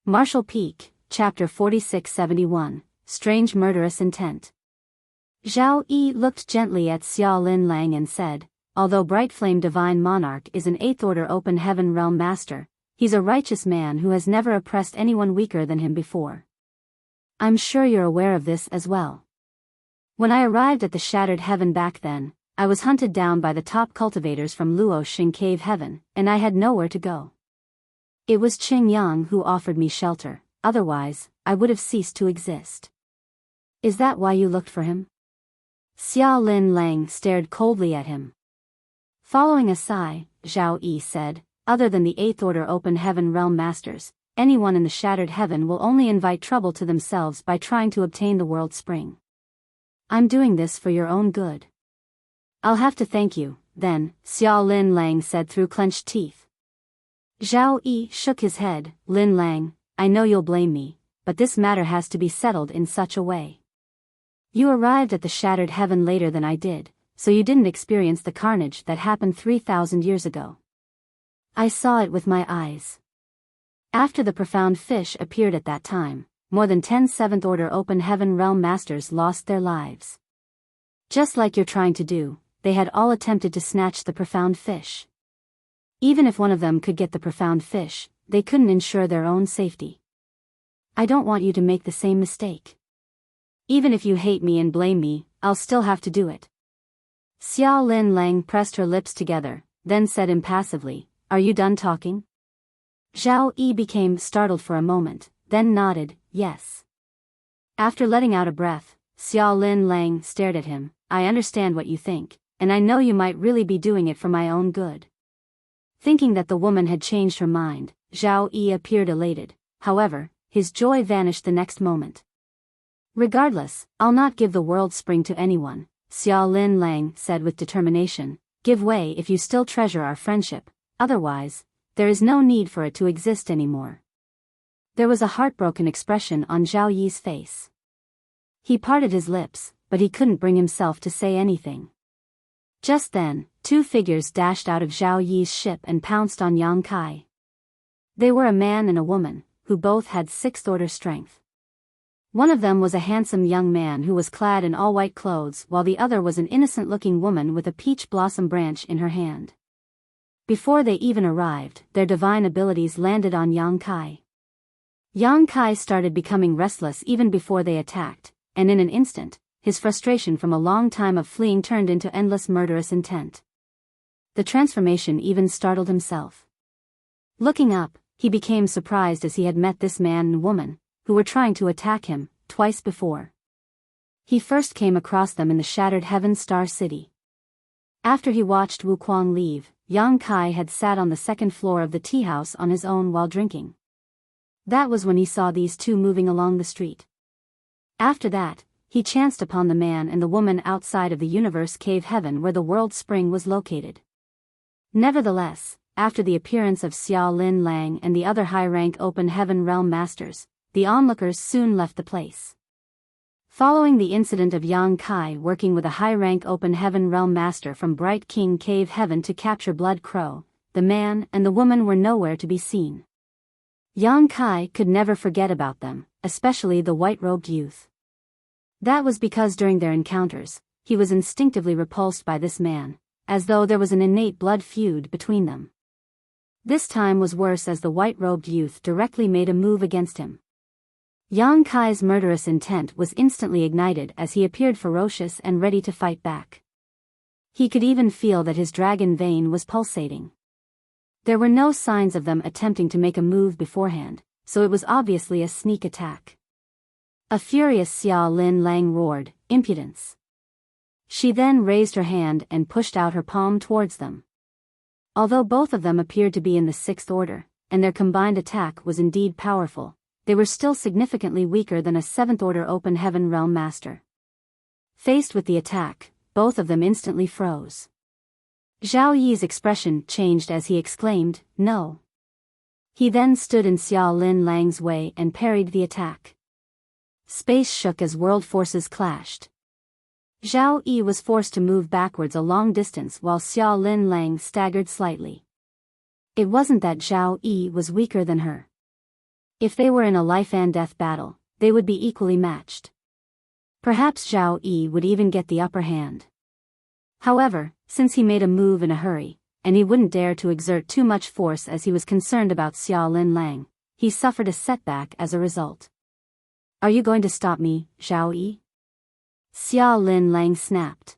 Marshall Peak, Chapter 4671, Strange Murderous Intent. Zhao Yi looked gently at Xiao Lin Lang and said, although Bright Flame Divine Monarch is an 8th Order Open Heaven Realm Master, he's a righteous man who has never oppressed anyone weaker than him before. I'm sure you're aware of this as well. When I arrived at the Shattered Heaven back then, I was hunted down by the top cultivators from Luoxing Cave Heaven, and I had nowhere to go. It was Qing Yang who offered me shelter, otherwise, I would have ceased to exist. Is that why you looked for him? Xiao Lin Lang stared coldly at him. Following a sigh, Zhao Yi said, other than the 8th Order Open Heaven Realm Masters, anyone in the Shattered Heaven will only invite trouble to themselves by trying to obtain the World Spring. I'm doing this for your own good. I'll have to thank you, then, Xiao Lin Lang said through clenched teeth. Zhao Yi shook his head. Lin Lang, I know you'll blame me, but this matter has to be settled in such a way. You arrived at the Shattered Heaven later than I did, so you didn't experience the carnage that happened 3,000 years ago. I saw it with my eyes. After the Profound Fish appeared at that time, more than 10 7th Order Open Heaven Realm Masters lost their lives. Just like you're trying to do, they had all attempted to snatch the Profound Fish. Even if one of them could get the Profound Fish, they couldn't ensure their own safety. I don't want you to make the same mistake. Even if you hate me and blame me, I'll still have to do it. Xiao Lin Lang pressed her lips together, then said impassively, Are you done talking? Zhao Yi became startled for a moment, then nodded, yes. After letting out a breath, Xiao Lin Lang stared at him. I understand what you think, and I know you might really be doing it for my own good. Thinking that the woman had changed her mind, Zhao Yi appeared elated. However, his joy vanished the next moment. Regardless, I'll not give the World Spring to anyone, Xiao Lin Lang said with determination. Give way if you still treasure our friendship, otherwise, there is no need for it to exist anymore. There was a heartbroken expression on Zhao Yi's face. He parted his lips, but he couldn't bring himself to say anything. Just then, 2 figures dashed out of Zhao Yi's ship and pounced on Yang Kai. They were a man and a woman, who both had 6th Order strength. One of them was a handsome young man who was clad in all white clothes, while the other was an innocent-looking woman with a peach blossom branch in her hand. Before they even arrived, their divine abilities landed on Yang Kai. Yang Kai started becoming restless even before they attacked, and in an instant, his frustration from a long time of fleeing turned into endless murderous intent. The transformation even startled himself. Looking up, he became surprised as he had met this man and woman, who were trying to attack him, twice before. He first came across them in the Shattered Heaven Star City. After he watched Wu Kuang leave, Yang Kai had sat on the 2nd floor of the tea house on his own while drinking. That was when he saw these two moving along the street. After that, he chanced upon the man and the woman outside of the Universe Cave Heaven where the World Spring was located. Nevertheless, after the appearance of Xiao Lin Lang and the other high-rank Open Heaven Realm Masters, the onlookers soon left the place. Following the incident of Yang Kai working with a high-rank Open Heaven Realm Master from Bright King Cave Heaven to capture Blood Crow, the man and the woman were nowhere to be seen. Yang Kai could never forget about them, especially the white-robed youth. That was because during their encounters, he was instinctively repulsed by this man, as though there was an innate blood feud between them. This time was worse as the white-robed youth directly made a move against him. Yang Kai's murderous intent was instantly ignited as he appeared ferocious and ready to fight back. He could even feel that his dragon vein was pulsating. There were no signs of them attempting to make a move beforehand, so it was obviously a sneak attack. A furious Xiao Lin Lang roared, "Impudence!" She then raised her hand and pushed out her palm towards them. Although both of them appeared to be in the 6th Order, and their combined attack was indeed powerful, they were still significantly weaker than a 7th Order Open Heaven Realm Master. Faced with the attack, both of them instantly froze. Zhao Yi's expression changed as he exclaimed, "No!" He then stood in Xiao Lin Lang's way and parried the attack. Space shook as world forces clashed. Zhao Yi was forced to move backwards a long distance while Xiao Lin Lang staggered slightly. It wasn't that Zhao Yi was weaker than her. If they were in a life-and-death battle, they would be equally matched. Perhaps Zhao Yi would even get the upper hand. However, since he made a move in a hurry, and he wouldn't dare to exert too much force as he was concerned about Xiao Lin Lang, he suffered a setback as a result. "Are you going to stop me, Zhao Yi?" Xiao Lin Lang snapped.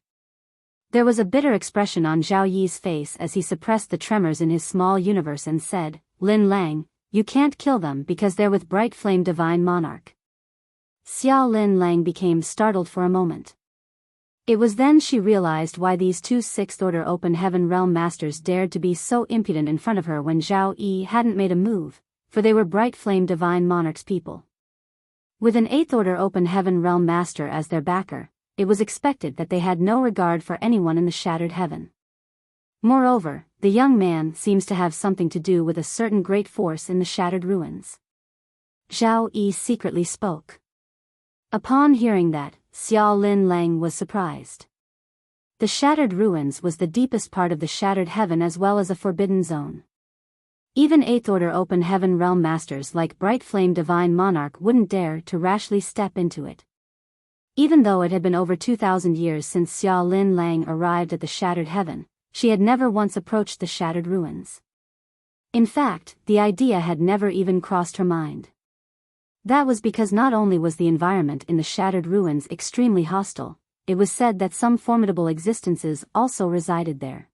There was a bitter expression on Zhao Yi's face as he suppressed the tremors in his small universe and said, "Lin Lang, you can't kill them because they're with Bright Flame Divine Monarch." Xiao Lin Lang became startled for a moment. It was then she realized why these two Sixth-Order Open Heaven Realm Masters dared to be so impudent in front of her when Zhao Yi hadn't made a move, for they were Bright Flame Divine Monarch's people. With an Eighth-Order Open Heaven Realm Master as their backer, it was expected that they had no regard for anyone in the Shattered Heaven. Moreover, the young man seems to have something to do with a certain great force in the Shattered Ruins. Zhao Yi secretly spoke. Upon hearing that, Xiao Lin Lang was surprised. The Shattered Ruins was the deepest part of the Shattered Heaven as well as a forbidden zone. Even Eighth-Order Open Heaven Realm Masters like Bright Flame Divine Monarch wouldn't dare to rashly step into it. Even though it had been over 2,000 years since Xiao Lin Lang arrived at the Shattered Heaven, she had never once approached the Shattered Ruins. In fact, the idea had never even crossed her mind. That was because not only was the environment in the Shattered Ruins extremely hostile, it was said that some formidable existences also resided there.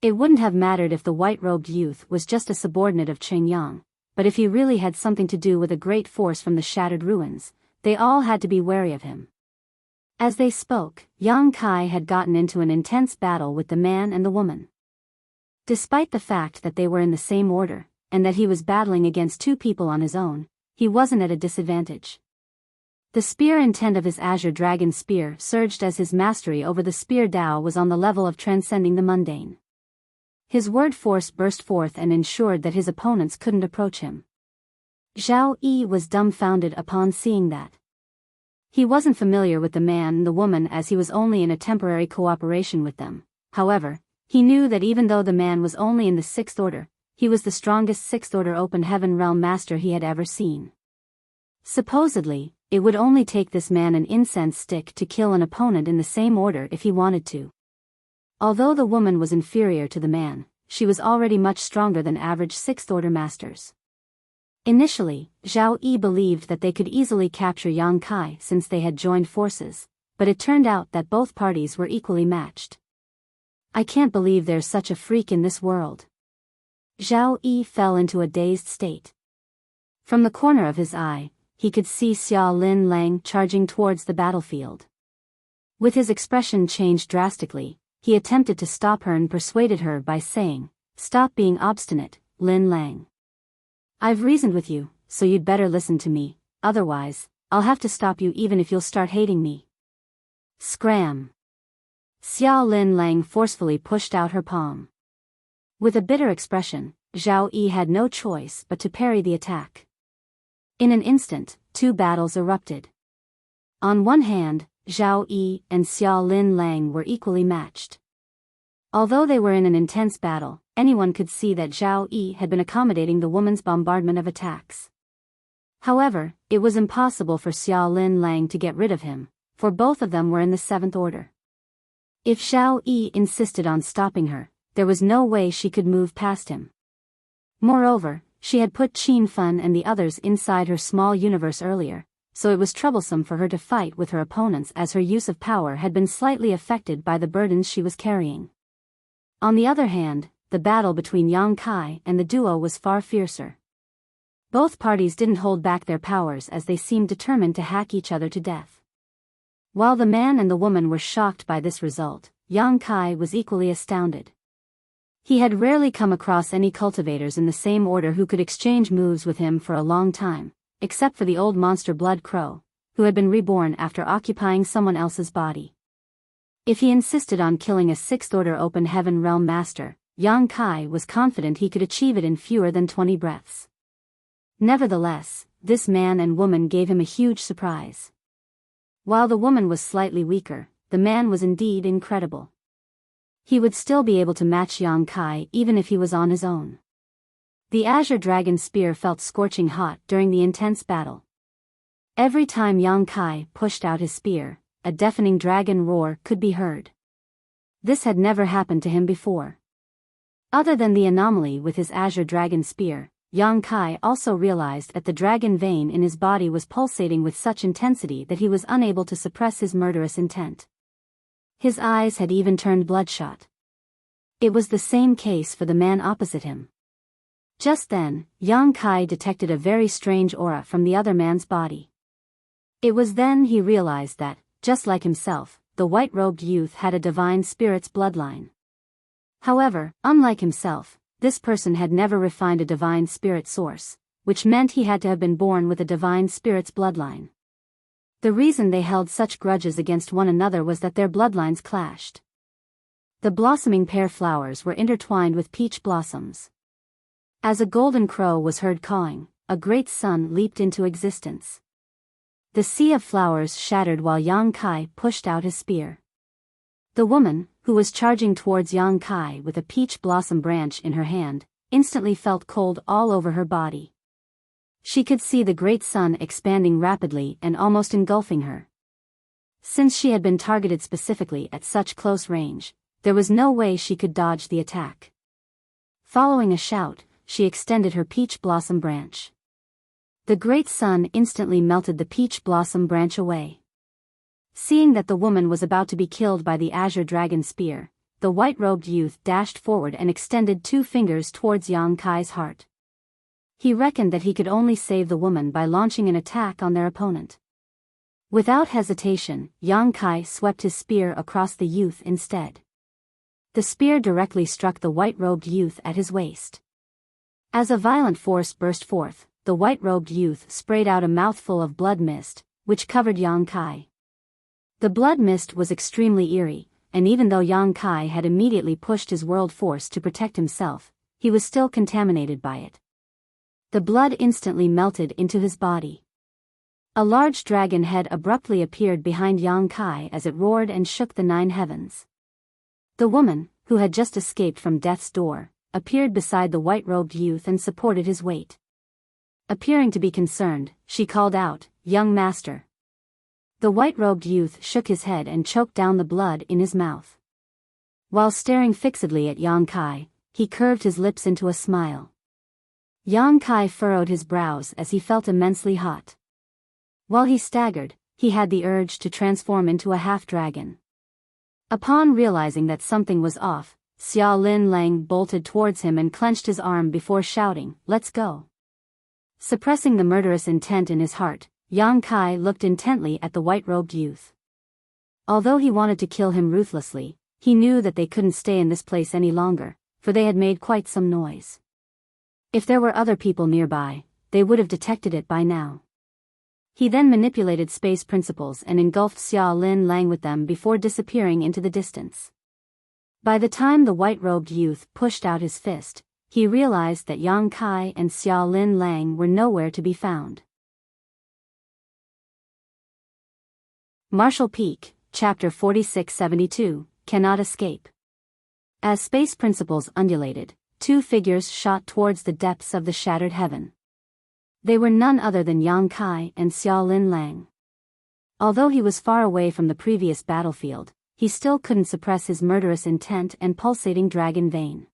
It wouldn't have mattered if the white-robed youth was just a subordinate of Chen Yang, but if he really had something to do with a great force from the Shattered Ruins, they all had to be wary of him. As they spoke, Yang Kai had gotten into an intense battle with the man and the woman. Despite the fact that they were in the same order, and that he was battling against two people on his own, he wasn't at a disadvantage. The spear intent of his Azure Dragon Spear surged as his mastery over the Spear Dao was on the level of transcending the mundane. His word force burst forth and ensured that his opponents couldn't approach him. Zhao Yi was dumbfounded upon seeing that. He wasn't familiar with the man and the woman as he was only in a temporary cooperation with them. However, he knew that even though the man was only in the Sixth Order, he was the strongest Sixth-Order Open Heaven Realm Master he had ever seen. Supposedly, it would only take this man an incense stick to kill an opponent in the same order if he wanted to. Although the woman was inferior to the man, she was already much stronger than average Sixth-Order Masters. Initially, Zhao Yi believed that they could easily capture Yang Kai since they had joined forces, but it turned out that both parties were equally matched. "I can't believe there's such a freak in this world." Zhao Yi fell into a dazed state. From the corner of his eye, he could see Xiao Lin Lang charging towards the battlefield. With his expression changed drastically, he attempted to stop her and persuaded her by saying, "Stop being obstinate, Lin Lang. I've reasoned with you, so you'd better listen to me, otherwise, I'll have to stop you even if you'll start hating me." Scram! Xiao Lin Lang forcefully pushed out her palm. With a bitter expression, Zhao Yi had no choice but to parry the attack. In an instant, two battles erupted. On one hand, Zhao Yi and Xiao Lin Lang were equally matched. Although they were in an intense battle, anyone could see that Zhao Yi had been accommodating the woman's bombardment of attacks. However, it was impossible for Xiao Lin Lang to get rid of him, for both of them were in the Seventh Order. If Zhao Yi insisted on stopping her, there was no way she could move past him. Moreover, she had put Qin Fun and the others inside her small universe earlier, so it was troublesome for her to fight with her opponents as her use of power had been slightly affected by the burdens she was carrying. On the other hand, the battle between Yang Kai and the duo was far fiercer. Both parties didn't hold back their powers as they seemed determined to hack each other to death. While the man and the woman were shocked by this result, Yang Kai was equally astounded. He had rarely come across any cultivators in the same order who could exchange moves with him for a long time, except for the old monster Blood Crow, who had been reborn after occupying someone else's body. If he insisted on killing a Sixth-Order Open Heaven Realm Master, Yang Kai was confident he could achieve it in fewer than 20 breaths. Nevertheless, this man and woman gave him a huge surprise. While the woman was slightly weaker, the man was indeed incredible. He would still be able to match Yang Kai even if he was on his own. The azure dragon spear felt scorching hot during the intense battle. Every time Yang Kai pushed out his spear, a deafening dragon roar could be heard. This had never happened to him before. Other than the anomaly with his azure dragon spear, Yang Kai also realized that the dragon vein in his body was pulsating with such intensity that he was unable to suppress his murderous intent. His eyes had even turned bloodshot. It was the same case for the man opposite him. Just then, Yang Kai detected a very strange aura from the other man's body. It was then he realized that, just like himself, the white-robed youth had a divine spirit's bloodline. However, unlike himself, this person had never refined a divine spirit source, which meant he had to have been born with a divine spirit's bloodline. The reason they held such grudges against one another was that their bloodlines clashed. The blossoming pear flowers were intertwined with peach blossoms. As a golden crow was heard cawing, a great sun leaped into existence. The sea of flowers shattered while Yang Kai pushed out his spear. The woman, who was charging towards Yang Kai with a peach blossom branch in her hand, instantly felt cold all over her body. She could see the great sun expanding rapidly and almost engulfing her. Since she had been targeted specifically at such close range, there was no way she could dodge the attack. Following a shout, she extended her peach blossom branch. The great sun instantly melted the peach blossom branch away. Seeing that the woman was about to be killed by the azure dragon spear, the white-robed youth dashed forward and extended 2 fingers towards Yang Kai's heart. He reckoned that he could only save the woman by launching an attack on their opponent. Without hesitation, Yang Kai swept his spear across the youth instead. The spear directly struck the white-robed youth at his waist. As a violent force burst forth, the white-robed youth sprayed out a mouthful of blood mist, which covered Yang Kai. The blood mist was extremely eerie, and even though Yang Kai had immediately pushed his world force to protect himself, he was still contaminated by it. The blood instantly melted into his body. A large dragon head abruptly appeared behind Yang Kai as it roared and shook the 9 heavens. The woman, who had just escaped from death's door, appeared beside the white-robed youth and supported his weight. Appearing to be concerned, she called out, "Young master." The white-robed youth shook his head and choked down the blood in his mouth. While staring fixedly at Yang Kai, he curved his lips into a smile. Yang Kai furrowed his brows as he felt immensely hot. While he staggered, he had the urge to transform into a half-dragon. Upon realizing that something was off, Xia Lin Lang bolted towards him and clenched his arm before shouting, "Let's go." Suppressing the murderous intent in his heart, Yang Kai looked intently at the white-robed youth. Although he wanted to kill him ruthlessly, he knew that they couldn't stay in this place any longer, for they had made quite some noise. If there were other people nearby, they would have detected it by now. He then manipulated space principles and engulfed Xia Lin Lang with them before disappearing into the distance. By the time the white-robed youth pushed out his fist, he realized that Yang Kai and Xia Lin Lang were nowhere to be found. Martial Peak, Chapter 4672, Cannot Escape. As space principles undulated, 2 figures shot towards the depths of the shattered heaven. They were none other than Yang Kai and Xia Lin Lang. Although he was far away from the previous battlefield, he still couldn't suppress his murderous intent and pulsating dragon vein.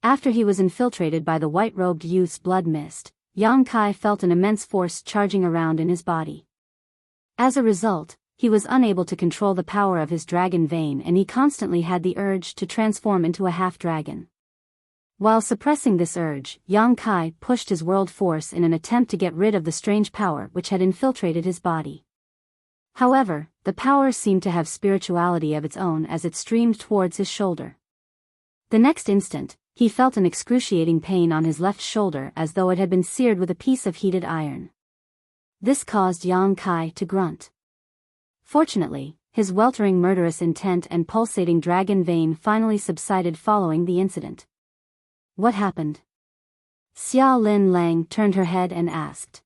After he was infiltrated by the white-robed youth's blood mist, Yang Kai felt an immense force charging around in his body. As a result, he was unable to control the power of his dragon vein and he constantly had the urge to transform into a half-dragon. While suppressing this urge, Yang Kai pushed his world force in an attempt to get rid of the strange power which had infiltrated his body. However, the power seemed to have spirituality of its own as it streamed towards his shoulder. The next instant, he felt an excruciating pain on his left shoulder as though it had been seared with a piece of heated iron. This caused Yang Kai to grunt. Fortunately, his weltering murderous intent and pulsating dragon vein finally subsided following the incident. What happened? Xia Lin Lang turned her head and asked.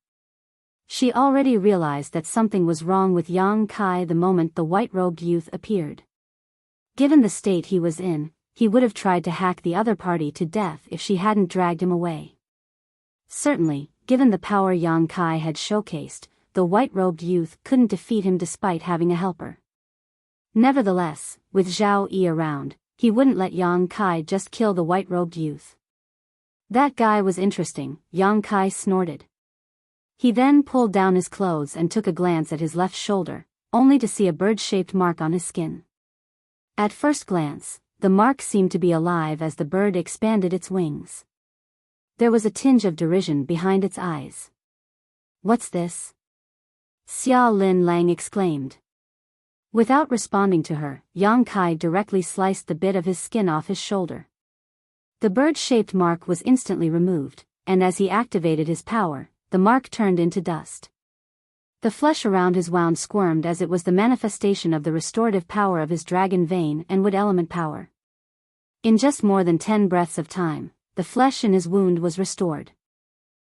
She already realized that something was wrong with Yang Kai the moment the white-robed youth appeared. Given the state he was in, he would have tried to hack the other party to death if she hadn't dragged him away. Certainly, given the power Yang Kai had showcased, the white-robed youth couldn't defeat him despite having a helper. Nevertheless, with Zhao Yi around, he wouldn't let Yang Kai just kill the white-robed youth. That guy was interesting, Yang Kai snorted. He then pulled down his clothes and took a glance at his left shoulder, only to see a bird-shaped mark on his skin. At first glance, the mark seemed to be alive as the bird expanded its wings. There was a tinge of derision behind its eyes. "What's this?" Xia Lin Lang exclaimed. Without responding to her, Yang Kai directly sliced the bit of his skin off his shoulder. The bird-shaped mark was instantly removed, and as he activated his power, the mark turned into dust. The flesh around his wound squirmed as it was the manifestation of the restorative power of his dragon vein and wood element power. In just more than 10 breaths of time, the flesh in his wound was restored.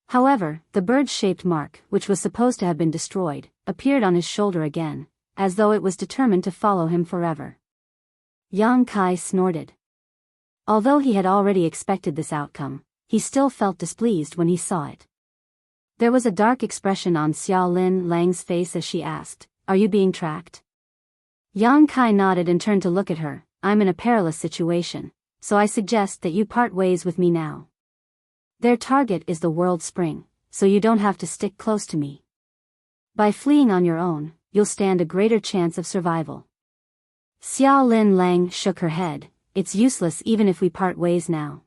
However, the bird-shaped mark, which was supposed to have been destroyed, appeared on his shoulder again, as though it was determined to follow him forever. Yang Kai snorted. Although he had already expected this outcome, he still felt displeased when he saw it. There was a dark expression on Xia Lin Lang's face as she asked, "Are you being tracked?" Yang Kai nodded and turned to look at her. "I'm in a perilous situation, so I suggest that you part ways with me now. Their target is the world spring, so you don't have to stick close to me. By fleeing on your own, you'll stand a greater chance of survival." Xia Lin Lang shook her head. "It's useless even if we part ways now.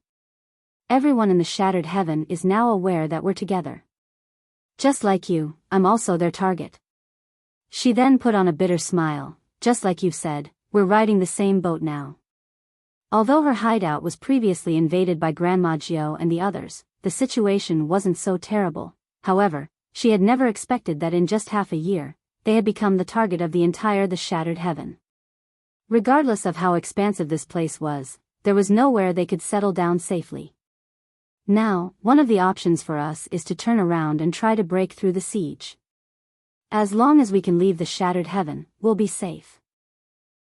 Everyone in the Shattered Heaven is now aware that we're together. Just like you, I'm also their target." She then put on a bitter smile. "Just like you've said, we're riding the same boat now." Although her hideout was previously invaded by Grandma Jiao and the others, the situation wasn't so terrible. However, she had never expected that in just half a year, they had become the target of the Shattered Heaven. Regardless of how expansive this place was, there was nowhere they could settle down safely. Now, one of the options for us is to turn around and try to break through the siege. As long as we can leave the Shattered Heaven, we'll be safe.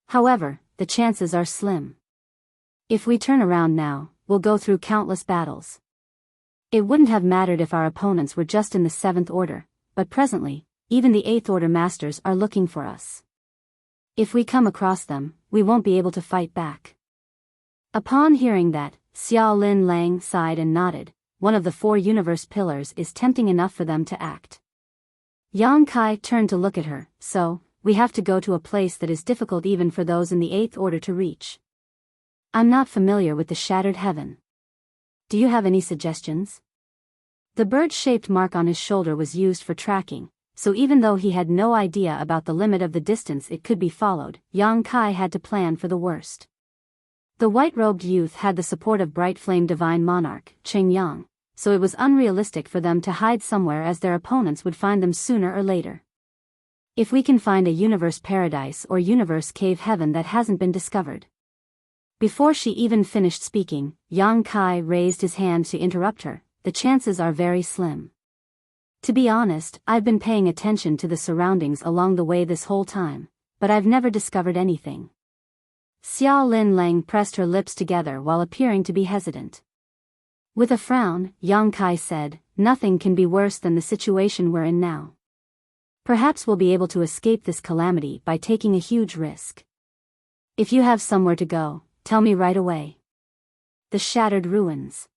However, the chances are slim. If we turn around now, we'll go through countless battles. It wouldn't have mattered if our opponents were just in the 7th Order, but presently, even the 8th Order Masters are looking for us. If we come across them, we won't be able to fight back." Upon hearing that, Xia Lin Lang sighed and nodded. One of the 4 universe pillars is tempting enough for them to act. Yang Kai turned to look at her. "So, we have to go to a place that is difficult even for those in the 8th Order to reach. I'm not familiar with the Shattered Heaven. Do you have any suggestions?" The bird-shaped mark on his shoulder was used for tracking, so even though he had no idea about the limit of the distance it could be followed, Yang Kai had to plan for the worst. The white-robed youth had the support of Bright Flame Divine Monarch, Cheng Yang, so it was unrealistic for them to hide somewhere as their opponents would find them sooner or later. If we can find a universe paradise or universe cave heaven that hasn't been discovered. Before she even finished speaking, Yang Kai raised his hand to interrupt her. "The chances are very slim. To be honest, I've been paying attention to the surroundings along the way this whole time, but I've never discovered anything." Xia Lin Lang pressed her lips together while appearing to be hesitant. With a frown, Yang Kai said, "Nothing can be worse than the situation we're in now. Perhaps we'll be able to escape this calamity by taking a huge risk. If you have somewhere to go, tell me right away." "The Shattered Ruins."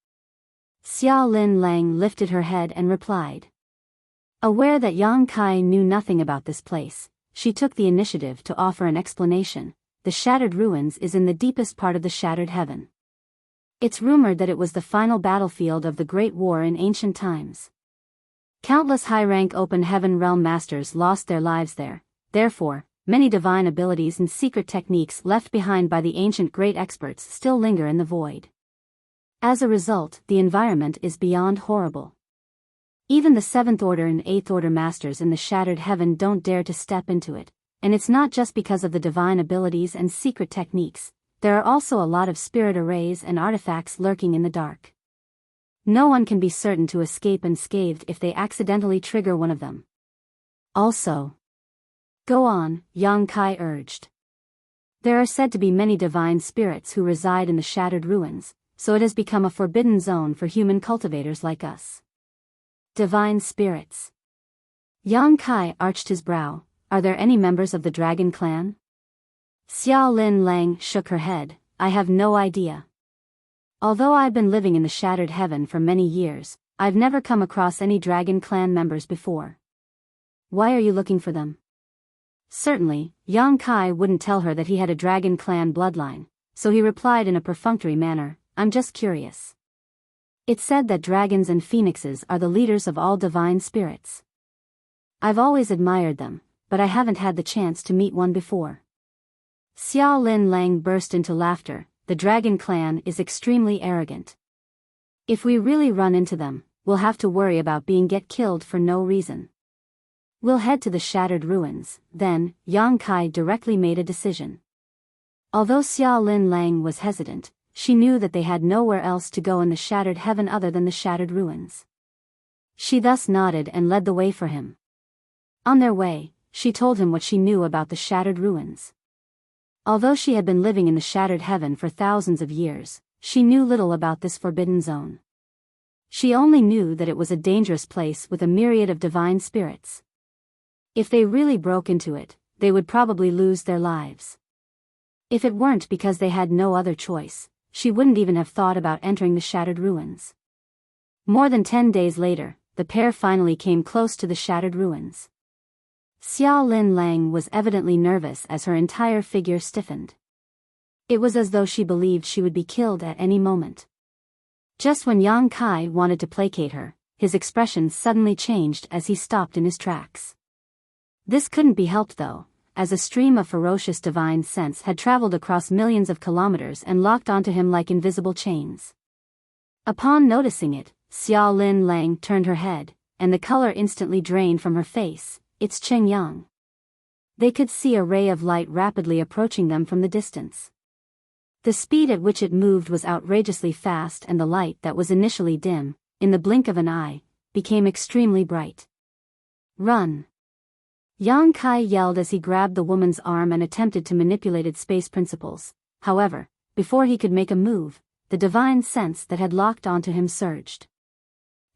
Xia Lin Lang lifted her head and replied. Aware that Yang Kai knew nothing about this place, she took the initiative to offer an explanation. "The Shattered Ruins is in the deepest part of the Shattered Heaven. It's rumored that it was the final battlefield of the Great War in ancient times. Countless high-rank open heaven realm masters lost their lives there, therefore, many divine abilities and secret techniques left behind by the ancient great experts still linger in the void. As a result, the environment is beyond horrible. Even the 7th Order and 8th Order Masters in the Shattered Heaven don't dare to step into it, and it's not just because of the divine abilities and secret techniques. There are also a lot of spirit arrays and artifacts lurking in the dark. No one can be certain to escape unscathed if they accidentally trigger one of them. Also, go on, Yang Kai urged. There are said to be many divine spirits who reside in the Shattered Ruins, so it has become a forbidden zone for human cultivators like us. Divine spirits. Yang Kai arched his brow. Are there any members of the dragon clan? Xiao Lin Lang shook her head. I have no idea. Although I've been living in the Shattered Heaven for many years, I've never come across any dragon clan members before. Why are you looking for them? Certainly, Yang Kai wouldn't tell her that he had a dragon clan bloodline, so he replied in a perfunctory manner, I'm just curious. It's said that dragons and phoenixes are the leaders of all divine spirits. I've always admired them, but I haven't had the chance to meet one before. Xiao Lin Lang burst into laughter. The dragon clan is extremely arrogant. If we really run into them, we'll have to worry about get killed for no reason. We'll head to the Shattered Ruins. Then, Yang Kai directly made a decision. Although Xiao Lin Lang was hesitant, she knew that they had nowhere else to go in the Shattered Heaven other than the Shattered Ruins. She thus nodded and led the way for him. On their way, she told him what she knew about the Shattered Ruins. Although she had been living in the Shattered Heaven for thousands of years, she knew little about this forbidden zone. She only knew that it was a dangerous place with a myriad of divine spirits. If they really broke into it, they would probably lose their lives. If it weren't because they had no other choice, she wouldn't even have thought about entering the Shattered Ruins. More than 10 days later, the pair finally came close to the Shattered Ruins. Xiao Lin Lang was evidently nervous as her entire figure stiffened. It was as though she believed she would be killed at any moment. Just when Yang Kai wanted to placate her, his expression suddenly changed as he stopped in his tracks. This couldn't be helped though, as a stream of ferocious divine sense had traveled across millions of kilometers and locked onto him like invisible chains. Upon noticing it, Xiao Lin Lang turned her head, and the color instantly drained from her face. It's Cheng Yang. They could see a ray of light rapidly approaching them from the distance. The speed at which it moved was outrageously fast, and the light that was initially dim, in the blink of an eye, became extremely bright. Run! Yang Kai yelled as he grabbed the woman's arm and attempted to manipulate its space principles. However, before he could make a move, the divine sense that had locked onto him surged.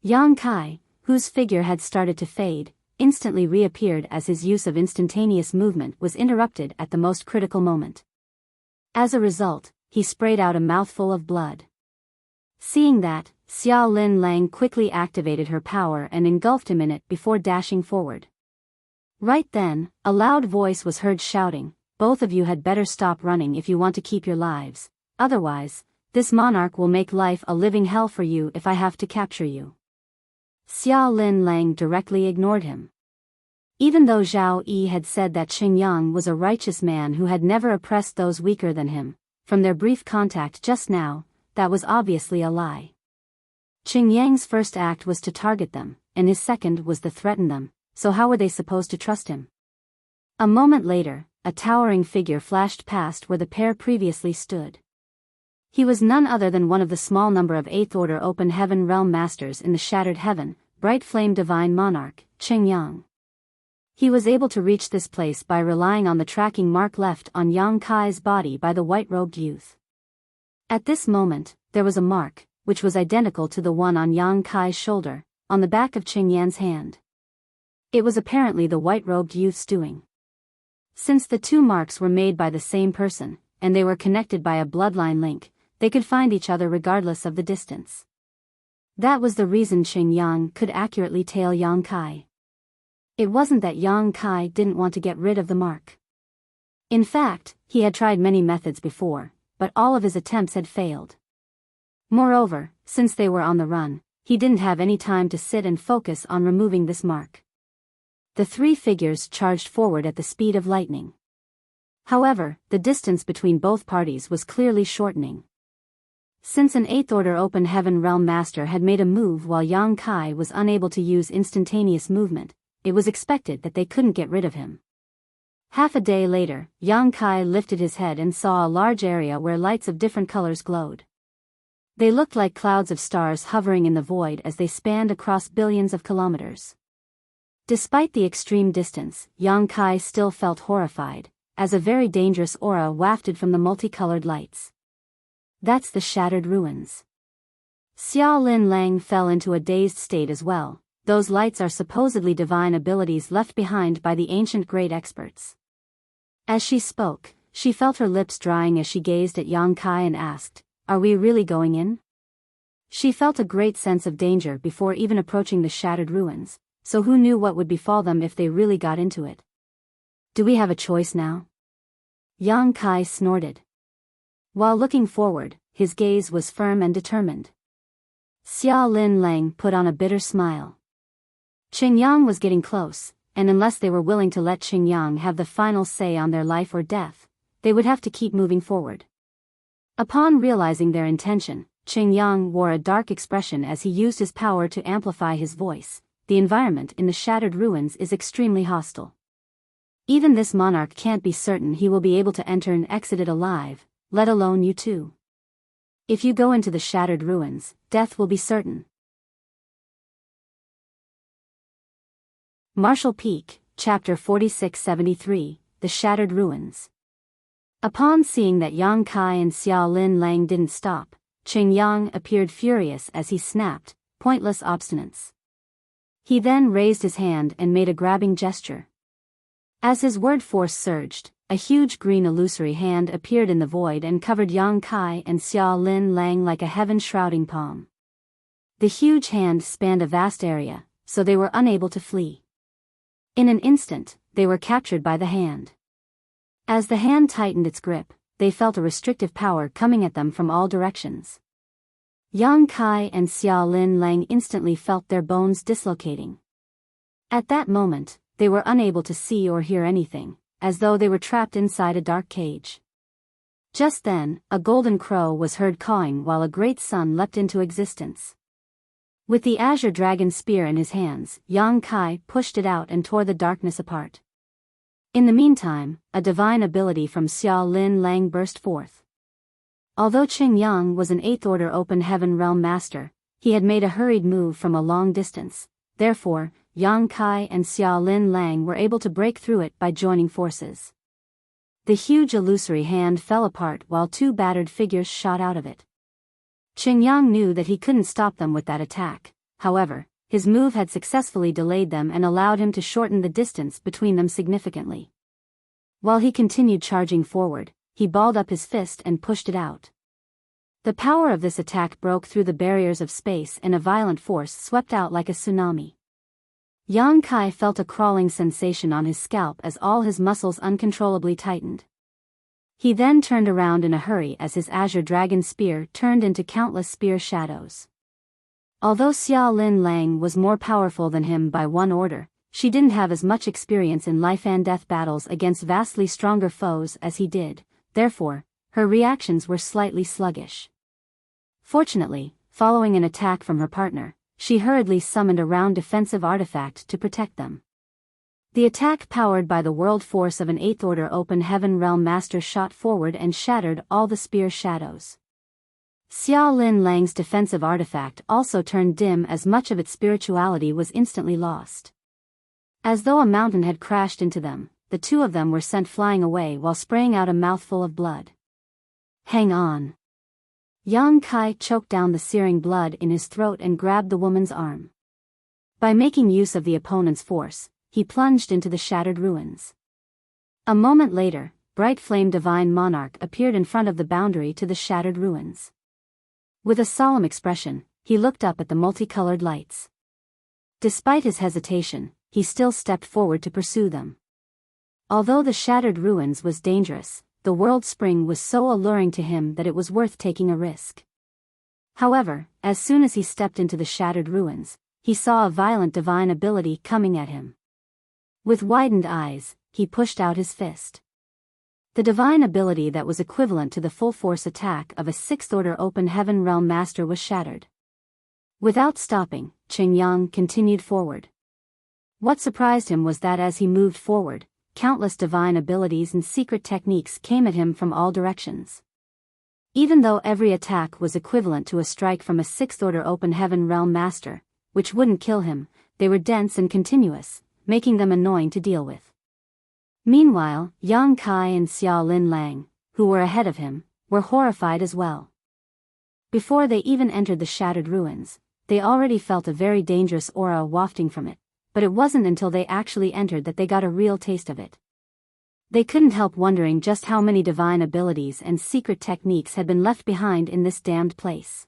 Yang Kai, whose figure had started to fade, instantly reappeared as his use of instantaneous movement was interrupted at the most critical moment. As a result, he sprayed out a mouthful of blood. Seeing that, Xiao Lin Lang quickly activated her power and engulfed him in it before dashing forward. Right then, a loud voice was heard shouting, both of you had better stop running if you want to keep your lives, otherwise, this monarch will make life a living hell for you if I have to capture you. Xiao Lin Lang directly ignored him. Even though Zhao Yi had said that Cheng Yang was a righteous man who had never oppressed those weaker than him, from their brief contact just now, that was obviously a lie. Cheng Yang's first act was to target them, and his second was to threaten them, so how were they supposed to trust him? A moment later, a towering figure flashed past where the pair previously stood. He was none other than one of the small number of 8th Order Open Heaven Realm Masters in the Shattered Heaven, Bright Flame Divine Monarch, Cheng Yang. He was able to reach this place by relying on the tracking mark left on Yang Kai's body by the white-robed youth. At this moment, there was a mark, which was identical to the one on Yang Kai's shoulder, on the back of Cheng Yan's hand. It was apparently the white-robed youth's doing. Since the two marks were made by the same person, and they were connected by a bloodline link, they could find each other regardless of the distance. That was the reason Cheng Yang could accurately tail Yang Kai. It wasn't that Yang Kai didn't want to get rid of the mark. In fact, he had tried many methods before, but all of his attempts had failed. Moreover, since they were on the run, he didn't have any time to sit and focus on removing this mark. The three figures charged forward at the speed of lightning. However, the distance between both parties was clearly shortening. Since an 8th Order Open Heaven Realm Master had made a move while Yang Kai was unable to use instantaneous movement, it was expected that they couldn't get rid of him. Half a day later, Yang Kai lifted his head and saw a large area where lights of different colors glowed. They looked like clouds of stars hovering in the void as they spanned across billions of kilometers. Despite the extreme distance, Yang Kai still felt horrified, as a very dangerous aura wafted from the multicolored lights. That's the Shattered Ruins. Xiao Lin Lang fell into a dazed state as well, those lights are supposedly divine abilities left behind by the ancient great experts. As she spoke, she felt her lips drying as she gazed at Yang Kai and asked, "Are we really going in?" She felt a great sense of danger before even approaching the shattered ruins, so who knew what would befall them if they really got into it. "Do we have a choice now?" Yang Kai snorted. While looking forward, his gaze was firm and determined. Xia Lin Lang put on a bitter smile. Qingyang was getting close, and unless they were willing to let Qingyang have the final say on their life or death, they would have to keep moving forward. Upon realizing their intention, Qingyang wore a dark expression as he used his power to amplify his voice. The environment in the shattered ruins is extremely hostile. Even this monarch can't be certain he will be able to enter and exit it alive, let alone you two. If you go into the shattered ruins, death will be certain. Marshall Peak, Chapter 4673, The Shattered Ruins. Upon seeing that Yang Kai and Xia Lin Lang didn't stop, Qingyang appeared furious as he snapped, "Pointless obstinance." He then raised his hand and made a grabbing gesture. As his word force surged, a huge green illusory hand appeared in the void and covered Yang Kai and Xia Lin Lang like a heaven-shrouding palm. The huge hand spanned a vast area, so they were unable to flee. In an instant, they were captured by the hand. As the hand tightened its grip, they felt a restrictive power coming at them from all directions. Yang Kai and Xia Lin Lang instantly felt their bones dislocating. At that moment, they were unable to see or hear anything, as though they were trapped inside a dark cage. Just then, a golden crow was heard cawing while a great sun leapt into existence. With the azure dragon spear in his hands, Yang Kai pushed it out and tore the darkness apart. In the meantime, a divine ability from Xia Lin Lang burst forth. Although Qingyang was an 8th Order Open Heaven Realm Master, he had made a hurried move from a long distance, therefore, Yang Kai and Xia Lin Lang were able to break through it by joining forces. The huge illusory hand fell apart while two battered figures shot out of it. Qingyang knew that he couldn't stop them with that attack, however, his move had successfully delayed them and allowed him to shorten the distance between them significantly. While he continued charging forward, he balled up his fist and pushed it out. The power of this attack broke through the barriers of space and a violent force swept out like a tsunami. Yang Kai felt a crawling sensation on his scalp as all his muscles uncontrollably tightened. He then turned around in a hurry as his azure dragon spear turned into countless spear shadows. Although Xia Lin Lang was more powerful than him by one order, she didn't have as much experience in life and death battles against vastly stronger foes as he did, therefore, her reactions were slightly sluggish. Fortunately, following an attack from her partner, she hurriedly summoned a round defensive artifact to protect them. The attack powered by the world force of an 8th Order Open Heaven Realm Master shot forward and shattered all the spear shadows. Xia Lin Lang's defensive artifact also turned dim as much of its spirituality was instantly lost. As though a mountain had crashed into them, the two of them were sent flying away while spraying out a mouthful of blood. "Hang on." Yang Kai choked down the searing blood in his throat and grabbed the woman's arm. By making use of the opponent's force, he plunged into the shattered ruins. A moment later, Bright Flame Divine Monarch appeared in front of the boundary to the shattered ruins. With a solemn expression, he looked up at the multicolored lights. Despite his hesitation, he still stepped forward to pursue them. Although the shattered ruins was dangerous, the world spring was so alluring to him that it was worth taking a risk. However, as soon as he stepped into the shattered ruins, he saw a violent divine ability coming at him. With widened eyes, he pushed out his fist. The divine ability that was equivalent to the full-force attack of a 6th Order Open Heaven Realm Master was shattered. Without stopping, Qingyang continued forward. What surprised him was that as he moved forward, countless divine abilities and secret techniques came at him from all directions. Even though every attack was equivalent to a strike from a 6th Order Open Heaven Realm Master, which wouldn't kill him, they were dense and continuous, making them annoying to deal with. Meanwhile, Yang Kai and Xia Lin Lang, who were ahead of him, were horrified as well. Before they even entered the shattered ruins, they already felt a very dangerous aura wafting from it, but it wasn't until they actually entered that they got a real taste of it. They couldn't help wondering just how many divine abilities and secret techniques had been left behind in this damned place.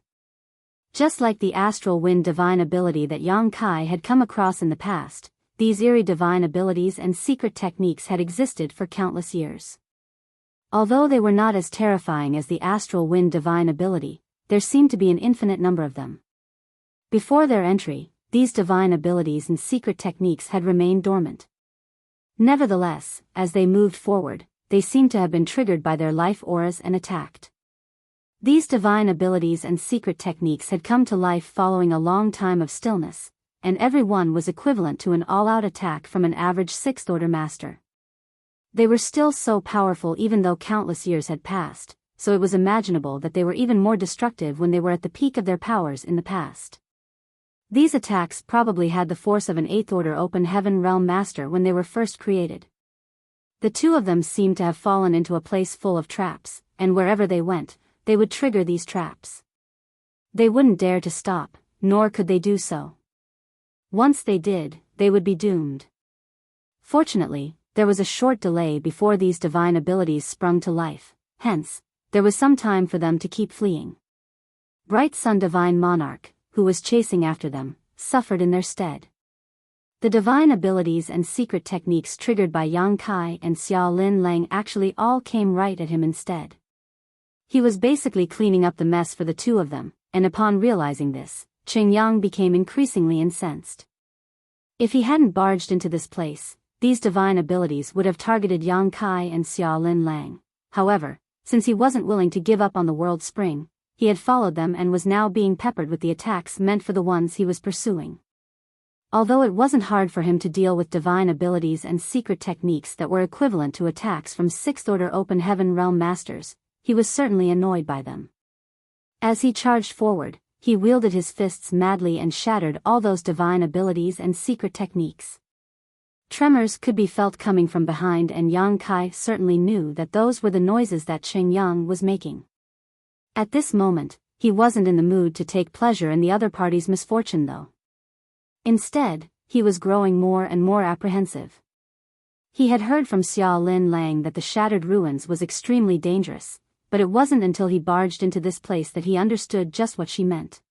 Just like the astral wind divine ability that Yang Kai had come across in the past, these eerie divine abilities and secret techniques had existed for countless years. Although they were not as terrifying as the astral wind divine ability, there seemed to be an infinite number of them. Before their entry, these divine abilities and secret techniques had remained dormant. Nevertheless, as they moved forward, they seemed to have been triggered by their life auras and attacked. These divine abilities and secret techniques had come to life following a long time of stillness, and every one was equivalent to an all-out attack from an average sixth-order master. They were still so powerful even though countless years had passed, so it was imaginable that they were even more destructive when they were at the peak of their powers in the past. These attacks probably had the force of an eighth-order open heaven realm master when they were first created. The two of them seemed to have fallen into a place full of traps, and wherever they went, they would trigger these traps. They wouldn't dare to stop, nor could they do so. Once they did, they would be doomed. Fortunately, there was a short delay before these divine abilities sprung to life, hence, there was some time for them to keep fleeing. Bright Sun Divine Monarch, who was chasing after them, suffered in their stead. The divine abilities and secret techniques triggered by Yang Kai and Xiao Lin Lang actually all came right at him instead. He was basically cleaning up the mess for the two of them, and upon realizing this, Qing Yang became increasingly incensed. If he hadn't barged into this place, these divine abilities would have targeted Yang Kai and Xiao Lin Lang. However, since he wasn't willing to give up on the world spring, he had followed them and was now being peppered with the attacks meant for the ones he was pursuing. Although it wasn't hard for him to deal with divine abilities and secret techniques that were equivalent to attacks from sixth-order open heaven realm masters, he was certainly annoyed by them. As he charged forward, he wielded his fists madly and shattered all those divine abilities and secret techniques. Tremors could be felt coming from behind, and Yang Kai certainly knew that those were the noises that Qing Yang was making. At this moment, he wasn't in the mood to take pleasure in the other party's misfortune though. Instead, he was growing more and more apprehensive. He had heard from Xiao Lin Lang that the shattered ruins was extremely dangerous, but it wasn't until he barged into this place that he understood just what she meant.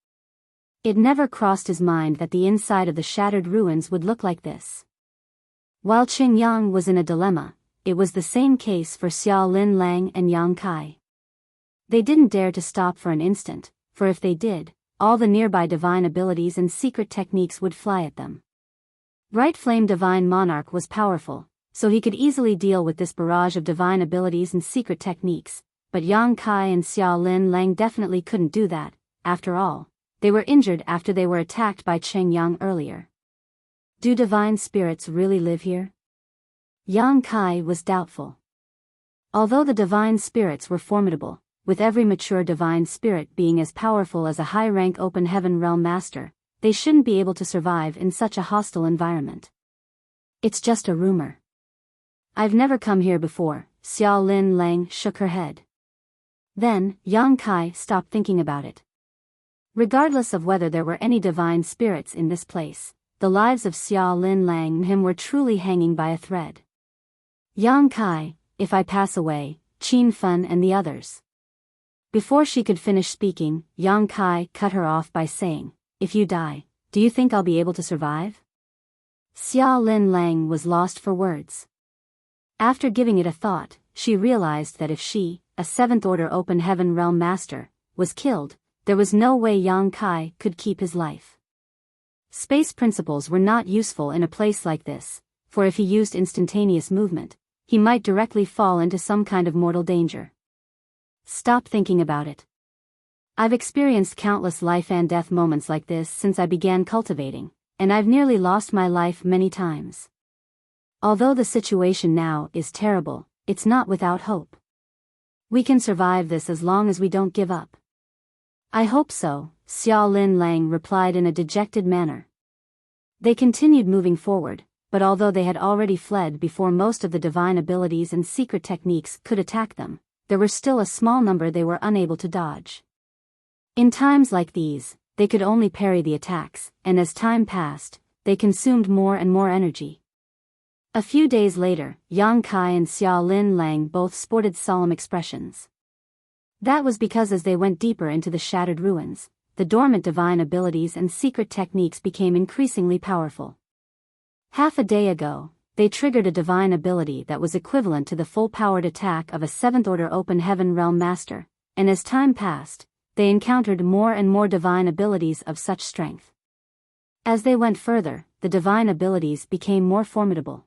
It never crossed his mind that the inside of the shattered ruins would look like this. While Qing Yang was in a dilemma, it was the same case for Xiao Lin Lang and Yang Kai. They didn't dare to stop for an instant, for if they did, all the nearby divine abilities and secret techniques would fly at them. Bright Flame Divine Monarch was powerful, so he could easily deal with this barrage of divine abilities and secret techniques, but Yang Kai and Xiao Lin Lang definitely couldn't do that. After all, they were injured after they were attacked by Qing Yang earlier. Do divine spirits really live here? Yang Kai was doubtful. Although the divine spirits were formidable, with every mature divine spirit being as powerful as a high-rank open heaven realm master, they shouldn't be able to survive in such a hostile environment. It's just a rumor. I've never come here before. Xiao Lin Lang shook her head. Then, Yang Kai stopped thinking about it. Regardless of whether there were any divine spirits in this place, the lives of Xiao Lin Lang and him were truly hanging by a thread. Yang Kai, if I pass away, Qin Fun and the others. Before she could finish speaking, Yang Kai cut her off by saying, if you die, do you think I'll be able to survive? Xiao Lin Lang was lost for words. After giving it a thought, she realized that if she, a seventh-order open heaven realm master, was killed, there was no way Yang Kai could keep his life. Space principles were not useful in a place like this, for if he used instantaneous movement, he might directly fall into some kind of mortal danger. Stop thinking about it. I've experienced countless life and death moments like this since I began cultivating, and I've nearly lost my life many times. Although the situation now is terrible, it's not without hope. We can survive this as long as we don't give up. I hope so, Xiao Lin Lang replied in a dejected manner. They continued moving forward, but although they had already fled before most of the divine abilities and secret techniques could attack them, there were still a small number they were unable to dodge. In times like these, they could only parry the attacks, and as time passed, they consumed more and more energy. A few days later, Yang Kai and Xiao Lin Lang both sported solemn expressions. That was because as they went deeper into the shattered ruins, the dormant divine abilities and secret techniques became increasingly powerful. Half a day ago, they triggered a divine ability that was equivalent to the full-powered attack of a 7th-order Open Heaven Realm Master, and as time passed, they encountered more and more divine abilities of such strength. As they went further, the divine abilities became more formidable.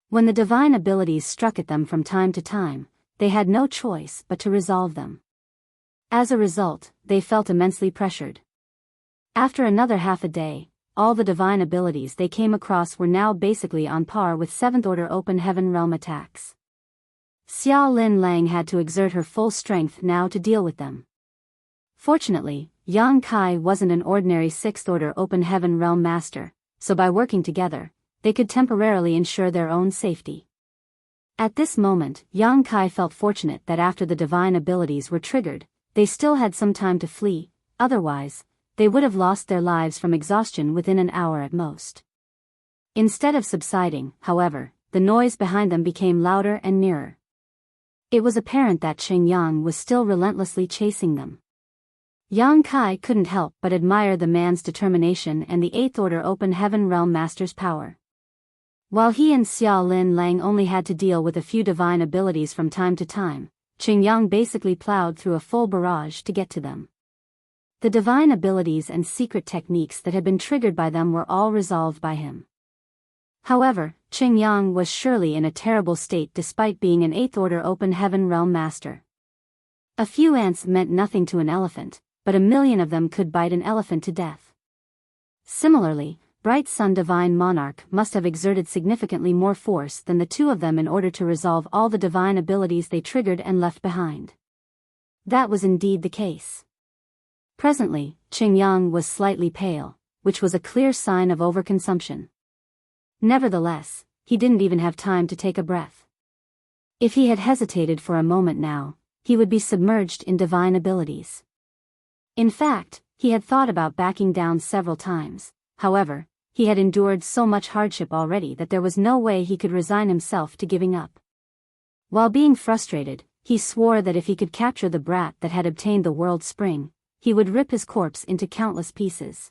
When the divine abilities struck at them from time to time, they had no choice but to resolve them. As a result, they felt immensely pressured. After another half a day, all the divine abilities they came across were now basically on par with 7th-order Open Heaven Realm attacks. Xiao Lin Lang had to exert her full strength now to deal with them. Fortunately, Yang Kai wasn't an ordinary 6th-order Open Heaven Realm Master, so by working together, they could temporarily ensure their own safety. At this moment, Yang Kai felt fortunate that after the divine abilities were triggered, they still had some time to flee, otherwise, they would have lost their lives from exhaustion within an hour at most. Instead of subsiding, however, the noise behind them became louder and nearer. It was apparent that Qing Yang was still relentlessly chasing them. Yang Kai couldn't help but admire the man's determination and the 8th-order Open Heaven Realm Master's power. While he and Xiao Lin Lang only had to deal with a few divine abilities from time to time, Qing Yang basically plowed through a full barrage to get to them. The divine abilities and secret techniques that had been triggered by them were all resolved by him. However, Qing Yang was surely in a terrible state despite being an 8th-order Open Heaven Realm Master. A few ants meant nothing to an elephant, but a million of them could bite an elephant to death. Similarly, Bright Sun Divine Monarch must have exerted significantly more force than the two of them in order to resolve all the divine abilities they triggered and left behind. That was indeed the case. Presently, Qing Yang was slightly pale, which was a clear sign of overconsumption. Nevertheless, he didn't even have time to take a breath. If he had hesitated for a moment now, he would be submerged in divine abilities. In fact, he had thought about backing down several times. However, he had endured so much hardship already that there was no way he could resign himself to giving up. While being frustrated, he swore that if he could capture the brat that had obtained the world spring, he would rip his corpse into countless pieces.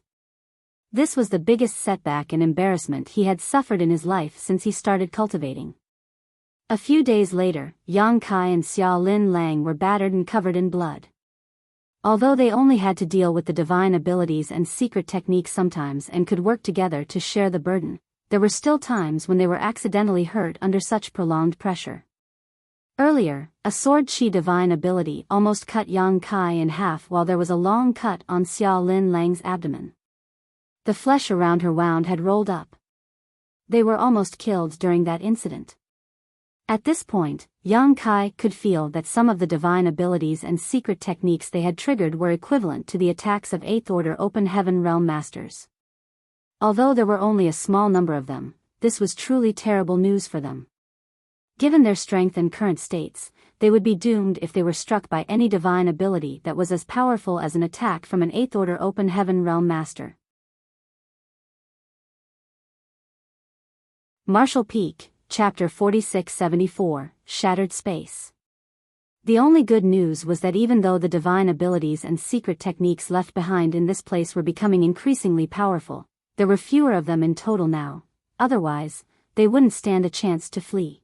This was the biggest setback and embarrassment he had suffered in his life since he started cultivating. A few days later, Yang Kai and Xiao Lin Lang were battered and covered in blood. Although they only had to deal with the divine abilities and secret techniques sometimes and could work together to share the burden, there were still times when they were accidentally hurt under such prolonged pressure. Earlier, a sword chi divine ability almost cut Yang Kai in half while there was a long cut on Xiao Lin Lang's abdomen. The flesh around her wound had rolled up. They were almost killed during that incident. At this point, Yang Kai could feel that some of the divine abilities and secret techniques they had triggered were equivalent to the attacks of 8th-order Open Heaven Realm Masters. Although there were only a small number of them, this was truly terrible news for them. Given their strength and current states, they would be doomed if they were struck by any divine ability that was as powerful as an attack from an 8th-order Open Heaven Realm Master. Marshall Peak, Chapter 4674, Shattered Space. The only good news was that even though the divine abilities and secret techniques left behind in this place were becoming increasingly powerful, there were fewer of them in total now, otherwise, they wouldn't stand a chance to flee.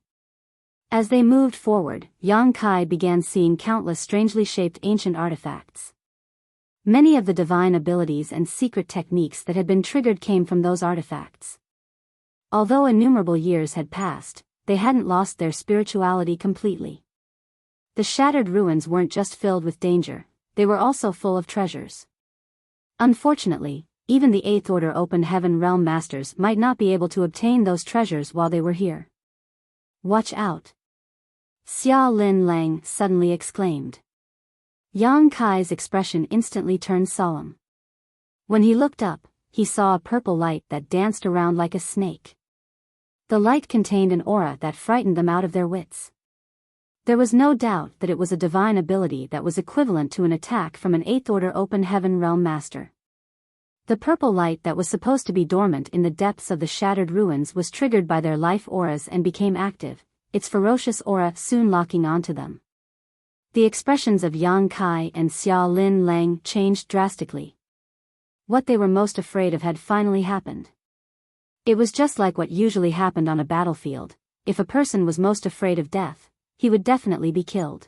As they moved forward, Yang Kai began seeing countless strangely shaped ancient artifacts. Many of the divine abilities and secret techniques that had been triggered came from those artifacts. Although innumerable years had passed, they hadn't lost their spirituality completely. The shattered ruins weren't just filled with danger, they were also full of treasures. Unfortunately, even the 8th-order Open Heaven Realm Masters might not be able to obtain those treasures while they were here. Watch out! Xiao Lin Lang suddenly exclaimed. Yang Kai's expression instantly turned solemn. When he looked up, he saw a purple light that danced around like a snake. The light contained an aura that frightened them out of their wits. There was no doubt that it was a divine ability that was equivalent to an attack from an 8th-order Open Heaven Realm Master. The purple light that was supposed to be dormant in the depths of the shattered ruins was triggered by their life auras and became active, its ferocious aura soon locking onto them. The expressions of Yang Kai and Xiao Lin Lang changed drastically. What they were most afraid of had finally happened. It was just like what usually happened on a battlefield. If a person was most afraid of death, he would definitely be killed.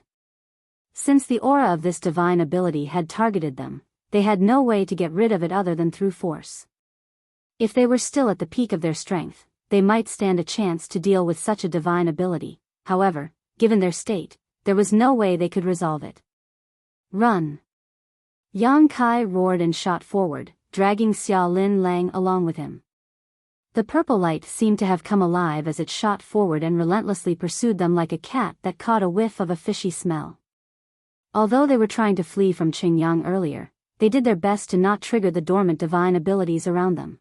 Since the aura of this divine ability had targeted them, they had no way to get rid of it other than through force. If they were still at the peak of their strength, they might stand a chance to deal with such a divine ability. However, given their state, there was no way they could resolve it. Run! Yang Kai roared and shot forward, dragging Xiao Lin Lang along with him. The purple light seemed to have come alive as it shot forward and relentlessly pursued them like a cat that caught a whiff of a fishy smell. Although they were trying to flee from Qingyang earlier, they did their best to not trigger the dormant divine abilities around them.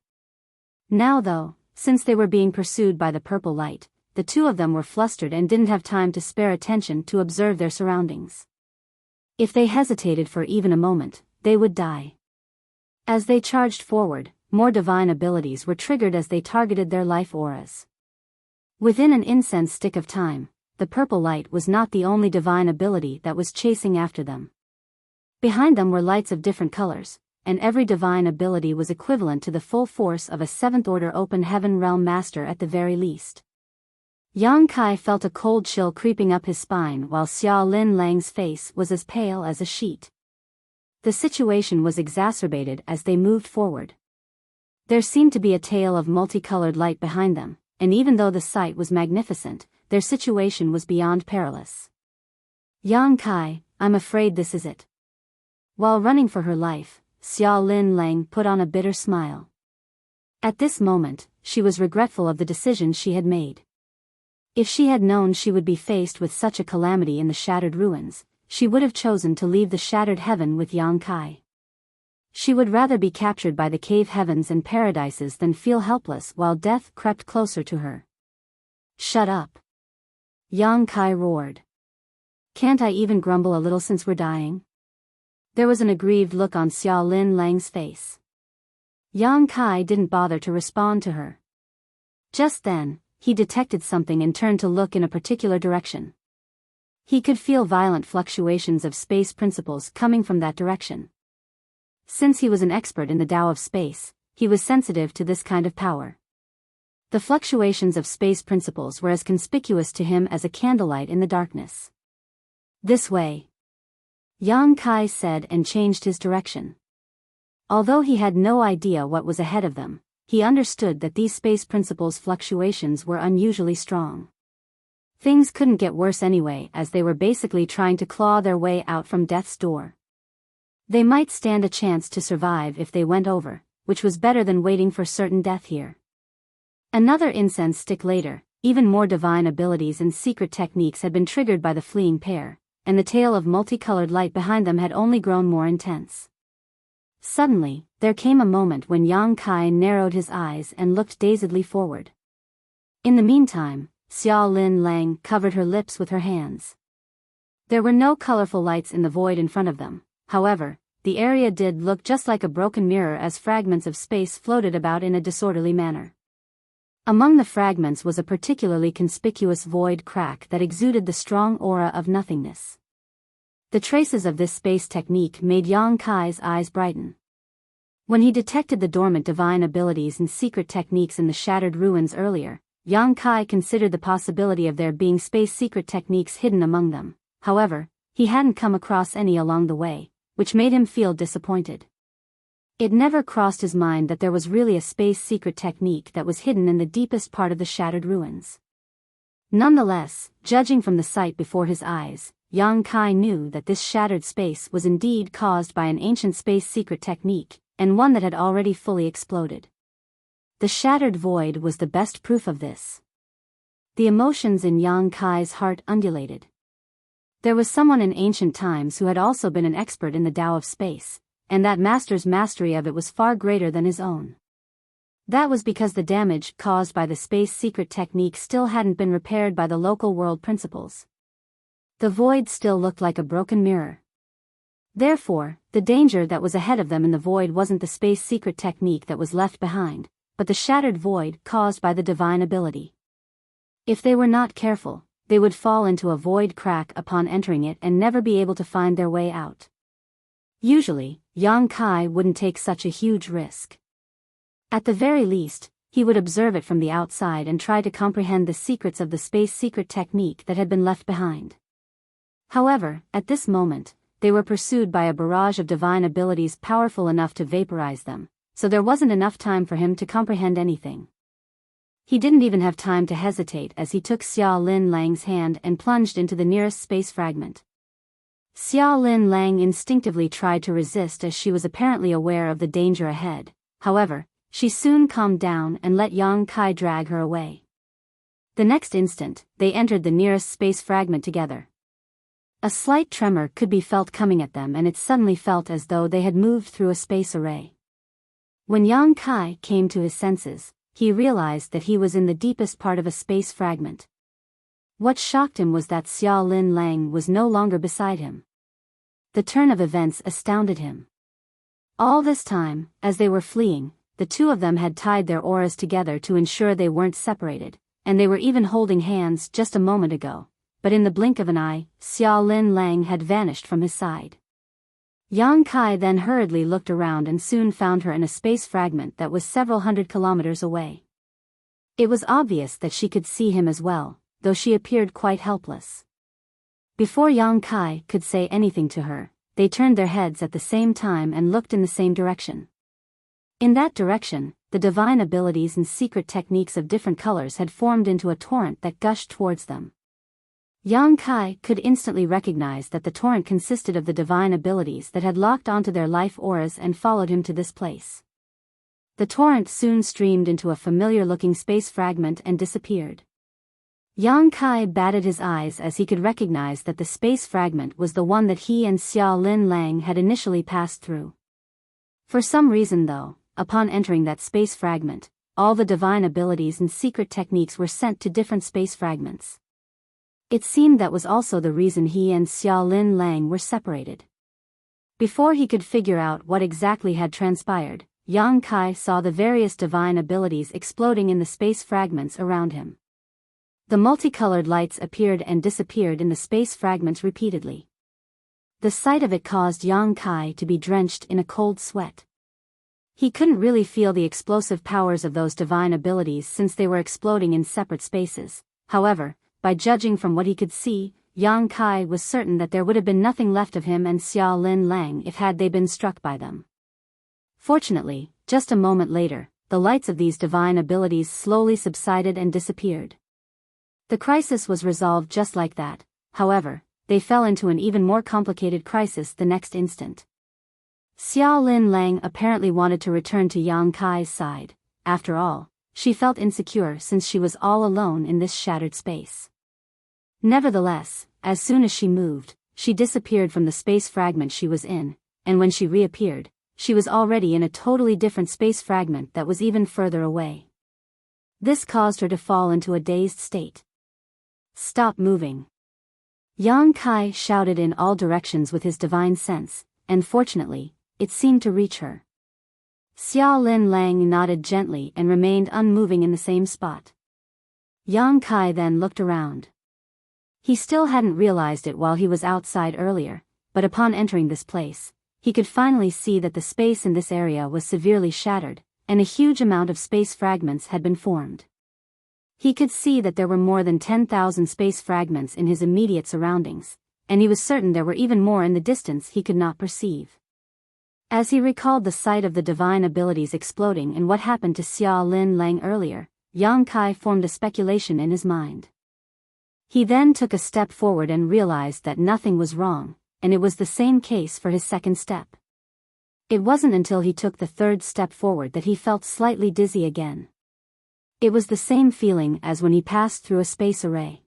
Now though, since they were being pursued by the purple light, the two of them were flustered and didn't have time to spare attention to observe their surroundings. If they hesitated for even a moment, they would die. As they charged forward, more divine abilities were triggered as they targeted their life auras. Within an incense stick of time, the purple light was not the only divine ability that was chasing after them. Behind them were lights of different colors, and every divine ability was equivalent to the full force of a 7th-order open heaven realm master at the very least. Yang Kai felt a cold chill creeping up his spine while Xiao Lin Lang's face was as pale as a sheet. The situation was exacerbated as they moved forward. There seemed to be a tail of multicolored light behind them, and even though the sight was magnificent, their situation was beyond perilous. Yang Kai, I'm afraid this is it. While running for her life, Xiao Lin Lang put on a bitter smile. At this moment, she was regretful of the decision she had made. If she had known she would be faced with such a calamity in the shattered ruins, she would have chosen to leave the shattered heaven with Yang Kai. She would rather be captured by the cave heavens and paradises than feel helpless while death crept closer to her. Shut up! Yang Kai roared. Can't I even grumble a little since we're dying? There was an aggrieved look on Xiao Lin Lang's face. Yang Kai didn't bother to respond to her. Just then, he detected something and turned to look in a particular direction. He could feel violent fluctuations of space principles coming from that direction. Since he was an expert in the Tao of space, he was sensitive to this kind of power. The fluctuations of space principles were as conspicuous to him as a candlelight in the darkness. This way, Yang Kai said and changed his direction. Although he had no idea what was ahead of them, he understood that these space principles' fluctuations were unusually strong. Things couldn't get worse anyway, as they were basically trying to claw their way out from death's door. They might stand a chance to survive if they went over, which was better than waiting for certain death here. Another incense stick later, even more divine abilities and secret techniques had been triggered by the fleeing pair, and the tail of multicolored light behind them had only grown more intense. Suddenly, there came a moment when Yang Kai narrowed his eyes and looked dazedly forward. In the meantime, Xiao Lin Lang covered her lips with her hands. There were no colorful lights in the void in front of them, however, the area did look just like a broken mirror as fragments of space floated about in a disorderly manner. Among the fragments was a particularly conspicuous void crack that exuded the strong aura of nothingness. The traces of this space technique made Yang Kai's eyes brighten. When he detected the dormant divine abilities and secret techniques in the shattered ruins earlier, Yang Kai considered the possibility of there being space secret techniques hidden among them. However, he hadn't come across any along the way, which made him feel disappointed. It never crossed his mind that there was really a space secret technique that was hidden in the deepest part of the shattered ruins. Nonetheless, judging from the sight before his eyes, Yang Kai knew that this shattered space was indeed caused by an ancient space secret technique, and one that had already fully exploded. The shattered void was the best proof of this. The emotions in Yang Kai's heart undulated. There was someone in ancient times who had also been an expert in the Tao of space, and that master's mastery of it was far greater than his own. That was because the damage caused by the space secret technique still hadn't been repaired by the local world principles. The void still looked like a broken mirror. Therefore, the danger that was ahead of them in the void wasn't the space secret technique that was left behind, but the shattered void caused by the divine ability. If they were not careful, they would fall into a void crack upon entering it and never be able to find their way out. Usually, Yang Kai wouldn't take such a huge risk. At the very least, he would observe it from the outside and try to comprehend the secrets of the space secret technique that had been left behind. However, at this moment, they were pursued by a barrage of divine abilities powerful enough to vaporize them, so there wasn't enough time for him to comprehend anything. He didn't even have time to hesitate as he took Xia Lin Lang's hand and plunged into the nearest space fragment. Xia Lin Lang instinctively tried to resist as she was apparently aware of the danger ahead. However, she soon calmed down and let Yang Kai drag her away. The next instant, they entered the nearest space fragment together. A slight tremor could be felt coming at them, and it suddenly felt as though they had moved through a space array. When Yang Kai came to his senses, he realized that he was in the deepest part of a space fragment. What shocked him was that Xia Lin Lang was no longer beside him. The turn of events astounded him. All this time, as they were fleeing, the two of them had tied their auras together to ensure they weren't separated, and they were even holding hands just a moment ago. But in the blink of an eye, Xia Lin Lang had vanished from his side. Yang Kai then hurriedly looked around and soon found her in a space fragment that was several hundred kilometers away. It was obvious that she could see him as well, though she appeared quite helpless. Before Yang Kai could say anything to her, they turned their heads at the same time and looked in the same direction. In that direction, the divine abilities and secret techniques of different colors had formed into a torrent that gushed towards them. Yang Kai could instantly recognize that the torrent consisted of the divine abilities that had locked onto their life auras and followed him to this place. The torrent soon streamed into a familiar-looking space fragment and disappeared. Yang Kai batted his eyes as he could recognize that the space fragment was the one that he and Xia Lin Lang had initially passed through. For some reason though, upon entering that space fragment, all the divine abilities and secret techniques were sent to different space fragments. It seemed that was also the reason he and Xia Lin Lang were separated. Before he could figure out what exactly had transpired, Yang Kai saw the various divine abilities exploding in the space fragments around him. The multicolored lights appeared and disappeared in the space fragments repeatedly. The sight of it caused Yang Kai to be drenched in a cold sweat. He couldn't really feel the explosive powers of those divine abilities since they were exploding in separate spaces. However, by judging from what he could see, Yang Kai was certain that there would have been nothing left of him and Xia Lin Lang if had they been struck by them. Fortunately, just a moment later, the lights of these divine abilities slowly subsided and disappeared. The crisis was resolved just like that. However, they fell into an even more complicated crisis the next instant. Xia Lin Lang apparently wanted to return to Yang Kai's side. After all, she felt insecure since she was all alone in this shattered space. Nevertheless, as soon as she moved, she disappeared from the space fragment she was in, and when she reappeared, she was already in a totally different space fragment that was even further away. This caused her to fall into a dazed state. "Stop moving!" Yang Kai shouted in all directions with his divine sense, and fortunately, it seemed to reach her. Xia Lin Lang nodded gently and remained unmoving in the same spot. Yang Kai then looked around. He still hadn't realized it while he was outside earlier, but upon entering this place, he could finally see that the space in this area was severely shattered, and a huge amount of space fragments had been formed. He could see that there were more than 10,000 space fragments in his immediate surroundings, and he was certain there were even more in the distance he could not perceive. As he recalled the sight of the divine abilities exploding and what happened to Xia Lin Lang earlier, Yang Kai formed a speculation in his mind. He then took a step forward and realized that nothing was wrong, and it was the same case for his second step. It wasn't until he took the third step forward that he felt slightly dizzy again. It was the same feeling as when he passed through a space array.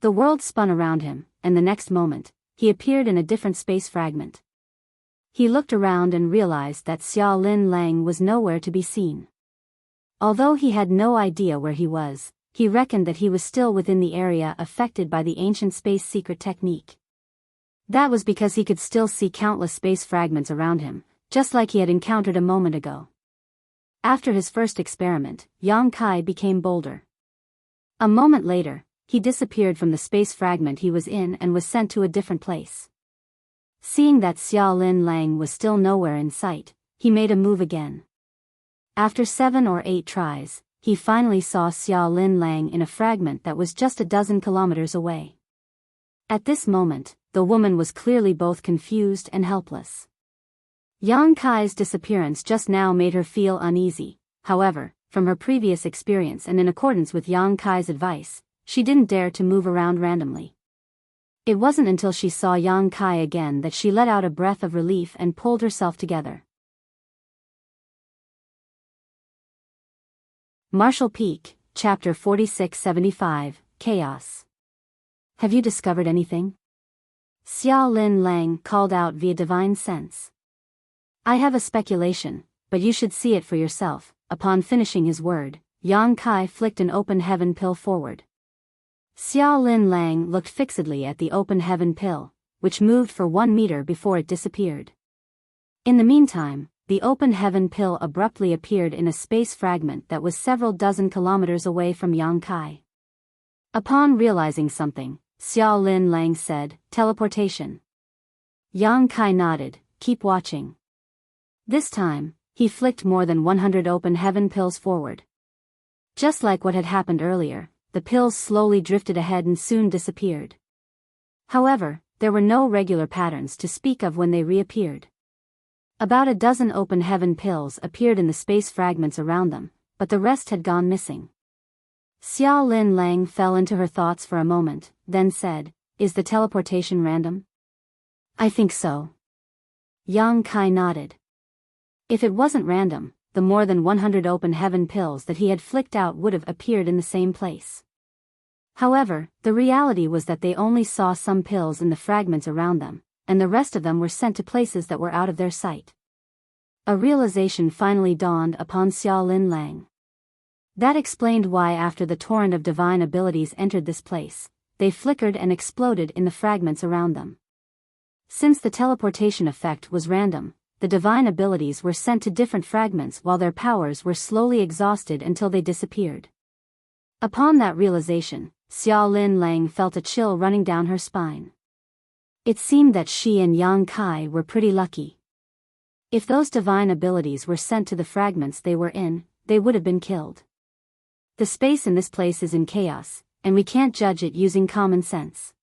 The world spun around him, and the next moment, he appeared in a different space fragment. He looked around and realized that Xia Lin Lang was nowhere to be seen. Although he had no idea where he was, he reckoned that he was still within the area affected by the ancient space secret technique. That was because he could still see countless space fragments around him, just like he had encountered a moment ago. After his first experiment, Yang Kai became bolder. A moment later, he disappeared from the space fragment he was in and was sent to a different place. Seeing that Xiao Lin Lang was still nowhere in sight, he made a move again. After 7 or 8 tries, he finally saw Xiao Lin Lang in a fragment that was just a dozen kilometers away. At this moment, the woman was clearly both confused and helpless. Yang Kai's disappearance just now made her feel uneasy. However, from her previous experience and in accordance with Yang Kai's advice, she didn't dare to move around randomly. It wasn't until she saw Yang Kai again that she let out a breath of relief and pulled herself together. Marshall Peak, Chapter 4675, Chaos. Have you discovered anything? Xiao Lin Lang called out via divine sense. I have a speculation, but you should see it for yourself. Upon finishing his word, Yang Kai flicked an open heaven pill forward. Xiao Lin Lang looked fixedly at the open heaven pill, which moved for 1 meter before it disappeared. In the meantime, the open heaven pill abruptly appeared in a space fragment that was several dozen kilometers away from Yang Kai. Upon realizing something, Xiao Lin Lang said, "Teleportation." Yang Kai nodded, "Keep watching." This time, he flicked more than 100 open heaven pills forward. Just like what had happened earlier, the pills slowly drifted ahead and soon disappeared. However, there were no regular patterns to speak of when they reappeared. About a dozen open heaven pills appeared in the space fragments around them, but the rest had gone missing. Xiao Lin Lang fell into her thoughts for a moment, then said, "Is the teleportation random?" "I think so." Yang Kai nodded. If it wasn't random, the more than 100 open heaven pills that he had flicked out would have appeared in the same place. However, the reality was that they only saw some pills in the fragments around them, and the rest of them were sent to places that were out of their sight. A realization finally dawned upon Xiao Lin Lang. That explained why after the torrent of divine abilities entered this place, they flickered and exploded in the fragments around them. Since the teleportation effect was random, the divine abilities were sent to different fragments while their powers were slowly exhausted until they disappeared. Upon that realization, Xiao Lin Lang felt a chill running down her spine. It seemed that she and Yang Kai were pretty lucky. If those divine abilities were sent to the fragments they were in, they would have been killed. The space in this place is in chaos, and we can't judge it using common sense.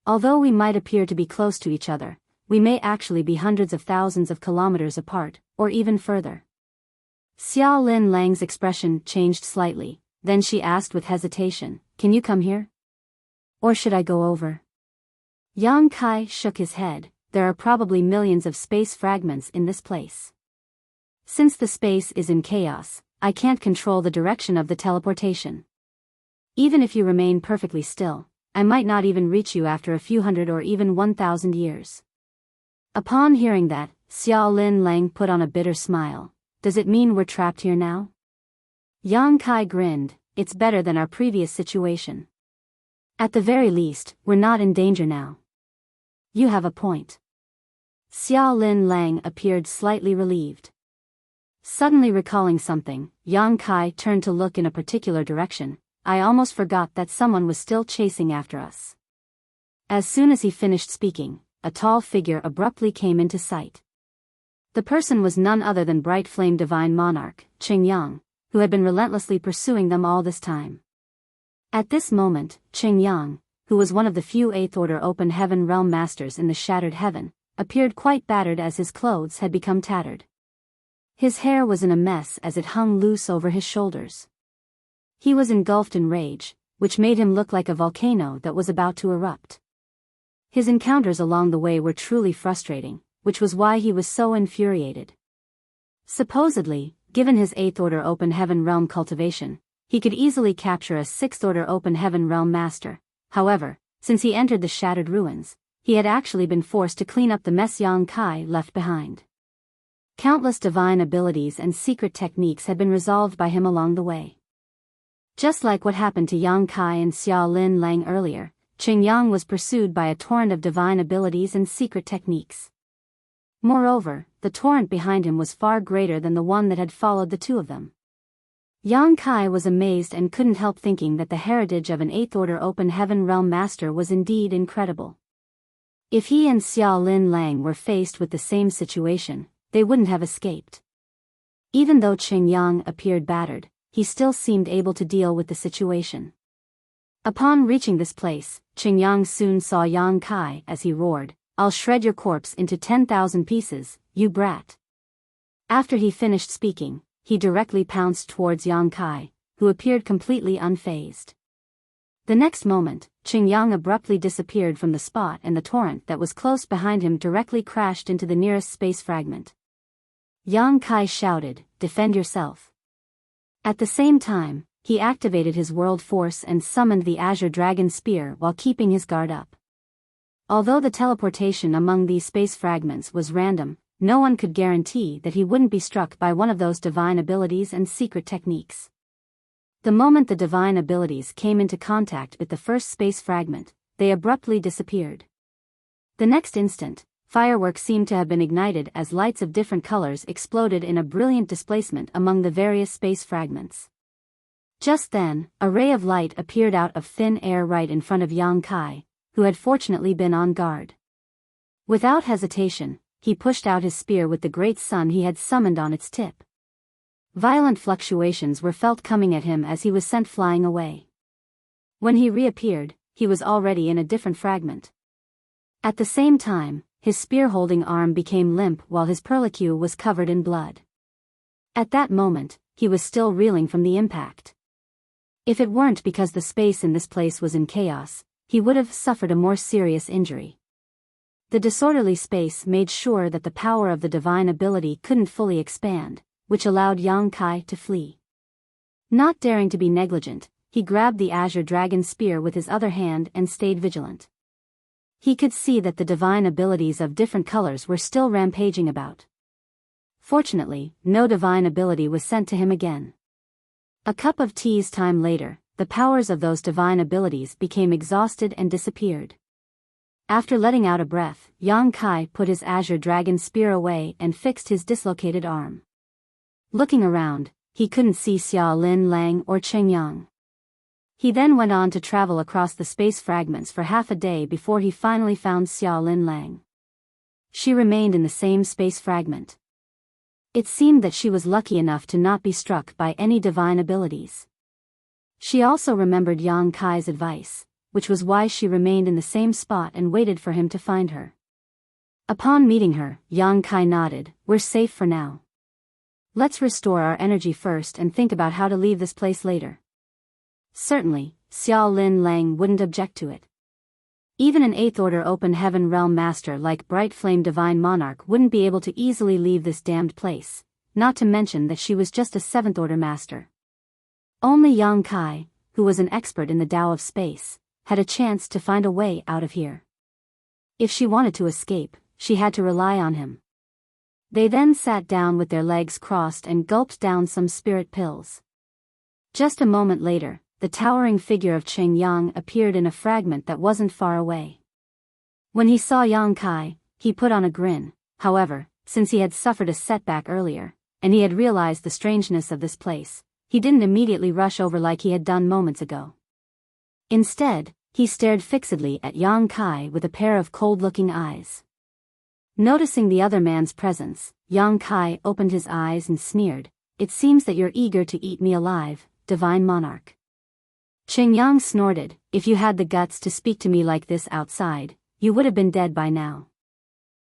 Although we might appear to be close to each other, we may actually be hundreds of thousands of kilometers apart, or even further. Xiao Lin Lang's expression changed slightly, then she asked with hesitation, "Can you come here? Or should I go over?" Yang Kai shook his head. There are probably millions of space fragments in this place. Since the space is in chaos, I can't control the direction of the teleportation. Even if you remain perfectly still, I might not even reach you after a few hundred or even 1,000 years. Upon hearing that, Xiao Lin Lang put on a bitter smile. Does it mean we're trapped here now? Yang Kai grinned. It's better than our previous situation. At the very least, we're not in danger now. You have a point. Xiao Lin Lang appeared slightly relieved. Suddenly recalling something, Yang Kai turned to look in a particular direction. I almost forgot that someone was still chasing after us. As soon as he finished speaking, a tall figure abruptly came into sight. The person was none other than Bright Flame Divine Monarch, Qing Yang, who had been relentlessly pursuing them all this time. At this moment, Qing Yang, who was one of the few 8th Order Open Heaven Realm Masters in the Shattered Heaven, appeared quite battered as his clothes had become tattered. His hair was in a mess as it hung loose over his shoulders. He was engulfed in rage, which made him look like a volcano that was about to erupt. His encounters along the way were truly frustrating, which was why he was so infuriated. Supposedly, given his 8th Order Open Heaven Realm cultivation, he could easily capture a 6th Order Open Heaven Realm Master. However, since he entered the Shattered Ruins, he had actually been forced to clean up the mess Yang Kai left behind. Countless divine abilities and secret techniques had been resolved by him along the way. Just like what happened to Yang Kai and Xiao Lin Lang earlier, Qingyang was pursued by a torrent of divine abilities and secret techniques. Moreover, the torrent behind him was far greater than the one that had followed the two of them. Yang Kai was amazed and couldn't help thinking that the heritage of an 8th Order Open Heaven Realm Master was indeed incredible. If he and Xiao Lin Lang were faced with the same situation, they wouldn't have escaped. Even though Qingyang appeared battered, he still seemed able to deal with the situation. Upon reaching this place, Qingyang soon saw Yang Kai as he roared, "I'll shred your corpse into 10,000 pieces, you brat." After he finished speaking, he directly pounced towards Yang Kai, who appeared completely unfazed. The next moment, Qingyang abruptly disappeared from the spot and the torrent that was close behind him directly crashed into the nearest space fragment. Yang Kai shouted, "Defend yourself." At the same time, he activated his world force and summoned the Azure Dragon Spear while keeping his guard up. Although the teleportation among these space fragments was random, no one could guarantee that he wouldn't be struck by one of those divine abilities and secret techniques. The moment the divine abilities came into contact with the first space fragment, they abruptly disappeared. The next instant, fireworks seemed to have been ignited as lights of different colors exploded in a brilliant displacement among the various space fragments. Just then, a ray of light appeared out of thin air right in front of Yang Kai, who had fortunately been on guard. Without hesitation, he pushed out his spear with the great sun he had summoned on its tip. Violent fluctuations were felt coming at him as he was sent flying away. When he reappeared, he was already in a different fragment. At the same time, his spear-holding arm became limp while his perlicue was covered in blood. At that moment, he was still reeling from the impact. If it weren't because the space in this place was in chaos, he would have suffered a more serious injury. The disorderly space made sure that the power of the divine ability couldn't fully expand, which allowed Yang Kai to flee. Not daring to be negligent, he grabbed the Azure Dragon Spear with his other hand and stayed vigilant. He could see that the divine abilities of different colors were still rampaging about. Fortunately, no divine ability was sent to him again. A cup of tea's time later, the powers of those divine abilities became exhausted and disappeared. After letting out a breath, Yang Kai put his Azure Dragon Spear away and fixed his dislocated arm. Looking around, he couldn't see Xiao Lin Lang or Qingyang. He then went on to travel across the space fragments for half a day before he finally found Xiao Lin Lang. She remained in the same space fragment. It seemed that she was lucky enough to not be struck by any divine abilities. She also remembered Yang Kai's advice, which was why she remained in the same spot and waited for him to find her. Upon meeting her, Yang Kai nodded, "We're safe for now. Let's restore our energy first and think about how to leave this place later." Certainly, Xiao Lin Lang wouldn't object to it. Even an 8th Order Open Heaven Realm Master like Bright Flame Divine Monarch wouldn't be able to easily leave this damned place, not to mention that she was just a 7th Order Master. Only Yang Kai, who was an expert in the Tao of space, had a chance to find a way out of here. If she wanted to escape, she had to rely on him. They then sat down with their legs crossed and gulped down some spirit pills. Just a moment later, the towering figure of Qingyang appeared in a fragment that wasn't far away. When he saw Yang Kai, he put on a grin. However, since he had suffered a setback earlier, and he had realized the strangeness of this place, he didn't immediately rush over like he had done moments ago. Instead, he stared fixedly at Yang Kai with a pair of cold-looking eyes. Noticing the other man's presence, Yang Kai opened his eyes and sneered, "It seems that you're eager to eat me alive, Divine Monarch." Qingyang snorted, "If you had the guts to speak to me like this outside, you would have been dead by now."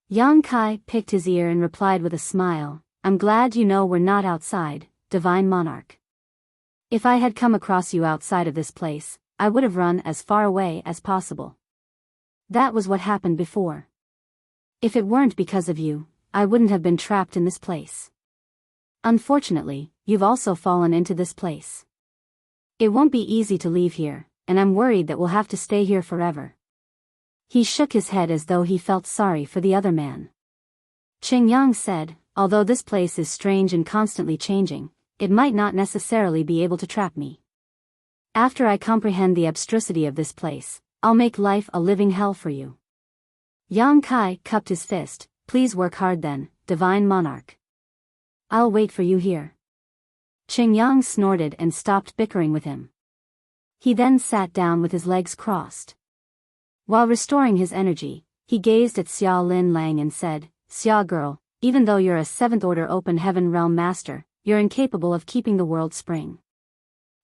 Yang Kai picked his ear and replied with a smile, "I'm glad you know we're not outside, Divine Monarch. If I had come across you outside of this place, I would have run as far away as possible. That was what happened before. If it weren't because of you, I wouldn't have been trapped in this place. Unfortunately, you've also fallen into this place. It won't be easy to leave here, and I'm worried that we'll have to stay here forever." He shook his head as though he felt sorry for the other man. Qingyang said, "Although this place is strange and constantly changing, it might not necessarily be able to trap me. After I comprehend the abstrusity of this place, I'll make life a living hell for you. Yang Kai cupped his fist. Please work hard then, divine monarch. I'll wait for you here. Qing Yang snorted and stopped bickering with him. He then sat down with his legs crossed. While restoring his energy, he gazed at Xia Lin Lang and said, Xia girl, even though you're a 7th order open heaven realm master, you're incapable of keeping the world spring.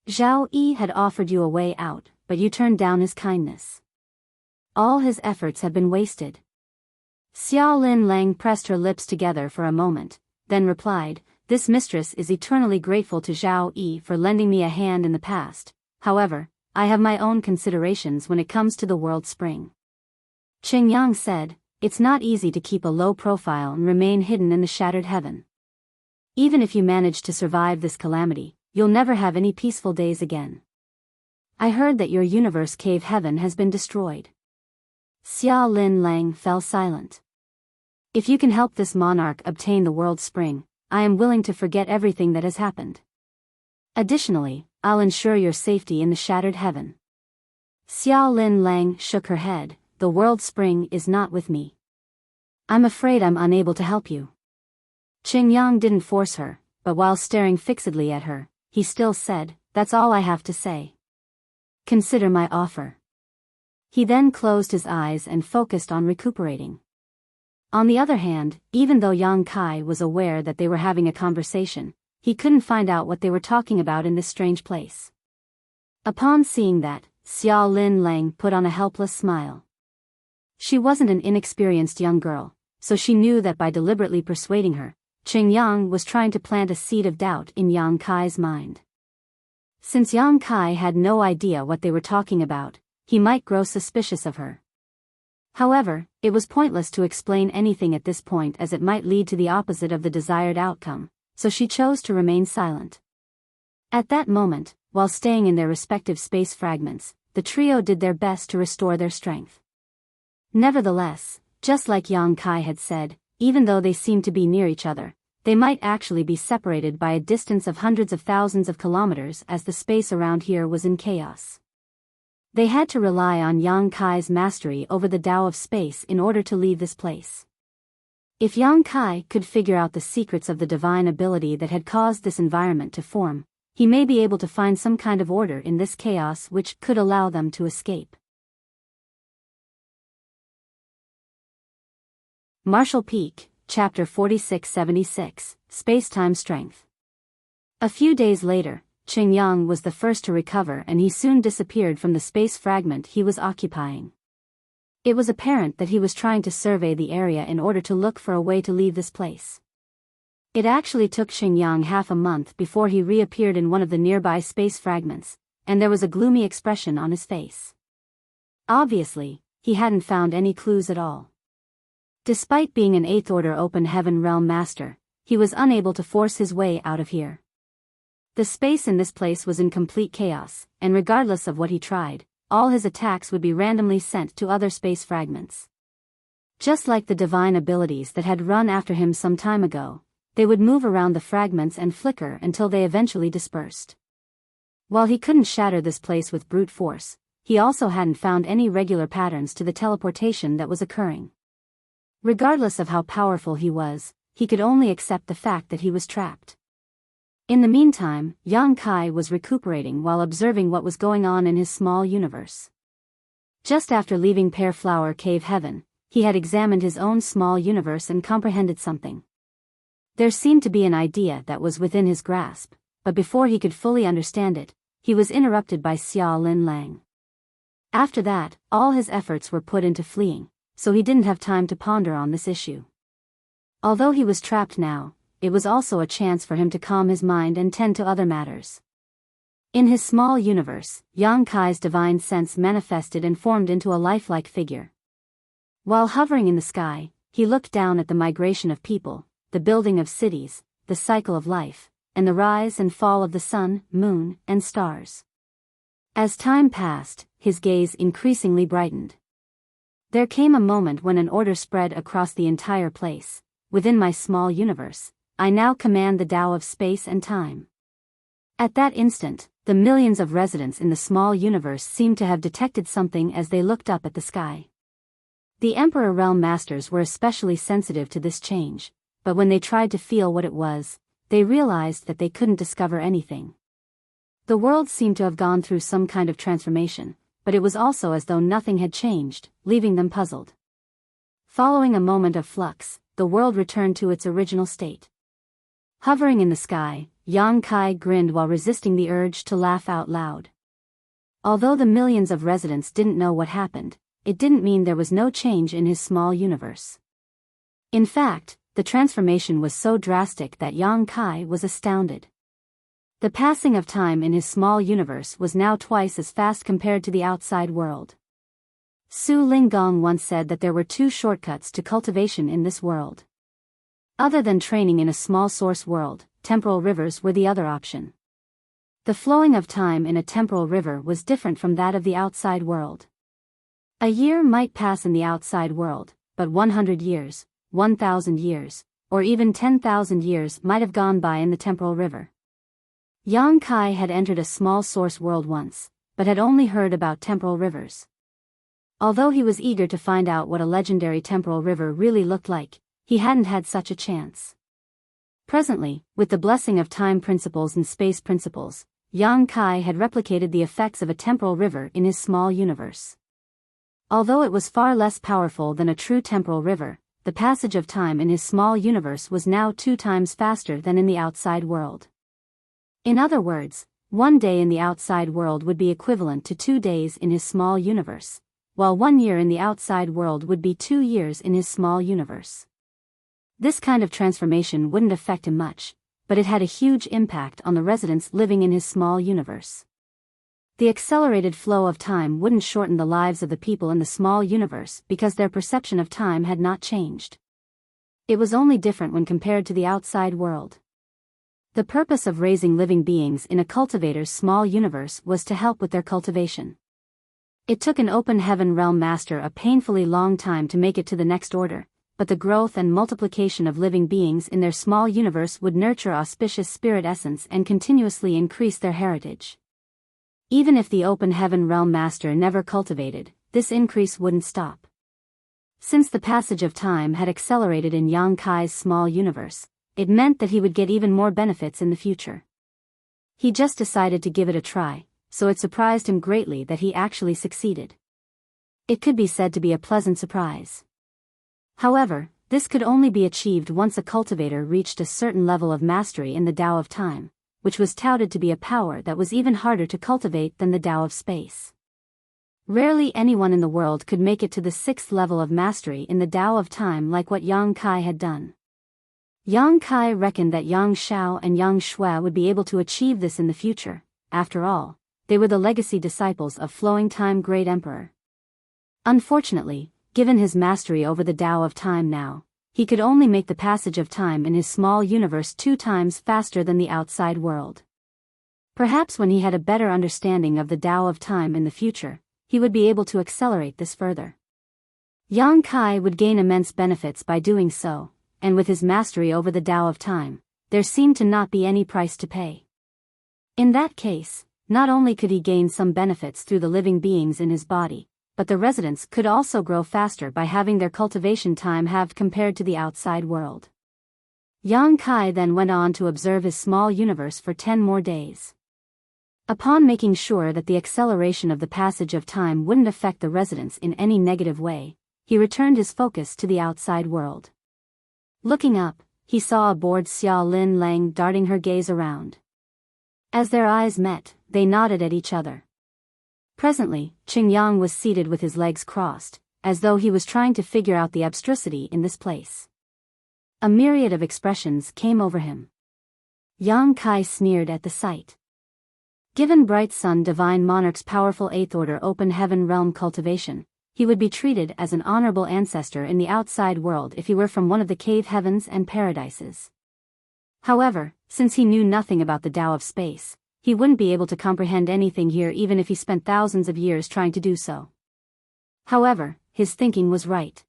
Zhao Yi had offered you a way out, but you turned down his kindness. All his efforts have been wasted. Xia Lin Lang pressed her lips together for a moment, then replied, This mistress is eternally grateful to Zhao Yi for lending me a hand in the past. However, I have my own considerations when it comes to the world spring. Qing Yang said, It's not easy to keep a low profile and remain hidden in the shattered heaven. Even if you manage to survive this calamity, you'll never have any peaceful days again. I heard that your universe cave heaven has been destroyed. Xia Lin Lang fell silent. If you can help this monarch obtain the world spring, I am willing to forget everything that has happened. Additionally, I'll ensure your safety in the shattered heaven. Xia Lin Lang shook her head. The world spring is not with me. I'm afraid I'm unable to help you. Qing Yang didn't force her, but while staring fixedly at her, he still said, That's all I have to say. Consider my offer. He then closed his eyes and focused on recuperating. On the other hand, even though Yang Kai was aware that they were having a conversation, he couldn't find out what they were talking about in this strange place. Upon seeing that, Xia Lin Lang put on a helpless smile. She wasn't an inexperienced young girl, so she knew that by deliberately persuading her, Qing Yang was trying to plant a seed of doubt in Yang Kai's mind. Since Yang Kai had no idea what they were talking about, he might grow suspicious of her. However, it was pointless to explain anything at this point as it might lead to the opposite of the desired outcome, so she chose to remain silent. At that moment, while staying in their respective space fragments, the trio did their best to restore their strength. Nevertheless, just like Yang Kai had said, even though they seemed to be near each other, they might actually be separated by a distance of hundreds of thousands of kilometers as the space around here was in chaos. They had to rely on Yang Kai's mastery over the Tao of space in order to leave this place. If Yang Kai could figure out the secrets of the divine ability that had caused this environment to form, he may be able to find some kind of order in this chaos which could allow them to escape. Marshall Peak, Chapter 4676, Space-Time Strength. A few days later, Qing Yang was the first to recover and he soon disappeared from the space fragment he was occupying. It was apparent that he was trying to survey the area in order to look for a way to leave this place. It actually took Qing Yang half a month before he reappeared in one of the nearby space fragments, and there was a gloomy expression on his face. Obviously, he hadn't found any clues at all. Despite being an 8th order open heaven realm master, he was unable to force his way out of here. The space in this place was in complete chaos, and regardless of what he tried, all his attacks would be randomly sent to other space fragments. Just like the divine abilities that had run after him some time ago, they would move around the fragments and flicker until they eventually dispersed. While he couldn't shatter this place with brute force, he also hadn't found any regular patterns to the teleportation that was occurring. Regardless of how powerful he was, he could only accept the fact that he was trapped. In the meantime, Yang Kai was recuperating while observing what was going on in his small universe. Just after leaving Pear Flower Cave Heaven, he had examined his own small universe and comprehended something. There seemed to be an idea that was within his grasp, but before he could fully understand it, he was interrupted by Xia Lin Lang. After that, all his efforts were put into fleeing, so he didn't have time to ponder on this issue. Although he was trapped now, it was also a chance for him to calm his mind and tend to other matters. In his small universe, Yang Kai's divine sense manifested and formed into a lifelike figure. While hovering in the sky, he looked down at the migration of people, the building of cities, the cycle of life, and the rise and fall of the sun, moon, and stars. As time passed, his gaze increasingly brightened. There came a moment when an order spread across the entire place. Within my small universe, I now command the Tao of space and time. At that instant, the millions of residents in the small universe seemed to have detected something as they looked up at the sky. The Emperor Realm Masters were especially sensitive to this change, but when they tried to feel what it was, they realized that they couldn't discover anything. The world seemed to have gone through some kind of transformation, but it was also as though nothing had changed, leaving them puzzled. Following a moment of flux, the world returned to its original state. Hovering in the sky, Yang Kai grinned while resisting the urge to laugh out loud. Although the millions of residents didn't know what happened, it didn't mean there was no change in his small universe. In fact, the transformation was so drastic that Yang Kai was astounded. The passing of time in his small universe was now twice as fast compared to the outside world. Su Linggong once said that there were two shortcuts to cultivation in this world. Other than training in a small source world, temporal rivers were the other option. The flowing of time in a temporal river was different from that of the outside world. A year might pass in the outside world, but 100 years, 1,000 years, or even 10,000 years might have gone by in the temporal river. Yang Kai had entered a small source world once, but had only heard about temporal rivers. Although he was eager to find out what a legendary temporal river really looked like, he hadn't had such a chance. Presently, with the blessing of time principles and space principles, Yang Kai had replicated the effects of a temporal river in his small universe. Although it was far less powerful than a true temporal river, the passage of time in his small universe was now 2 times faster than in the outside world. In other words, 1 day in the outside world would be equivalent to 2 days in his small universe, while 1 year in the outside world would be 2 years in his small universe. This kind of transformation wouldn't affect him much, but it had a huge impact on the residents living in his small universe. The accelerated flow of time wouldn't shorten the lives of the people in the small universe because their perception of time had not changed. It was only different when compared to the outside world. The purpose of raising living beings in a cultivator's small universe was to help with their cultivation. It took an open heaven realm master a painfully long time to make it to the next order, but the growth and multiplication of living beings in their small universe would nurture auspicious spirit essence and continuously increase their heritage. Even if the open heaven realm master never cultivated, this increase wouldn't stop. Since the passage of time had accelerated in Yang Kai's small universe, it meant that he would get even more benefits in the future. He just decided to give it a try, so it surprised him greatly that he actually succeeded. It could be said to be a pleasant surprise. However, this could only be achieved once a cultivator reached a certain level of mastery in the Tao of Time, which was touted to be a power that was even harder to cultivate than the Tao of Space. Rarely anyone in the world could make it to the 6th level of mastery in the Tao of Time like what Yang Kai had done. Yang Kai reckoned that Yang Shao and Yang Shui would be able to achieve this in the future. After all, they were the legacy disciples of Flowing Time Great Emperor. Unfortunately, given his mastery over the Tao of Time now, he could only make the passage of time in his small universe 2 times faster than the outside world. Perhaps when he had a better understanding of the Tao of Time in the future, he would be able to accelerate this further. Yang Kai would gain immense benefits by doing so, and with his mastery over the Tao of Time, there seemed to not be any price to pay. In that case, not only could he gain some benefits through the living beings in his body, but the residents could also grow faster by having their cultivation time halved compared to the outside world. Yang Kai then went on to observe his small universe for 10 more days. Upon making sure that the acceleration of the passage of time wouldn't affect the residents in any negative way, he returned his focus to the outside world. Looking up, he saw a bored Xia Lin Lang darting her gaze around. As their eyes met, they nodded at each other. Presently, Qing Yang was seated with his legs crossed, as though he was trying to figure out the abstrusity in this place. A myriad of expressions came over him. Yang Kai sneered at the sight. Given Bright Sun Divine Monarch's powerful 8th Order Open Heaven Realm cultivation, he would be treated as an honorable ancestor in the outside world if he were from one of the cave heavens and paradises. However, since he knew nothing about the Tao of Space, he wouldn't be able to comprehend anything here even if he spent thousands of years trying to do so. However, his thinking was right.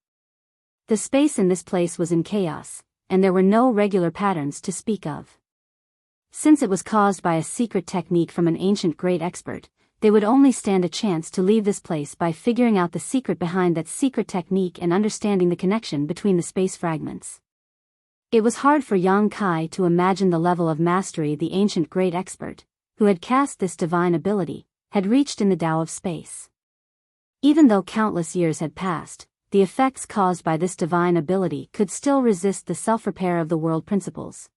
The space in this place was in chaos, and there were no regular patterns to speak of. Since it was caused by a secret technique from an ancient great expert, they would only stand a chance to leave this place by figuring out the secret behind that secret technique and understanding the connection between the space fragments. It was hard for Yang Kai to imagine the level of mastery the ancient great expert, who had cast this divine ability, had reached in the Tao of space. Even though countless years had passed, the effects caused by this divine ability could still resist the self-repair of the world principles.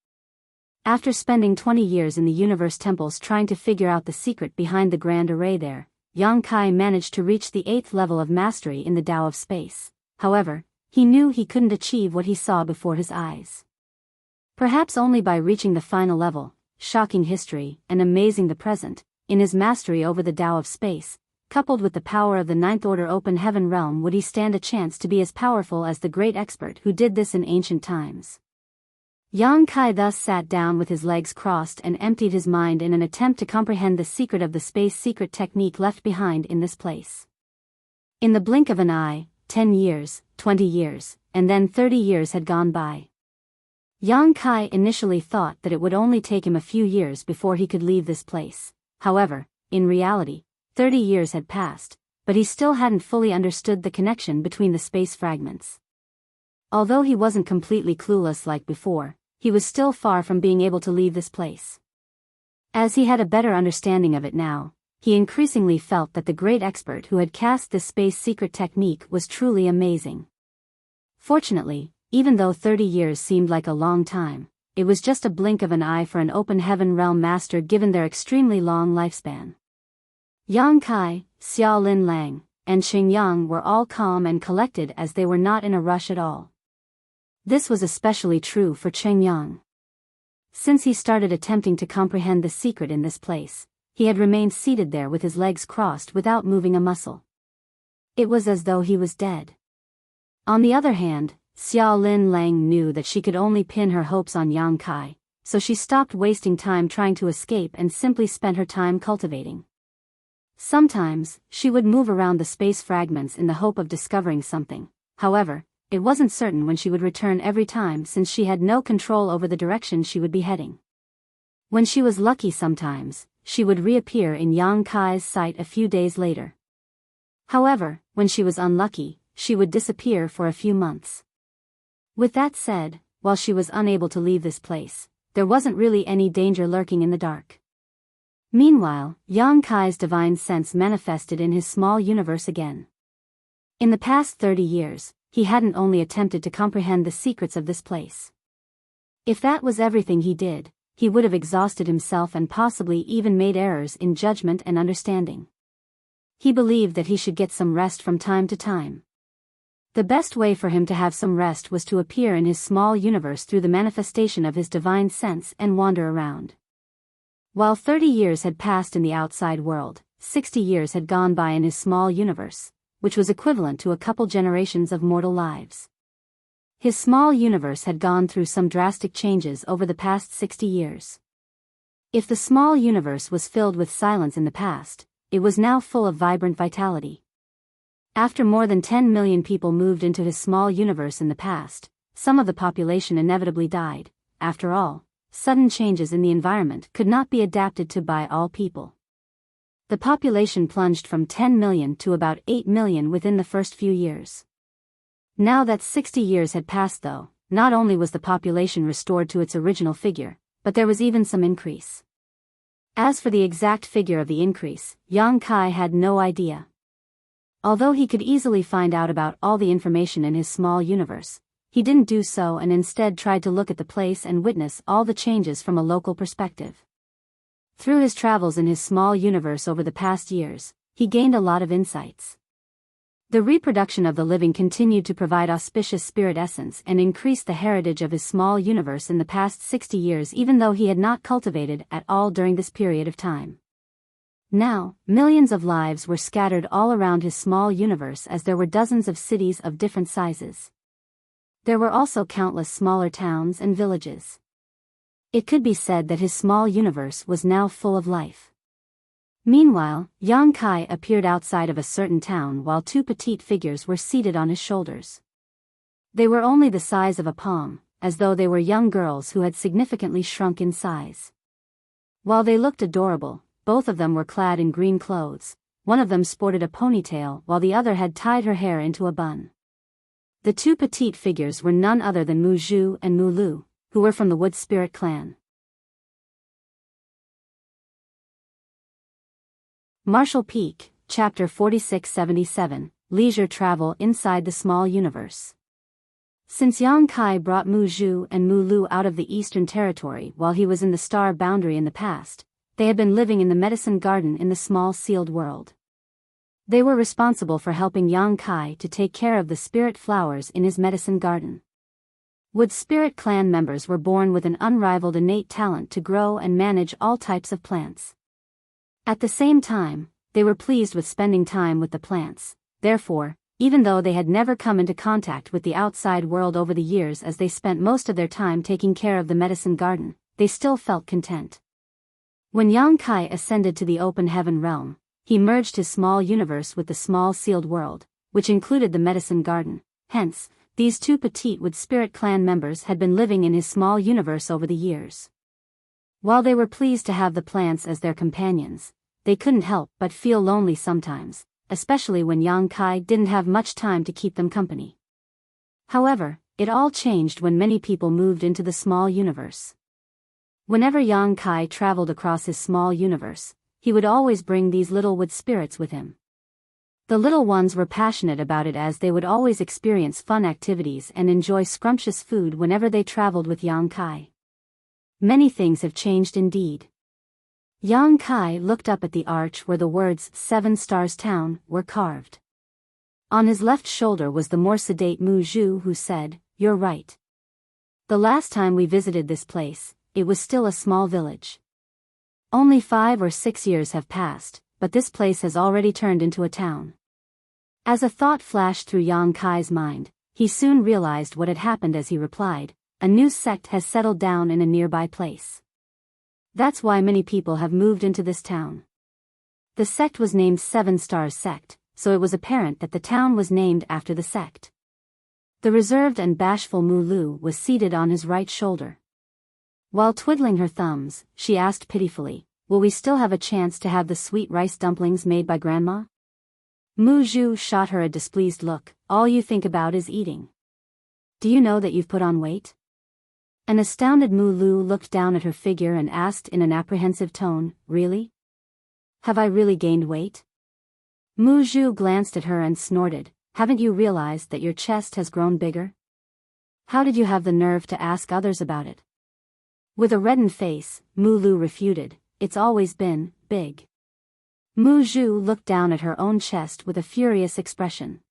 After spending 20 years in the universe temples trying to figure out the secret behind the grand array there, Yang Kai managed to reach the 8th level of mastery in the Tao of space. However, he knew he couldn't achieve what he saw before his eyes. Perhaps only by reaching the final level, shocking history and amazing the present, in his mastery over the Tao of space, coupled with the power of the Ninth Order open heaven realm, would he stand a chance to be as powerful as the great expert who did this in ancient times. Yang Kai thus sat down with his legs crossed and emptied his mind in an attempt to comprehend the secret of the space secret technique left behind in this place. In the blink of an eye, 10 years, 20 years, and then 30 years had gone by. Yang Kai initially thought that it would only take him a few years before he could leave this place. However, in reality, 30 years had passed, but he still hadn't fully understood the connection between the space fragments. Although he wasn't completely clueless like before, he was still far from being able to leave this place. As he had a better understanding of it now, he increasingly felt that the great expert who had cast this space secret technique was truly amazing. Fortunately, even though 30 years seemed like a long time, it was just a blink of an eye for an open heaven realm master given their extremely long lifespan. Yang Kai, Xiao Lin Lang, and Qing Yang were all calm and collected as they were not in a rush at all. This was especially true for Qing Yang. Since he started attempting to comprehend the secret in this place, he had remained seated there with his legs crossed without moving a muscle. It was as though he was dead. On the other hand, Xiao Lin Lang knew that she could only pin her hopes on Yang Kai, so she stopped wasting time trying to escape and simply spent her time cultivating. Sometimes, she would move around the space fragments in the hope of discovering something. However, it wasn't certain when she would return every time since she had no control over the direction she would be heading. When she was lucky sometimes, she would reappear in Yang Kai's sight a few days later. However, when she was unlucky, she would disappear for a few months. With that said, while she was unable to leave this place, there wasn't really any danger lurking in the dark. Meanwhile, Yang Kai's divine sense manifested in his small universe again. In the past 30 years, he hadn't only attempted to comprehend the secrets of this place. If that was everything he did, he would have exhausted himself and possibly even made errors in judgment and understanding. He believed that he should get some rest from time to time. The best way for him to have some rest was to appear in his small universe through the manifestation of his divine sense and wander around. While 30 years had passed in the outside world, 60 years had gone by in his small universe, which was equivalent to a couple generations of mortal lives. His small universe had gone through some drastic changes over the past 60 years. If the small universe was filled with silence in the past, it was now full of vibrant vitality. After more than 10 million people moved into his small universe in the past, some of the population inevitably died. After all, sudden changes in the environment could not be adapted to by all people. The population plunged from 10 million to about 8 million within the first few years. Now that 60 years had passed though, not only was the population restored to its original figure, but there was even some increase. As for the exact figure of the increase, Yang Kai had no idea. Although he could easily find out about all the information in his small universe, he didn't do so and instead tried to look at the place and witness all the changes from a local perspective. Through his travels in his small universe over the past years, he gained a lot of insights. The reproduction of the living continued to provide auspicious spirit essence and increased the heritage of his small universe in the past 60 years even though he had not cultivated at all during this period of time. Now, millions of lives were scattered all around his small universe as there were dozens of cities of different sizes. There were also countless smaller towns and villages. It could be said that his small universe was now full of life. Meanwhile, Yang Kai appeared outside of a certain town while two petite figures were seated on his shoulders. They were only the size of a palm, as though they were young girls who had significantly shrunk in size. While they looked adorable, both of them were clad in green clothes. One of them sported a ponytail while the other had tied her hair into a bun. The two petite figures were none other than Mu Zhu and Mu Lu, who were from the Wood Spirit clan. Marshall Peak, Chapter 4677, Leisure Travel Inside the Small Universe. Since Yang Kai brought Mu Zhu and Mu Lu out of the Eastern Territory while he was in the Star Boundary in the past, they had been living in the Medicine Garden in the small sealed world. They were responsible for helping Yang Kai to take care of the spirit flowers in his Medicine Garden. Wood Spirit clan members were born with an unrivaled innate talent to grow and manage all types of plants. At the same time, they were pleased with spending time with the plants. Therefore, even though they had never come into contact with the outside world over the years as they spent most of their time taking care of the Medicine Garden, they still felt content. When Yang Kai ascended to the open heaven realm, he merged his small universe with the small sealed world, which included the Medicine Garden. Hence, these two petite Wood Spirit clan members had been living in his small universe over the years. While they were pleased to have the plants as their companions, they couldn't help but feel lonely sometimes, especially when Yang Kai didn't have much time to keep them company. However, it all changed when many people moved into the small universe. Whenever Yang Kai traveled across his small universe, he would always bring these little wood spirits with him. The little ones were passionate about it as they would always experience fun activities and enjoy scrumptious food whenever they traveled with Yang Kai. Many things have changed indeed. Yang Kai looked up at the arch where the words 7 Stars Town were carved. On his left shoulder was the more sedate Mu Zhu, who said, "You're right. The last time we visited this place, it was still a small village. Only 5 or 6 years have passed, but this place has already turned into a town." As a thought flashed through Yang Kai's mind, he soon realized what had happened as he replied, "A new sect has settled down in a nearby place. That's why many people have moved into this town." The sect was named 7 Stars Sect, so it was apparent that the town was named after the sect. The reserved and bashful Mu Lu was seated on his right shoulder. While twiddling her thumbs, she asked pitifully, "Will we still have a chance to have the sweet rice dumplings made by Grandma?" Mu Zhu shot her a displeased look. "All you think about is eating. Do you know that you've put on weight?" An astounded Mu Lu looked down at her figure and asked in an apprehensive tone, "Really? Have I really gained weight?" Mu Zhu glanced at her and snorted, "Haven't you realized that your chest has grown bigger? How did you have the nerve to ask others about it?" With a reddened face, Mu Lu refuted, "It's always been big." Mu Zhu looked down at her own chest with a furious expression.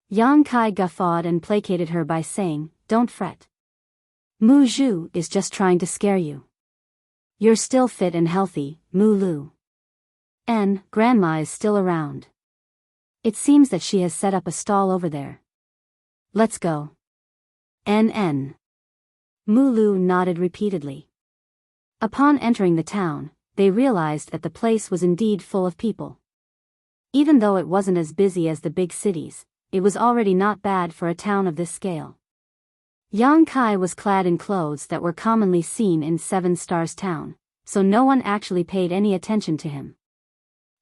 Yang Kai guffawed and placated her by saying, "Don't fret. Mu Zhu is just trying to scare you. You're still fit and healthy, Mu Lu. And Grandma is still around. It seems that she has set up a stall over there. Let's go." NN. Mu Lu nodded repeatedly. Upon entering the town, they realized that the place was indeed full of people. Even though it wasn't as busy as the big cities, it was already not bad for a town of this scale. Yang Kai was clad in clothes that were commonly seen in 7 Stars Town, so no one actually paid any attention to him.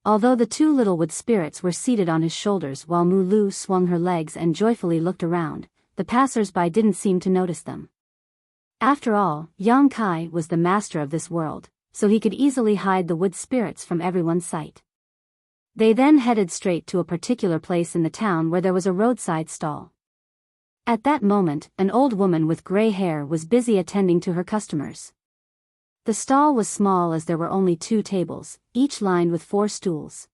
Although the two little wood spirits were seated on his shoulders while Mu Lu swung her legs and joyfully looked around, the passers-by didn't seem to notice them. After all, Yang Kai was the master of this world, so he could easily hide the wood spirits from everyone's sight. They then headed straight to a particular place in the town where there was a roadside stall. At that moment, an old woman with gray hair was busy attending to her customers. The stall was small as there were only 2 tables, each lined with 4 stools.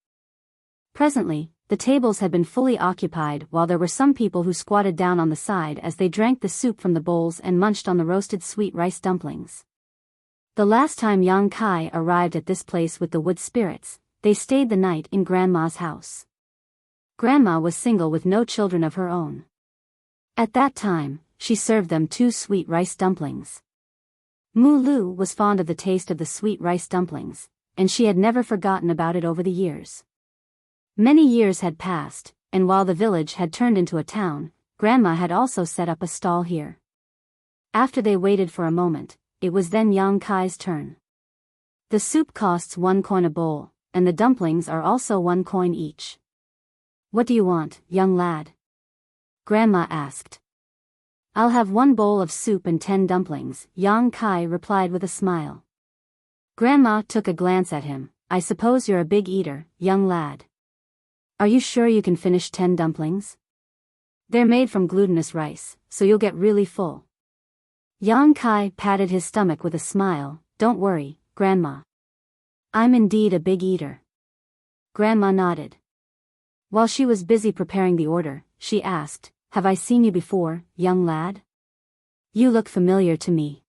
Presently, the tables had been fully occupied while there were some people who squatted down on the side as they drank the soup from the bowls and munched on the roasted sweet rice dumplings. The last time Yang Kai arrived at this place with the wood spirits, they stayed the night in Grandma's house. Grandma was single with no children of her own. At that time, she served them 2 sweet rice dumplings. Mu Lu was fond of the taste of the sweet rice dumplings, and she had never forgotten about it over the years. Many years had passed, and while the village had turned into a town, Grandma had also set up a stall here. After they waited for a moment, it was then Yang Kai's turn. The soup costs 1 coin a bowl, and the dumplings are also 1 coin each. What do you want, young lad? Grandma asked. I'll have 1 bowl of soup and 10 dumplings, Yang Kai replied with a smile. Grandma took a glance at him. I suppose you're a big eater, young lad. Are you sure you can finish 10 dumplings? They're made from glutinous rice, so you'll get really full. Yang Kai patted his stomach with a smile. Don't worry, Grandma. I'm indeed a big eater. Grandma nodded. While she was busy preparing the order, she asked, Have I seen you before, young lad? You look familiar to me.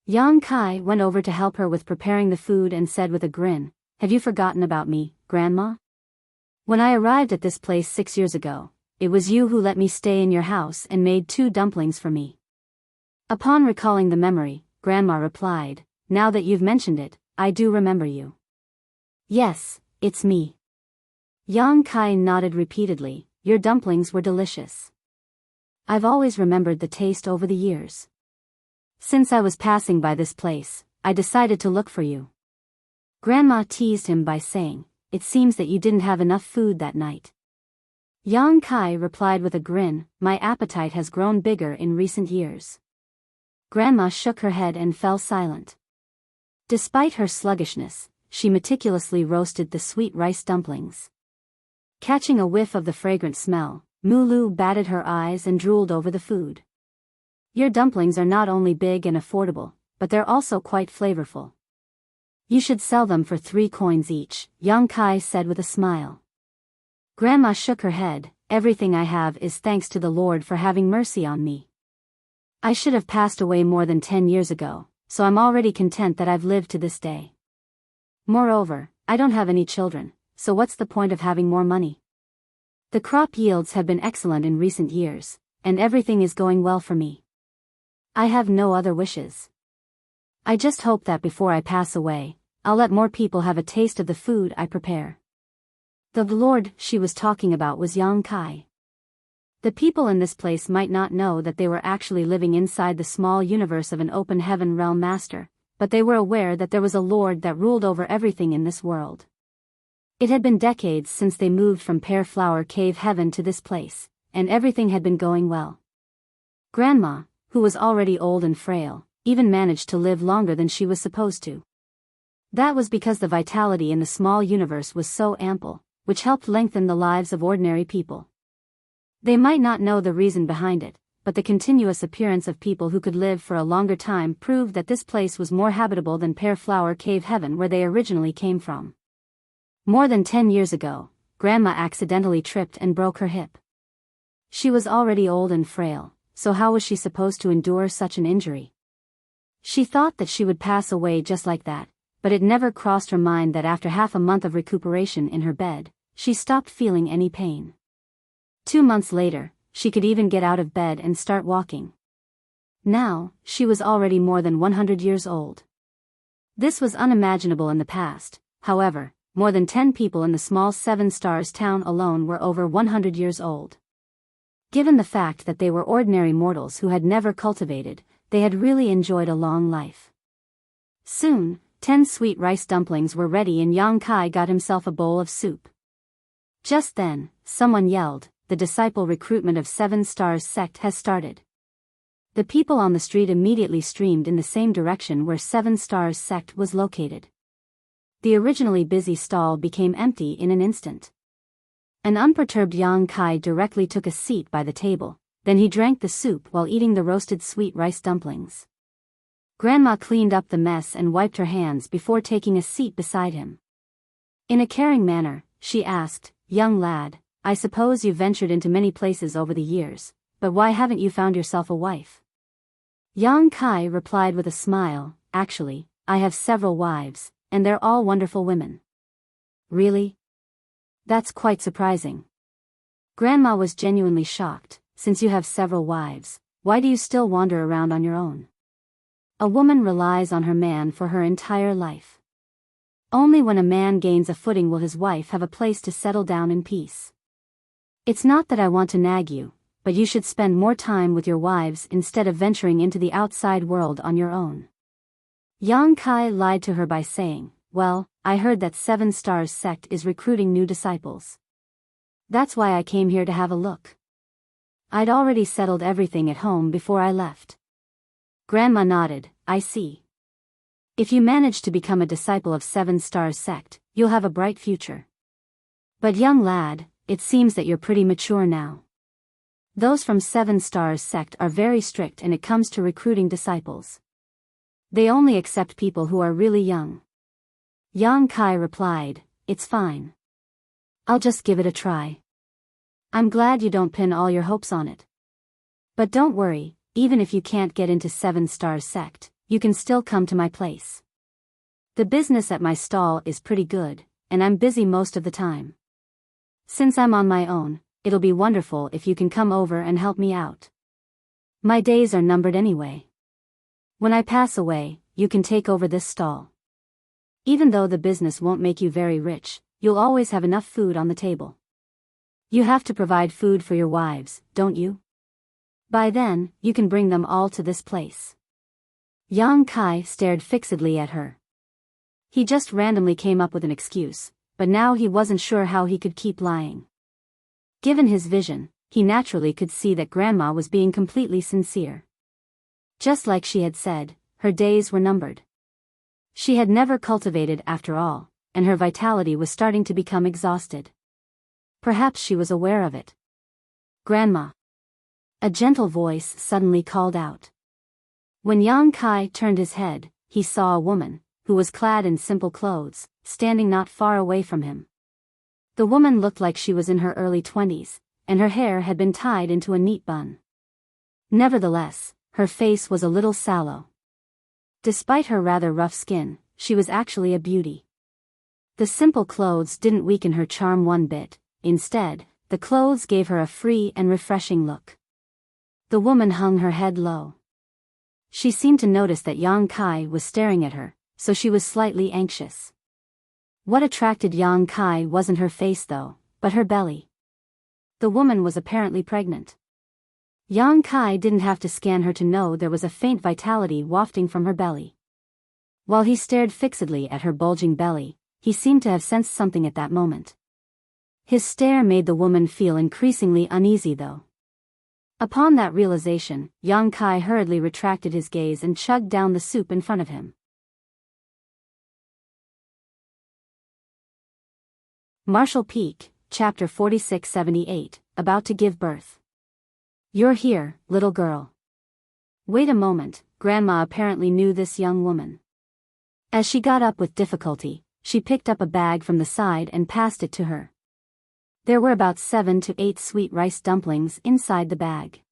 Yang Kai went over to help her with preparing the food and said with a grin, Have you forgotten about me, Grandma? When I arrived at this place 6 years ago, it was you who let me stay in your house and made 2 dumplings for me. Upon recalling the memory, Grandma replied, Now that you've mentioned it, I do remember you. Yes, it's me. Yang Kai nodded repeatedly. Your dumplings were delicious. I've always remembered the taste over the years. Since I was passing by this place, I decided to look for you. Grandma teased him by saying, It seems that you didn't have enough food that night. Yang Kai replied with a grin, My appetite has grown bigger in recent years. Grandma shook her head and fell silent. Despite her sluggishness, she meticulously roasted the sweet rice dumplings. Catching a whiff of the fragrant smell, Mulu batted her eyes and drooled over the food. Your dumplings are not only big and affordable, but they're also quite flavorful. You should sell them for 3 coins each, Yang Kai said with a smile. Grandma shook her head. Everything I have is thanks to the Lord for having mercy on me. I should have passed away more than 10 years ago, so I'm already content that I've lived to this day. Moreover, I don't have any children, so what's the point of having more money? The crop yields have been excellent in recent years, and everything is going well for me. I have no other wishes. I just hope that before I pass away, I'll let more people have a taste of the food I prepare. The Lord she was talking about was Yang Kai. The people in this place might not know that they were actually living inside the small universe of an open heaven realm master, but they were aware that there was a Lord that ruled over everything in this world. It had been decades since they moved from Pear Flower Cave Heaven to this place, and everything had been going well. Grandma, who was already old and frail, even managed to live longer than she was supposed to. That was because the vitality in the small universe was so ample, which helped lengthen the lives of ordinary people. They might not know the reason behind it, but the continuous appearance of people who could live for a longer time proved that this place was more habitable than Pear Flower Cave Heaven where they originally came from. More than 10 years ago, Grandma accidentally tripped and broke her hip. She was already old and frail, so how was she supposed to endure such an injury? She thought that she would pass away just like that, but it never crossed her mind that after half a month of recuperation in her bed, she stopped feeling any pain. 2 months later, she could even get out of bed and start walking. Now, she was already more than 100 years old. This was unimaginable in the past, however, more than 10 people in the small 7 Stars town alone were over 100 years old. Given the fact that they were ordinary mortals who had never cultivated, they had really enjoyed a long life. Soon, 10 sweet rice dumplings were ready and Yang Kai got himself a bowl of soup. Just then, someone yelled, The disciple recruitment of 7 Stars sect has started. The people on the street immediately streamed in the same direction where 7 Stars sect was located. The originally busy stall became empty in an instant. An unperturbed Yang Kai directly took a seat by the table, then he drank the soup while eating the roasted sweet rice dumplings. Grandma cleaned up the mess and wiped her hands before taking a seat beside him. In a caring manner, she asked, Young lad, I suppose you've ventured into many places over the years, but why haven't you found yourself a wife? Yang Kai replied with a smile, Actually, I have several wives, and they're all wonderful women. Really? That's quite surprising. Grandma was genuinely shocked. Since you have several wives, why do you still wander around on your own? A woman relies on her man for her entire life. Only when a man gains a footing will his wife have a place to settle down in peace. It's not that I want to nag you, but you should spend more time with your wives instead of venturing into the outside world on your own. Yang Kai lied to her by saying, "Well, I heard that 7 Stars sect is recruiting new disciples. That's why I came here to have a look. I'd already settled everything at home before I left." Grandma nodded. "I see. If you manage to become a disciple of 7 Stars sect, you'll have a bright future. But young lad, it seems that you're pretty mature now. Those from 7 Stars sect are very strict when it comes to recruiting disciples. They only accept people who are really young." Yang Kai replied, "It's fine. I'll just give it a try. I'm glad you don't pin all your hopes on it. But don't worry, even if you can't get into 7 Stars sect, you can still come to my place. The business at my stall is pretty good, and I'm busy most of the time. Since I'm on my own, it'll be wonderful if you can come over and help me out. My days are numbered anyway. When I pass away, you can take over this stall. Even though the business won't make you very rich, you'll always have enough food on the table. You have to provide food for your wives, don't you? By then, you can bring them all to this place." Yang Kai stared fixedly at her. He just randomly came up with an excuse, but now he wasn't sure how he could keep lying. Given his vision, he naturally could see that Grandma was being completely sincere. Just like she had said, her days were numbered. She had never cultivated after all, and her vitality was starting to become exhausted. Perhaps she was aware of it. "Grandma." A gentle voice suddenly called out. When Yang Kai turned his head, he saw a woman, who was clad in simple clothes, standing not far away from him. The woman looked like she was in her early 20s, and her hair had been tied into a neat bun. Nevertheless, her face was a little sallow. Despite her rather rough skin, she was actually a beauty. The simple clothes didn't weaken her charm one bit. Instead, the clothes gave her a free and refreshing look. The woman hung her head low. She seemed to notice that Yang Kai was staring at her, so she was slightly anxious. What attracted Yang Kai wasn't her face though, but her belly. The woman was apparently pregnant. Yang Kai didn't have to scan her to know there was a faint vitality wafting from her belly. While he stared fixedly at her bulging belly, he seemed to have sensed something at that moment. His stare made the woman feel increasingly uneasy though. Upon that realization, Yang Kai hurriedly retracted his gaze and chugged down the soup in front of him. Marshall Peak, Chapter 4678, About to Give Birth. "You're here, little girl." Wait a moment, Grandma apparently knew this young woman. As she got up with difficulty, she picked up a bag from the side and passed it to her. There were about 7 to 8 sweet rice dumplings inside the bag.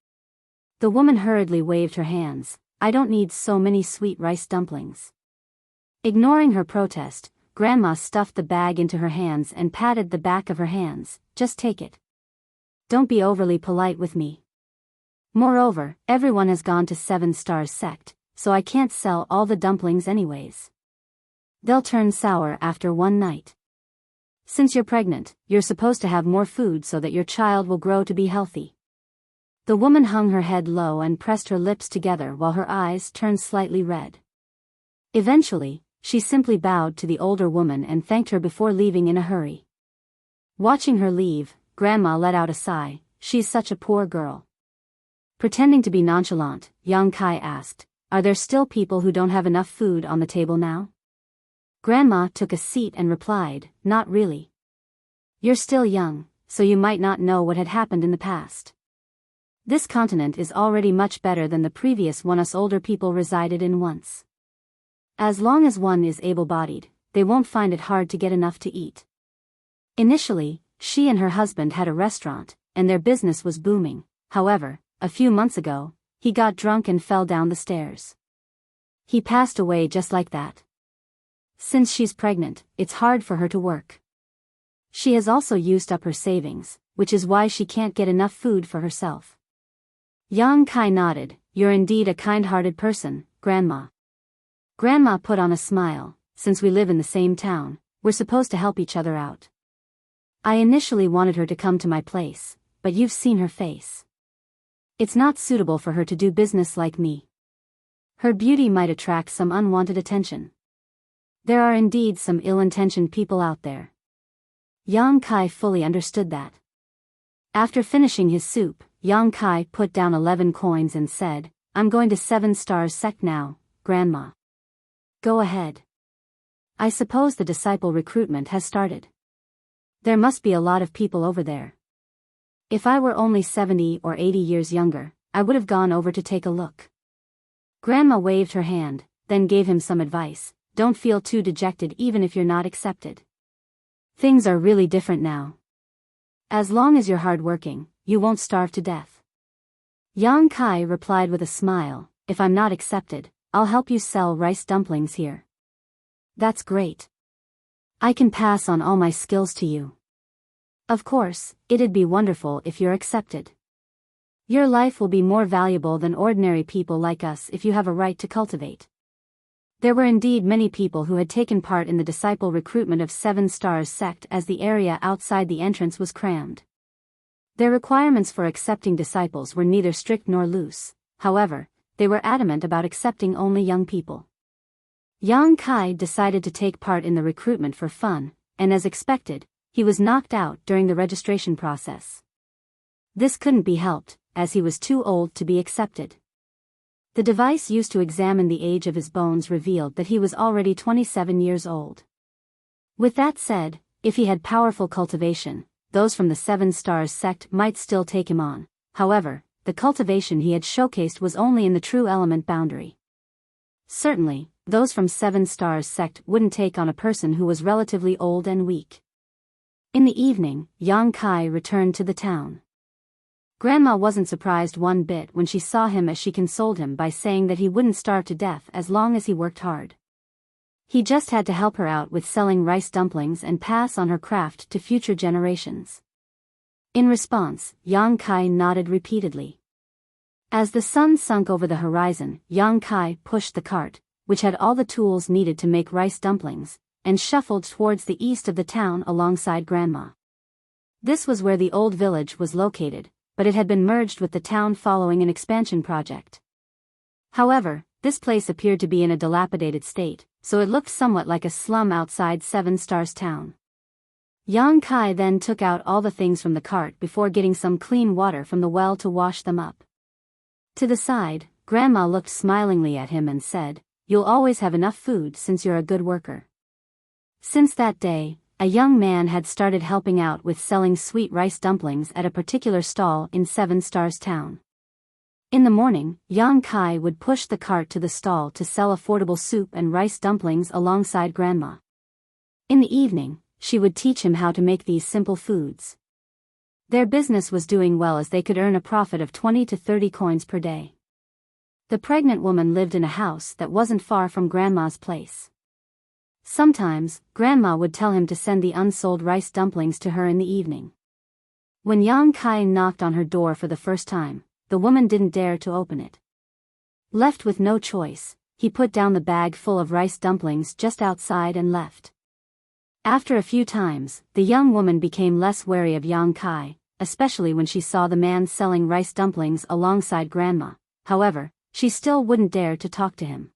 The woman hurriedly waved her hands. "I don't need so many sweet rice dumplings." Ignoring her protest, Grandma stuffed the bag into her hands and patted the back of her hands. "Just take it. Don't be overly polite with me. Moreover, everyone has gone to 7 Stars sect, so I can't sell all the dumplings anyways. They'll turn sour after one night. Since you're pregnant, you're supposed to have more food so that your child will grow to be healthy." The woman hung her head low and pressed her lips together while her eyes turned slightly red. Eventually, she simply bowed to the older woman and thanked her before leaving in a hurry. Watching her leave, Grandma let out a sigh. "She's such a poor girl." Pretending to be nonchalant, Yang Kai asked, "Are there still people who don't have enough food on the table now?" Grandma took a seat and replied, "Not really. You're still young, so you might not know what had happened in the past. This continent is already much better than the previous one us older people resided in once. As long as one is able-bodied, they won't find it hard to get enough to eat." Initially, she and her husband had a restaurant, and their business was booming. However, a few months ago, he got drunk and fell down the stairs. He passed away just like that. Since she's pregnant, it's hard for her to work. She has also used up her savings, which is why she can't get enough food for herself. Yang Kai nodded. "You're indeed a kind-hearted person, Grandma." Grandma put on a smile. "Since we live in the same town, we're supposed to help each other out. I initially wanted her to come to my place, but you've seen her face. It's not suitable for her to do business like me. Her beauty might attract some unwanted attention. There are indeed some ill-intentioned people out there. Yang Kai fully understood that. After finishing his soup, Yang Kai put down 11 coins and said, "I'm going to 7 Stars Sect now, Grandma." "Go ahead. I suppose the disciple recruitment has started. There must be a lot of people over there. If I were only 70 or 80 years younger, I would have gone over to take a look." Grandma waved her hand, then gave him some advice. "Don't feel too dejected even if you're not accepted. Things are really different now. As long as you're hardworking, you won't starve to death." Yang Kai replied with a smile, "If I'm not accepted, I'll help you sell rice dumplings here." "That's great. I can pass on all my skills to you. Of course, it'd be wonderful if you're accepted. Your life will be more valuable than ordinary people like us if you have a right to cultivate." There were indeed many people who had taken part in the disciple recruitment of 7 Stars Sect as the area outside the entrance was crammed. Their requirements for accepting disciples were neither strict nor loose, however, they were adamant about accepting only young people. Yang Kai decided to take part in the recruitment for fun, and as expected, he was knocked out during the registration process. This couldn't be helped, as he was too old to be accepted. The device used to examine the age of his bones revealed that he was already 27 years old. With that said, if he had powerful cultivation, those from the 7 Stars Sect might still take him on. However, the cultivation he had showcased was only in the true element boundary. Certainly, those from 7 Stars Sect wouldn't take on a person who was relatively old and weak. In the evening, Yang Kai returned to the town. Grandma wasn't surprised one bit when she saw him as she consoled him by saying that he wouldn't starve to death as long as he worked hard. He just had to help her out with selling rice dumplings and pass on her craft to future generations. In response, Yang Kai nodded repeatedly. As the sun sunk over the horizon, Yang Kai pushed the cart, which had all the tools needed to make rice dumplings, and shuffled towards the east of the town alongside Grandma. This was where the old village was located, but it had been merged with the town following an expansion project. However, this place appeared to be in a dilapidated state, so it looked somewhat like a slum outside 7 Stars Town. Yang Kai then took out all the things from the cart before getting some clean water from the well to wash them up. To the side, Grandma looked smilingly at him and said, "You'll always have enough food since you're a good worker." Since that day, a young man had started helping out with selling sweet rice dumplings at a particular stall in 7 Stars Town. In the morning, Yang Kai would push the cart to the stall to sell affordable soup and rice dumplings alongside Grandma. In the evening, she would teach him how to make these simple foods. Their business was doing well as they could earn a profit of 20 to 30 coins per day. The pregnant woman lived in a house that wasn't far from Grandma's place. Sometimes, Grandma would tell him to send the unsold rice dumplings to her in the evening. When Yang Kai knocked on her door for the first time, the woman didn't dare to open it. Left with no choice, he put down the bag full of rice dumplings just outside and left. After a few times, the young woman became less wary of Yang Kai, especially when she saw the man selling rice dumplings alongside Grandma. However, she still wouldn't dare to talk to him.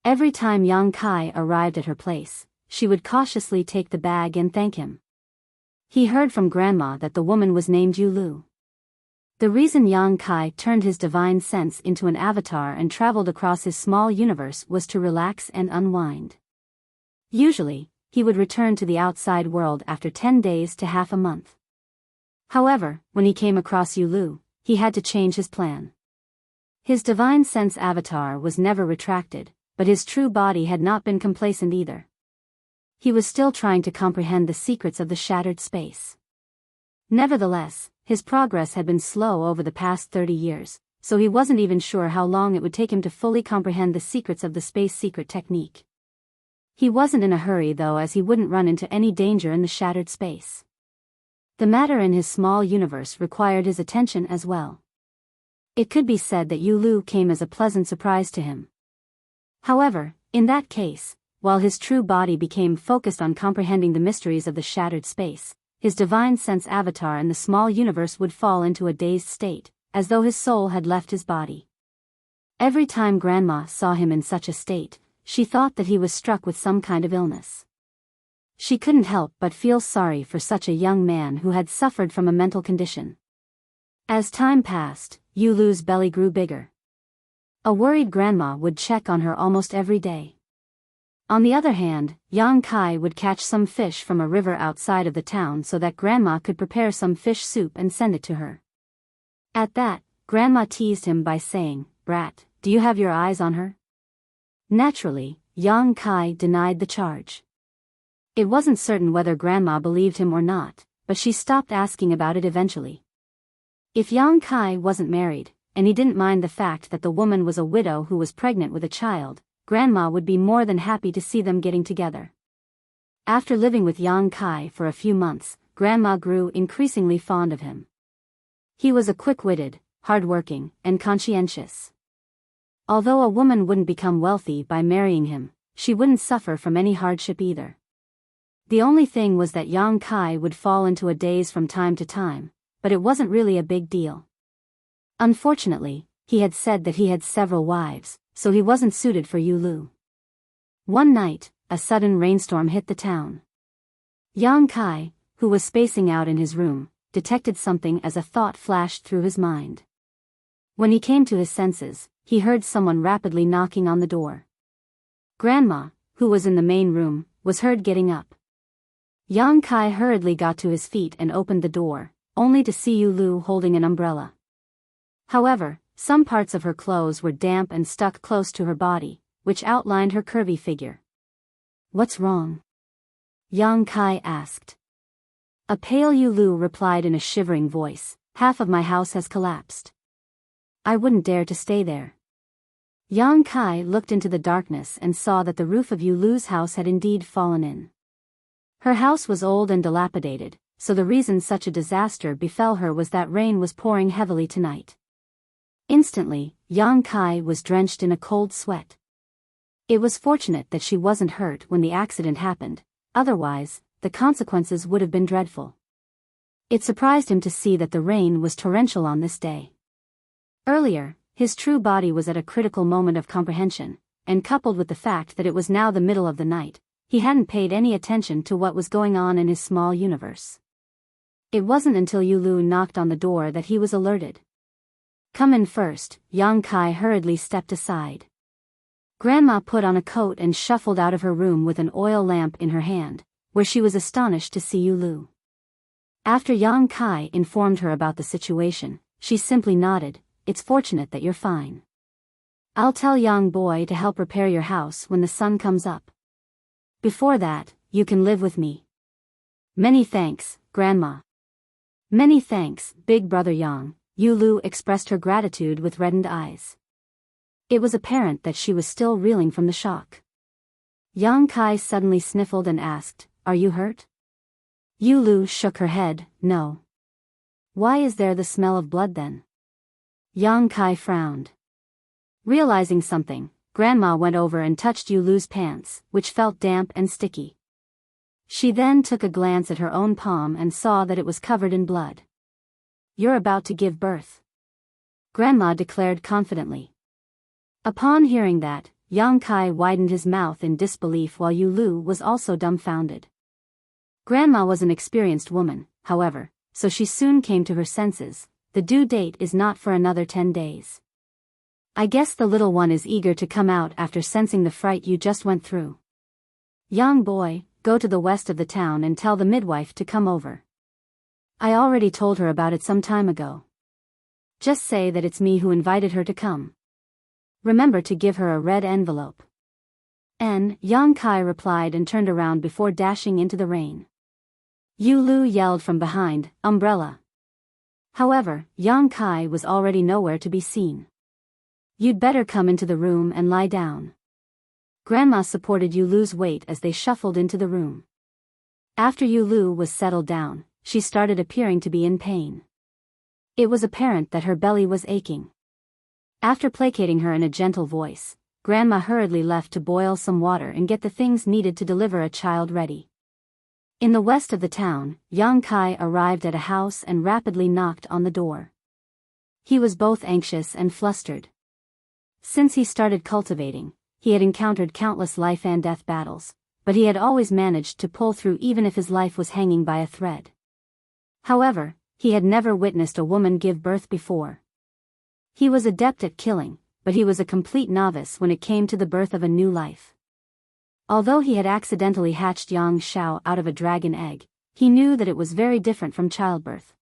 Every time Yang Kai arrived at her place, she would cautiously take the bag and thank him. He heard from Grandma that the woman was named Yu Lu. The reason Yang Kai turned his divine sense into an avatar and traveled across his small universe was to relax and unwind. Usually, he would return to the outside world after 10 days to half a month. However, when he came across Yu Lu, he had to change his plan. His divine sense avatar was never retracted, but his true body had not been complacent either. He was still trying to comprehend the secrets of the shattered space. Nevertheless, his progress had been slow over the past 30 years, so he wasn't even sure how long it would take him to fully comprehend the secrets of the space secret technique. He wasn't in a hurry though, as he wouldn't run into any danger in the shattered space. The matter in his small universe required his attention as well. It could be said that Yu Lu came as a pleasant surprise to him. However, in that case, while his true body became focused on comprehending the mysteries of the shattered space, his divine sense avatar in the small universe would fall into a dazed state, as though his soul had left his body. Every time Grandma saw him in such a state, she thought that he was struck with some kind of illness. She couldn't help but feel sorry for such a young man who had suffered from a mental condition. As time passed, Yulu's belly grew bigger. A worried Grandma would check on her almost every day. On the other hand, Yang Kai would catch some fish from a river outside of the town so that Grandma could prepare some fish soup and send it to her. At that, Grandma teased him by saying, "Brat, do you have your eyes on her?" Naturally, Yang Kai denied the charge. It wasn't certain whether Grandma believed him or not, but she stopped asking about it eventually. If Yang Kai wasn't married, and he didn't mind the fact that the woman was a widow who was pregnant with a child, Grandma would be more than happy to see them getting together. After living with Yang Kai for a few months, Grandma grew increasingly fond of him. He was a quick-witted, hard-working, and conscientious. Although a woman wouldn't become wealthy by marrying him, she wouldn't suffer from any hardship either. The only thing was that Yang Kai would fall into a daze from time to time, but it wasn't really a big deal. Unfortunately, he had said that he had several wives, so he wasn't suited for Yulu. One night, a sudden rainstorm hit the town. Yang Kai, who was spacing out in his room, detected something as a thought flashed through his mind. When he came to his senses, he heard someone rapidly knocking on the door. Grandma, who was in the main room, was heard getting up. Yang Kai hurriedly got to his feet and opened the door, only to see Yulu holding an umbrella. However, some parts of her clothes were damp and stuck close to her body, which outlined her curvy figure. "What's wrong?" Yang Kai asked. A pale Yulu replied in a shivering voice, "Half of my house has collapsed. I wouldn't dare to stay there." Yang Kai looked into the darkness and saw that the roof of Yulu's house had indeed fallen in. Her house was old and dilapidated, so the reason such a disaster befell her was that rain was pouring heavily tonight. Instantly, Yang Kai was drenched in a cold sweat. It was fortunate that she wasn't hurt when the accident happened, otherwise, the consequences would have been dreadful. It surprised him to see that the rain was torrential on this day. Earlier, his true body was at a critical moment of comprehension, and coupled with the fact that it was now the middle of the night, he hadn't paid any attention to what was going on in his small universe. It wasn't until Yulu knocked on the door that he was alerted. "Come in first," Yang Kai hurriedly stepped aside. Grandma put on a coat and shuffled out of her room with an oil lamp in her hand, where she was astonished to see Yulu. After Yang Kai informed her about the situation, she simply nodded, "It's fortunate that you're fine. I'll tell Yang boy to help repair your house when the sun comes up. Before that, you can live with me." "Many thanks, Grandma." "Many thanks, Big Brother Yang." Yulu expressed her gratitude with reddened eyes. It was apparent that she was still reeling from the shock. Yang Kai suddenly sniffled and asked, "Are you hurt?" Yulu shook her head, "No." "Why is there the smell of blood then?" Yang Kai frowned. Realizing something, Grandma went over and touched Yulu's pants, which felt damp and sticky. She then took a glance at her own palm and saw that it was covered in blood. "You're about to give birth," Grandma declared confidently. Upon hearing that, Yang Kai widened his mouth in disbelief while Yulu was also dumbfounded. Grandma was an experienced woman, however, so she soon came to her senses. "The due date is not for another 10 days. I guess the little one is eager to come out after sensing the fright you just went through. Young boy, go to the west of the town and tell the midwife to come over. I already told her about it some time ago. Just say that it's me who invited her to come. Remember to give her a red envelope." Yang Kai replied and turned around before dashing into the rain. Yulu yelled from behind, "Umbrella!" However, Yang Kai was already nowhere to be seen. "You'd better come into the room and lie down." Grandma supported Yulu's weight as they shuffled into the room. After Yulu was settled down, she started appearing to be in pain. It was apparent that her belly was aching. After placating her in a gentle voice, Grandma hurriedly left to boil some water and get the things needed to deliver a child ready. In the west of the town, Yang Kai arrived at a house and rapidly knocked on the door. He was both anxious and flustered. Since he started cultivating, he had encountered countless life and death battles, but he had always managed to pull through even if his life was hanging by a thread. However, he had never witnessed a woman give birth before. He was adept at killing, but he was a complete novice when it came to the birth of a new life. Although he had accidentally hatched Yang Xiao out of a dragon egg, he knew that it was very different from childbirth.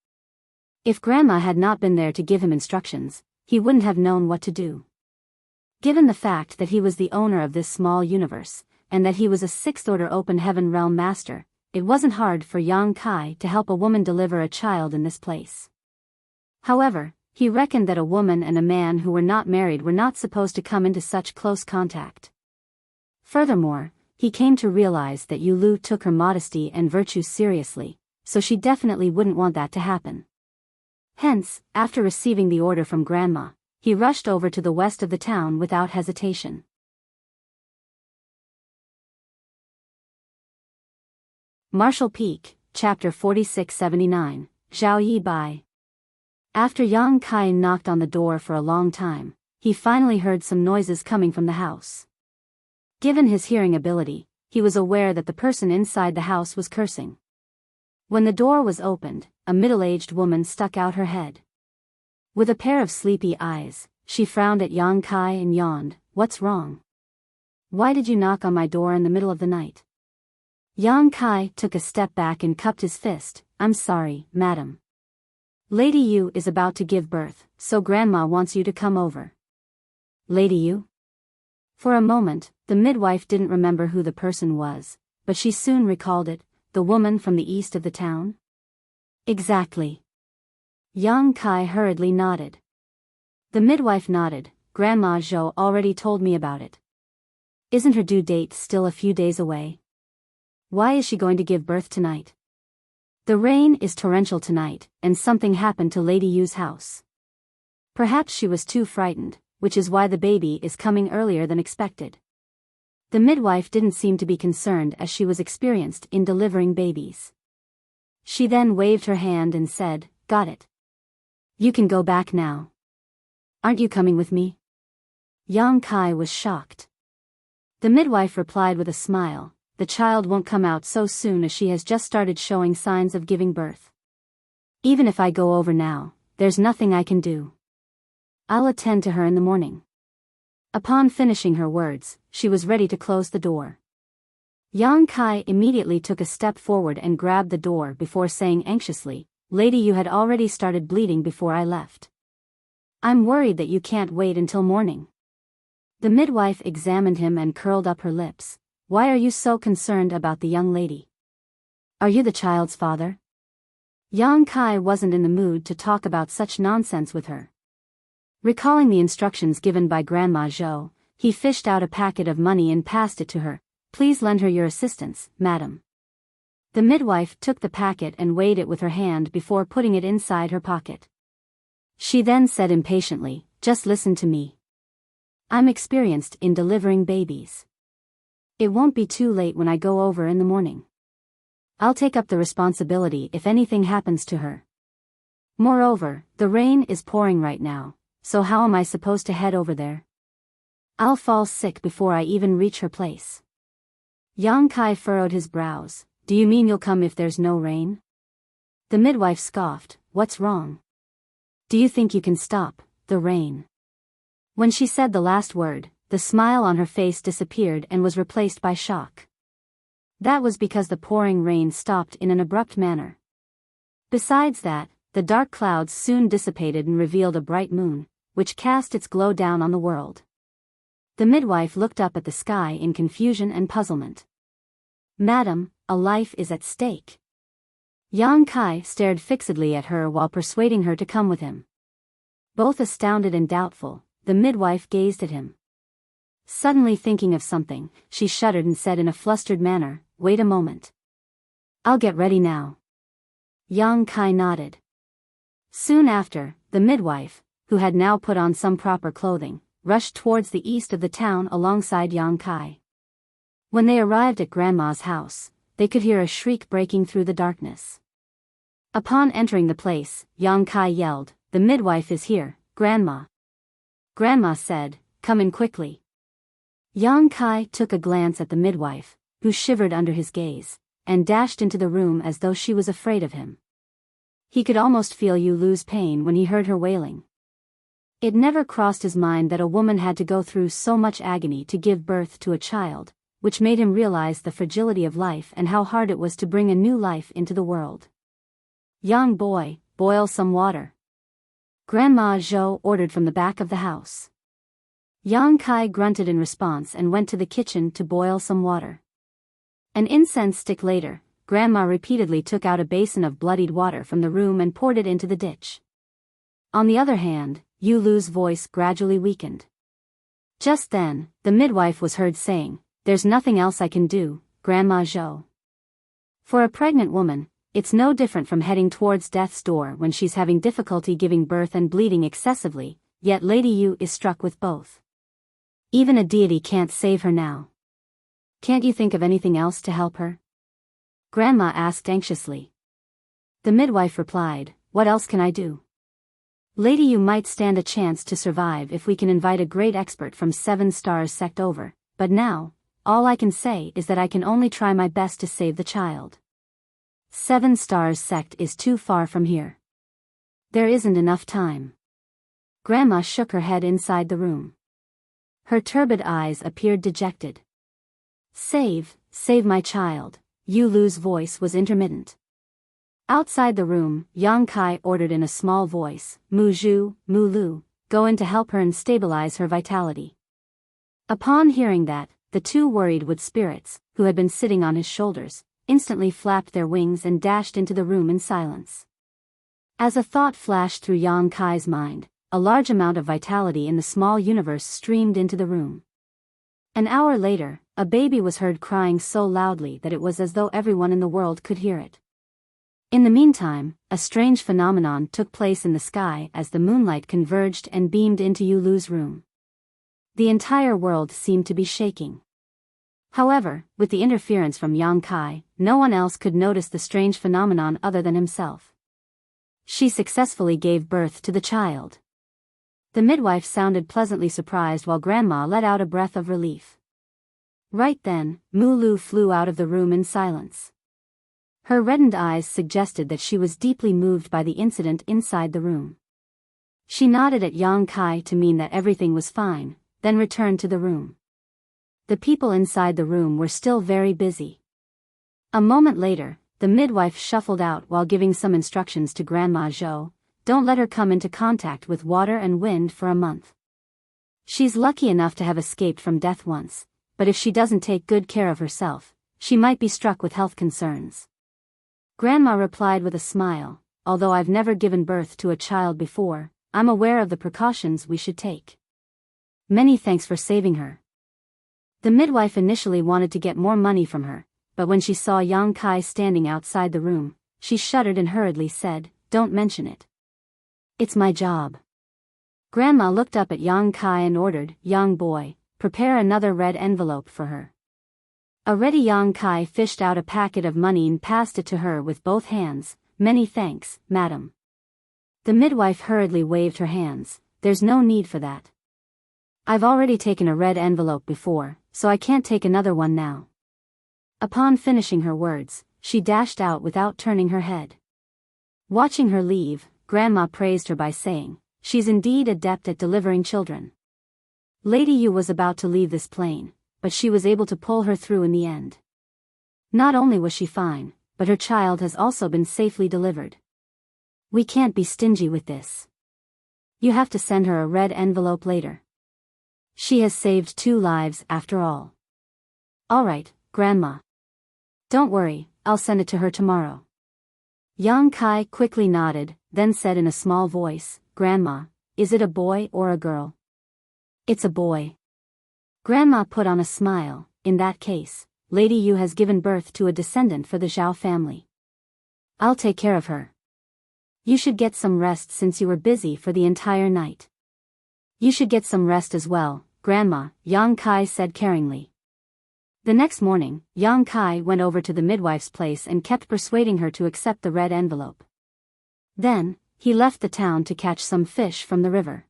If Grandma had not been there to give him instructions, he wouldn't have known what to do. Given the fact that he was the owner of this small universe, and that he was a sixth-order open heaven realm master, it wasn't hard for Yang Kai to help a woman deliver a child in this place. However, he reckoned that a woman and a man who were not married were not supposed to come into such close contact. Furthermore, he came to realize that Yu Lu took her modesty and virtue seriously, so she definitely wouldn't want that to happen. Hence, after receiving the order from Grandma, he rushed over to the west of the town without hesitation. Marshall Peak, Chapter 4679, Zhao Yi Bai. After Yang Kai knocked on the door for a long time, he finally heard some noises coming from the house. Given his hearing ability, he was aware that the person inside the house was cursing. When the door was opened, a middle-aged woman stuck out her head. With a pair of sleepy eyes, she frowned at Yang Kai and yawned, "What's wrong? Why did you knock on my door in the middle of the night?" Yang Kai took a step back and cupped his fist. "I'm sorry, madam. Lady Yu is about to give birth, so Grandma wants you to come over." Lady Yu? For a moment, the midwife didn't remember who the person was, but she soon recalled it, the woman from the east of the town. Exactly. Yang Kai hurriedly nodded. The midwife nodded. "Grandma Zhou already told me about it. Isn't her due date still a few days away? Why is she going to give birth tonight? The rain is torrential tonight, and something happened to Lady Yu's house. Perhaps she was too frightened, which is why the baby is coming earlier than expected." The midwife didn't seem to be concerned as she was experienced in delivering babies. She then waved her hand and said, "Got it. You can go back now. Aren't you coming with me?" Yang Kai was shocked. The midwife replied with a smile, "The child won't come out so soon as she has just started showing signs of giving birth. Even if I go over now, there's nothing I can do. I'll attend to her in the morning." Upon finishing her words, she was ready to close the door. Yang Kai immediately took a step forward and grabbed the door before saying anxiously, "Lady, you had already started bleeding before I left. I'm worried that you can't wait until morning." The midwife examined him and curled up her lips. "Why are you so concerned about the young lady? Are you the child's father?" Yang Kai wasn't in the mood to talk about such nonsense with her. Recalling the instructions given by Grandma Zhou, he fished out a packet of money and passed it to her. "Please lend her your assistance, madam." The midwife took the packet and weighed it with her hand before putting it inside her pocket. She then said impatiently, "Just listen to me. I'm experienced in delivering babies. It won't be too late when I go over in the morning. I'll take up the responsibility if anything happens to her. Moreover, the rain is pouring right now, so how am I supposed to head over there? I'll fall sick before I even reach her place." Yang Kai furrowed his brows. "Do you mean you'll come if there's no rain?" The midwife scoffed. "What's wrong? Do you think you can stop the rain?" When she said the last word, the smile on her face disappeared and was replaced by shock. That was because the pouring rain stopped in an abrupt manner. Besides that, the dark clouds soon dissipated and revealed a bright moon, which cast its glow down on the world. The midwife looked up at the sky in confusion and puzzlement. "Madam, a life is at stake." Yang Kai stared fixedly at her while persuading her to come with him. Both astounded and doubtful, the midwife gazed at him. Suddenly thinking of something, she shuddered and said in a flustered manner, "Wait a moment. I'll get ready now." Yang Kai nodded. Soon after, the midwife, who had now put on some proper clothing, rushed towards the east of the town alongside Yang Kai. When they arrived at Grandma's house, they could hear a shriek breaking through the darkness. Upon entering the place, Yang Kai yelled, "The midwife is here, Grandma." Grandma said, come in quickly." Yang Kai took a glance at the midwife, who shivered under his gaze, and dashed into the room as though she was afraid of him. He could almost feel Yu Lu's pain when he heard her wailing. It never crossed his mind that a woman had to go through so much agony to give birth to a child, which made him realize the fragility of life and how hard it was to bring a new life into the world. "Young boy, boil some water," Grandma Zhou ordered from the back of the house. Yang Kai grunted in response and went to the kitchen to boil some water. An incense stick later, Grandma repeatedly took out a basin of bloodied water from the room and poured it into the ditch. On the other hand, Yu Lu's voice gradually weakened. Just then, the midwife was heard saying, "There's nothing else I can do, Grandma Zhou." For a pregnant woman, it's no different from heading towards death's door when she's having difficulty giving birth and bleeding excessively, yet Lady Yu is struck with both. Even a deity can't save her now. "Can't you think of anything else to help her?" Grandma asked anxiously. The midwife replied, "What else can I do? Lady Yu might stand a chance to survive if we can invite a great expert from 7 Stars sect over, but now, all I can say is that I can only try my best to save the child. 7 Stars sect is too far from here. There isn't enough time." Grandma shook her head inside the room. Her turbid eyes appeared dejected. Save my child," Yu Lu's voice was intermittent. Outside the room, Yang Kai ordered in a small voice, "Mu Zhu, Mu Lu, go in to help her and stabilize her vitality." Upon hearing that, the 2 worried wood spirits, who had been sitting on his shoulders, instantly flapped their wings and dashed into the room in silence. As a thought flashed through Yang Kai's mind, a large amount of vitality in the small universe streamed into the room. An hour later, a baby was heard crying so loudly that it was as though everyone in the world could hear it. In the meantime, a strange phenomenon took place in the sky as the moonlight converged and beamed into Yu Lu's room. The entire world seemed to be shaking. However, with the interference from Yang Kai, no one else could notice the strange phenomenon other than himself. She successfully gave birth to the child. The midwife sounded pleasantly surprised while Grandma let out a breath of relief. Right then, Mu Lu flew out of the room in silence. Her reddened eyes suggested that she was deeply moved by the incident inside the room. She nodded at Yang Kai to mean that everything was fine, then returned to the room. The people inside the room were still very busy. A moment later, the midwife shuffled out while giving some instructions to Grandma Zhou. "Don't let her come into contact with water and wind for a month. She's lucky enough to have escaped from death once, but if she doesn't take good care of herself, she might be struck with health concerns." Grandma replied with a smile, "Although I've never given birth to a child before, I'm aware of the precautions we should take. Many thanks for saving her." The midwife initially wanted to get more money from her, but when she saw Yang Kai standing outside the room, she shuddered and hurriedly said, "Don't mention it. It's my job." Grandma looked up at Yang Kai and ordered, "Young boy, prepare another red envelope for her." Already Yang Kai fished out a packet of money and passed it to her with both hands. "Many thanks, madam." The midwife hurriedly waved her hands. "There's no need for that. I've already taken a red envelope before, so I can't take another one now." Upon finishing her words, she dashed out without turning her head. Watching her leave, Grandma praised her by saying, "She's indeed adept at delivering children." Lady Yu was about to leave this plane, but she was able to pull her through in the end. Not only was she fine, but her child has also been safely delivered. We can't be stingy with this. You have to send her a red envelope later. She has saved 2 lives after all. All right, Grandma. Don't worry, I'll send it to her tomorrow. Yang Kai quickly nodded, then said in a small voice, "Grandma, is it a boy or a girl?" "It's a boy." Grandma put on a smile. "In that case, Lady Yu has given birth to a descendant for the Zhao family. I'll take care of her. You should get some rest since you were busy for the entire night." "You should get some rest as well, Grandma," Yang Kai said caringly. The next morning, Yang Kai went over to the midwife's place and kept persuading her to accept the red envelope. Then, he left the town to catch some fish from the river.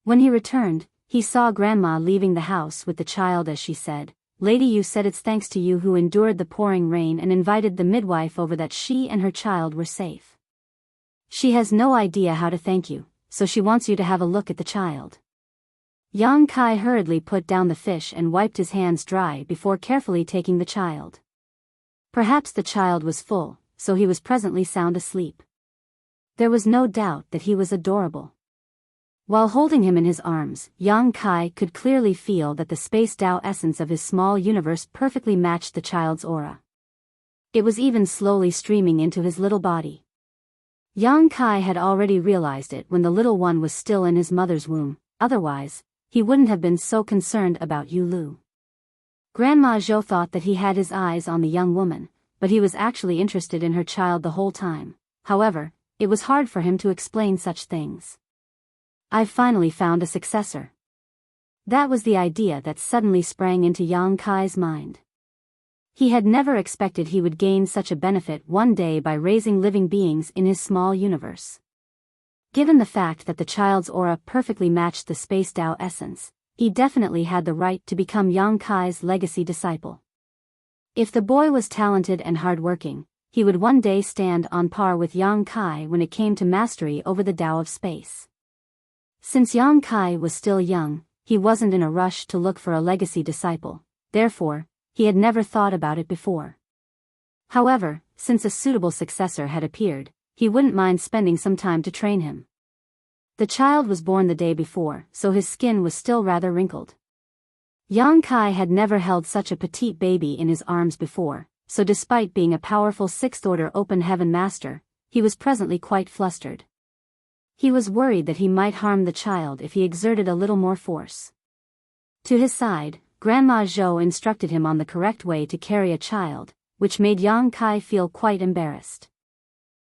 When he returned, he saw Grandma leaving the house with the child as she said, "Lady Yu said it's thanks to you who endured the pouring rain and invited the midwife over that she and her child were safe. She has no idea how to thank you, so she wants you to have a look at the child." Yang Kai hurriedly put down the fish and wiped his hands dry before carefully taking the child. Perhaps the child was full, so he was presently sound asleep. There was no doubt that he was adorable. While holding him in his arms, Yang Kai could clearly feel that the space Tao essence of his small universe perfectly matched the child's aura. It was even slowly streaming into his little body. Yang Kai had already realized it when the little one was still in his mother's womb, otherwise, he wouldn't have been so concerned about Yu Lu. Grandma Zhou thought that he had his eyes on the young woman, but he was actually interested in her child the whole time. However, it was hard for him to explain such things. "I've finally found a successor." That was the idea that suddenly sprang into Yang Kai's mind. He had never expected he would gain such a benefit one day by raising living beings in his small universe. Given the fact that the child's aura perfectly matched the space Tao essence, he definitely had the right to become Yang Kai's legacy disciple. If the boy was talented and hardworking, he would one day stand on par with Yang Kai when it came to mastery over the Tao of space. Since Yang Kai was still young, he wasn't in a rush to look for a legacy disciple, therefore, he had never thought about it before. However, since a suitable successor had appeared, he wouldn't mind spending some time to train him. The child was born the day before, so his skin was still rather wrinkled. Yang Kai had never held such a petite baby in his arms before, so despite being a powerful sixth-order open heaven master, he was presently quite flustered. He was worried that he might harm the child if he exerted a little more force. To his side, Grandma Zhou instructed him on the correct way to carry a child, which made Yang Kai feel quite embarrassed.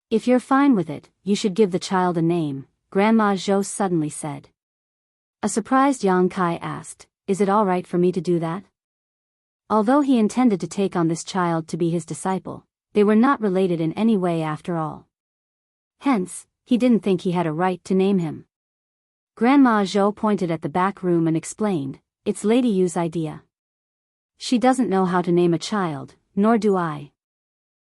"If you're fine with it, you should give the child a name," Grandma Zhou suddenly said. A surprised Yang Kai asked, "Is it all right for me to do that?" Although he intended to take on this child to be his disciple, they were not related in any way after all. Hence, he didn't think he had a right to name him. Grandma Zhou pointed at the back room and explained, "It's Lady Yu's idea. She doesn't know how to name a child, nor do I.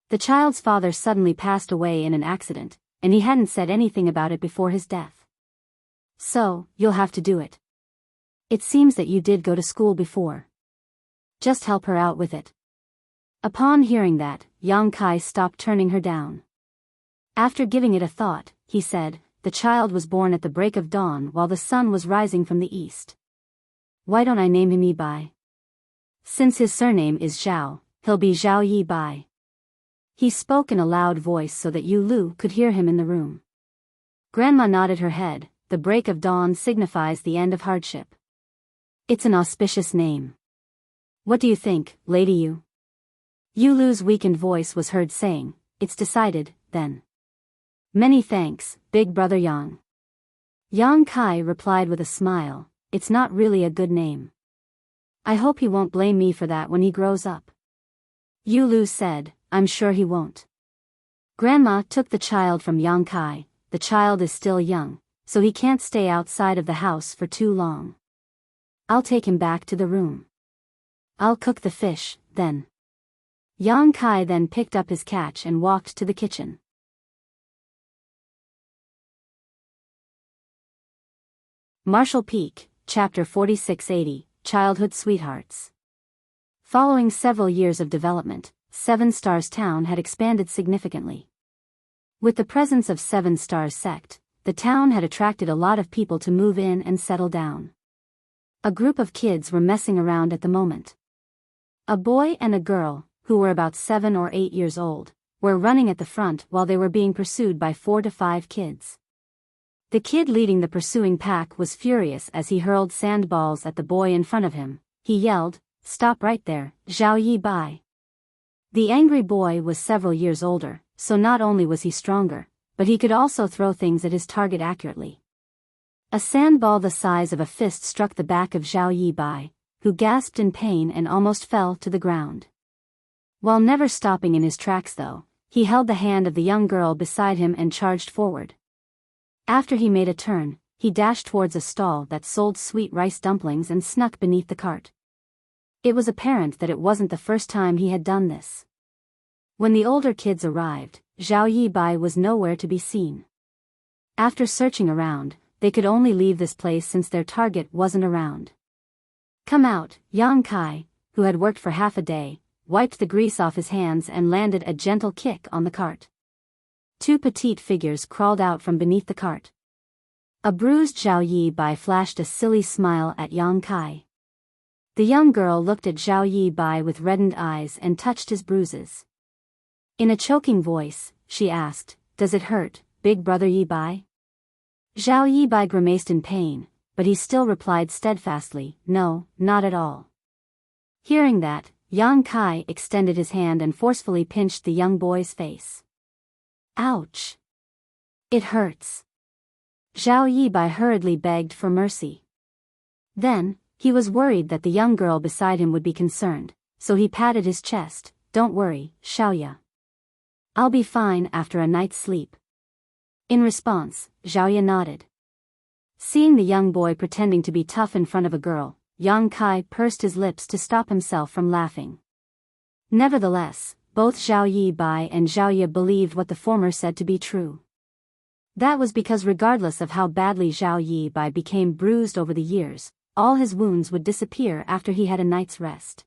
The child's father suddenly passed away in an accident, and he hadn't said anything about it before his death. So, you'll have to do it. It seems that you did go to school before. Just help her out with it." Upon hearing that, Yang Kai stopped turning her down. After giving it a thought, he said, "The child was born at the break of dawn while the sun was rising from the east. Why don't I name him Yi Bai? Since his surname is Zhao, he'll be Zhao Yi Bai." He spoke in a loud voice so that Yu Lu could hear him in the room. Grandma nodded her head. "The break of dawn signifies the end of hardship. It's an auspicious name. What do you think, Lady Yu?" Yu Lu's weakened voice was heard saying, "It's decided, then. Many thanks, Big Brother Yang." Yang Kai replied with a smile, "It's not really a good name. I hope he won't blame me for that when he grows up." Yu Lu said, "I'm sure he won't." Grandma took the child from Yang Kai. "The child is still young, so he can't stay outside of the house for too long. I'll take him back to the room. I'll cook the fish, then." Yang Kai then picked up his catch and walked to the kitchen. Marshall Peak, Chapter 4680, Childhood Sweethearts. Following several years of development, Seven Stars Town had expanded significantly. With the presence of Seven Stars sect, the town had attracted a lot of people to move in and settle down. A group of kids were messing around at the moment. A boy and a girl, who were about 7 or 8 years old, were running at the front while they were being pursued by 4 to 5 kids. The kid leading the pursuing pack was furious as he hurled sandballs at the boy in front of him. He yelled, "Stop right there, Zhao Yi Bai." The angry boy was several years older, so not only was he stronger, but he could also throw things at his target accurately. A sandball the size of a fist struck the back of Zhao Yi Bai, who gasped in pain and almost fell to the ground. While never stopping in his tracks though, he held the hand of the young girl beside him and charged forward. After he made a turn, he dashed towards a stall that sold sweet rice dumplings and snuck beneath the cart. It was apparent that it wasn't the first time he had done this. When the older kids arrived, Zhao Yibai was nowhere to be seen. After searching around, they could only leave this place since their target wasn't around. "Come out," Yang Kai, who had worked for half a day, wiped the grease off his hands and landed a gentle kick on the cart. Two petite figures crawled out from beneath the cart. A bruised Zhao Yibai flashed a silly smile at Yang Kai. The young girl looked at Zhao Yibai with reddened eyes and touched his bruises. In a choking voice, she asked, "Does it hurt, big brother Yibai?" Zhao Yibai grimaced in pain, but he still replied steadfastly, "No, not at all." Hearing that, Yang Kai extended his hand and forcefully pinched the young boy's face. "Ouch! It hurts." Zhao Yibai hurriedly begged for mercy. Then, he was worried that the young girl beside him would be concerned, so he patted his chest. "Don't worry, Xiaoya. I'll be fine after a night's sleep." In response, Xiaoya nodded. Seeing the young boy pretending to be tough in front of a girl, Yang Kai pursed his lips to stop himself from laughing. Nevertheless, both Zhao Yibai and Xiaoya believed what the former said to be true. That was because regardless of how badly Zhao Yibai became bruised over the years, all his wounds would disappear after he had a night's rest.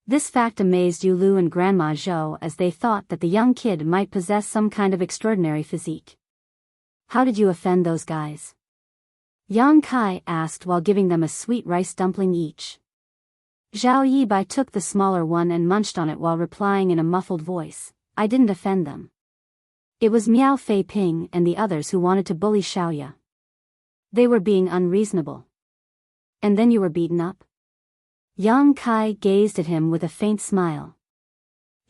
This fact amazed Yu Lu and Grandma Zhou as they thought that the young kid might possess some kind of extraordinary physique. "How did you offend those guys?" Yang Kai asked while giving them a sweet rice dumpling each. Zhao Yibai took the smaller one and munched on it while replying in a muffled voice, "I didn't offend them. It was Miao Fei Ping and the others who wanted to bully Xiaoya. They were being unreasonable." "And then you were beaten up?" Yang Kai gazed at him with a faint smile.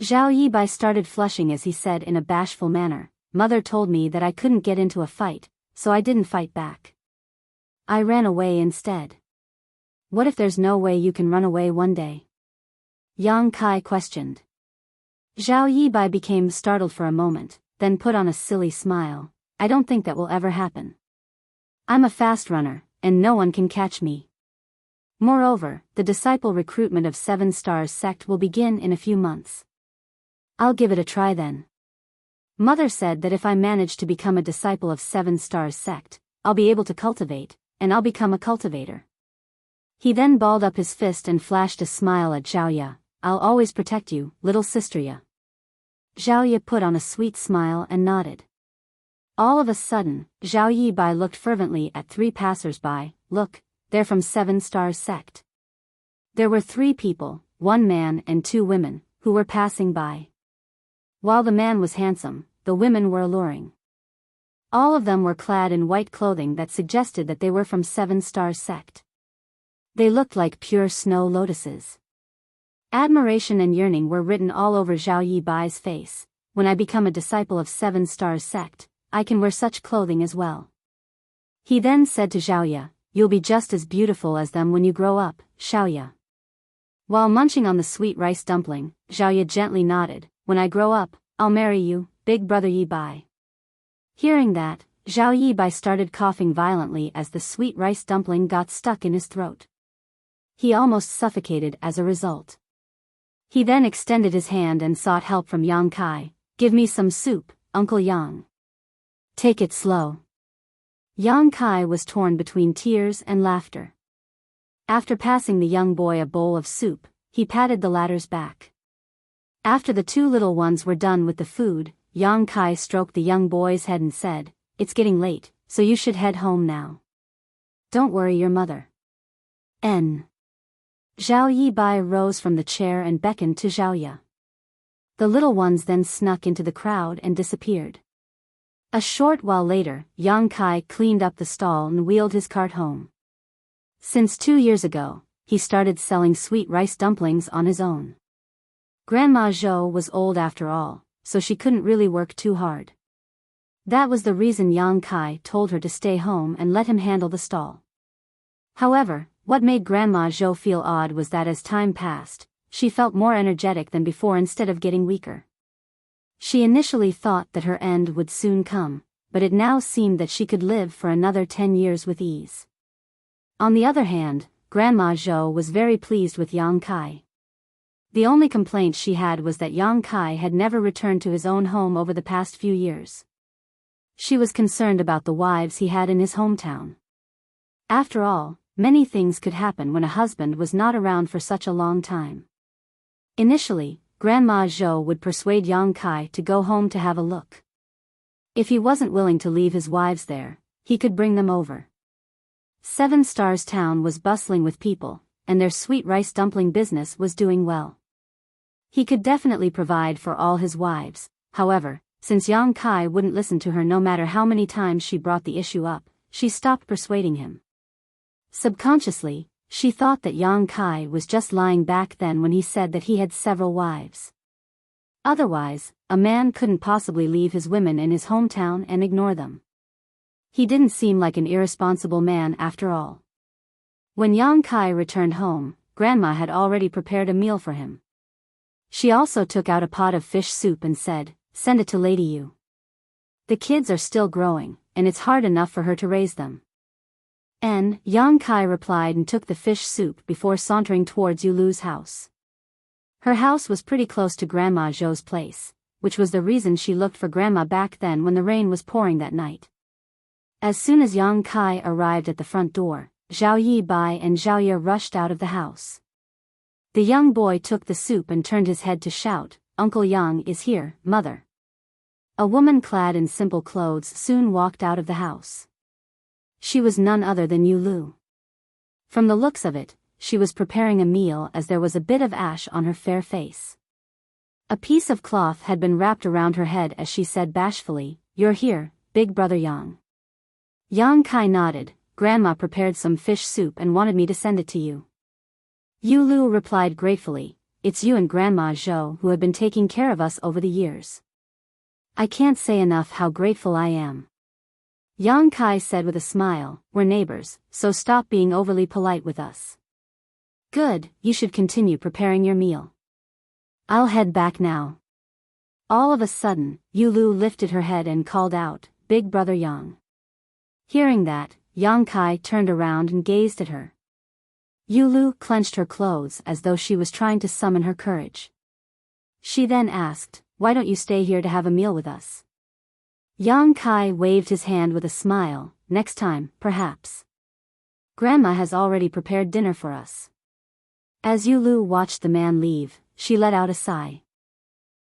Zhao Yibai started flushing as he said in a bashful manner, "Mother told me that I couldn't get into a fight, so I didn't fight back. I ran away instead." "What if there's no way you can run away one day?" Yang Kai questioned. Zhao Yibai became startled for a moment, then put on a silly smile. "I don't think that will ever happen. I'm a fast runner, and no one can catch me. Moreover, the disciple recruitment of 7 Stars sect will begin in a few months. I'll give it a try then. Mother said that if I manage to become a disciple of 7 Stars sect, I'll be able to cultivate, and I'll become a cultivator." He then balled up his fist and flashed a smile at Xiaoya. "I'll always protect you, little sisterya." Xiaoya put on a sweet smile and nodded. All of a sudden, Zhao Yibai looked fervently at 3 passers-by. "Look, they're from 7 Stars sect." There were 3 people, 1 man and 2 women, who were passing by. While the man was handsome, the women were alluring. All of them were clad in white clothing that suggested that they were from 7 Stars sect. They looked like pure snow lotuses. Admiration and yearning were written all over Zhao Yibai's face. "When I become a disciple of 7 Stars sect, I can wear such clothing as well." He then said to Xiaoya, "You'll be just as beautiful as them when you grow up, Xiaoya." While munching on the sweet rice dumpling, Xiaoya gently nodded. "When I grow up, I'll marry you, big brother Yibai." Hearing that, Zhao Yibai started coughing violently as the sweet rice dumpling got stuck in his throat. He almost suffocated as a result. He then extended his hand and sought help from Yang Kai. "Give me some soup, Uncle Yang." "Take it slow." Yang Kai was torn between tears and laughter. After passing the young boy a bowl of soup, he patted the latter's back. After the 2 little ones were done with the food, Yang Kai stroked the young boy's head and said, "It's getting late, so you should head home now. Don't worry your mother." N. Zhao Yibai rose from the chair and beckoned to Xiaoya. The little ones then snuck into the crowd and disappeared. A short while later, Yang Kai cleaned up the stall and wheeled his cart home. Since 2 years ago, he started selling sweet rice dumplings on his own. Grandma Zhou was old after all, so she couldn't really work too hard. That was the reason Yang Kai told her to stay home and let him handle the stall. However, what made Grandma Zhou feel odd was that as time passed, she felt more energetic than before instead of getting weaker. She initially thought that her end would soon come, but it now seemed that she could live for another 10 years with ease. On the other hand, Grandma Zhou was very pleased with Yang Kai. The only complaint she had was that Yang Kai had never returned to his own home over the past few years. She was concerned about the wives he had in his hometown. After all, many things could happen when a husband was not around for such a long time. Initially, Grandma Zhou would persuade Yang Kai to go home to have a look. If he wasn't willing to leave his wives there, he could bring them over. Seven Stars Town was bustling with people, and their sweet rice dumpling business was doing well. He could definitely provide for all his wives. However, since Yang Kai wouldn't listen to her no matter how many times she brought the issue up, she stopped persuading him. Subconsciously, she thought that Yang Kai was just lying back then when he said that he had several wives. Otherwise, a man couldn't possibly leave his women in his hometown and ignore them. He didn't seem like an irresponsible man after all. When Yang Kai returned home, Grandma had already prepared a meal for him. She also took out a pot of fish soup and said, "Send it to Lady Yu. The kids are still growing, and it's hard enough for her to raise them." And Yang Kai replied and took the fish soup before sauntering towards Yulu's house. Her house was pretty close to Grandma Zhou's place, which was the reason she looked for Grandma back then when the rain was pouring that night. As soon as Yang Kai arrived at the front door, Zhao Yi Bai and Zhao Ye rushed out of the house. The young boy took the soup and turned his head to shout, "Uncle Yang is here, Mother." A woman clad in simple clothes soon walked out of the house. She was none other than Yu Lu. From the looks of it, she was preparing a meal as there was a bit of ash on her fair face. A piece of cloth had been wrapped around her head as she said bashfully, "You're here, big brother Yang." Yang Kai nodded. "Grandma prepared some fish soup and wanted me to send it to you." Yu Lu replied gratefully, "It's you and Grandma Zhou who have been taking care of us over the years. I can't say enough how grateful I am." Yang Kai said with a smile, "We're neighbors, so stop being overly polite with us." "Good, you should continue preparing your meal. I'll head back now." All of a sudden, Yu Lu lifted her head and called out, "Big brother Yang." Hearing that, Yang Kai turned around and gazed at her. Yu Lu clenched her clothes as though she was trying to summon her courage. She then asked, "Why don't you stay here to have a meal with us?" Yang Kai waved his hand with a smile, "Next time, perhaps. Grandma has already prepared dinner for us." As Yu Lu watched the man leave, she let out a sigh.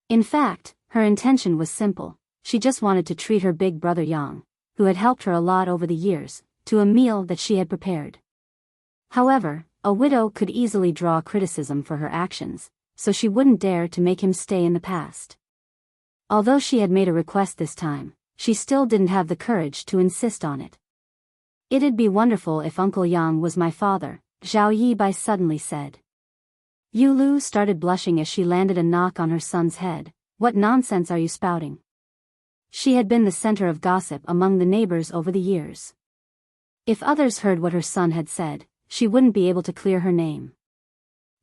In fact, her intention was simple. She just wanted to treat her big brother Yang, who had helped her a lot over the years, to a meal that she had prepared. However, a widow could easily draw criticism for her actions, so she wouldn't dare to make him stay in the past. Although she had made a request this time, she still didn't have the courage to insist on it. "It'd be wonderful if Uncle Yang was my father," Zhao Yi Bai suddenly said. Yu Lu started blushing as she landed a knock on her son's head. "What nonsense are you spouting?" She had been the center of gossip among the neighbors over the years. If others heard what her son had said, she wouldn't be able to clear her name.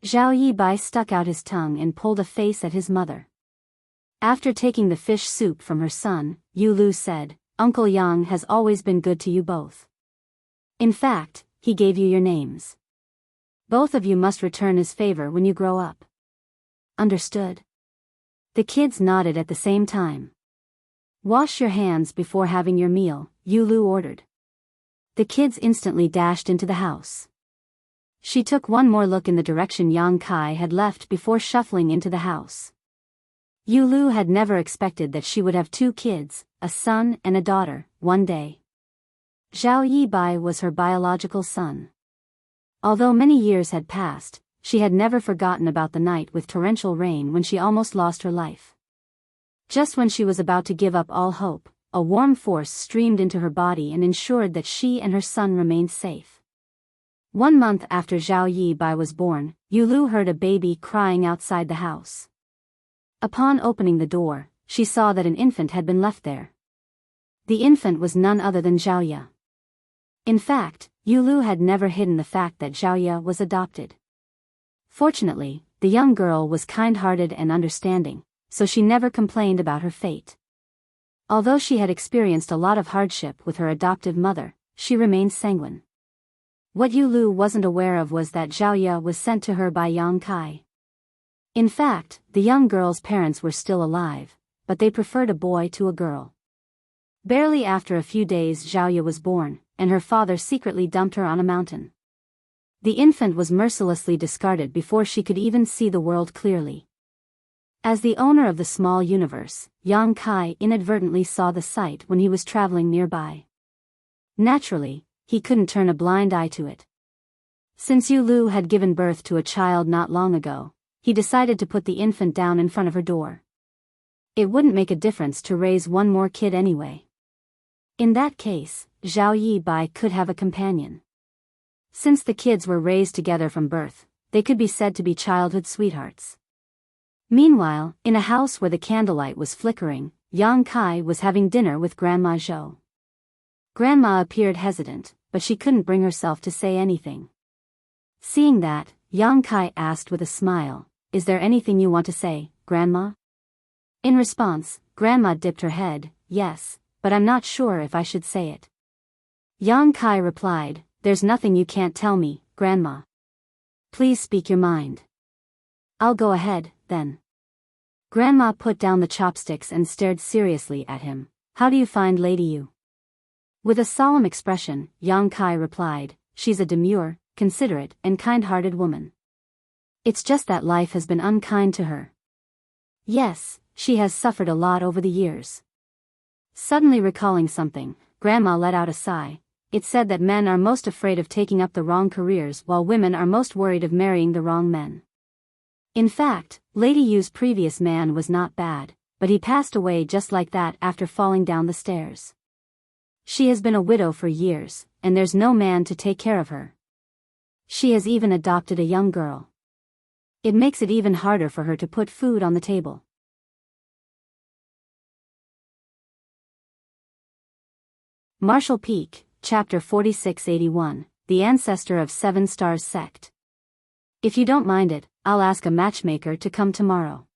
Zhao Yi Bai stuck out his tongue and pulled a face at his mother. After taking the fish soup from her son, Yu Lu said, "Uncle Yang has always been good to you both. In fact, he gave you your names. Both of you must return his favor when you grow up." "Understood." The kids nodded at the same time. "Wash your hands before having your meal," Yu Lu ordered. The kids instantly dashed into the house. She took one more look in the direction Yang Kai had left before shuffling into the house. Yu Lu had never expected that she would have two kids, a son and a daughter, one day. Zhao Yi Bai was her biological son. Although many years had passed, she had never forgotten about the night with torrential rain when she almost lost her life. Just when she was about to give up all hope, a warm force streamed into her body and ensured that she and her son remained safe. 1 month after Zhao Yi Bai was born, Yu Lu heard a baby crying outside the house. Upon opening the door, she saw that an infant had been left there. The infant was none other than Zhao Ye. In fact, Yu Lu had never hidden the fact that Zhao Ye was adopted. Fortunately, the young girl was kind-hearted and understanding, so she never complained about her fate. Although she had experienced a lot of hardship with her adoptive mother, she remained sanguine. What Yu Lu wasn't aware of was that Zhao Ye was sent to her by Yang Kai. In fact, the young girl's parents were still alive, but they preferred a boy to a girl. Barely after a few days Zhao Ye was born, and her father secretly dumped her on a mountain. The infant was mercilessly discarded before she could even see the world clearly. As the owner of the small universe, Yang Kai inadvertently saw the sight when he was traveling nearby. Naturally, he couldn't turn a blind eye to it. Since Yu Lu had given birth to a child not long ago, he decided to put the infant down in front of her door. It wouldn't make a difference to raise one more kid anyway. In that case, Zhao Yi Bai could have a companion. Since the kids were raised together from birth, they could be said to be childhood sweethearts. Meanwhile, in a house where the candlelight was flickering, Yang Kai was having dinner with Grandma Zhou. Grandma appeared hesitant, but she couldn't bring herself to say anything. Seeing that, Yang Kai asked with a smile, "Is there anything you want to say, Grandma?" In response, Grandma dipped her head, "Yes, but I'm not sure if I should say it." Yang Kai replied, "There's nothing you can't tell me, Grandma. Please speak your mind." "I'll go ahead, then." Grandma put down the chopsticks and stared seriously at him. "How do you find Lady Yu?" With a solemn expression, Yang Kai replied, "She's a demure, considerate, and kind-hearted woman. It's just that life has been unkind to her. Yes, she has suffered a lot over the years." Suddenly recalling something, Grandma let out a sigh. "It said that men are most afraid of taking up the wrong careers while women are most worried of marrying the wrong men. In fact, Lady Yu's previous man was not bad, but he passed away just like that after falling down the stairs. She has been a widow for years, and there's no man to take care of her. She has even adopted a young girl. It makes it even harder for her to put food on the table." Marshall Peak, Chapter 4681, The Ancestor of Seven Stars Sect. "If you don't mind it, I'll ask a matchmaker to come tomorrow."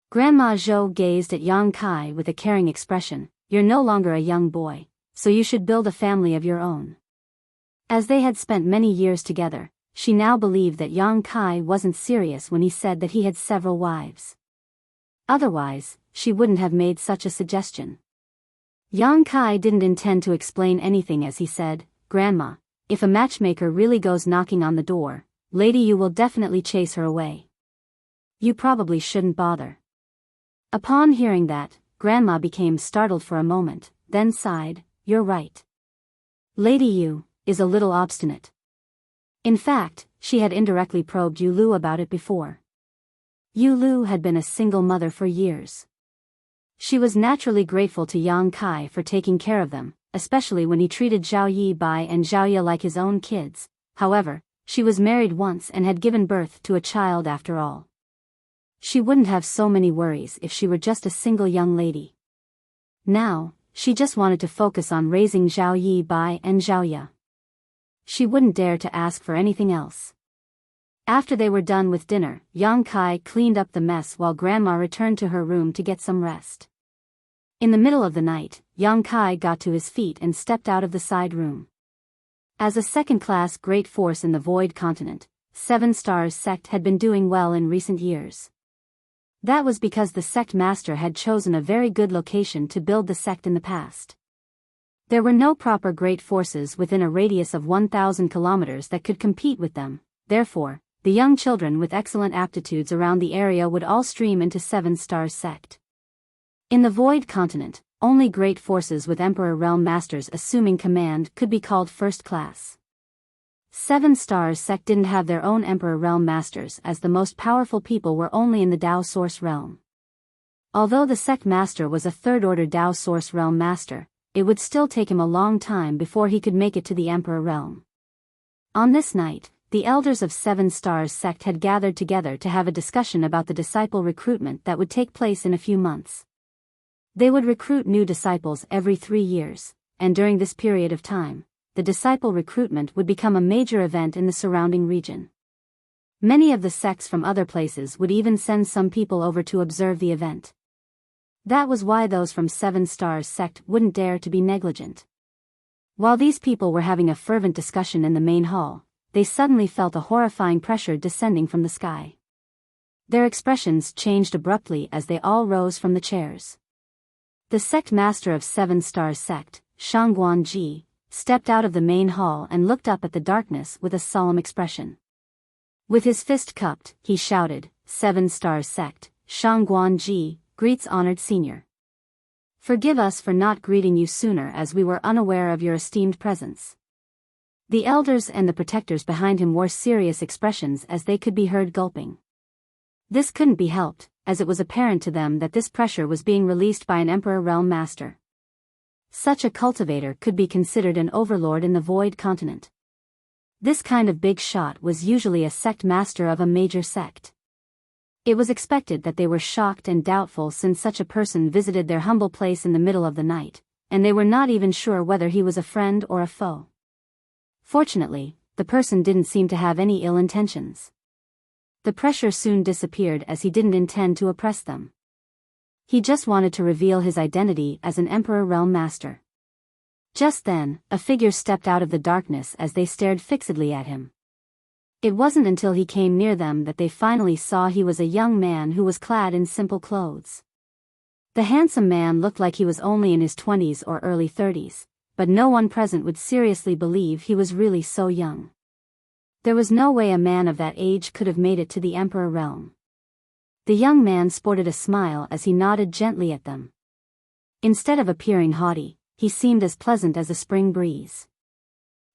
Grandma Zhou gazed at Yang Kai with a caring expression. "You're no longer a young boy, so you should build a family of your own." As they had spent many years together, she now believed that Yang Kai wasn't serious when he said that he had several wives. Otherwise, she wouldn't have made such a suggestion. Yang Kai didn't intend to explain anything as he said, "Grandma, if a matchmaker really goes knocking on the door, Lady Yu will definitely chase her away. You probably shouldn't bother." Upon hearing that, Grandma became startled for a moment, then sighed, "You're right. Lady Yu is a little obstinate." In fact, she had indirectly probed Yu Lu about it before. Yu Lu had been a single mother for years. She was naturally grateful to Yang Kai for taking care of them, especially when he treated Zhao Yi Bai and Zhao Ye like his own kids. However, she was married once and had given birth to a child after all. She wouldn't have so many worries if she were just a single young lady. Now, she just wanted to focus on raising Zhao Yi Bai and Zhao Ye. She wouldn't dare to ask for anything else. After they were done with dinner, Yang Kai cleaned up the mess while Grandma returned to her room to get some rest. In the middle of the night, Yang Kai got to his feet and stepped out of the side room. As a second-class great force in the Void Continent, Seven Stars Sect had been doing well in recent years. That was because the sect master had chosen a very good location to build the sect in the past. There were no proper great forces within a radius of 1,000 kilometers that could compete with them, therefore, the young children with excellent aptitudes around the area would all stream into Seven Stars Sect. In the Void Continent, only great forces with Emperor Realm Masters assuming command could be called first class. Seven Stars Sect didn't have their own Emperor Realm Masters as the most powerful people were only in the Dao Source Realm. Although the sect master was a third-order Dao Source Realm Master, it would still take him a long time before he could make it to the Emperor Realm. On this night, the elders of Seven Stars Sect had gathered together to have a discussion about the disciple recruitment that would take place in a few months. They would recruit new disciples every 3 years, and during this period of time, the disciple recruitment would become a major event in the surrounding region. Many of the sects from other places would even send some people over to observe the event. That was why those from Seven Stars sect wouldn't dare to be negligent. While these people were having a fervent discussion in the main hall, they suddenly felt a horrifying pressure descending from the sky. Their expressions changed abruptly as they all rose from the chairs. The sect master of Seven Stars sect, Shangguanji, stepped out of the main hall and looked up at the darkness with a solemn expression. With his fist cupped, he shouted, "Seven Stars sect, Shangguanji, greets honored senior. Forgive us for not greeting you sooner as we were unaware of your esteemed presence." The elders and the protectors behind him wore serious expressions as they could be heard gulping. This couldn't be helped, as it was apparent to them that this pressure was being released by an Emperor Realm Master. Such a cultivator could be considered an overlord in the Void Continent. This kind of big shot was usually a sect master of a major sect. It was expected that they were shocked and doubtful since such a person visited their humble place in the middle of the night, and they were not even sure whether he was a friend or a foe. Fortunately, the person didn't seem to have any ill intentions. The pressure soon disappeared as he didn't intend to oppress them. He just wanted to reveal his identity as an Emperor Realm Master. Just then, a figure stepped out of the darkness as they stared fixedly at him. It wasn't until he came near them that they finally saw he was a young man who was clad in simple clothes. The handsome man looked like he was only in his 20s or early 30s, but no one present would seriously believe he was really so young. There was no way a man of that age could have made it to the Emperor realm. The young man sported a smile as he nodded gently at them. Instead of appearing haughty, he seemed as pleasant as a spring breeze.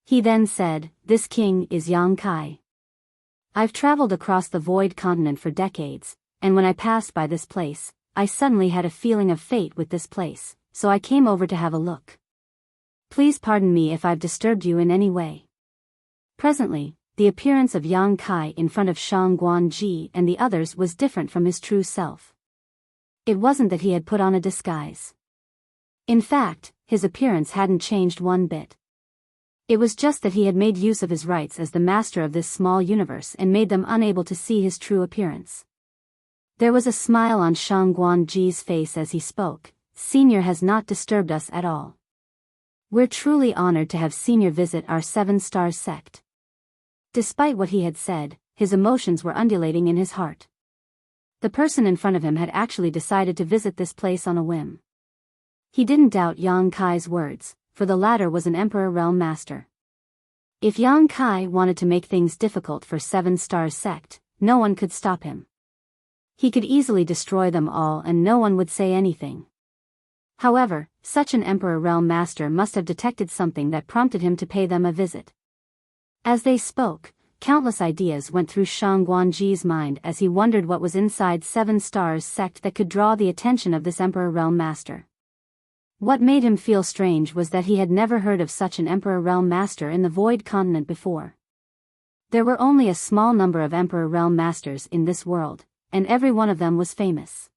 He then said, "This king is Yang Kai. I've traveled across the Void Continent for decades, and when I passed by this place, I suddenly had a feeling of fate with this place, so I came over to have a look. Please pardon me if I've disturbed you in any way." Presently, the appearance of Yang Kai in front of Shangguanji and the others was different from his true self. It wasn't that he had put on a disguise. In fact, his appearance hadn't changed one bit. It was just that he had made use of his rights as the master of this small universe and made them unable to see his true appearance. There was a smile on Shangguanji's face as he spoke. "Senior has not disturbed us at all. We're truly honored to have Senior visit our Seven Stars sect." Despite what he had said, his emotions were undulating in his heart. The person in front of him had actually decided to visit this place on a whim. He didn't doubt Yang Kai's words, for the latter was an Emperor Realm Master. If Yang Kai wanted to make things difficult for Seven Stars sect, no one could stop him. He could easily destroy them all and no one would say anything. However, such an Emperor Realm Master must have detected something that prompted him to pay them a visit. As they spoke, countless ideas went through Shangguanji's mind as he wondered what was inside Seven Stars sect that could draw the attention of this Emperor Realm Master. What made him feel strange was that he had never heard of such an Emperor Realm Master in the Void Continent before. There were only a small number of Emperor Realm Masters in this world, and every one of them was famous.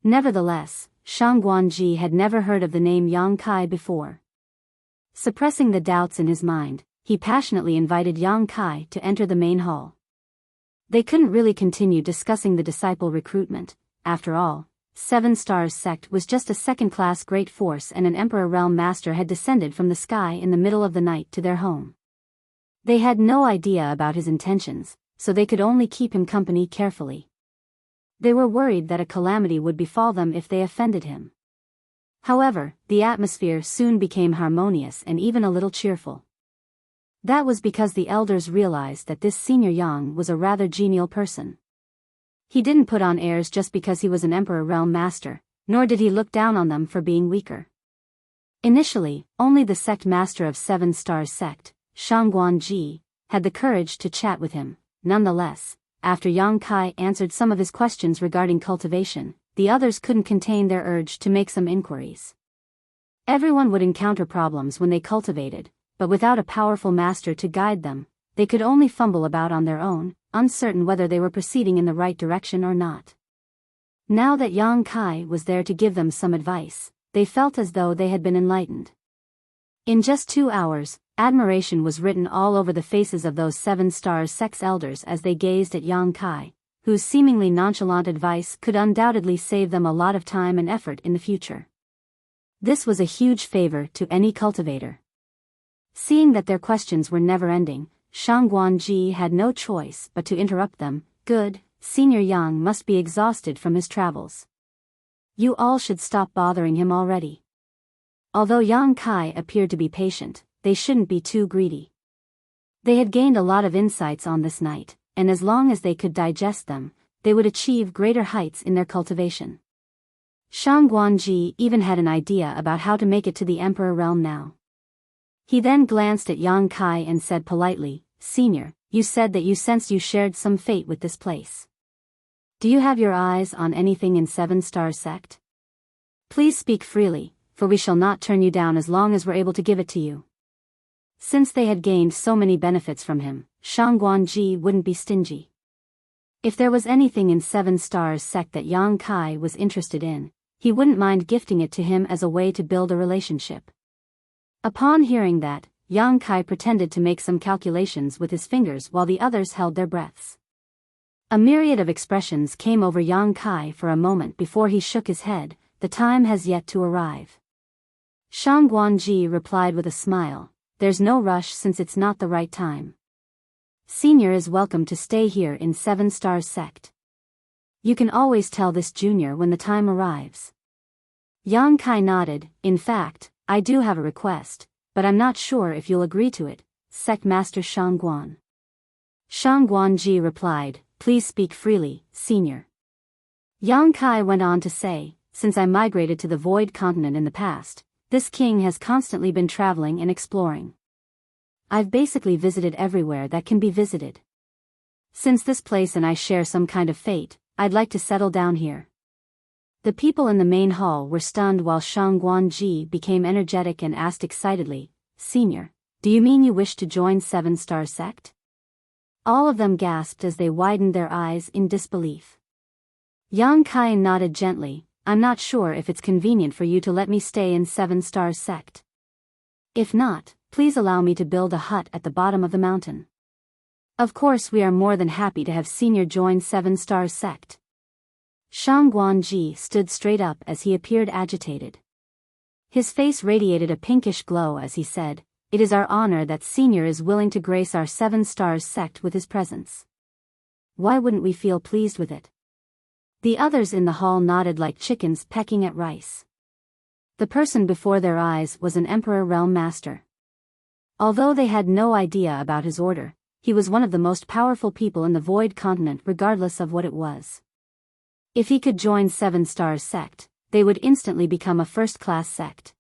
Nevertheless, Shangguanji had never heard of the name Yang Kai before. Suppressing the doubts in his mind, he passionately invited Yang Kai to enter the main hall. They couldn't really continue discussing the disciple recruitment. After all, Seven Stars sect was just a second-class great force and an Emperor Realm Master had descended from the sky in the middle of the night to their home. They had no idea about his intentions, so they could only keep him company carefully. They were worried that a calamity would befall them if they offended him. However, the atmosphere soon became harmonious and even a little cheerful. That was because the elders realized that this Senior Yang was a rather genial person. He didn't put on airs just because he was an Emperor Realm Master, nor did he look down on them for being weaker. Initially, only the sect master of Seven Stars sect, Shangguanji, had the courage to chat with him. Nonetheless, after Yang Kai answered some of his questions regarding cultivation, the others couldn't contain their urge to make some inquiries. Everyone would encounter problems when they cultivated, but without a powerful master to guide them, they could only fumble about on their own, uncertain whether they were proceeding in the right direction or not. Now that Yang Kai was there to give them some advice, they felt as though they had been enlightened. In just 2 hours, admiration was written all over the faces of those Seven Stars sect's elders as they gazed at Yang Kai, whose seemingly nonchalant advice could undoubtedly save them a lot of time and effort in the future. This was a huge favor to any cultivator. Seeing that their questions were never-ending, Shang Guanji had no choice but to interrupt them. Good, Senior Yang must be exhausted from his travels. You all should stop bothering him already. Although Yang Kai appeared to be patient, they shouldn't be too greedy. They had gained a lot of insights on this night, and as long as they could digest them, they would achieve greater heights in their cultivation. Shang Guanji even had an idea about how to make it to the Emperor realm now. He then glanced at Yang Kai and said politely, Senior, you said that you sensed you shared some fate with this place. Do you have your eyes on anything in 7 Star Sect? Please speak freely, for we shall not turn you down as long as we're able to give it to you. Since they had gained so many benefits from him, Shang Guanji wouldn't be stingy. If there was anything in 7 Stars Sect that Yang Kai was interested in, he wouldn't mind gifting it to him as a way to build a relationship. Upon hearing that, Yang Kai pretended to make some calculations with his fingers while the others held their breaths. A myriad of expressions came over Yang Kai for a moment before he shook his head. The time has yet to arrive. Shang Guanji replied with a smile, there's no rush since it's not the right time. Senior is welcome to stay here in 7 Stars Sect. You can always tell this junior when the time arrives. Yang Kai nodded. In fact, I do have a request, but I'm not sure if you'll agree to it, Sect Master Shang Guan. Shang Guanji replied, please speak freely, Senior. Yang Kai went on to say, since I migrated to the Void Continent in the past, this king has constantly been traveling and exploring. I've basically visited everywhere that can be visited. Since this place and I share some kind of fate, I'd like to settle down here. The people in the main hall were stunned while Shang Guanji became energetic and asked excitedly, Senior, do you mean you wish to join 7 Star Sect? All of them gasped as they widened their eyes in disbelief. Yang Kai nodded gently, I'm not sure if it's convenient for you to let me stay in 7 Stars Sect. If not, please allow me to build a hut at the bottom of the mountain. Of course we are more than happy to have Senior join 7 Stars Sect. Shang Guanji stood straight up as he appeared agitated. His face radiated a pinkish glow as he said, it is our honor that Senior is willing to grace our 7 Stars Sect with his presence. Why wouldn't we feel pleased with it? The others in the hall nodded like chickens pecking at rice. The person before their eyes was an Emperor Realm Master. Although they had no idea about his order, he was one of the most powerful people in the Void Continent regardless of what it was. If he could join 7 Stars Sect, they would instantly become a first-class sect.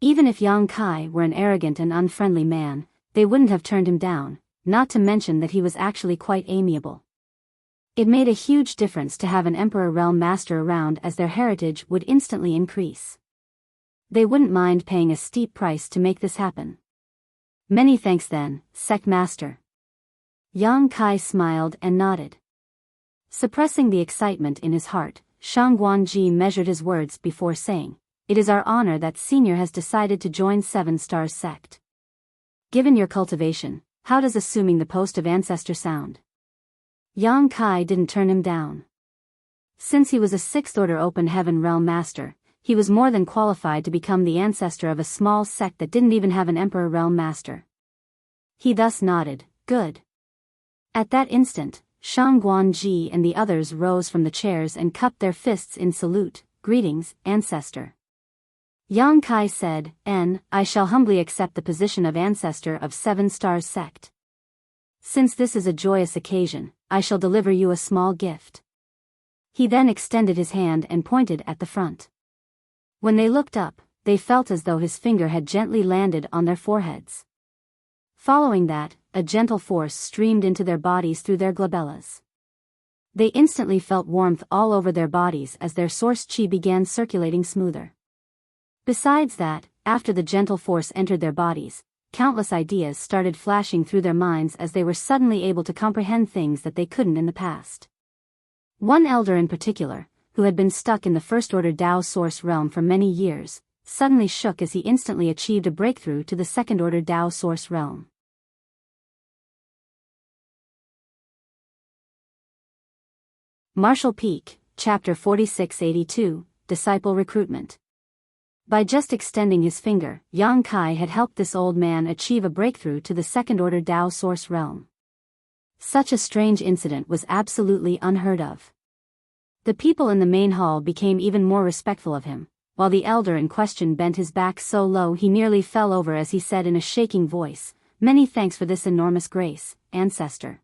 Even if Yang Kai were an arrogant and unfriendly man, they wouldn't have turned him down, not to mention that he was actually quite amiable. It made a huge difference to have an Emperor Realm Master around as their heritage would instantly increase. They wouldn't mind paying a steep price to make this happen. Many thanks then, Sect Master. Yang Kai smiled and nodded. Suppressing the excitement in his heart, Shang Guanji measured his words before saying, it is our honor that Senior has decided to join 7 Stars Sect. Given your cultivation, how does assuming the post of Ancestor sound? Yang Kai didn't turn him down. Since he was a 6th Order Open Heaven Realm Master, he was more than qualified to become the ancestor of a small sect that didn't even have an Emperor Realm Master. He thus nodded, good. At that instant, Shang Guanji and the others rose from the chairs and cupped their fists in salute, greetings, Ancestor. Yang Kai said, I shall humbly accept the position of Ancestor of 7 Stars Sect. Since this is a joyous occasion, I shall deliver you a small gift. He then extended his hand and pointed at the front. When they looked up, they felt as though his finger had gently landed on their foreheads. Following that, a gentle force streamed into their bodies through their glabellas. They instantly felt warmth all over their bodies as their source chi began circulating smoother. Besides that, after the gentle force entered their bodies, countless ideas started flashing through their minds as they were suddenly able to comprehend things that they couldn't in the past. One elder in particular, who had been stuck in the First Order Tao Source realm for many years, suddenly shook as he instantly achieved a breakthrough to the Second Order Tao Source realm. Marshall Peak, Chapter 4682, Disciple Recruitment. By just extending his finger, Yang Kai had helped this old man achieve a breakthrough to the second-order Tao source realm. Such a strange incident was absolutely unheard of. The people in the main hall became even more respectful of him, while the elder in question bent his back so low he nearly fell over as he said in a shaking voice, "Many thanks for this enormous grace, ancestor."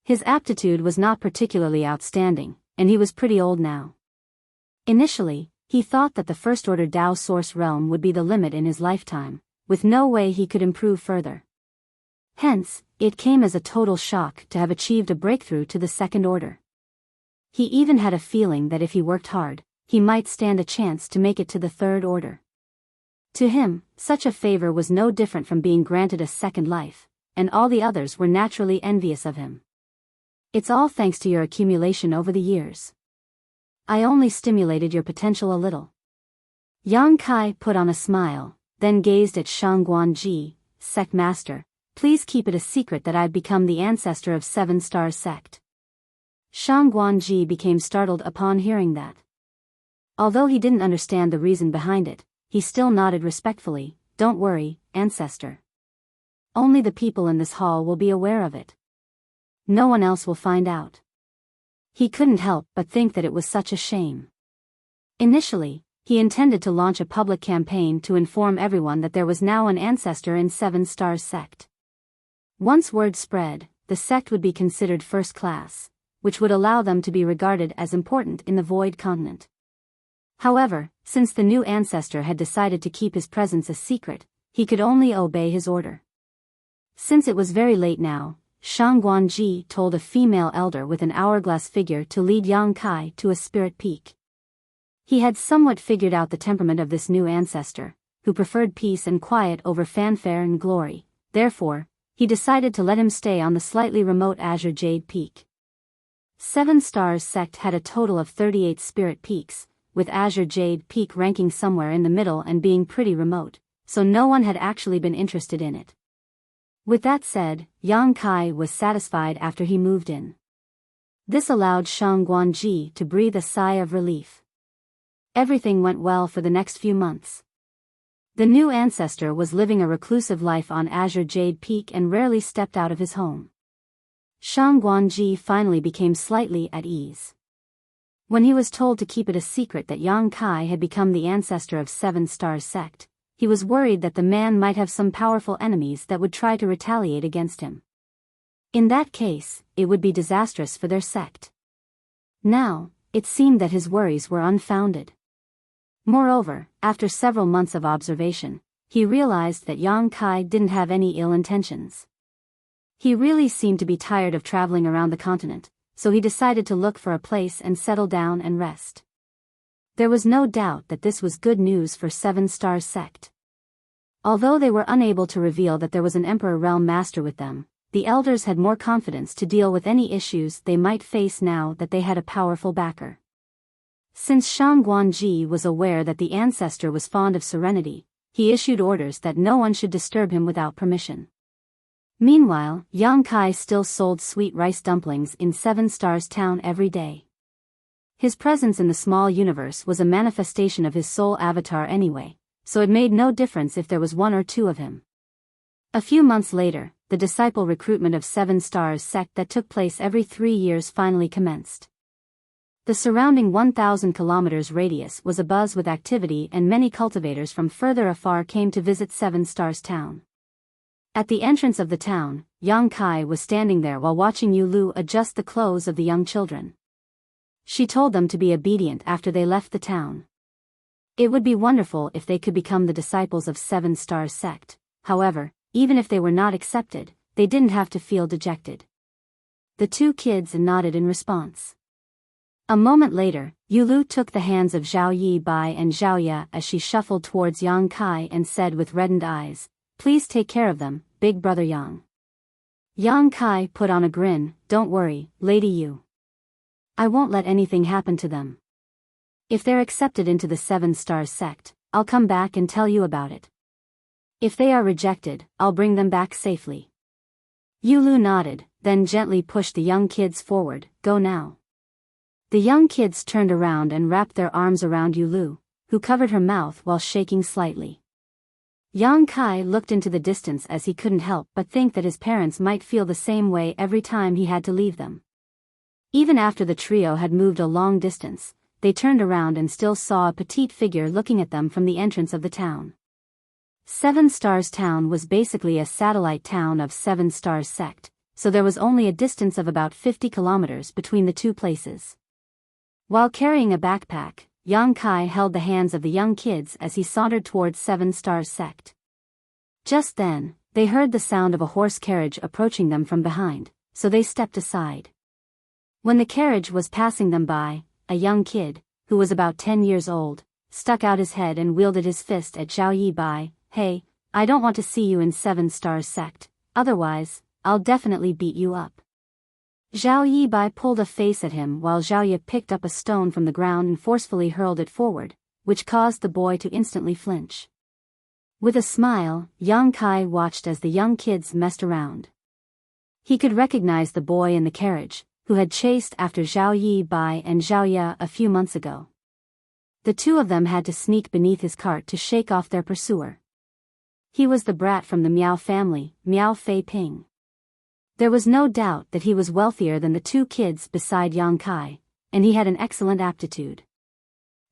His aptitude was not particularly outstanding, and he was pretty old now. Initially, he thought that the first-order Tao source realm would be the limit in his lifetime, with no way he could improve further. Hence, it came as a total shock to have achieved a breakthrough to the second order. He even had a feeling that if he worked hard, he might stand a chance to make it to the third order. To him, such a favor was no different from being granted a second life, and all the others were naturally envious of him. "It's all thanks to your accumulation over the years. I only stimulated your potential a little." Yang Kai put on a smile, then gazed at Shang Guanji, sect master. "Please keep it a secret that I've become the ancestor of 7 Stars sect." Shang Guanji became startled upon hearing that. Although he didn't understand the reason behind it, he still nodded respectfully. "Don't worry, ancestor. Only the people in this hall will be aware of it. No one else will find out." He couldn't help but think that it was such a shame. Initially, he intended to launch a public campaign to inform everyone that there was now an ancestor in 7 Stars sect. Once word spread, the sect would be considered first class, which would allow them to be regarded as important in the Void Continent. However, since the new ancestor had decided to keep his presence a secret, he could only obey his order. Since it was very late now, Shang Guanji told a female elder with an hourglass figure to lead Yang Kai to a spirit peak. He had somewhat figured out the temperament of this new ancestor, who preferred peace and quiet over fanfare and glory. Therefore, he decided to let him stay on the slightly remote Azure Jade Peak. 7 Stars sect had a total of 38 spirit peaks, with Azure Jade Peak ranking somewhere in the middle and being pretty remote, so no one had actually been interested in it. With that said, Yang Kai was satisfied after he moved in. This allowed Shang Guanji to breathe a sigh of relief. Everything went well for the next few months. The new ancestor was living a reclusive life on Azure Jade Peak and rarely stepped out of his home. Shang Guanji finally became slightly at ease. When he was told to keep it a secret that Yang Kai had become the ancestor of 7 Stars sect, he was worried that the man might have some powerful enemies that would try to retaliate against him. In that case, it would be disastrous for their sect. Now, it seemed that his worries were unfounded. Moreover, after several months of observation, he realized that Yang Kai didn't have any ill intentions. He really seemed to be tired of traveling around the continent, so he decided to look for a place and settle down and rest. There was no doubt that this was good news for 7 Stars sect. Although they were unable to reveal that there was an Emperor Realm Master with them, the elders had more confidence to deal with any issues they might face now that they had a powerful backer. Since Shang Guanji was aware that the ancestor was fond of serenity, he issued orders that no one should disturb him without permission. Meanwhile, Yang Kai still sold sweet rice dumplings in 7 Stars Town every day. His presence in the small universe was a manifestation of his soul avatar anyway, so it made no difference if there was 1 or 2 of him. A few months later, the disciple recruitment of 7 Stars sect that took place every 3 years finally commenced. The surrounding 1,000 kilometers radius was abuzz with activity, and many cultivators from further afar came to visit 7 Stars Town. At the entrance of the town, Yang Kai was standing there while watching Yu Lu adjust the clothes of the young children. She told them to be obedient after they left the town. It would be wonderful if they could become the disciples of 7 Stars sect. However, even if they were not accepted, they didn't have to feel dejected. The 2 kids nodded in response. A moment later, Yu Lu took the hands of Zhao Yi Bai and Zhao Ya as she shuffled towards Yang Kai and said with reddened eyes, "Please take care of them, big brother Yang." Yang Kai put on a grin. "Don't worry, Lady Yu. I won't let anything happen to them. If they're accepted into the 7 Stars sect, I'll come back and tell you about it. If they are rejected, I'll bring them back safely." Yu Lu nodded, then gently pushed the young kids forward. "Go now. The young kids turned around and wrapped their arms around Yulu, who covered her mouth while shaking slightly. Yang Kai looked into the distance as he couldn't help but think that his parents might feel the same way every time he had to leave them. Even after the trio had moved a long distance, they turned around and still saw a petite figure looking at them from the entrance of the town. Seven Stars Town was basically a satellite town of Seven Stars Sect, so there was only a distance of about 50 kilometers between the two places. While carrying a backpack, Yang Kai held the hands of the young kids as he sauntered towards Seven Stars Sect. Just then, they heard the sound of a horse carriage approaching them from behind, so they stepped aside. When the carriage was passing them by, a young kid, who was about 10 years old, stuck out his head and wielded his fist at Zhao Yibai. "Hey, I don't want to see you in Seven Stars Sect, otherwise, I'll definitely beat you up." Zhao Yibai pulled a face at him while Zhao Ye picked up a stone from the ground and forcefully hurled it forward, which caused the boy to instantly flinch. With a smile, Yang Kai watched as the young kids messed around. He could recognize the boy in the carriage, who had chased after Zhao Yibai and Zhao Ye a few months ago. The two of them had to sneak beneath his cart to shake off their pursuer. He was the brat from the Miao family, Miao Fei Ping. There was no doubt that he was wealthier than the two kids beside Yang Kai, and he had an excellent aptitude.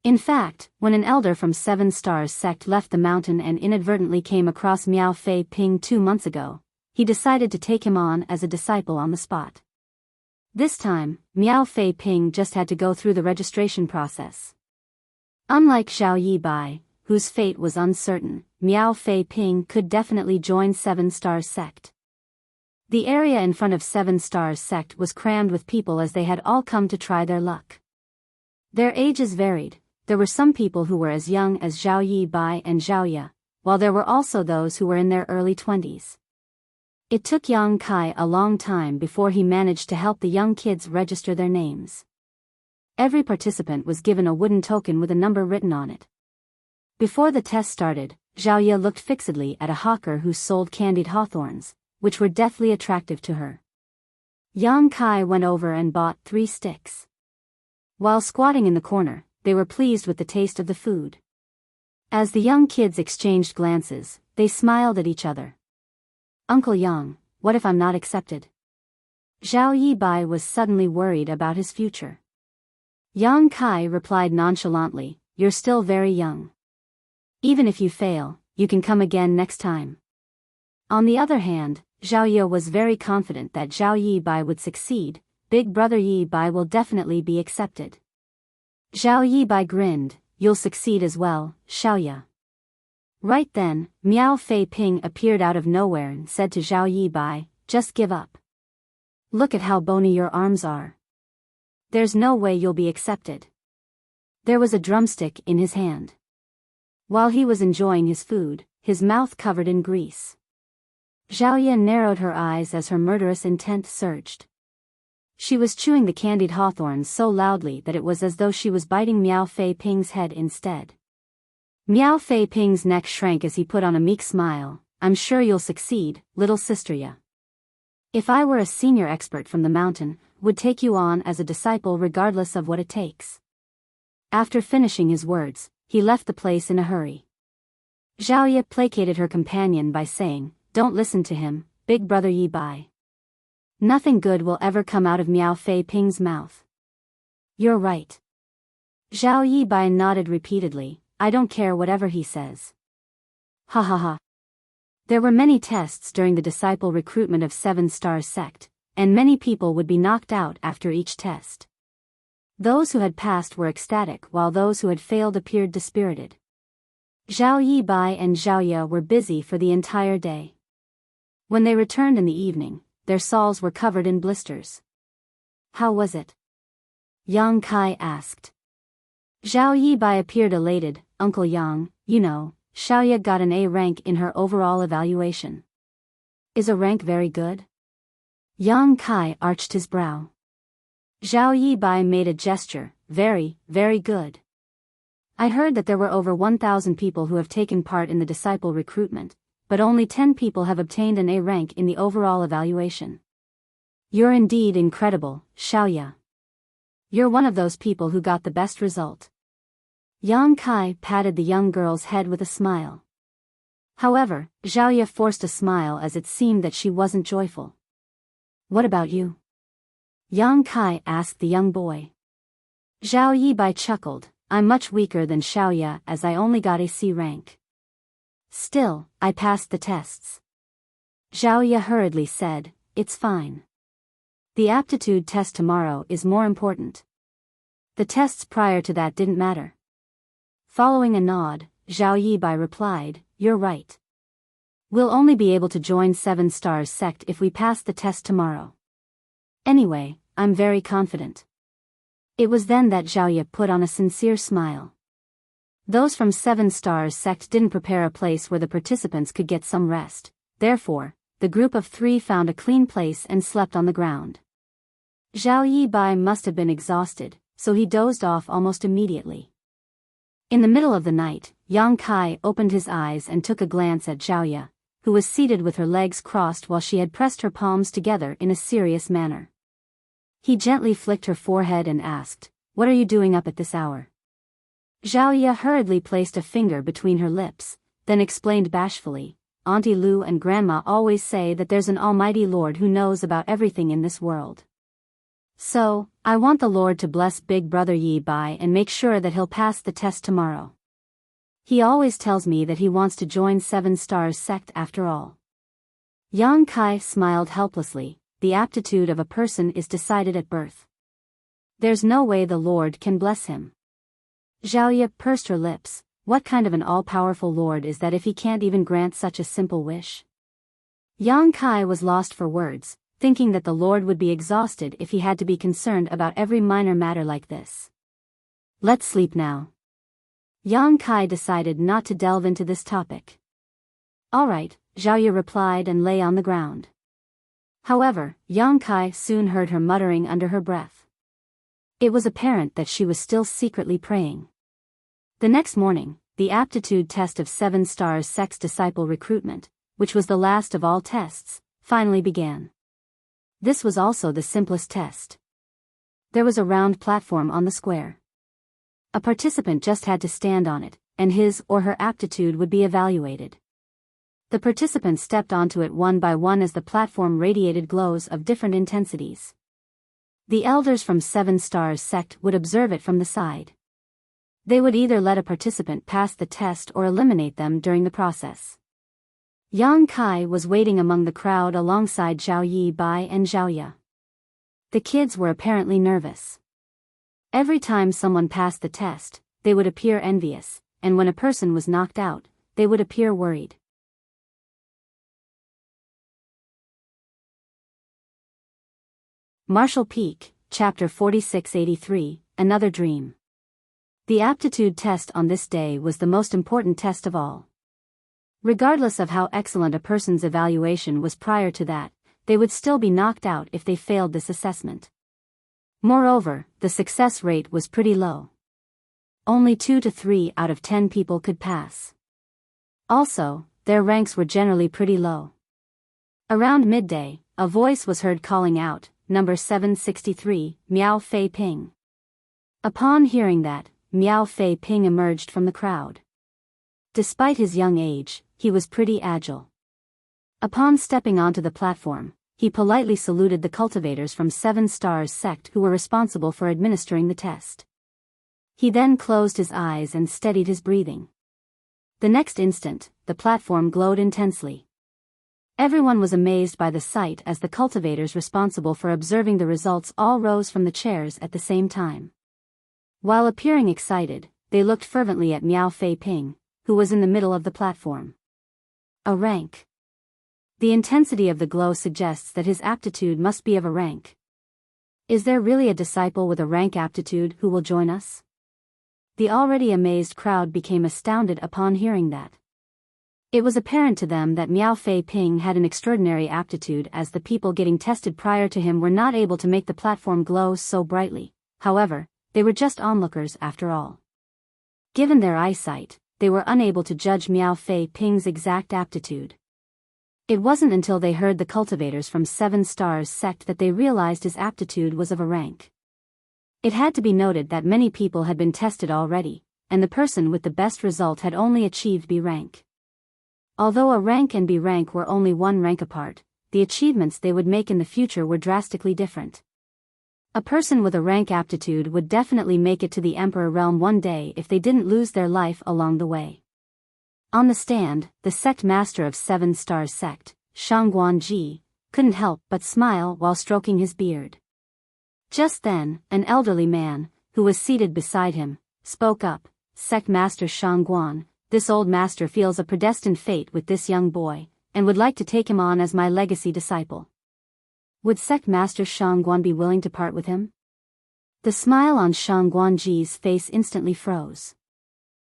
In fact, when an elder from Seven Stars Sect left the mountain and inadvertently came across Miao Fei Ping 2 months ago, he decided to take him on as a disciple on the spot. This time, Miao Fei Ping just had to go through the registration process. Unlike Zhao Yibai, whose fate was uncertain, Miao Fei Ping could definitely join Seven Stars Sect. The area in front of Seven Stars Sect was crammed with people as they had all come to try their luck. Their ages varied. There were some people who were as young as Zhao Yibai and Zhao Ye, while there were also those who were in their early 20s. It took Yang Kai a long time before he managed to help the young kids register their names. Every participant was given a wooden token with a number written on it. Before the test started, Zhao Ye looked fixedly at a hawker who sold candied hawthorns, which were deathly attractive to her. Yang Kai went over and bought 3 sticks. While squatting in the corner, they were pleased with the taste of the food. As the young kids exchanged glances, they smiled at each other. "Uncle Yang, what if I'm not accepted?" Zhao Yibai was suddenly worried about his future. Yang Kai replied nonchalantly, "You're still very young. Even if you fail, you can come again next time." On the other hand, Zhao Ye was very confident that Zhao Yibai would succeed. "Big brother Yibai will definitely be accepted." Zhao Yibai grinned, "You'll succeed as well, Xiao Ye." Right then, Miao Fei Ping appeared out of nowhere and said to Zhao Yibai, "Just give up. Look at how bony your arms are. There's no way you'll be accepted." There was a drumstick in his hand. While he was enjoying his food, his mouth covered in grease. Zhao Ye narrowed her eyes as her murderous intent surged. She was chewing the candied hawthorns so loudly that it was as though she was biting Miao Fei Ping's head instead. Miao Fei Ping's neck shrank as he put on a meek smile. "I'm sure you'll succeed, little sister Ye. If I were a senior expert from the mountain, would take you on as a disciple regardless of what it takes." After finishing his words, he left the place in a hurry. Zhao Ye placated her companion by saying, "Don't listen to him, big brother Yibai. Nothing good will ever come out of Miao Fei Ping's mouth." "You're right." Zhao Yibai nodded repeatedly, "I don't care whatever he says." Ha ha ha. There were many tests during the disciple recruitment of Seven Stars Sect, and many people would be knocked out after each test. Those who had passed were ecstatic while those who had failed appeared dispirited. Zhao Yibai and Zhao Ye were busy for the entire day. When they returned in the evening, their soles were covered in blisters. "How was it?" Yang Kai asked. Zhao Yibai appeared elated. "Uncle Yang, you know, Xiao Ye got an A rank in her overall evaluation." "Is a rank very good?" Yang Kai arched his brow. Zhao Yibai made a gesture. "Very, very good. I heard that there were over 1,000 people who have taken part in the disciple recruitment, but only 10 people have obtained an A rank in the overall evaluation. You're indeed incredible, Xiao Ye." You're one of those people who got the best result. Yang Kai patted the young girl's head with a smile. However, Zhaoye forced a smile as it seemed that she wasn't joyful. What about you? Yang Kai asked the young boy. Zhao Yibai chuckled. I'm much weaker than Xiaoya as I only got a C rank. Still, I passed the tests. Zhaoye hurriedly said, it's fine. The aptitude test tomorrow is more important. The tests prior to that didn't matter. Following a nod, Zhao Yibai replied, you're right. We'll only be able to join 7 Stars sect if we pass the test tomorrow. Anyway, I'm very confident. It was then that Zhaoye put on a sincere smile. Those from 7 Stars sect didn't prepare a place where the participants could get some rest, therefore, the group of 3 found a clean place and slept on the ground. Zhao Yibai must have been exhausted, so he dozed off almost immediately. In the middle of the night, Yang Kai opened his eyes and took a glance at Zhaoye, who was seated with her legs crossed while she had pressed her palms together in a serious manner. He gently flicked her forehead and asked, what are you doing up at this hour? Zhaoye hurriedly placed a finger between her lips, then explained bashfully, Auntie Lu and Grandma always say that there's an almighty Lord who knows about everything in this world. So, I want the Lord to bless Big Brother Yi Bai and make sure that he'll pass the test tomorrow. He always tells me that he wants to join 7 Stars sect after all. Yang Kai smiled helplessly. The aptitude of a person is decided at birth. There's no way the Lord can bless him. Zhaoye pursed her lips. What kind of an all-powerful Lord is that if he can't even grant such a simple wish? Yang Kai was lost for words, thinking that the Lord would be exhausted if he had to be concerned about every minor matter like this. Let's sleep now. Yang Kai decided not to delve into this topic. All right, Zhaoye replied and lay on the ground. However, Yang Kai soon heard her muttering under her breath. It was apparent that she was still secretly praying. The next morning, the aptitude test of 7 Stars Sect's disciple recruitment, which was the last of all tests, finally began. This was also the simplest test. There was a round platform on the square. A participant just had to stand on it, and his or her aptitude would be evaluated. The participants stepped onto it one by one as the platform radiated glows of different intensities. The elders from 7 Stars sect would observe it from the side. They would either let a participant pass the test or eliminate them during the process. Yang Kai was waiting among the crowd alongside Zhao Yibai and Zhaoye. The kids were apparently nervous. Every time someone passed the test, they would appear envious, and when a person was knocked out, they would appear worried. Marshall Peak, Chapter 4683, Another Dream. The aptitude test on this day was the most important test of all. Regardless of how excellent a person's evaluation was prior to that, they would still be knocked out if they failed this assessment. Moreover, the success rate was pretty low. Only 2 to 3 out of 10 people could pass. Also, their ranks were generally pretty low. Around midday, a voice was heard calling out, Number 763, Miao Fei Ping. Upon hearing that, Miao Fei Ping emerged from the crowd. Despite his young age, he was pretty agile. Upon stepping onto the platform, he politely saluted the cultivators from 7 Stars sect who were responsible for administering the test. He then closed his eyes and steadied his breathing. The next instant, the platform glowed intensely. Everyone was amazed by the sight as the cultivators responsible for observing the results all rose from the chairs at the same time. While appearing excited, they looked fervently at Miao Fei Ping, who was in the middle of the platform. A rank. The intensity of the glow suggests that his aptitude must be of a rank. Is there really a disciple with a rank aptitude who will join us? The already amazed crowd became astounded upon hearing that. It was apparent to them that Miao Fei Ping had an extraordinary aptitude as the people getting tested prior to him were not able to make the platform glow so brightly. However, they were just onlookers after all. Given their eyesight, they were unable to judge Miao Fei Ping's exact aptitude. It wasn't until they heard the cultivators from 7 Stars sect that they realized his aptitude was of a rank. It had to be noted that many people had been tested already, and the person with the best result had only achieved B rank. Although A rank and B rank were only 1 rank apart, the achievements they would make in the future were drastically different. A person with a rank aptitude would definitely make it to the Emperor realm one day if they didn't lose their life along the way. On the stand, the sect master of 7 Stars Sect, Shangguanji, couldn't help but smile while stroking his beard. Just then, an elderly man, who was seated beside him, spoke up. Sect Master Shangguan, this old master feels a predestined fate with this young boy, and would like to take him on as my legacy disciple. Would Sect Master Shangguan be willing to part with him? The smile on Shangguanji's face instantly froze.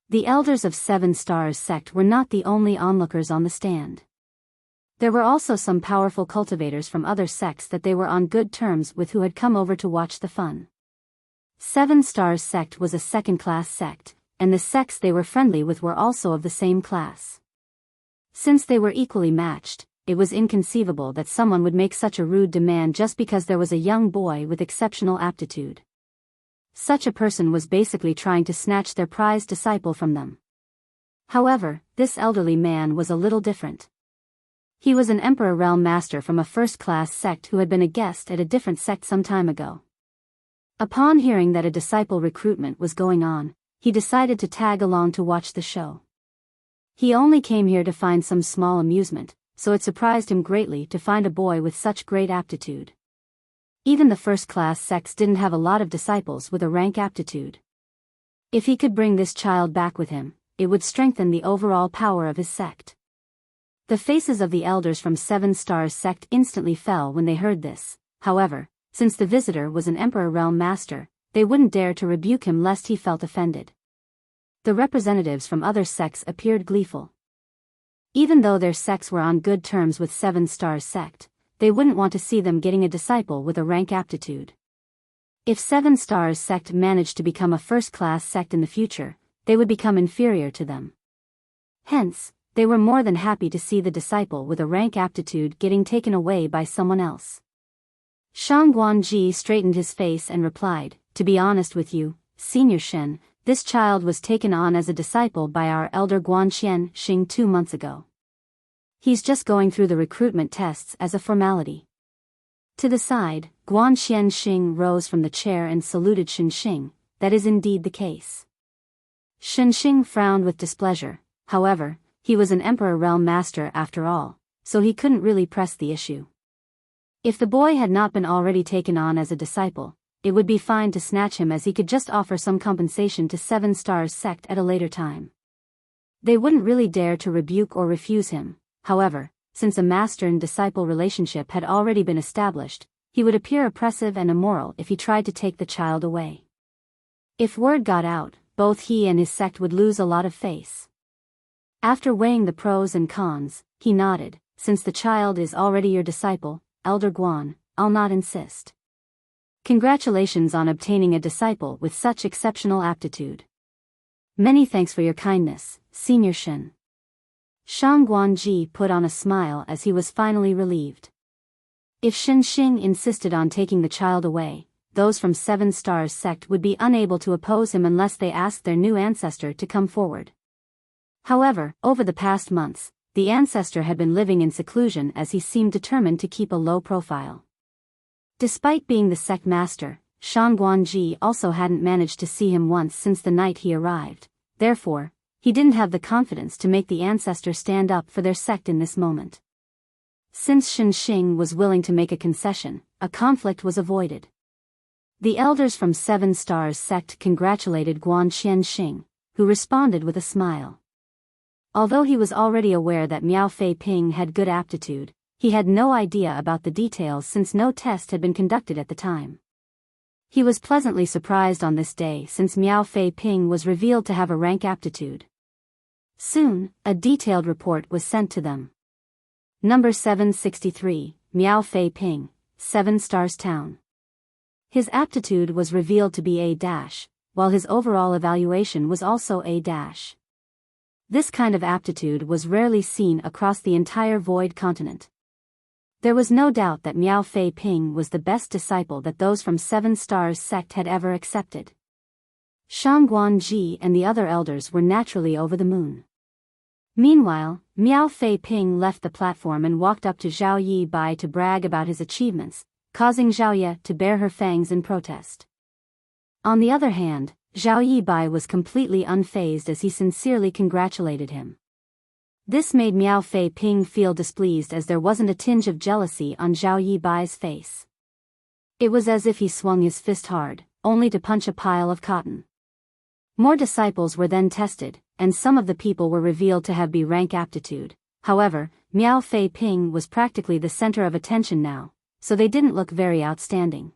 The elders of 7 Stars Sect were not the only onlookers on the stand. There were also some powerful cultivators from other sects that they were on good terms with who had come over to watch the fun. 7 Stars Sect was a second-class sect, and the sects they were friendly with were also of the same class. Since they were equally matched, it was inconceivable that someone would make such a rude demand just because there was a young boy with exceptional aptitude. Such a person was basically trying to snatch their prized disciple from them. However, this elderly man was a little different. He was an Emperor Realm Master from a first-class sect who had been a guest at a different sect some time ago. Upon hearing that a disciple recruitment was going on, he decided to tag along to watch the show. He only came here to find some small amusement, so it surprised him greatly to find a boy with such great aptitude. Even the first-class sects didn't have a lot of disciples with a rank aptitude. If he could bring this child back with him, it would strengthen the overall power of his sect. The faces of the elders from 7 Stars Sect instantly fell when they heard this. However, since the visitor was an Emperor Realm Master, they wouldn't dare to rebuke him lest he felt offended. The representatives from other sects appeared gleeful. Even though their sects were on good terms with 7 Stars Sect, they wouldn't want to see them getting a disciple with a rank aptitude. If 7 Stars Sect managed to become a first-class sect in the future, they would become inferior to them. Hence, they were more than happy to see the disciple with a rank aptitude getting taken away by someone else. Shangguanji straightened his face and replied, "To be honest with you, Senior Shen, this child was taken on as a disciple by our elder Guanxian Xing 2 months ago. He's just going through the recruitment tests as a formality." To the side, Guanxian Xing rose from the chair and saluted Shen Xing. "That is indeed the case." Shen Xing frowned with displeasure. However, he was an Emperor Realm Master after all, so he couldn't really press the issue. If the boy had not been already taken on as a disciple, it would be fine to snatch him, as he could just offer some compensation to 7 Stars Sect at a later time. They wouldn't really dare to rebuke or refuse him. However, since a master and disciple relationship had already been established, he would appear oppressive and immoral if he tried to take the child away. If word got out, both he and his sect would lose a lot of face. After weighing the pros and cons, he nodded. "Since the child is already your disciple, Elder Guan, I'll not insist. Congratulations on obtaining a disciple with such exceptional aptitude." "Many thanks for your kindness, Senior Shen." Shangguanji put on a smile as he was finally relieved. If Shen Xing insisted on taking the child away, those from 7 Stars Sect would be unable to oppose him unless they asked their new ancestor to come forward. However, over the past months, the ancestor had been living in seclusion as he seemed determined to keep a low profile. Despite being the sect master, Shangguanji also hadn't managed to see him once since the night he arrived. Therefore, he didn't have the confidence to make the ancestor stand up for their sect in this moment. Since Shen Xing was willing to make a concession, a conflict was avoided. The elders from 7 Stars Sect congratulated Guanxian Xing, who responded with a smile. Although he was already aware that Miao Fei Ping had good aptitude, he had no idea about the details since no test had been conducted at the time. He was pleasantly surprised on this day since Miao Fei Ping was revealed to have a rank aptitude. Soon, a detailed report was sent to them. Number 763, Miao Fei Ping, 7 Stars Town. His aptitude was revealed to be A-, while his overall evaluation was also A-. This kind of aptitude was rarely seen across the entire Void continent. There was no doubt that Miao Fei Ping was the best disciple that those from Seven Stars sect had ever accepted. Shang Guanji and the other elders were naturally over the moon. Meanwhile, Miao Fei Ping left the platform and walked up to Zhao Yi Bai to brag about his achievements, causing Zhao Ye to bare her fangs in protest. On the other hand, Zhao Yi Bai was completely unfazed as he sincerely congratulated him. This made Miao Fei Ping feel displeased as there wasn't a tinge of jealousy on Zhao Yi Bai's face. It was as if he swung his fist hard, only to punch a pile of cotton. More disciples were then tested, and some of the people were revealed to have B-rank aptitude. However, Miao Fei Ping was practically the center of attention now, so they didn't look very outstanding.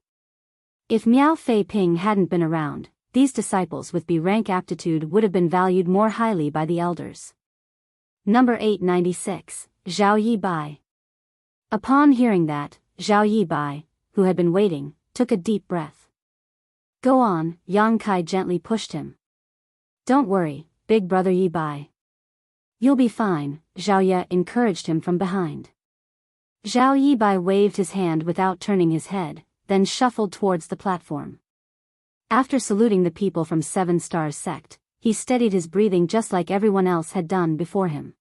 If Miao Fei Ping hadn't been around, these disciples with B-rank aptitude would have been valued more highly by the elders. Number 896, Zhao Yi Bai. Upon hearing that, Zhao Yi Bai, who had been waiting, took a deep breath. Go on, Yang Kai gently pushed him. Don't worry, big brother Yi Bai. You'll be fine, Zhao Ye encouraged him from behind. Zhao Yi Bai waved his hand without turning his head, then shuffled towards the platform. After saluting the people from Seven Stars sect, he steadied his breathing just like everyone else had done before him.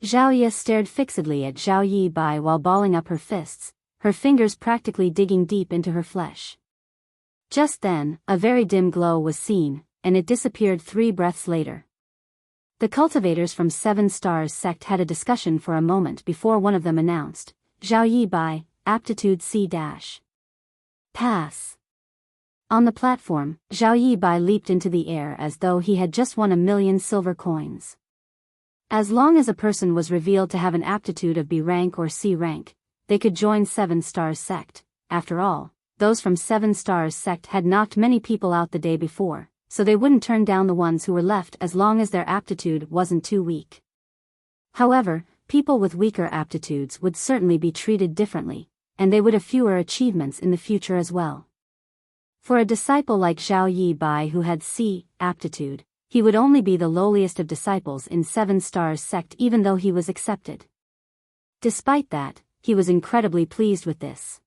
Zhao Ye stared fixedly at Zhao Yi Bai while balling up her fists, her fingers practically digging deep into her flesh. Just then, a very dim glow was seen, and it disappeared 3 breaths later. The cultivators from Seven Stars sect had a discussion for a moment before one of them announced, Zhao Yi Bai, aptitude C-. Pass. On the platform, Zhao Yi Bai leaped into the air as though he had just won 1,000,000 silver coins. As long as a person was revealed to have an aptitude of B rank or C rank, they could join Seven Stars sect. After all, those from Seven Stars sect had knocked many people out the day before, so they wouldn't turn down the ones who were left as long as their aptitude wasn't too weak. However, people with weaker aptitudes would certainly be treated differently, and they would have fewer achievements in the future as well. For a disciple like Zhao Yi Bai who had C aptitude, he would only be the lowliest of disciples in Seven Stars sect even though he was accepted. Despite that, he was incredibly pleased with this.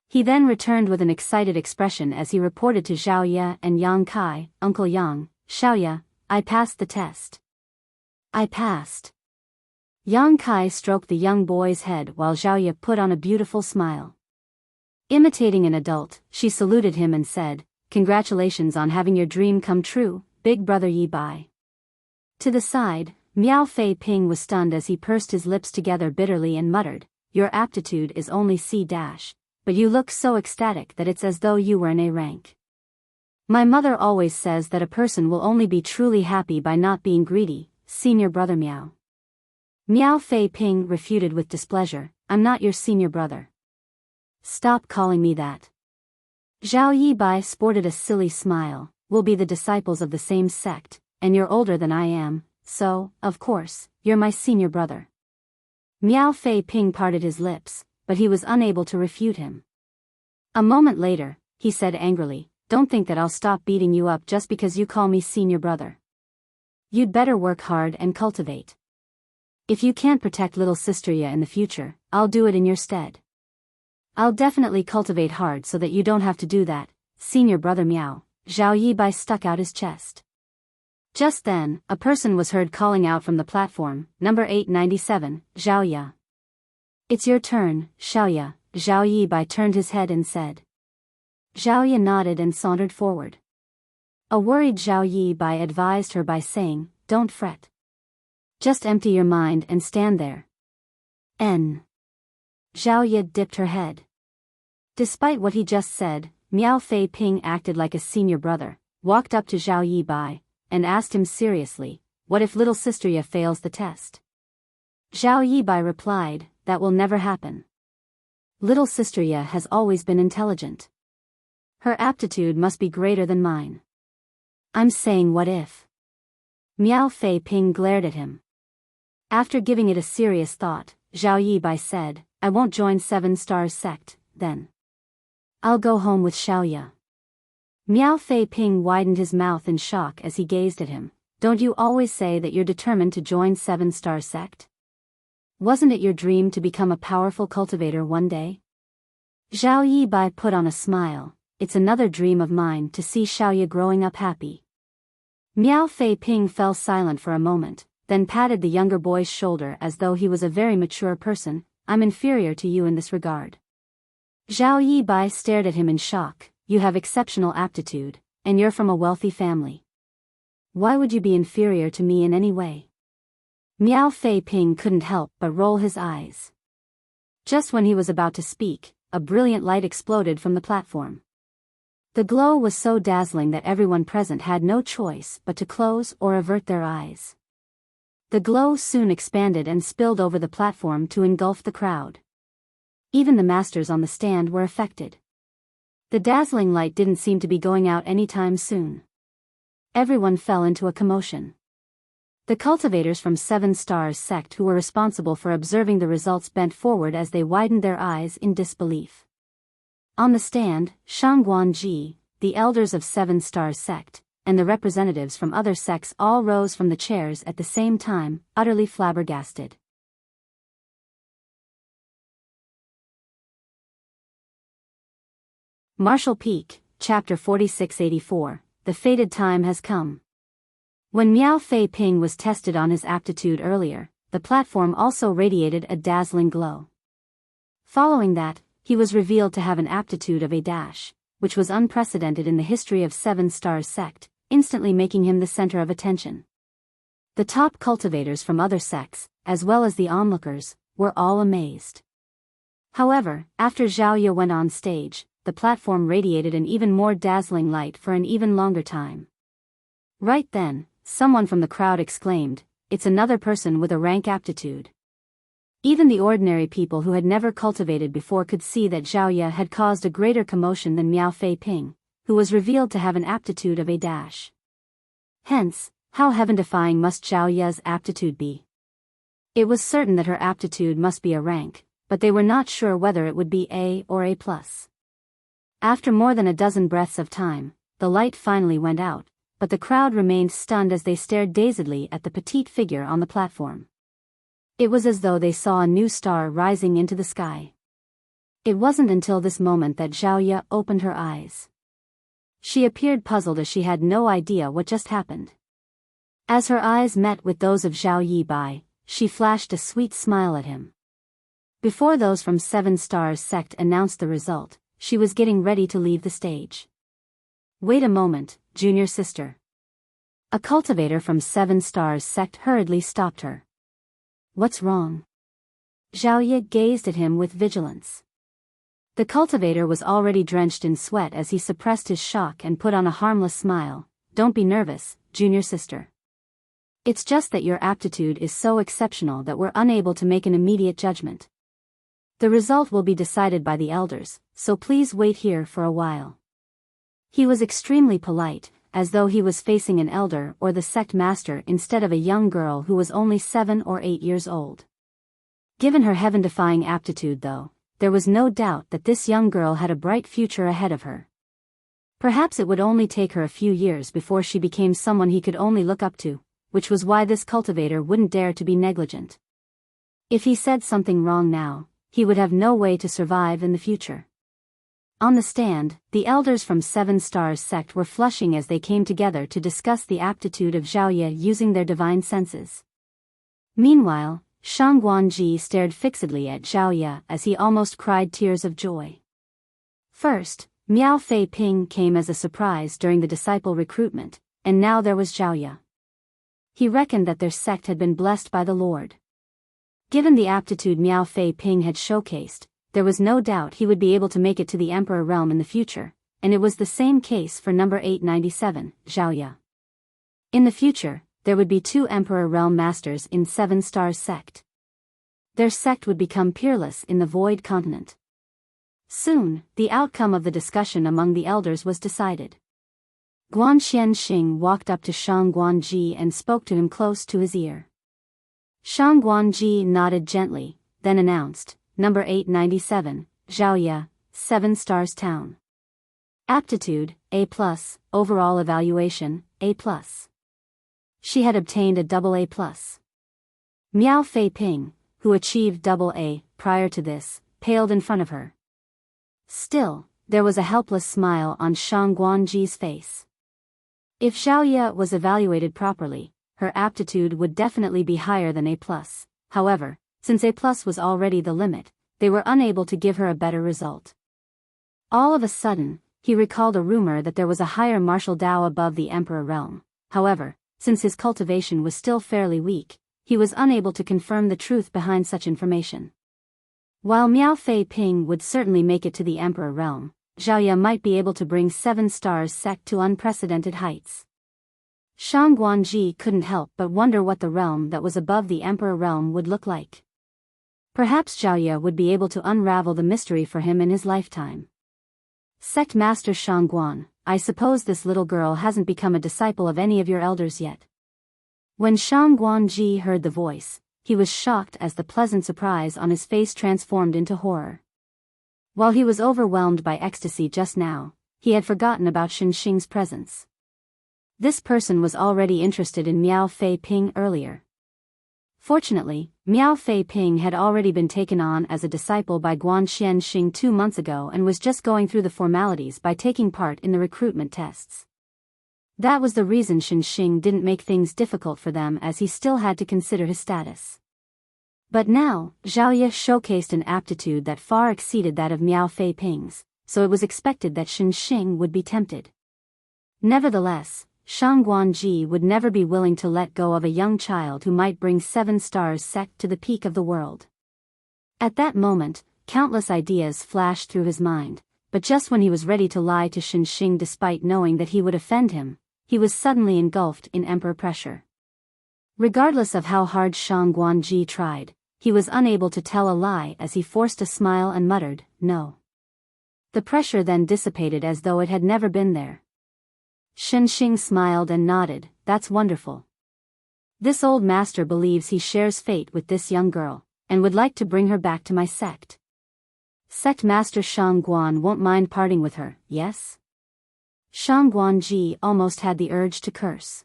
He then returned with an excited expression as he reported to Zhao Ye and Yang Kai, Uncle Yang, Xiao Ye, I passed the test. I passed. Yang Kai stroked the young boy's head while Zhao Ye put on a beautiful smile. Imitating an adult, she saluted him and said, Congratulations on having your dream come true, big brother Yi Bai. To the side, Miao Fei Ping was stunned as he pursed his lips together bitterly and muttered, Your aptitude is only C-. But you look so ecstatic that it's as though you were in A rank. My mother always says that a person will only be truly happy by not being greedy, senior brother Miao. Miao Fei Ping refuted with displeasure, I'm not your senior brother. Stop calling me that. Zhao Yi Bai sported a silly smile, we'll be the disciples of the same sect, and you're older than I am, so, of course, you're my senior brother. Miao Fei Ping parted his lips, but he was unable to refute him. A moment later, he said angrily, Don't think that I'll stop beating you up just because you call me senior brother. You'd better work hard and cultivate. If you can't protect little sister Ye in the future, I'll do it in your stead. I'll definitely cultivate hard so that you don't have to do that, senior brother Miao. Zhao Yi Bai stuck out his chest. Just then, a person was heard calling out from the platform, number 897, Zhao Ye. It's your turn, Xiao Ye. Zhao Yi Bai turned his head and said. Zhao Ye nodded and sauntered forward. A worried Zhao Yi Bai advised her by saying, Don't fret. Just empty your mind and stand there. N. Zhao Ye dipped her head. Despite what he just said, Miao Fei Ping acted like a senior brother, walked up to Zhao Yi Bai, and asked him seriously, What if little sister Ye fails the test? Zhao Yi Bai replied, That will never happen. Little sister Ye has always been intelligent. Her aptitude must be greater than mine. I'm saying what if? Miao Fei Ping glared at him. After giving it a serious thought, Zhao Yi Bai said, I won't join Seven Stars sect, then. I'll go home with Xiao Ye. Miao Fei Ping widened his mouth in shock as he gazed at him. Don't you always say that you're determined to join Seven Star sect? Wasn't it your dream to become a powerful cultivator one day? Zhao Yibai put on a smile. It's another dream of mine to see Xiaoya growing up happy. Miao Fei Ping fell silent for a moment, then patted the younger boy's shoulder as though he was a very mature person. I'm inferior to you in this regard. Zhao Yibai stared at him in shock. You have exceptional aptitude, and you're from a wealthy family. Why would you be inferior to me in any way? Miao Fei Ping couldn't help but roll his eyes. Just when he was about to speak, a brilliant light exploded from the platform. The glow was so dazzling that everyone present had no choice but to close or avert their eyes. The glow soon expanded and spilled over the platform to engulf the crowd. Even the masters on the stand were affected. The dazzling light didn't seem to be going out anytime soon. Everyone fell into a commotion. The cultivators from 7 Stars sect who were responsible for observing the results bent forward as they widened their eyes in disbelief. On the stand, Shangguanji, the elders of 7 Stars sect, and the representatives from other sects all rose from the chairs at the same time, utterly flabbergasted. Martial Peak, Chapter 4684, The Fated Time Has Come. When Miao Fei Ping was tested on his aptitude earlier, the platform also radiated a dazzling glow. Following that, he was revealed to have an aptitude of A-, which was unprecedented in the history of 7 Stars sect, instantly making him the center of attention. The top cultivators from other sects, as well as the onlookers, were all amazed. However, after Zhao Ye went on stage, the platform radiated an even more dazzling light for an even longer time. Right then, someone from the crowd exclaimed, "It's another person with a rank aptitude." Even the ordinary people who had never cultivated before could see that Zhao Ye had caused a greater commotion than Miao Fei Ping, who was revealed to have an aptitude of A-. Hence, how heaven-defying must Zhao Ye's aptitude be? It was certain that her aptitude must be a rank, but they were not sure whether it would be A or A+. After more than a dozen breaths of time, the light finally went out, but the crowd remained stunned as they stared dazedly at the petite figure on the platform. It was as though they saw a new star rising into the sky. It wasn't until this moment that Zhao Ye opened her eyes. She appeared puzzled as she had no idea what just happened. As her eyes met with those of Zhao Yibai, she flashed a sweet smile at him. Before those from 7 Stars sect announced the result, she was getting ready to leave the stage. Wait a moment, junior sister. A cultivator from 7 Stars sect hurriedly stopped her. What's wrong? Zhao Ye gazed at him with vigilance. The cultivator was already drenched in sweat as he suppressed his shock and put on a harmless smile. Don't be nervous, junior sister. It's just that your aptitude is so exceptional that we're unable to make an immediate judgment. The result will be decided by the elders, so please wait here for a while. He was extremely polite, as though he was facing an elder or the sect master instead of a young girl who was only 7 or 8 years old. Given her heaven-defying aptitude though, there was no doubt that this young girl had a bright future ahead of her. Perhaps it would only take her a few years before she became someone he could only look up to, which was why this cultivator wouldn't dare to be negligent. If he said something wrong now, he would have no way to survive in the future. On the stand, the elders from 7 Stars sect were flushing as they came together to discuss the aptitude of Zhao Ye using their divine senses. Meanwhile, Shangguanji stared fixedly at Zhao Ye as he almost cried tears of joy. First, Miao Fei Ping came as a surprise during the disciple recruitment, and now there was Zhao Ye. He reckoned that their sect had been blessed by the Lord. Given the aptitude Miao Fei Ping had showcased, there was no doubt he would be able to make it to the Emperor realm in the future, and it was the same case for number 897, Zhao Ye. In the future, there would be 2 Emperor realm masters in 7 Stars sect. Their sect would become peerless in the Void Continent. Soon, the outcome of the discussion among the elders was decided. Guanxian Xing walked up to Shangguanji and spoke to him close to his ear. Shangguanji nodded gently, then announced, Number 897, Zhao Ye, 7 Stars Town. Aptitude, A+, overall evaluation, A+. She had obtained a AA+. Miao Fei Ping, who achieved AA prior to this, paled in front of her. Still, there was a helpless smile on Shang Guanji's face. If Xiaoya was evaluated properly, her aptitude would definitely be higher than A+. However, since A+ was already the limit, they were unable to give her a better result. All of a sudden, he recalled a rumor that there was a higher martial Dao above the Emperor realm. However, since his cultivation was still fairly weak, he was unable to confirm the truth behind such information. While Miao Fei Ping would certainly make it to the Emperor realm, Xiaoya might be able to bring 7 Stars sect to unprecedented heights. Shang Guanji couldn't help but wonder what the realm that was above the Emperor realm would look like. Perhaps Xiaoya would be able to unravel the mystery for him in his lifetime. Sect Master Shang Guan, I suppose this little girl hasn't become a disciple of any of your elders yet. When Shang Guanji heard the voice, he was shocked as the pleasant surprise on his face transformed into horror. While he was overwhelmed by ecstasy just now, he had forgotten about Xinxing's presence. This person was already interested in Miao Fei Ping earlier. Fortunately, Miao Fei Ping had already been taken on as a disciple by Guan Xianxing 2 months ago and was just going through the formalities by taking part in the recruitment tests. That was the reason Xinxing didn't make things difficult for them, as he still had to consider his status. But now, Xiaoya showcased an aptitude that far exceeded that of Miao Fei Ping's, so it was expected that Xinxing would be tempted. Nevertheless, Shang Guanji would never be willing to let go of a young child who might bring 7 Stars sect to the peak of the world. At that moment, countless ideas flashed through his mind, but just when he was ready to lie to Xinxing despite knowing that he would offend him, he was suddenly engulfed in emperor pressure. Regardless of how hard Shang Guanji tried, he was unable to tell a lie as he forced a smile and muttered, "No." The pressure then dissipated as though it had never been there. Xinxing smiled and nodded, "That's wonderful. This old master believes he shares fate with this young girl, and would like to bring her back to my sect. Sect Master Shang Guan won't mind parting with her, yes?" Shang Guanji almost had the urge to curse.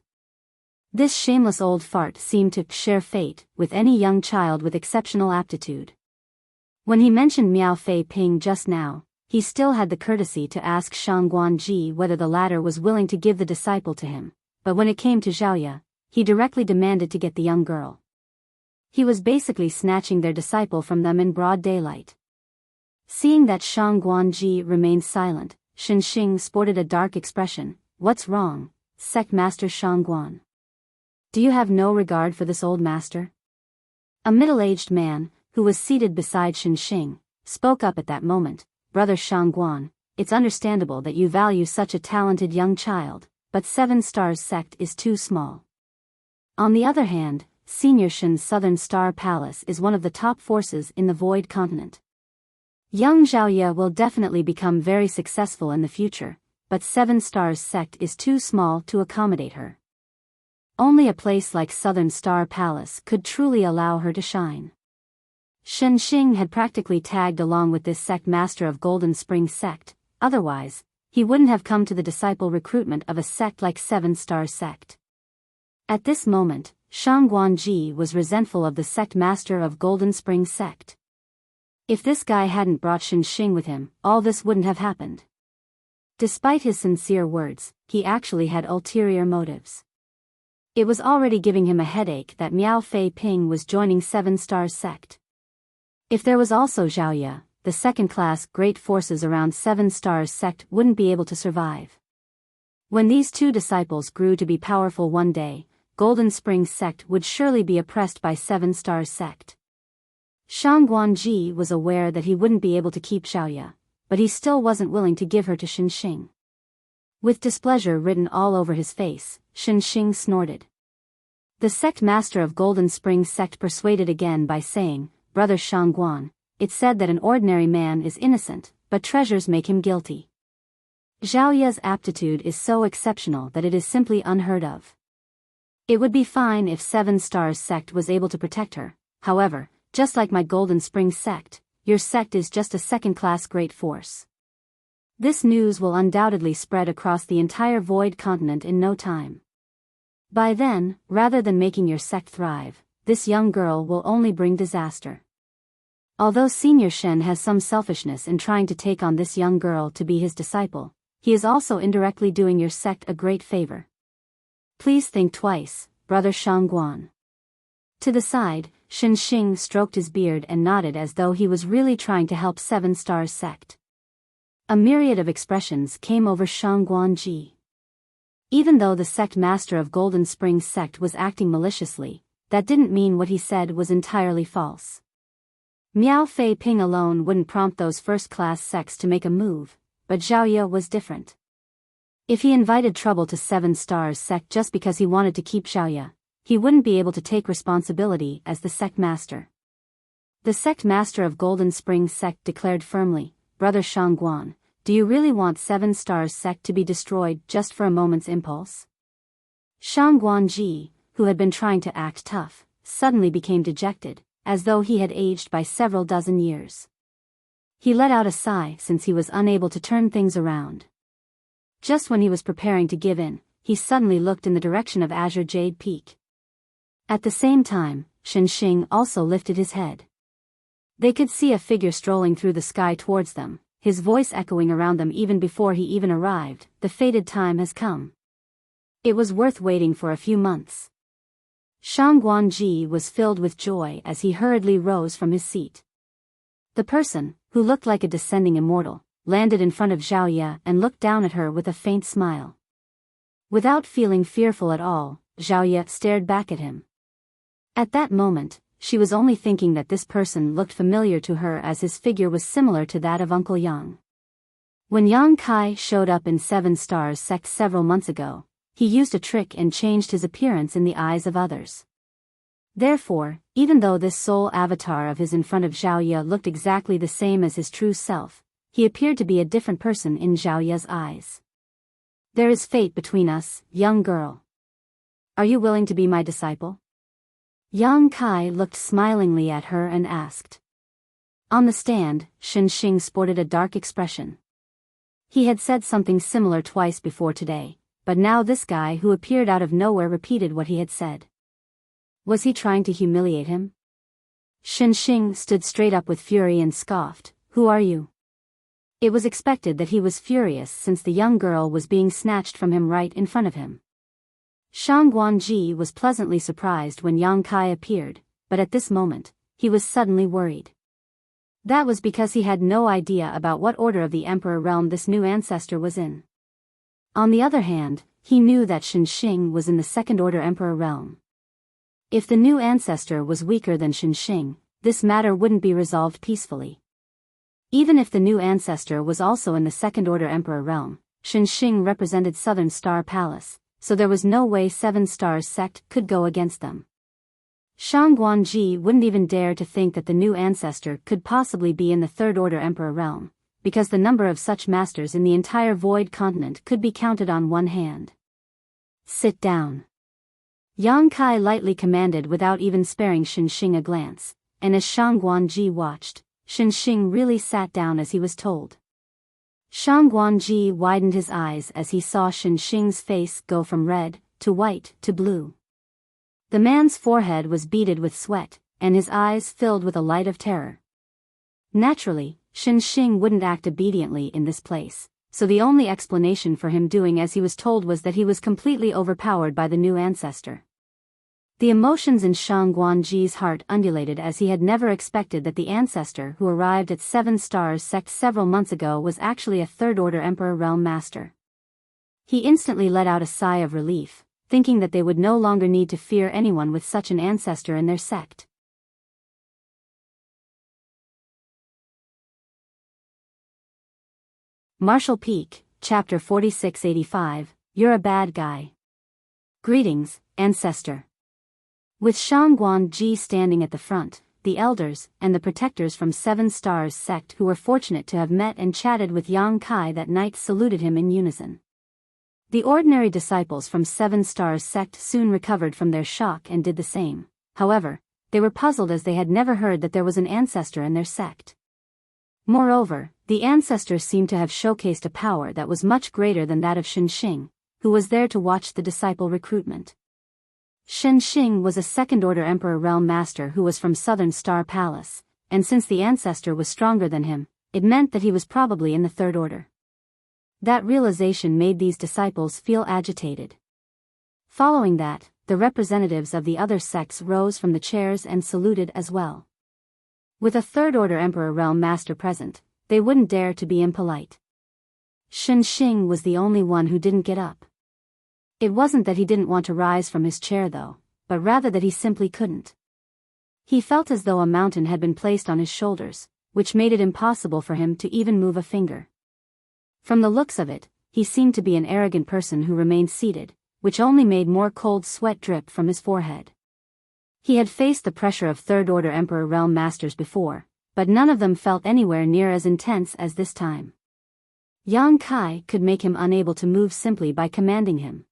This shameless old fart seemed to share fate with any young child with exceptional aptitude. When he mentioned Miao Fei Ping just now, he still had the courtesy to ask Shang Guanji whether the latter was willing to give the disciple to him, but when it came to Xiaoya, he directly demanded to get the young girl. He was basically snatching their disciple from them in broad daylight. Seeing that Shang Guanji remained silent, Xinxing sported a dark expression. "What's wrong, Sect Master Shang Guan? Do you have no regard for this old master?" A middle-aged man, who was seated beside Xinxing, spoke up at that moment. "Brother Shang Guan, it's understandable that you value such a talented young child, but 7 Stars sect is too small. On the other hand, Senior Shin's Southern Star Palace is one of the top forces in the Void Continent. Young Xiaoya will definitely become very successful in the future, but 7 Stars sect is too small to accommodate her. Only a place like Southern Star Palace could truly allow her to shine." Xinxing had practically tagged along with this sect master of Golden Spring sect, otherwise, he wouldn't have come to the disciple recruitment of a sect like 7 Stars sect. At this moment, Shang Guanji was resentful of the sect master of Golden Spring sect. If this guy hadn't brought Xinxing with him, all this wouldn't have happened. Despite his sincere words, he actually had ulterior motives. It was already giving him a headache that Miao Fei Ping was joining 7 Stars sect. If there was also Xiaoya, the second-class great forces around 7 Stars sect wouldn't be able to survive. When these 2 disciples grew to be powerful one day, Golden Spring sect would surely be oppressed by 7 Stars sect. Shang Guanji was aware that he wouldn't be able to keep Xiaoya, but he still wasn't willing to give her to Xinxing. With displeasure written all over his face, Xinxing snorted. The sect master of Golden Spring sect persuaded again by saying, "Brother Shang Guan, it's said that an ordinary man is innocent, but treasures make him guilty. Xiaoya's aptitude is so exceptional that it is simply unheard of. It would be fine if 7 Stars sect was able to protect her, however, just like my Golden Spring sect, your sect is just a second-class great force. This news will undoubtedly spread across the entire Void Continent in no time. By then, rather than making your sect thrive, this young girl will only bring disaster. Although Senior Shen has some selfishness in trying to take on this young girl to be his disciple, he is also indirectly doing your sect a great favor. Please think twice, Brother Shangguan. To the side, Shen Xing stroked his beard and nodded as though he was really trying to help Seven Stars sect. A myriad of expressions came over Shangguan Ji. Even though the sect master of Golden Springs sect was acting maliciously, that didn't mean what he said was entirely false. Miao Fei Ping alone wouldn't prompt those first-class sects to make a move, but Zhao Ye was different. If he invited trouble to Seven Stars sect just because he wanted to keep Zhao Ye, he wouldn't be able to take responsibility as the sect master. The sect master of Golden Springs sect declared firmly, Brother Shangguan, do you really want Seven Stars sect to be destroyed just for a moment's impulse? Shangguan Ji, who had been trying to act tough, suddenly became dejected, as though he had aged by several dozen years. He let out a sigh since he was unable to turn things around. Just when he was preparing to give in, he suddenly looked in the direction of Azure Jade Peak. At the same time, Shen Xing also lifted his head. They could see a figure strolling through the sky towards them, his voice echoing around them even before he even arrived. The fated time has come. It was worth waiting for a few months. Shangguan Ji was filled with joy as he hurriedly rose from his seat. The person, who looked like a descending immortal, landed in front of Zhao Ye and looked down at her with a faint smile. Without feeling fearful at all, Zhao Ye stared back at him. At that moment, she was only thinking that this person looked familiar to her as his figure was similar to that of Uncle Yang. When Yang Kai showed up in Seven Stars sect several months ago, he used a trick and changed his appearance in the eyes of others. Therefore, even though this soul avatar of his in front of Zhao Ye looked exactly the same as his true self, he appeared to be a different person in Zhao Ye's eyes. There is fate between us, young girl. Are you willing to be my disciple? Yang Kai looked smilingly at her and asked. On the stand, Shen Xing sported a dark expression. He had said something similar twice before today, but now this guy who appeared out of nowhere repeated what he had said. Was he trying to humiliate him? Shen Xing stood straight up with fury and scoffed, Who are you? It was expected that he was furious since the young girl was being snatched from him right in front of him. Shangguan Ji was pleasantly surprised when Yang Kai appeared, but at this moment, he was suddenly worried. That was because he had no idea about what order of the Emperor realm this new ancestor was in. On the other hand, he knew that Shen Xing was in the Second Order Emperor realm. If the new ancestor was weaker than Shen Xing, this matter wouldn't be resolved peacefully. Even if the new ancestor was also in the Second Order Emperor realm, Shen Xing represented Southern Star Palace, so there was no way Seven Stars sect could go against them. Shangguan Ji wouldn't even dare to think that the new ancestor could possibly be in the Third Order Emperor realm, because the number of such masters in the entire Void continent could be counted on one hand. Sit down. Yang Kai lightly commanded without even sparing Shen Xing a glance, and as Shangguan Ji watched, Shen Xing really sat down as he was told. Shangguan Ji widened his eyes as he saw Shen Xing's face go from red, to white, to blue. The man's forehead was beaded with sweat, and his eyes filled with a light of terror. Naturally, Shen Xing wouldn't act obediently in this place, so the only explanation for him doing as he was told was that he was completely overpowered by the new ancestor. The emotions in Shangguan Ji's heart undulated as he had never expected that the ancestor who arrived at Seven Stars sect several months ago was actually a Third Order Emperor realm master. He instantly let out a sigh of relief, thinking that they would no longer need to fear anyone with such an ancestor in their sect. Marshall Peak, Chapter 4685, You're a Bad Guy. Greetings, Ancestor. With Shangguan Ji standing at the front, the elders and the protectors from Seven Stars sect who were fortunate to have met and chatted with Yang Kai that night saluted him in unison. The ordinary disciples from Seven Stars sect soon recovered from their shock and did the same. However, they were puzzled as they had never heard that there was an ancestor in their sect. Moreover, the ancestor seemed to have showcased a power that was much greater than that of Shen Xing, who was there to watch the disciple recruitment. Shen Xing was a second-order Emperor Realm Master who was from Southern Star Palace, and since the ancestor was stronger than him, it meant that he was probably in the third order. That realization made these disciples feel agitated. Following that, the representatives of the other sects rose from the chairs and saluted as well. With a third-order Emperor Realm Master present, they wouldn't dare to be impolite. Shen Xing was the only one who didn't get up. It wasn't that he didn't want to rise from his chair though, but rather that he simply couldn't. He felt as though a mountain had been placed on his shoulders, which made it impossible for him to even move a finger. From the looks of it, he seemed to be an arrogant person who remained seated, which only made more cold sweat drip from his forehead. He had faced the pressure of third-order Emperor Realm Masters before, but none of them felt anywhere near as intense as this time. Yang Kai could make him unable to move simply by commanding him.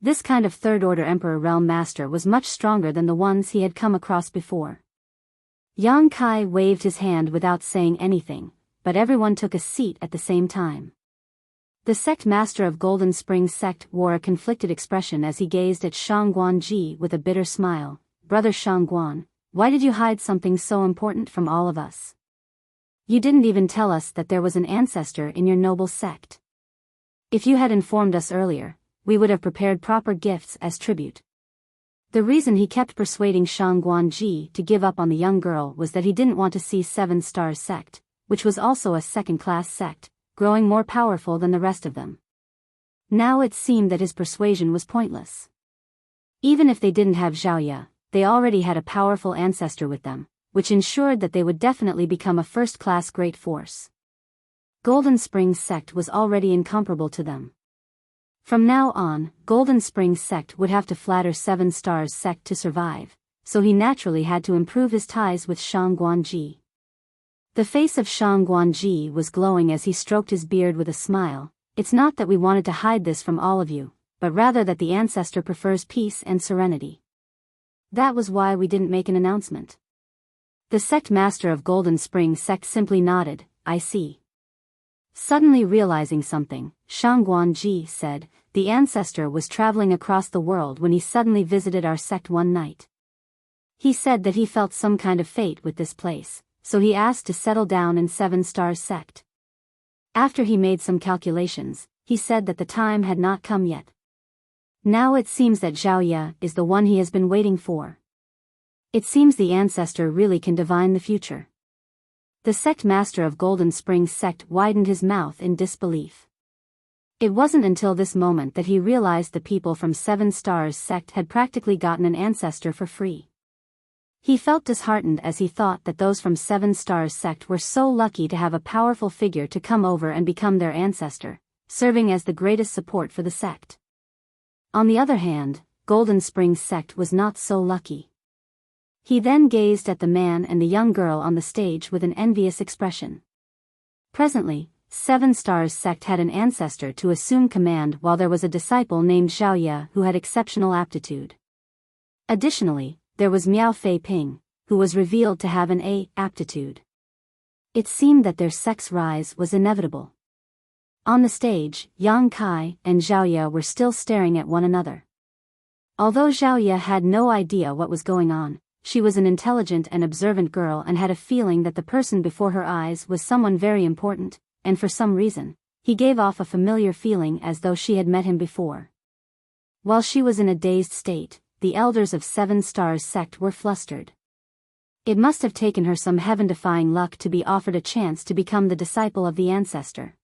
This kind of third-order Emperor Realm Master was much stronger than the ones he had come across before. Yang Kai waved his hand without saying anything, but everyone took a seat at the same time. The sect master of Golden Springs sect wore a conflicted expression as he gazed at Shangguan with a bitter smile. Brother Shangguan, why did you hide something so important from all of us? You didn't even tell us that there was an ancestor in your noble sect. If you had informed us earlier, we would have prepared proper gifts as tribute. The reason he kept persuading Shangguan to give up on the young girl was that he didn't want to see Seven Stars sect, which was also a second-class sect, growing more powerful than the rest of them. Now it seemed that his persuasion was pointless. Even if they didn't have Zhaoye, they already had a powerful ancestor with them, which ensured that they would definitely become a first-class great force. Golden Springs sect was already incomparable to them. From now on, Golden Springs sect would have to flatter Seven Stars sect to survive, so he naturally had to improve his ties with Shangguan. The face of Shangguan was glowing as he stroked his beard with a smile. It's not that we wanted to hide this from all of you, but rather that the ancestor prefers peace and serenity. That was why we didn't make an announcement. The sect master of Golden Springs sect simply nodded, I see. Suddenly realizing something, Shangguan said, the ancestor was traveling across the world when he suddenly visited our sect one night. He said that he felt some kind of fate with this place, so he asked to settle down in Seven Stars sect. After he made some calculations, he said that the time had not come yet. Now it seems that Zhaoye is the one he has been waiting for. It seems the ancestor really can divine the future. The sect master of Golden Springs sect widened his mouth in disbelief. It wasn't until this moment that he realized the people from Seven Stars sect had practically gotten an ancestor for free. He felt disheartened as he thought that those from Seven Stars sect were so lucky to have a powerful figure to come over and become their ancestor, serving as the greatest support for the sect. On the other hand, Golden Springs sect was not so lucky. He then gazed at the man and the young girl on the stage with an envious expression. Presently, Seven Stars sect had an ancestor to assume command while there was a disciple named Zhaoye who had exceptional aptitude. Additionally, there was Miao Fei Ping, who was revealed to have an A aptitude. It seemed that their sect's rise was inevitable. On the stage, Yang Kai and Zhaoye were still staring at one another. Although Zhaoye had no idea what was going on, she was an intelligent and observant girl and had a feeling that the person before her eyes was someone very important, and for some reason, he gave off a familiar feeling as though she had met him before. While she was in a dazed state, the elders of Seven Stars sect were flustered. It must have taken her some heaven-defying luck to be offered a chance to become the disciple of the ancestor.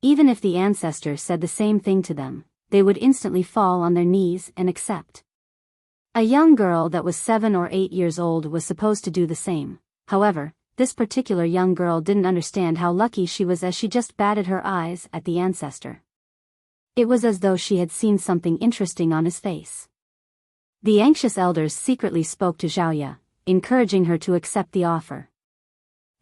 Even if the ancestor said the same thing to them, they would instantly fall on their knees and accept. A young girl that was 7 or 8 years old was supposed to do the same. However, this particular young girl didn't understand how lucky she was as she just batted her eyes at the ancestor. It was as though she had seen something interesting on his face. The anxious elders secretly spoke to Zhaoye, encouraging her to accept the offer.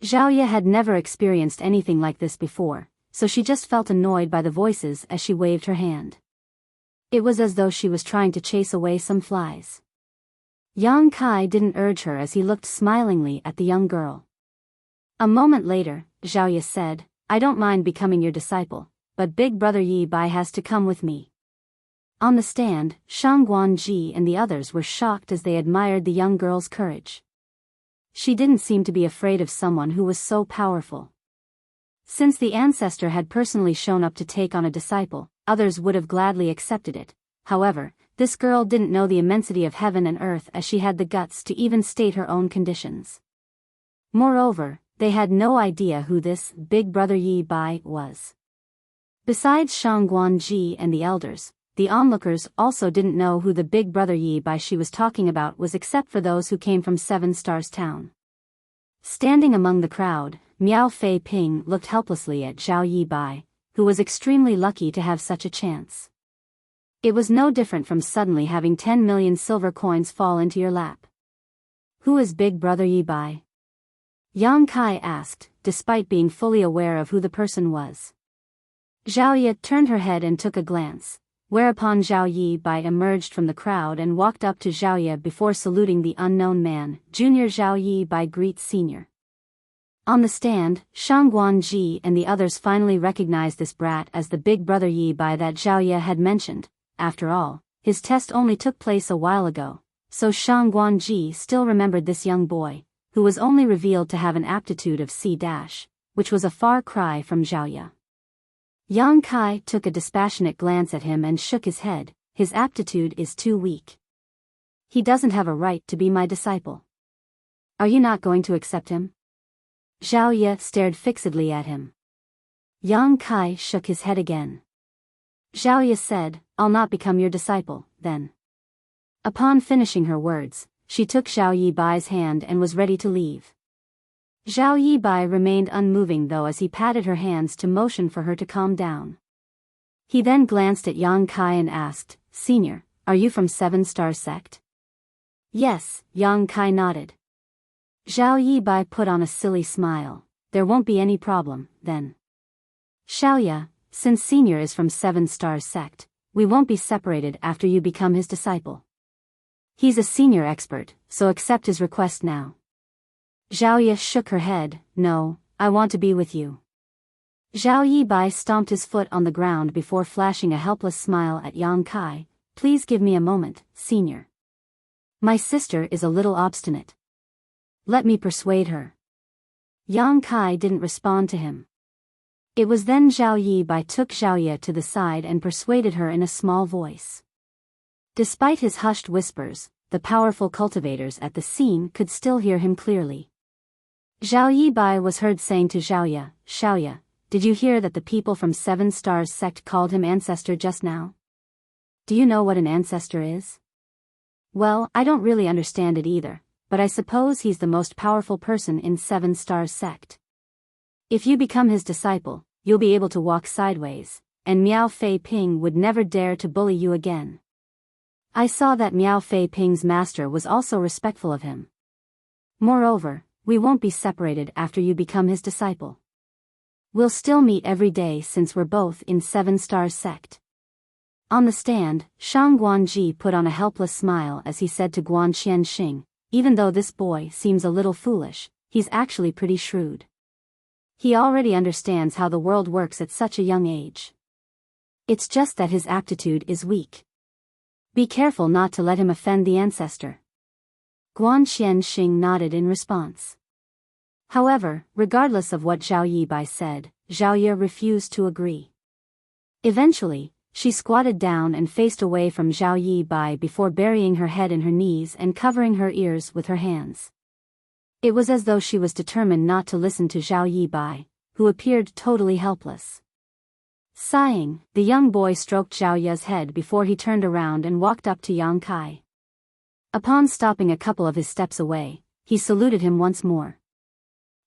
Zhaoye had never experienced anything like this before, so she just felt annoyed by the voices as she waved her hand. It was as though she was trying to chase away some flies. Yang Kai didn't urge her as he looked smilingly at the young girl. A moment later, Zhaoye said, I don't mind becoming your disciple, but Big Brother Yi Bai has to come with me. On the stand, Shang Guanji and the others were shocked as they admired the young girl's courage. She didn't seem to be afraid of someone who was so powerful. Since the ancestor had personally shown up to take on a disciple, others would have gladly accepted it. However, this girl didn't know the immensity of heaven and earth as she had the guts to even state her own conditions. Moreover, they had no idea who this big brother Yi Bai was. Besides Shang Guanji and the elders, the onlookers also didn't know who the big brother Yi Bai she was talking about was except for those who came from Seven Stars Town. Standing among the crowd, Miao Fei Ping looked helplessly at Zhao Yi Bai, who was extremely lucky to have such a chance. It was no different from suddenly having 10 million silver coins fall into your lap. Who is big brother Yi Bai? Yang Kai asked, despite being fully aware of who the person was. Zhao Yi turned her head and took a glance, whereupon Zhao Yi Bai emerged from the crowd and walked up to Zhao Yi before saluting the unknown man. Junior Zhao Yi Bai greets senior. On the stand, Shang Guanji and the others finally recognized this brat as the big brother Yi Bai that Zhao Yi had mentioned. After all, his test only took place a while ago, so Shang Guanji still remembered this young boy, who was only revealed to have an aptitude of C-, which was a far cry from Zhao Yi. Yang Kai took a dispassionate glance at him and shook his head. His aptitude is too weak. He doesn't have a right to be my disciple. Are you not going to accept him? Zhao Yi stared fixedly at him. Yang Kai shook his head again. Zhao Yi said, I'll not become your disciple, then. Upon finishing her words, she took Zhao Yi Bai's hand and was ready to leave. Zhao Yi Bai remained unmoving though as he patted her hands to motion for her to calm down. He then glanced at Yang Kai and asked, Senior, are you from Seven Star Sect? Yes, Yang Kai nodded. Zhao Yi Bai put on a silly smile. There won't be any problem, then. Xiaoya, since Senior is from Seven Star Sect, we won't be separated after you become his disciple. He's a senior expert, so accept his request now. Zhao Yi shook her head. No, I want to be with you. Zhao Yi Bai stomped his foot on the ground before flashing a helpless smile at Yang Kai. Please give me a moment, Senior. My sister is a little obstinate. Let me persuade her. Yang Kai didn't respond to him. It was then Zhao Yi Bai took Zhao Yi to the side and persuaded her in a small voice. Despite his hushed whispers, the powerful cultivators at the scene could still hear him clearly. Zhao Yi Bai was heard saying to Zhao Yi, Xiao Yi, did you hear that the people from Seven Stars Sect called him ancestor just now? Do you know what an ancestor is? Well, I don't really understand it either, but I suppose he's the most powerful person in Seven Stars Sect. If you become his disciple, you'll be able to walk sideways, and Miao Fei Ping would never dare to bully you again. I saw that Miao Fei Ping's master was also respectful of him. Moreover, we won't be separated after you become his disciple. We'll still meet every day since we're both in Seven Stars Sect. On the stand, Shang Guanji put on a helpless smile as he said to Guan Qianxing, even though this boy seems a little foolish, he's actually pretty shrewd. He already understands how the world works at such a young age. It's just that his aptitude is weak. Be careful not to let him offend the ancestor. Guan Qianxing nodded in response. However, regardless of what Zhao Yi Bai said, Zhao Yi refused to agree. Eventually, she squatted down and faced away from Zhao Yi Bai before burying her head in her knees and covering her ears with her hands. It was as though she was determined not to listen to Zhao Yi Bai, who appeared totally helpless. Sighing, the young boy stroked Zhao Yi's head before he turned around and walked up to Yang Kai. Upon stopping a couple of his steps away, he saluted him once more.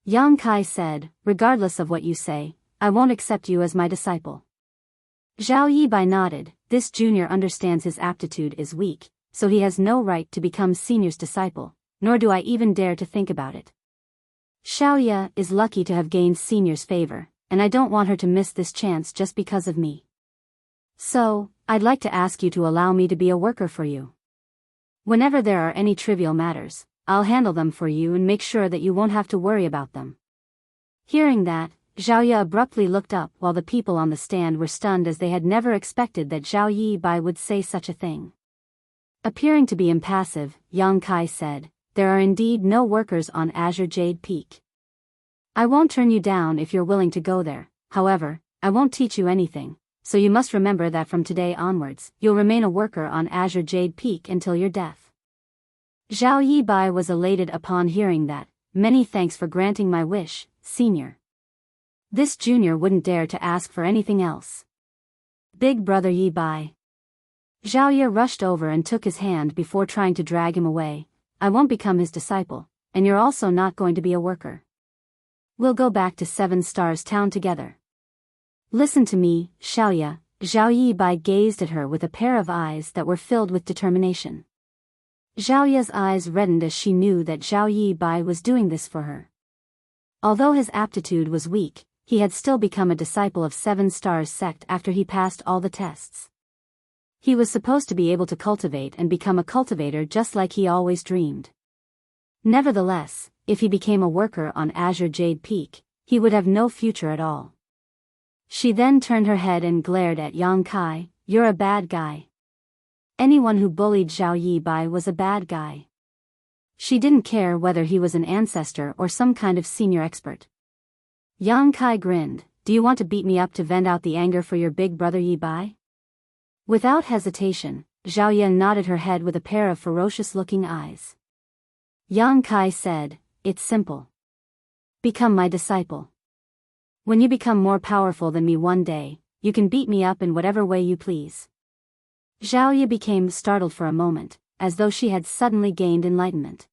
Yang Kai said, regardless of what you say, I won't accept you as my disciple. Zhao Yi Bai nodded. This junior understands his aptitude is weak, so he has no right to become senior's disciple, nor do I even dare to think about it. Xiaoya is lucky to have gained senior's favor, and I don't want her to miss this chance just because of me. So, I'd like to ask you to allow me to be a worker for you. Whenever there are any trivial matters, I'll handle them for you and make sure that you won't have to worry about them. Hearing that, Zhao abruptly looked up while the people on the stand were stunned as they had never expected that Zhao Yibai would say such a thing. Appearing to be impassive, Yang Kai said, "There are indeed no workers on Azure Jade Peak. I won't turn you down if you're willing to go there, however, I won't teach you anything, so you must remember that from today onwards, you'll remain a worker on Azure Jade Peak until your death." Zhao Yibai was elated upon hearing that. "Many thanks for granting my wish, senior." This junior wouldn't dare to ask for anything else. "Big brother Yibai." Zhao Ye rushed over and took his hand before trying to drag him away. "I won't become his disciple, and you're also not going to be a worker. We'll go back to 7 Stars Town together." "Listen to me, Xiaoya." Zhao Yibai gazed at her with a pair of eyes that were filled with determination. Zhao Ye's eyes reddened as she knew that Zhao Yibai was doing this for her. Although his aptitude was weak, he had still become a disciple of 7 Stars sect after he passed all the tests. He was supposed to be able to cultivate and become a cultivator just like he always dreamed. Nevertheless, if he became a worker on Azure Jade Peak, he would have no future at all. She then turned her head and glared at Yang Kai. "You're a bad guy." Anyone who bullied Zhao Yibai was a bad guy. She didn't care whether he was an ancestor or some kind of senior expert. Yang Kai grinned. "Do you want to beat me up to vent out the anger for your big brother Yibai?" Without hesitation, Zhao Ye nodded her head with a pair of ferocious-looking eyes. Yang Kai said, "It's simple. Become my disciple. When you become more powerful than me one day, you can beat me up in whatever way you please." Zhao Ye became startled for a moment, as though she had suddenly gained enlightenment.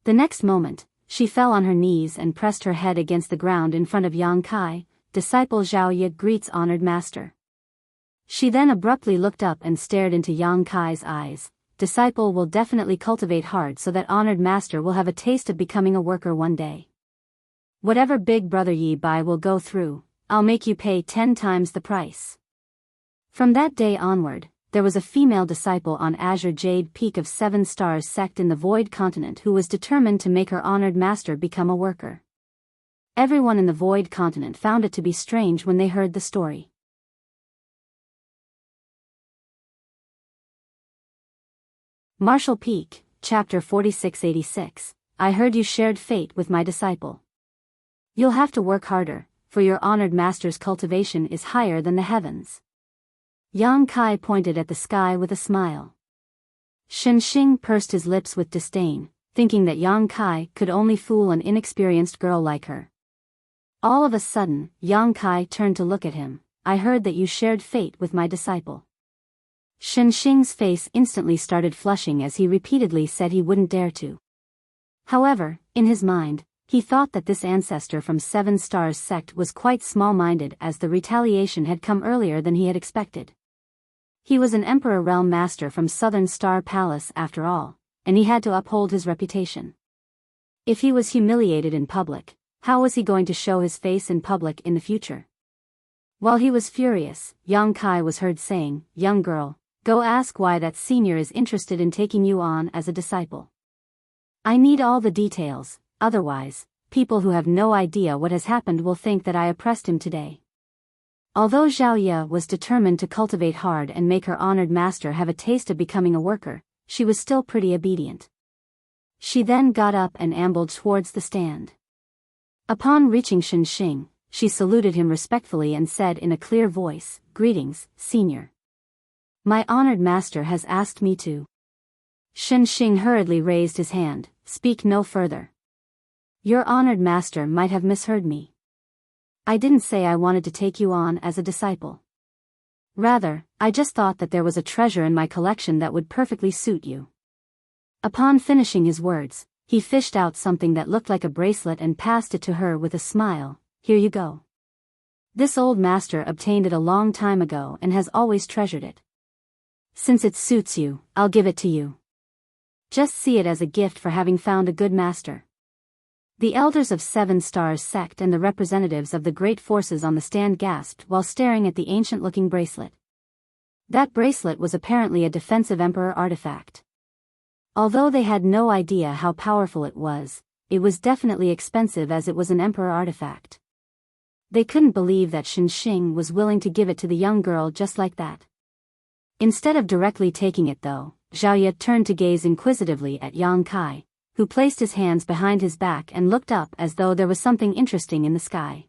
The next moment, she fell on her knees and pressed her head against the ground in front of Yang Kai. "Disciple Zhao Ye greets honored master." She then abruptly looked up and stared into Yang Kai's eyes. "Disciple will definitely cultivate hard so that honored master will have a taste of becoming a worker one day. Whatever big brother Yibai will go through, I'll make you pay 10 times the price." From that day onward, there was a female disciple on Azure Jade Peak of 7 Stars sect in the Void Continent who was determined to make her honored master become a worker. Everyone in the Void Continent found it to be strange when they heard the story. Marshall Peak, Chapter 4686. I heard you shared fate with my disciple. You'll have to work harder, for your honored master's cultivation is higher than the heavens. Yang Kai pointed at the sky with a smile. Shen Xing pursed his lips with disdain, thinking that Yang Kai could only fool an inexperienced girl like her. All of a sudden, Yang Kai turned to look at him. "I heard that you shared fate with my disciple." Shen Xing's face instantly started flushing as he repeatedly said he wouldn't dare to. However, in his mind, he thought that this ancestor from 7 Stars sect was quite small-minded as the retaliation had come earlier than he had expected. He was an Emperor Realm Master from Southern Star Palace after all, and he had to uphold his reputation. If he was humiliated in public, how was he going to show his face in public in the future? While he was furious, Yang Kai was heard saying, "Young girl, go ask why that senior is interested in taking you on as a disciple. I need all the details, otherwise, people who have no idea what has happened will think that I oppressed him today." Although Zhao Ye was determined to cultivate hard and make her honored master have a taste of becoming a worker, she was still pretty obedient. She then got up and ambled towards the stand. Upon reaching Shen Xing, she saluted him respectfully and said in a clear voice, "Greetings, senior. My honored master has asked me to." Shen Xing hurriedly raised his hand. "Speak no further. Your honored master might have misheard me. I didn't say I wanted to take you on as a disciple. Rather, I just thought that there was a treasure in my collection that would perfectly suit you." Upon finishing his words, he fished out something that looked like a bracelet and passed it to her with a smile. "Here you go. This old master obtained it a long time ago and has always treasured it. Since it suits you, I'll give it to you. Just see it as a gift for having found a good master." The elders of 7 Stars sect and the representatives of the great forces on the stand gasped while staring at the ancient-looking bracelet. That bracelet was apparently a defensive emperor artifact. Although they had no idea how powerful it was definitely expensive as it was an emperor artifact. They couldn't believe that Xing was willing to give it to the young girl just like that. Instead of directly taking it though, Zhao turned to gaze inquisitively at Yang Kai, who placed his hands behind his back and looked up as though there was something interesting in the sky.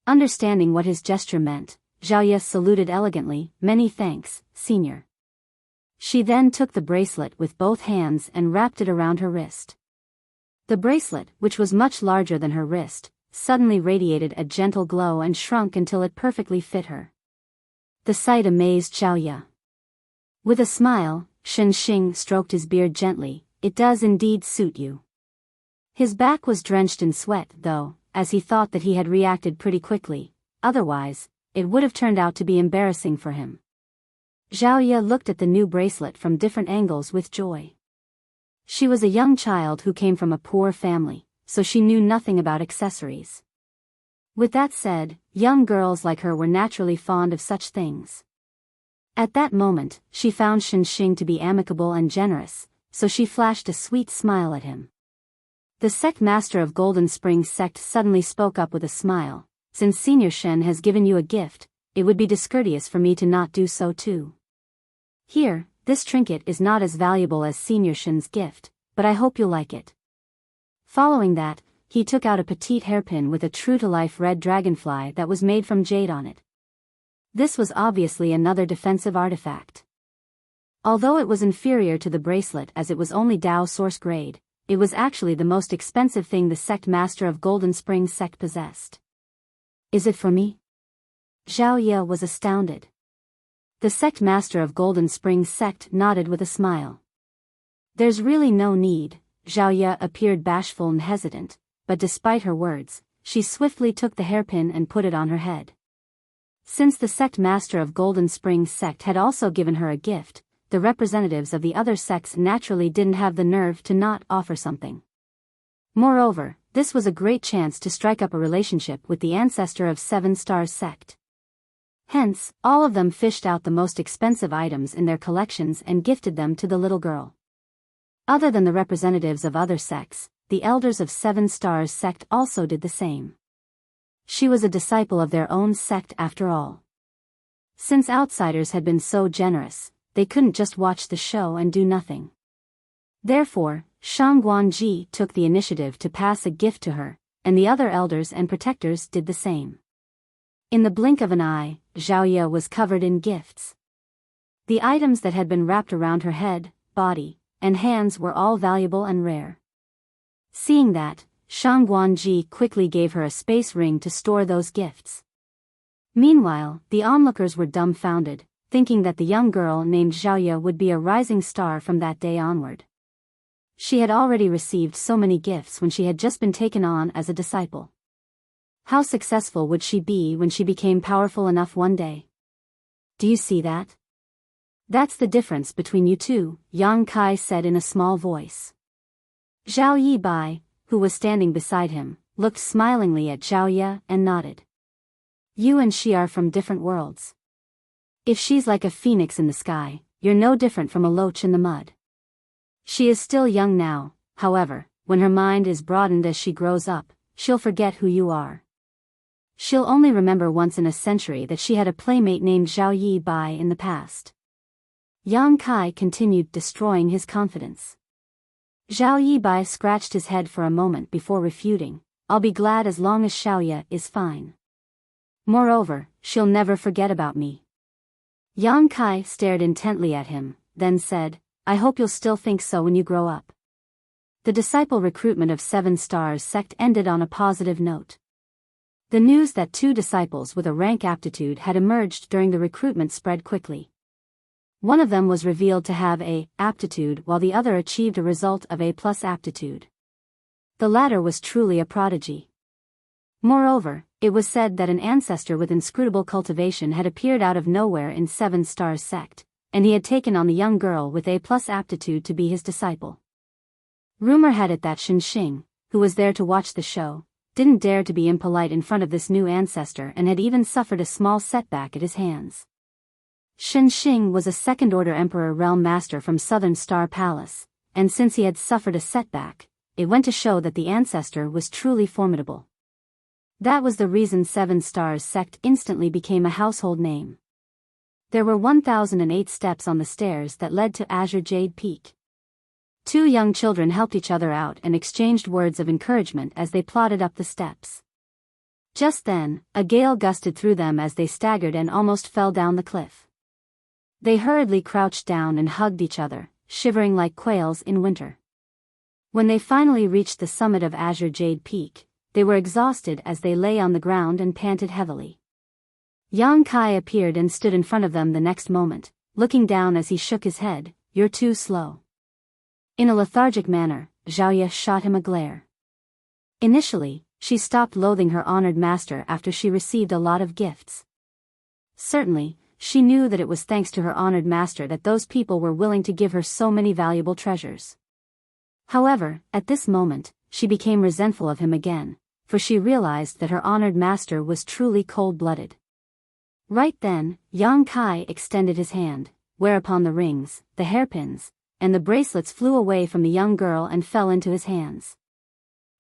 Understanding what his gesture meant, Zhao saluted elegantly, "Many thanks, senior." She then took the bracelet with both hands and wrapped it around her wrist. The bracelet, which was much larger than her wrist, suddenly radiated a gentle glow and shrunk until it perfectly fit her. The sight amazed Zhao. With a smile, Xing stroked his beard gently. "It does indeed suit you." His back was drenched in sweat though, as he thought that he had reacted pretty quickly, otherwise, it would have turned out to be embarrassing for him. Zhao looked at the new bracelet from different angles with joy. She was a young child who came from a poor family, so she knew nothing about accessories. With that said, young girls like her were naturally fond of such things. At that moment, she found Xing to be amicable and generous, so she flashed a sweet smile at him. The sect master of Golden Springs sect suddenly spoke up with a smile. "Since Senior Shen has given you a gift, it would be discourteous for me to not do so too. Here, this trinket is not as valuable as Senior Shen's gift, but I hope you'll like it." Following that, he took out a petite hairpin with a true-to-life red dragonfly that was made from jade on it. This was obviously another defensive artifact. Although it was inferior to the bracelet as it was only Dao source grade, it was actually the most expensive thing the sect master of Golden Springs sect possessed. "Is it for me?" Zhao was astounded. The sect master of Golden Springs sect nodded with a smile. "There's really no need." Zhao appeared bashful and hesitant, but despite her words, she swiftly took the hairpin and put it on her head. Since the sect master of Golden Springs sect had also given her a gift, the representatives of the other sects naturally didn't have the nerve to not offer something. Moreover, this was a great chance to strike up a relationship with the ancestor of Seven Stars sect. Hence, all of them fished out the most expensive items in their collections and gifted them to the little girl. Other than the representatives of other sects, the elders of Seven Stars sect also did the same. She was a disciple of their own sect after all. Since outsiders had been so generous, they couldn't just watch the show and do nothing. Therefore, Shang Guanji took the initiative to pass a gift to her, and the other elders and protectors did the same. In the blink of an eye, Zhao was covered in gifts. The items that had been wrapped around her head, body, and hands were all valuable and rare. Seeing that, Shang Guanji quickly gave her a space ring to store those gifts. Meanwhile, the onlookers were dumbfounded, thinking that the young girl named Zhao would be a rising star from that day onward. She had already received so many gifts when she had just been taken on as a disciple. How successful would she be when she became powerful enough one day? "Do you see that? That's the difference between you two," Yang Kai said in a small voice. Zhao Yibai, who was standing beside him, looked smilingly at Zhao and nodded. "You and she are from different worlds. If she's like a phoenix in the sky, you're no different from a loach in the mud. She is still young now, however, when her mind is broadened as she grows up, she'll forget who you are. She'll only remember once in a century that she had a playmate named Zhao Yibai in the past." Yang Kai continued destroying his confidence. Zhao Yibai scratched his head for a moment before refuting, "I'll be glad as long as Xiaoya is fine. Moreover, she'll never forget about me." Yang Kai stared intently at him, then said, "I hope you'll still think so when you grow up." The disciple recruitment of Seven Stars sect ended on a positive note. The news that 2 disciples with a rank aptitude had emerged during the recruitment spread quickly. One of them was revealed to have A aptitude while the other achieved a result of A+ aptitude. The latter was truly a prodigy. Moreover, it was said that an ancestor with inscrutable cultivation had appeared out of nowhere in Seven Stars sect, and he had taken on the young girl with A+ aptitude to be his disciple. Rumor had it that Xing, who was there to watch the show, didn't dare to be impolite in front of this new ancestor and had even suffered a small setback at his hands. Xing was a second-order Emperor Realm Master from Southern Star Palace, and since he had suffered a setback, it went to show that the ancestor was truly formidable. That was the reason 7 Stars sect instantly became a household name. There were 1008 steps on the stairs that led to Azure Jade Peak. 2 young children helped each other out and exchanged words of encouragement as they plodded up the steps. Just then, a gale gusted through them as they staggered and almost fell down the cliff. They hurriedly crouched down and hugged each other, shivering like quails in winter. When they finally reached the summit of Azure Jade Peak, they were exhausted as they lay on the ground and panted heavily. Yang Kai appeared and stood in front of them the next moment, looking down as he shook his head. "You're too slow." In a lethargic manner, Zhaoye shot him a glare. Initially, she stopped loathing her honored master after she received a lot of gifts. Certainly, she knew that it was thanks to her honored master that those people were willing to give her so many valuable treasures. However, at this moment, she became resentful of him again, for she realized that her honored master was truly cold-blooded. Right then, Yang Kai extended his hand, whereupon the rings, the hairpins, and the bracelets flew away from the young girl and fell into his hands.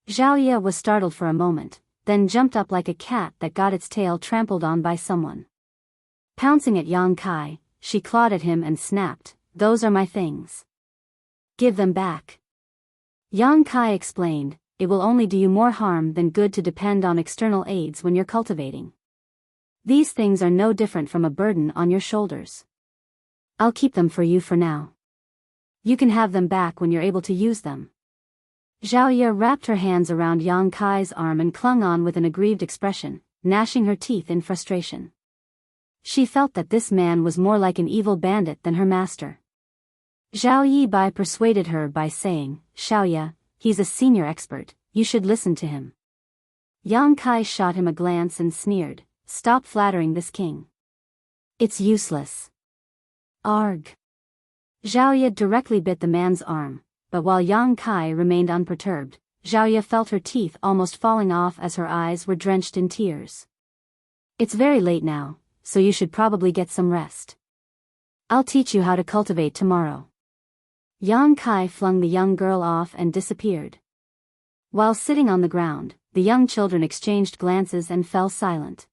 Zhaoye was startled for a moment, then jumped up like a cat that got its tail trampled on by someone. Pouncing at Yang Kai, she clawed at him and snapped, "Those are my things. Give them back." Yang Kai explained, "It will only do you more harm than good to depend on external aids when you're cultivating. These things are no different from a burden on your shoulders. I'll keep them for you for now. You can have them back when you're able to use them." Zhaoye wrapped her hands around Yang Kai's arm and clung on with an aggrieved expression, gnashing her teeth in frustration. She felt that this man was more like an evil bandit than her master. Zhao Yibai persuaded her by saying, "Xiaoye, he's a senior expert, you should listen to him." Yang Kai shot him a glance and sneered, "Stop flattering this king. It's useless." Arg. Zhaoye directly bit the man's arm, but while Yang Kai remained unperturbed, Zhaoye felt her teeth almost falling off as her eyes were drenched in tears. "It's very late now, so you should probably get some rest. I'll teach you how to cultivate tomorrow." Yang Kai flung the young girl off and disappeared. While sitting on the ground, the young children exchanged glances and fell silent.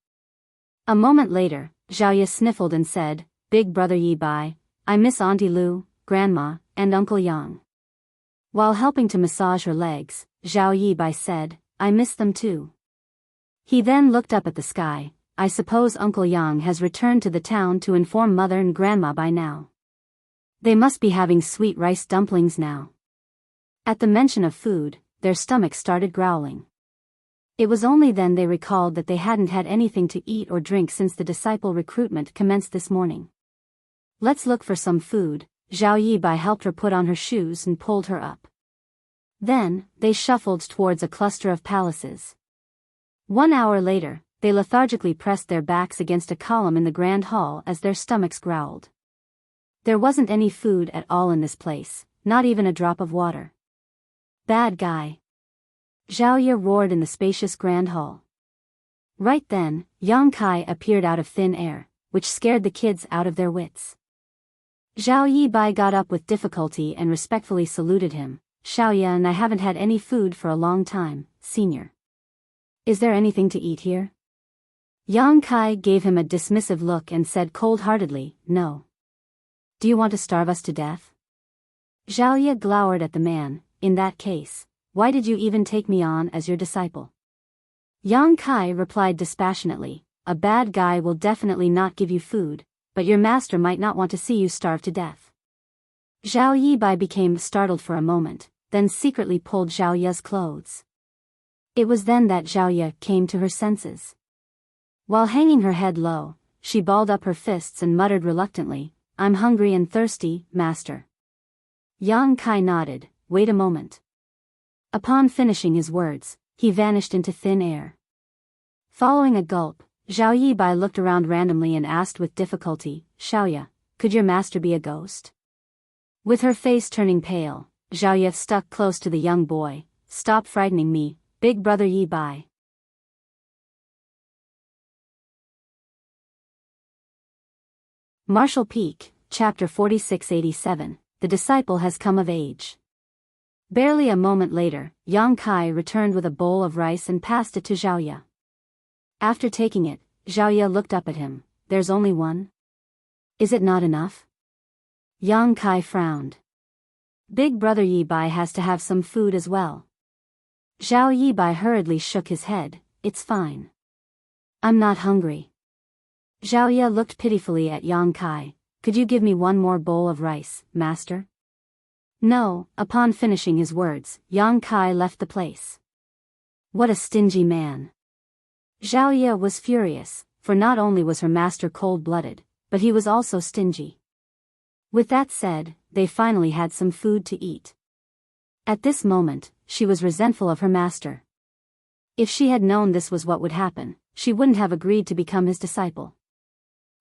A moment later, Zhaoye sniffled and said, "Big brother Yibai, I miss Auntie Lu, Grandma, and Uncle Yang." While helping to massage her legs, Zhao Yibai said, "I miss them too." He then looked up at the sky. "I suppose Uncle Yang has returned to the town to inform Mother and Grandma by now. They must be having sweet rice dumplings now." At the mention of food, their stomachs started growling. It was only then they recalled that they hadn't had anything to eat or drink since the disciple recruitment commenced this morning. "Let's look for some food." Zhao Yibai helped her put on her shoes and pulled her up. Then, they shuffled towards a cluster of palaces. 1 hour later, they lethargically pressed their backs against a column in the grand hall as their stomachs growled. There wasn't any food at all in this place, not even a drop of water. "Bad guy!" Zhaoye roared in the spacious grand hall. Right then, Yang Kai appeared out of thin air, which scared the kids out of their wits. Zhao Yibai got up with difficulty and respectfully saluted him. "Xiaoye, and I haven't had any food for a long time, senior. Is there anything to eat here?" Yang Kai gave him a dismissive look and said cold-heartedly, "No. Do you want to starve us to death?" Zhaoye glowered at the man. "In that case, why did you even take me on as your disciple?" Yang Kai replied dispassionately, "A bad guy will definitely not give you food, but your master might not want to see you starve to death." Zhao Yibai became startled for a moment, then secretly pulled Zhaoye's clothes. It was then that Zhaoye came to her senses. While hanging her head low, she balled up her fists and muttered reluctantly, "I'm hungry and thirsty, master." Yang Kai nodded, "Wait a moment." Upon finishing his words, he vanished into thin air. Following a gulp, Zhao Yibai looked around randomly and asked with difficulty, "Xiaoye, could your master be a ghost?" With her face turning pale, Zhaoye stuck close to the young boy. "Stop frightening me, big brother Yibai." Martial Peak, Chapter 4687, The Disciple Has Come of Age. Barely a moment later, Yang Kai returned with a bowl of rice and passed it to Zhaoye. After taking it, Zhao Ye looked up at him. There's only one? Is it not enough? Yang Kai frowned. Big brother Yi Bai has to have some food as well. Zhao Yi Bai hurriedly shook his head. It's fine. I'm not hungry. Zhao Ye looked pitifully at Yang Kai. Could you give me one more bowl of rice, master? No. Upon finishing his words, Yang Kai left the place. What a stingy man. Zhao Ye was furious, for not only was her master cold-blooded, but he was also stingy. With that said, they finally had some food to eat. At this moment, she was resentful of her master. If she had known this was what would happen, she wouldn't have agreed to become his disciple.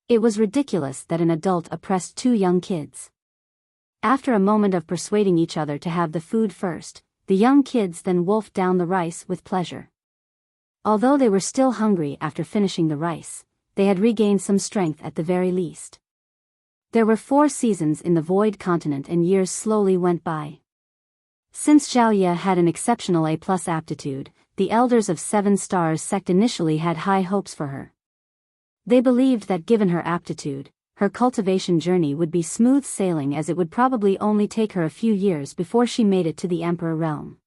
It was ridiculous that an adult oppressed two young kids. After a moment of persuading each other to have the food first, the young kids then wolfed down the rice with pleasure. Although they were still hungry after finishing the rice, they had regained some strength at the very least. There were 4 seasons in the Void Continent and years slowly went by. Since Zhao Ye had an exceptional A+ aptitude, the elders of 7 Stars sect initially had high hopes for her. They believed that given her aptitude, her cultivation journey would be smooth sailing, as it would probably only take her a few years before she made it to the Emperor realm.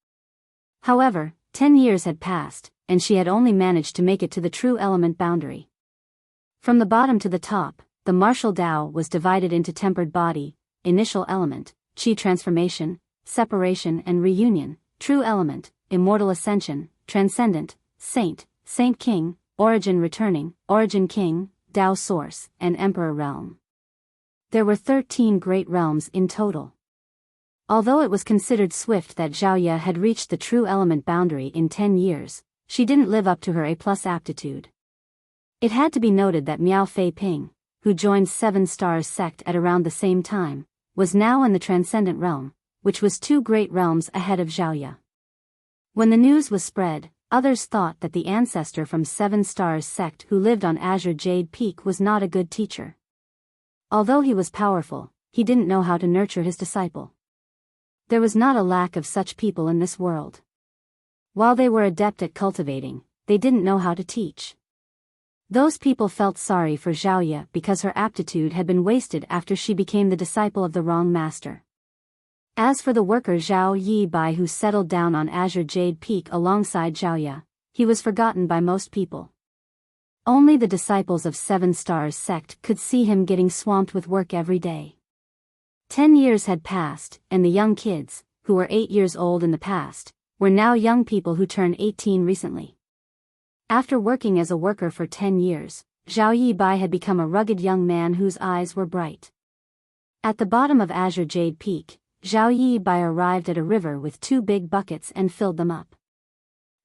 However, 10 years had passed, and she had only managed to make it to the true element boundary. From the bottom to the top, the martial Tao was divided into tempered body, initial element, chi transformation, separation and reunion, true element, immortal ascension, transcendent, saint, saint king, origin returning, origin king, Tao source, and emperor realm. There were 13 great realms in total. Although it was considered swift that Zhao Ye had reached the true element boundary in 10 years, she didn't live up to her A+ aptitude. It had to be noted that Miao Fei Ping, who joined 7 Stars sect at around the same time, was now in the transcendent realm, which was 2 great realms ahead of Zhao Ye. When the news was spread, others thought that the ancestor from 7 Stars sect who lived on Azure Jade Peak was not a good teacher. Although he was powerful, he didn't know how to nurture his disciple. There was not a lack of such people in this world. While they were adept at cultivating, they didn't know how to teach. Those people felt sorry for Zhao Ye because her aptitude had been wasted after she became the disciple of the wrong master. As for the worker Zhao Yi Bai, who settled down on Azure Jade Peak alongside Zhao Ye, he was forgotten by most people. Only the disciples of 7 Stars sect could see him getting swamped with work every day. 10 years had passed, and the young kids, who were 8 years old in the past, were now young people who turned 18 recently. After working as a worker for 10 years, Zhao Yi Bai had become a rugged young man whose eyes were bright. At the bottom of Azure Jade Peak, Zhao Yi Bai arrived at a river with 2 big buckets and filled them up.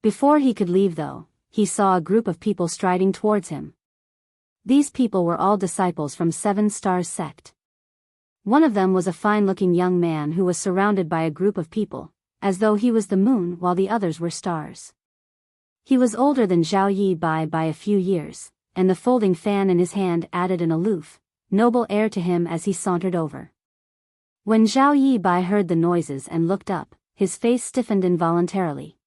Before he could leave though, he saw a group of people striding towards him. These people were all disciples from 7 Stars sect. One of them was a fine-looking young man who was surrounded by a group of people, as though he was the moon while the others were stars. He was older than Zhao Yi Bai by a few years, and the folding fan in his hand added an aloof, noble air to him as he sauntered over. When Zhao Yi Bai heard the noises and looked up, his face stiffened involuntarily.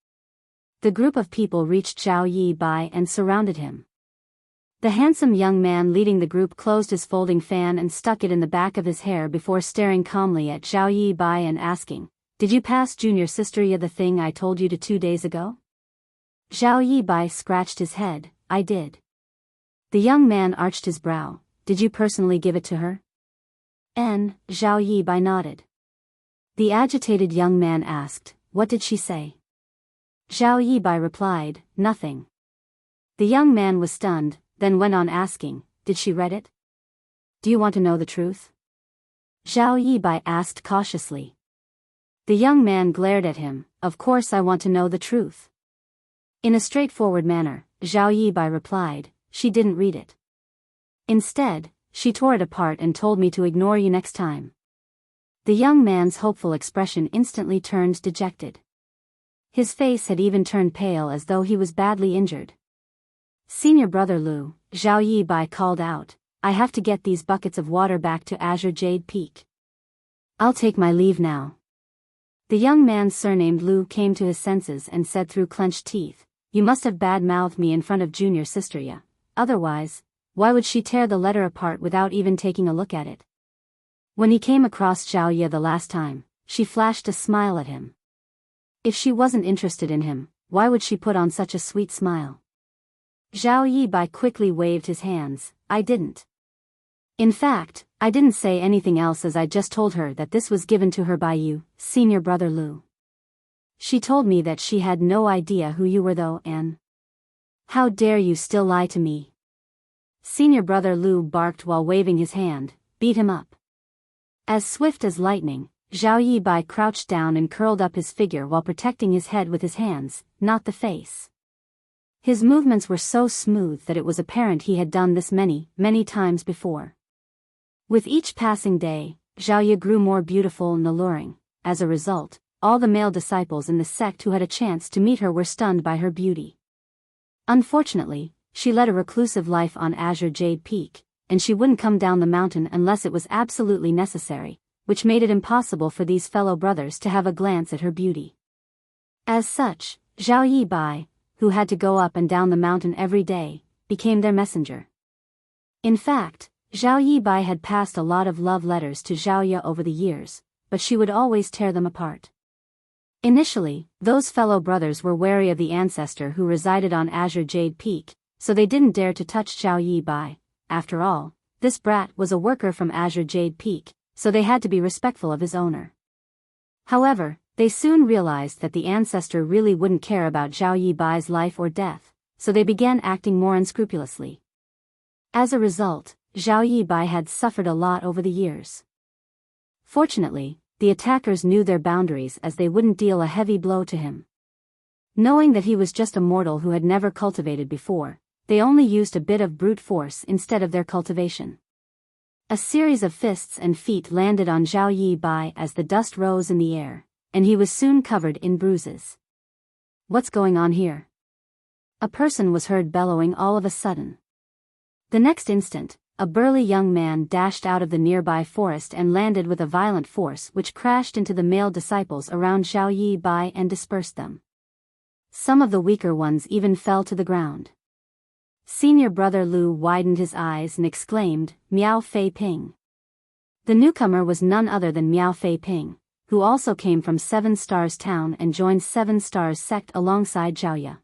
The group of people reached Zhao Yi Bai and surrounded him. The handsome young man leading the group closed his folding fan and stuck it in the back of his hair before staring calmly at Zhao Yi Bai and asking, "Did you pass junior sister Ye the thing I told you to 2 days ago?" Zhao Yi Bai scratched his head. "I did." The young man arched his brow. "Did you personally give it to her?" Zhao Yi Bai nodded. The agitated young man asked, "What did she say?" Zhao Yi Bai replied, "Nothing." The young man was stunned, then went on asking, "Did she read it?" "Do you want to know the truth?" Zhao Yi Bai asked cautiously. The young man glared at him. "Of course I want to know the truth." In a straightforward manner, Zhao Yi Bai replied, "She didn't read it. Instead, she tore it apart and told me to ignore you next time." The young man's hopeful expression instantly turned dejected. His face had even turned pale as though he was badly injured. "Senior brother Lu," Zhao Yi Bai called out, "I have to get these buckets of water back to Azure Jade Peak. I'll take my leave now." The young man surnamed Lu came to his senses and said through clenched teeth, You must have bad-mouthed me in front of junior sister Ya. Otherwise, why would she tear the letter apart without even taking a look at it? When he came across Zhao Ye the last time, she flashed a smile at him. If she wasn't interested in him, why would she put on such a sweet smile? Zhao Yibai quickly waved his hands. I didn't. In fact, I didn't say anything else as I just told her that this was given to her by you, senior brother Lu. She told me that she had no idea who you were though, and how dare you still lie to me? Senior brother Lu barked while waving his hand. Beat him up. As swift as lightning, Zhao Yibai crouched down and curled up his figure while protecting his head with his hands, not the face. His movements were so smooth that it was apparent he had done this many, many times before. With each passing day, Zhao Ye grew more beautiful and alluring. As a result, all the male disciples in the sect who had a chance to meet her were stunned by her beauty. Unfortunately, she led a reclusive life on Azure Jade Peak, and she wouldn't come down the mountain unless it was absolutely necessary, which made it impossible for these fellow brothers to have a glance at her beauty. As such, Zhao Yibai, who had to go up and down the mountain every day, became their messenger. In fact, Zhao Yibai had passed a lot of love letters to Zhao Ye over the years, but she would always tear them apart. Initially, those fellow brothers were wary of the ancestor who resided on Azure Jade Peak, so they didn't dare to touch Zhao Yibai. After all, this brat was a worker from Azure Jade Peak, so they had to be respectful of his owner. However, they soon realized that the ancestor really wouldn't care about Zhao Yibai's life or death, so they began acting more unscrupulously. As a result, Zhao Yibai had suffered a lot over the years. Fortunately, the attackers knew their boundaries as they wouldn't deal a heavy blow to him. Knowing that he was just a mortal who had never cultivated before, they only used a bit of brute force instead of their cultivation. A series of fists and feet landed on Zhao Yibai as the dust rose in the air, and he was soon covered in bruises. What's going on here? A person was heard bellowing all of a sudden. The next instant, a burly young man dashed out of the nearby forest and landed with a violent force which crashed into the male disciples around Zhao Yibai and dispersed them. Some of the weaker ones even fell to the ground. Senior brother Lu widened his eyes and exclaimed, Miao Fei Ping. The newcomer was none other than Miao Fei Ping, who also came from Seven Stars Town and joined Seven Stars sect alongside Zhao Ye.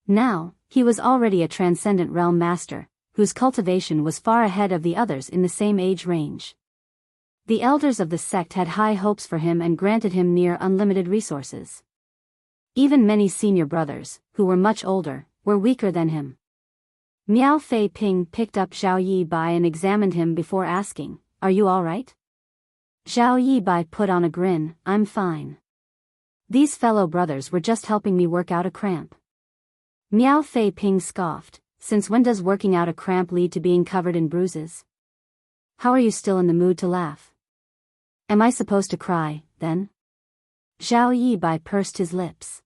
Now, he was already a transcendent realm master, whose cultivation was far ahead of the others in the same age range. The elders of the sect had high hopes for him and granted him near unlimited resources. Even many senior brothers, who were much older, were weaker than him. Miao Fei Ping picked up Zhao Yibai and examined him before asking, Are you all right? Zhao Yibai put on a grin, I'm fine. These fellow brothers were just helping me work out a cramp. Miao Fei Ping scoffed, Since when does working out a cramp lead to being covered in bruises? How are you still in the mood to laugh? Am I supposed to cry, then? Zhao Yibai pursed his lips.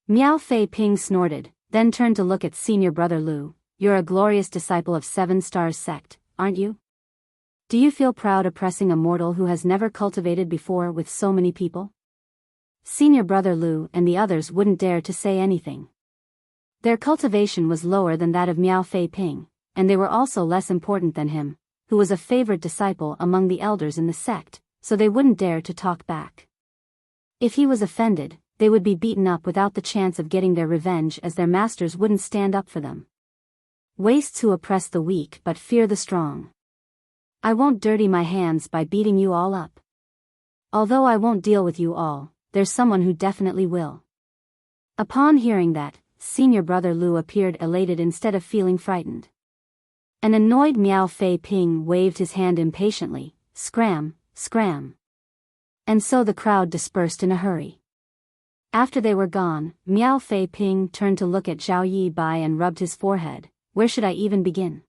Miao Fei Ping snorted, then turned to look at senior brother Lu. You're a glorious disciple of Seven Stars sect, aren't you? Do you feel proud oppressing a mortal who has never cultivated before with so many people? Senior brother Lu and the others wouldn't dare to say anything. Their cultivation was lower than that of Miao Fei Ping, and they were also less important than him, who was a favorite disciple among the elders in the sect, so they wouldn't dare to talk back. If he was offended, they would be beaten up without the chance of getting their revenge as their masters wouldn't stand up for them. Wastes who oppress the weak but fear the strong. I won't dirty my hands by beating you all up. Although I won't deal with you all, there's someone who definitely will. Upon hearing that, senior brother Lu appeared elated instead of feeling frightened. An annoyed Miao Fei Ping waved his hand impatiently, scram, scram. And so the crowd dispersed in a hurry. After they were gone, Miao Fei Ping turned to look at Zhao Yibai and rubbed his forehead. Where should I even begin?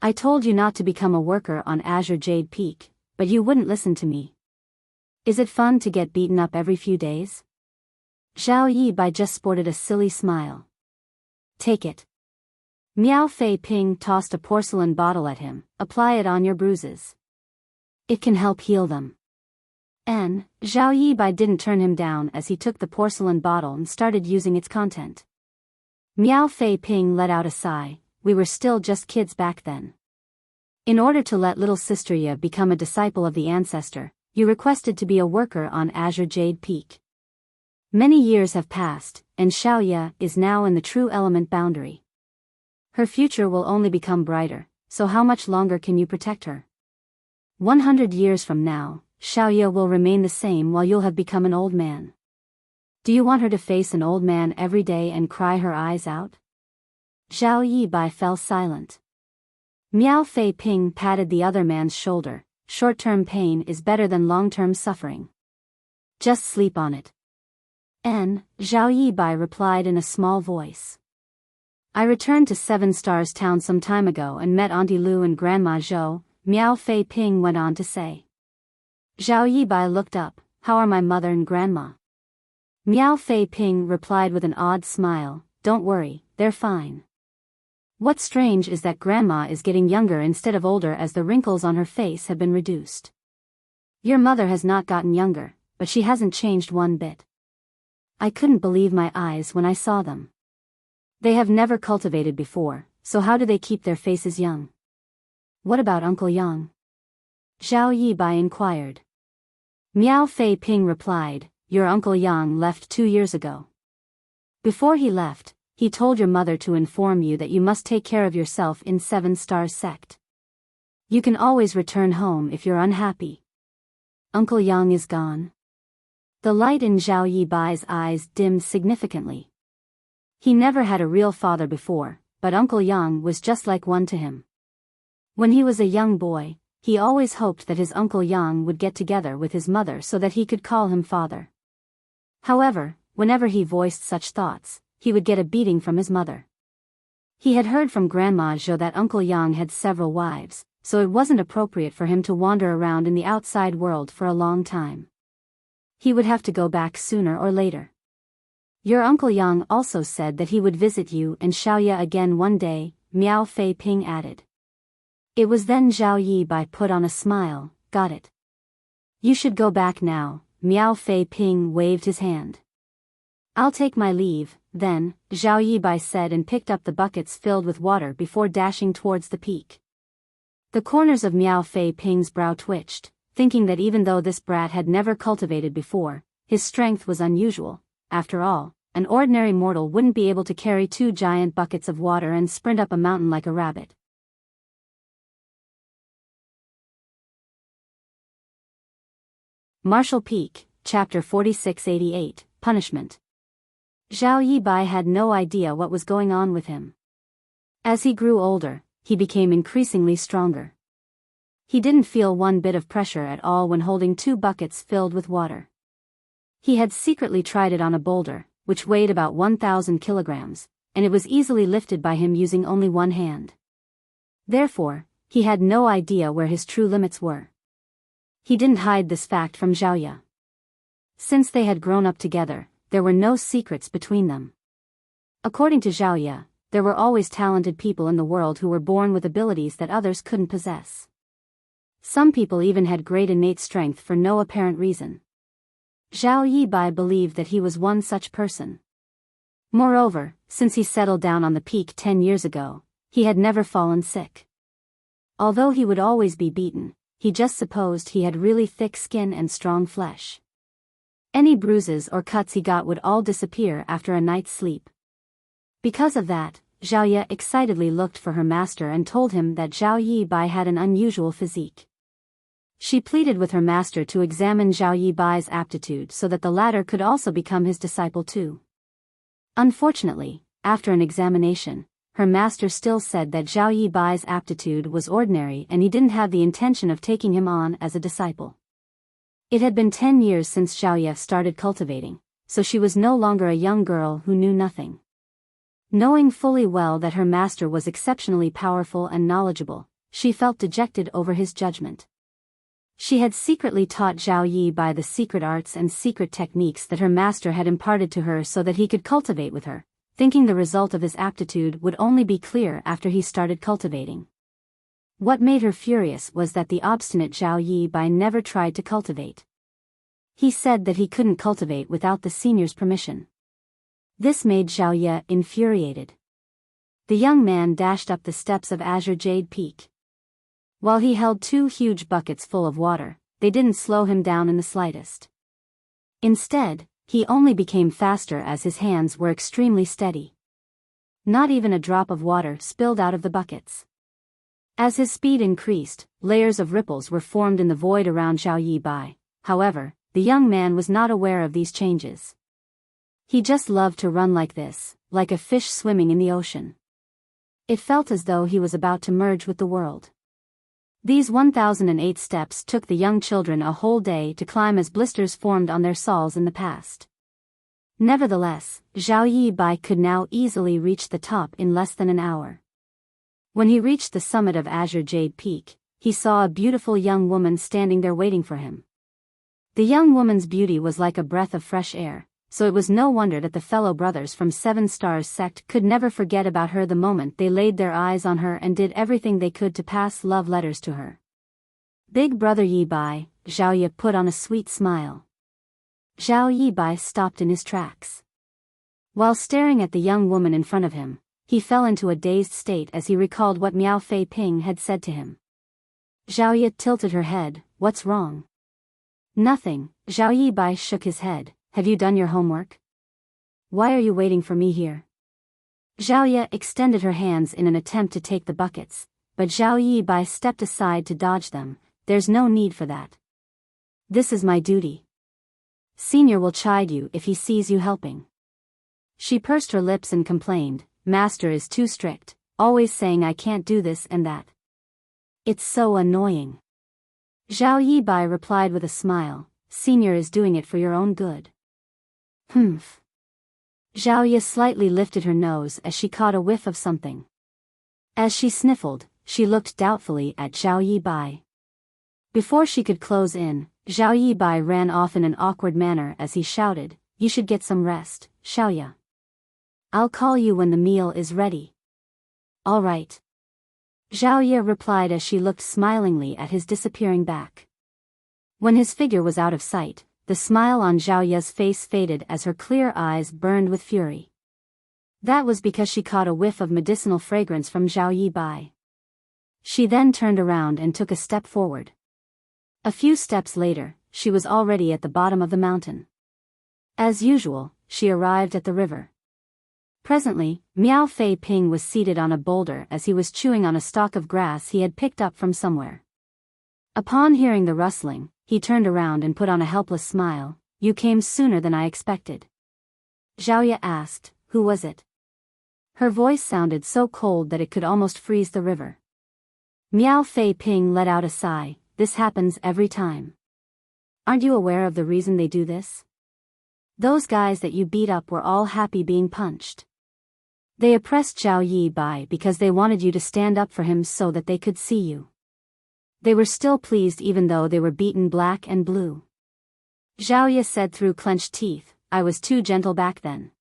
I told you not to become a worker on Azure Jade Peak, but you wouldn't listen to me. Is it fun to get beaten up every few days? Zhao Yibai just sported a silly smile. Take it. Miao Fei Ping tossed a porcelain bottle at him. Apply it on your bruises. It can help heal them. And Zhao Yibai didn't turn him down as he took the porcelain bottle and started using its content. Miao Fei Ping let out a sigh. We were still just kids back then. In order to let little sister Ye become a disciple of the ancestor, you requested to be a worker on Azure Jade Peak. Many years have passed, and Xiao Ye is now in the true element boundary. Her future will only become brighter, so how much longer can you protect her? 100 years from now, Xiao Ye will remain the same while you'll have become an old man. Do you want her to face an old man every day and cry her eyes out? Zhao Yibai fell silent. Miao Fei Ping patted the other man's shoulder. Short-term pain is better than long-term suffering. Just sleep on it. Zhao Yibai replied in a small voice. I returned to Seven Stars Town some time ago and met Auntie Lu and Grandma Zhou, Miao Fei Ping went on to say. Zhao Yibai looked up. How are my mother and grandma? Miao Fei Ping replied with an odd smile. Don't worry, they're fine. What's strange is that grandma is getting younger instead of older as the wrinkles on her face have been reduced. Your mother has not gotten younger, but she hasn't changed one bit. I couldn't believe my eyes when I saw them. They have never cultivated before, so how do they keep their faces young? What about Uncle Yang? Zhao Yibai inquired. Miao Fei Ping replied, your Uncle Yang left 2 years ago. Before he left, he told your mother to inform you that you must take care of yourself in 7 Stars Sect. You can always return home if you're unhappy. Uncle Yang is gone. The light in Zhao Yibai's eyes dimmed significantly. He never had a real father before, but Uncle Yang was just like one to him. When he was a young boy, he always hoped that his Uncle Yang would get together with his mother so that he could call him father. However, whenever he voiced such thoughts, he would get a beating from his mother. He had heard from Grandma Zhou that Uncle Yang had several wives, so it wasn't appropriate for him to wander around in the outside world for a long time. He would have to go back sooner or later. Your Uncle Yang also said that he would visit you and Xiao Ye again one day, Miao Fei Ping added. It was then Zhao Yibai put on a smile. Got it. You should go back now, Miao Fei Ping waved his hand. I'll take my leave, then, Zhao Yibai said and picked up the buckets filled with water before dashing towards the peak. The corners of Miao Fei Ping's brow twitched, thinking that even though this brat had never cultivated before, his strength was unusual. After all, an ordinary mortal wouldn't be able to carry 2 giant buckets of water and sprint up a mountain like a rabbit. Martial Peak, Chapter 4688, Punishment. Zhao Yibai had no idea what was going on with him. As he grew older, he became increasingly stronger. He didn't feel one bit of pressure at all when holding 2 buckets filled with water. He had secretly tried it on a boulder, which weighed about 1,000 kilograms, and it was easily lifted by him using only one hand. Therefore, he had no idea where his true limits were. He didn't hide this fact from Zhao Ye. Since they had grown up together, there were no secrets between them. According to Zhao Ye, there were always talented people in the world who were born with abilities that others couldn't possess. Some people even had great innate strength for no apparent reason. Zhao Yibai believed that he was one such person. Moreover, since he settled down on the peak 10 years ago, he had never fallen sick. Although he would always be beaten, he just supposed he had really thick skin and strong flesh. Any bruises or cuts he got would all disappear after a night's sleep. Because of that, Zhao Ye excitedly looked for her master and told him that Zhao Yibai had an unusual physique. She pleaded with her master to examine Zhao Yibai's aptitude so that the latter could also become his disciple too. Unfortunately, after an examination, her master still said that Zhao Yibai's aptitude was ordinary and he didn't have the intention of taking him on as a disciple. It had been 10 years since Zhao Ye started cultivating, so she was no longer a young girl who knew nothing. Knowing fully well that her master was exceptionally powerful and knowledgeable, she felt dejected over his judgment. She had secretly taught Zhao Yibai the secret arts and secret techniques that her master had imparted to her so that he could cultivate with her, thinking the result of his aptitude would only be clear after he started cultivating. What made her furious was that the obstinate Zhao Yibai never tried to cultivate. He said that he couldn't cultivate without the senior's permission. This made Zhao Ye infuriated. The young man dashed up the steps of Azure Jade Peak. While he held 2 huge buckets full of water, they didn't slow him down in the slightest. Instead, he only became faster as his hands were extremely steady. Not even a drop of water spilled out of the buckets. As his speed increased, layers of ripples were formed in the void around Zhao Yibai. However, the young man was not aware of these changes. He just loved to run like this, like a fish swimming in the ocean. It felt as though he was about to merge with the world. These 1008 steps took the young children a whole day to climb as blisters formed on their soles in the past. Nevertheless, Zhao Yibai could now easily reach the top in less than an hour. When he reached the summit of Azure Jade Peak, he saw a beautiful young woman standing there waiting for him. The young woman's beauty was like a breath of fresh air, so it was no wonder that the fellow brothers from 7 Stars sect could never forget about her the moment they laid their eyes on her and did everything they could to pass love letters to her. Big brother Yibai, Zhao Ye put on a sweet smile. Zhao Yibai stopped in his tracks. While staring at the young woman in front of him, he fell into a dazed state as he recalled what Miao Fei Ping had said to him. Zhao Ye tilted her head. What's wrong? Nothing, Zhao Yibai shook his head. Have you done your homework? Why are you waiting for me here? Zhao Ye extended her hands in an attempt to take the buckets, but Zhao Yibai stepped aside to dodge them. There's no need for that. This is my duty. Senior will chide you if he sees you helping. She pursed her lips and complained, Master is too strict, always saying I can't do this and that. It's so annoying. Zhao Yibai replied with a smile, Senior is doing it for your own good. Humph. Zhao Ye slightly lifted her nose as she caught a whiff of something. As she sniffled, she looked doubtfully at Zhao Yibai. Before she could close in, Zhao Yibai ran off in an awkward manner as he shouted, You should get some rest, Zhao Ye. I'll call you when the meal is ready. All right. Zhao Ye replied as she looked smilingly at his disappearing back. When his figure was out of sight, the smile on Zhao Ye's face faded as her clear eyes burned with fury. That was because she caught a whiff of medicinal fragrance from Zhao Yibai. She then turned around and took a step forward. A few steps later, she was already at the bottom of the mountain. As usual, she arrived at the river. Presently, Miao Fei Ping was seated on a boulder as he was chewing on a stalk of grass he had picked up from somewhere. Upon hearing the rustling, he turned around and put on a helpless smile. You came sooner than I expected. Zhao Ye asked, Who was it? Her voice sounded so cold that it could almost freeze the river. Miao Fei Ping let out a sigh. This happens every time. Aren't you aware of the reason they do this? Those guys that you beat up were all happy being punched. They oppressed Zhao Yibai because they wanted you to stand up for him so that they could see you. They were still pleased even though they were beaten black and blue. Zhao Ye said through clenched teeth, I was too gentle back then.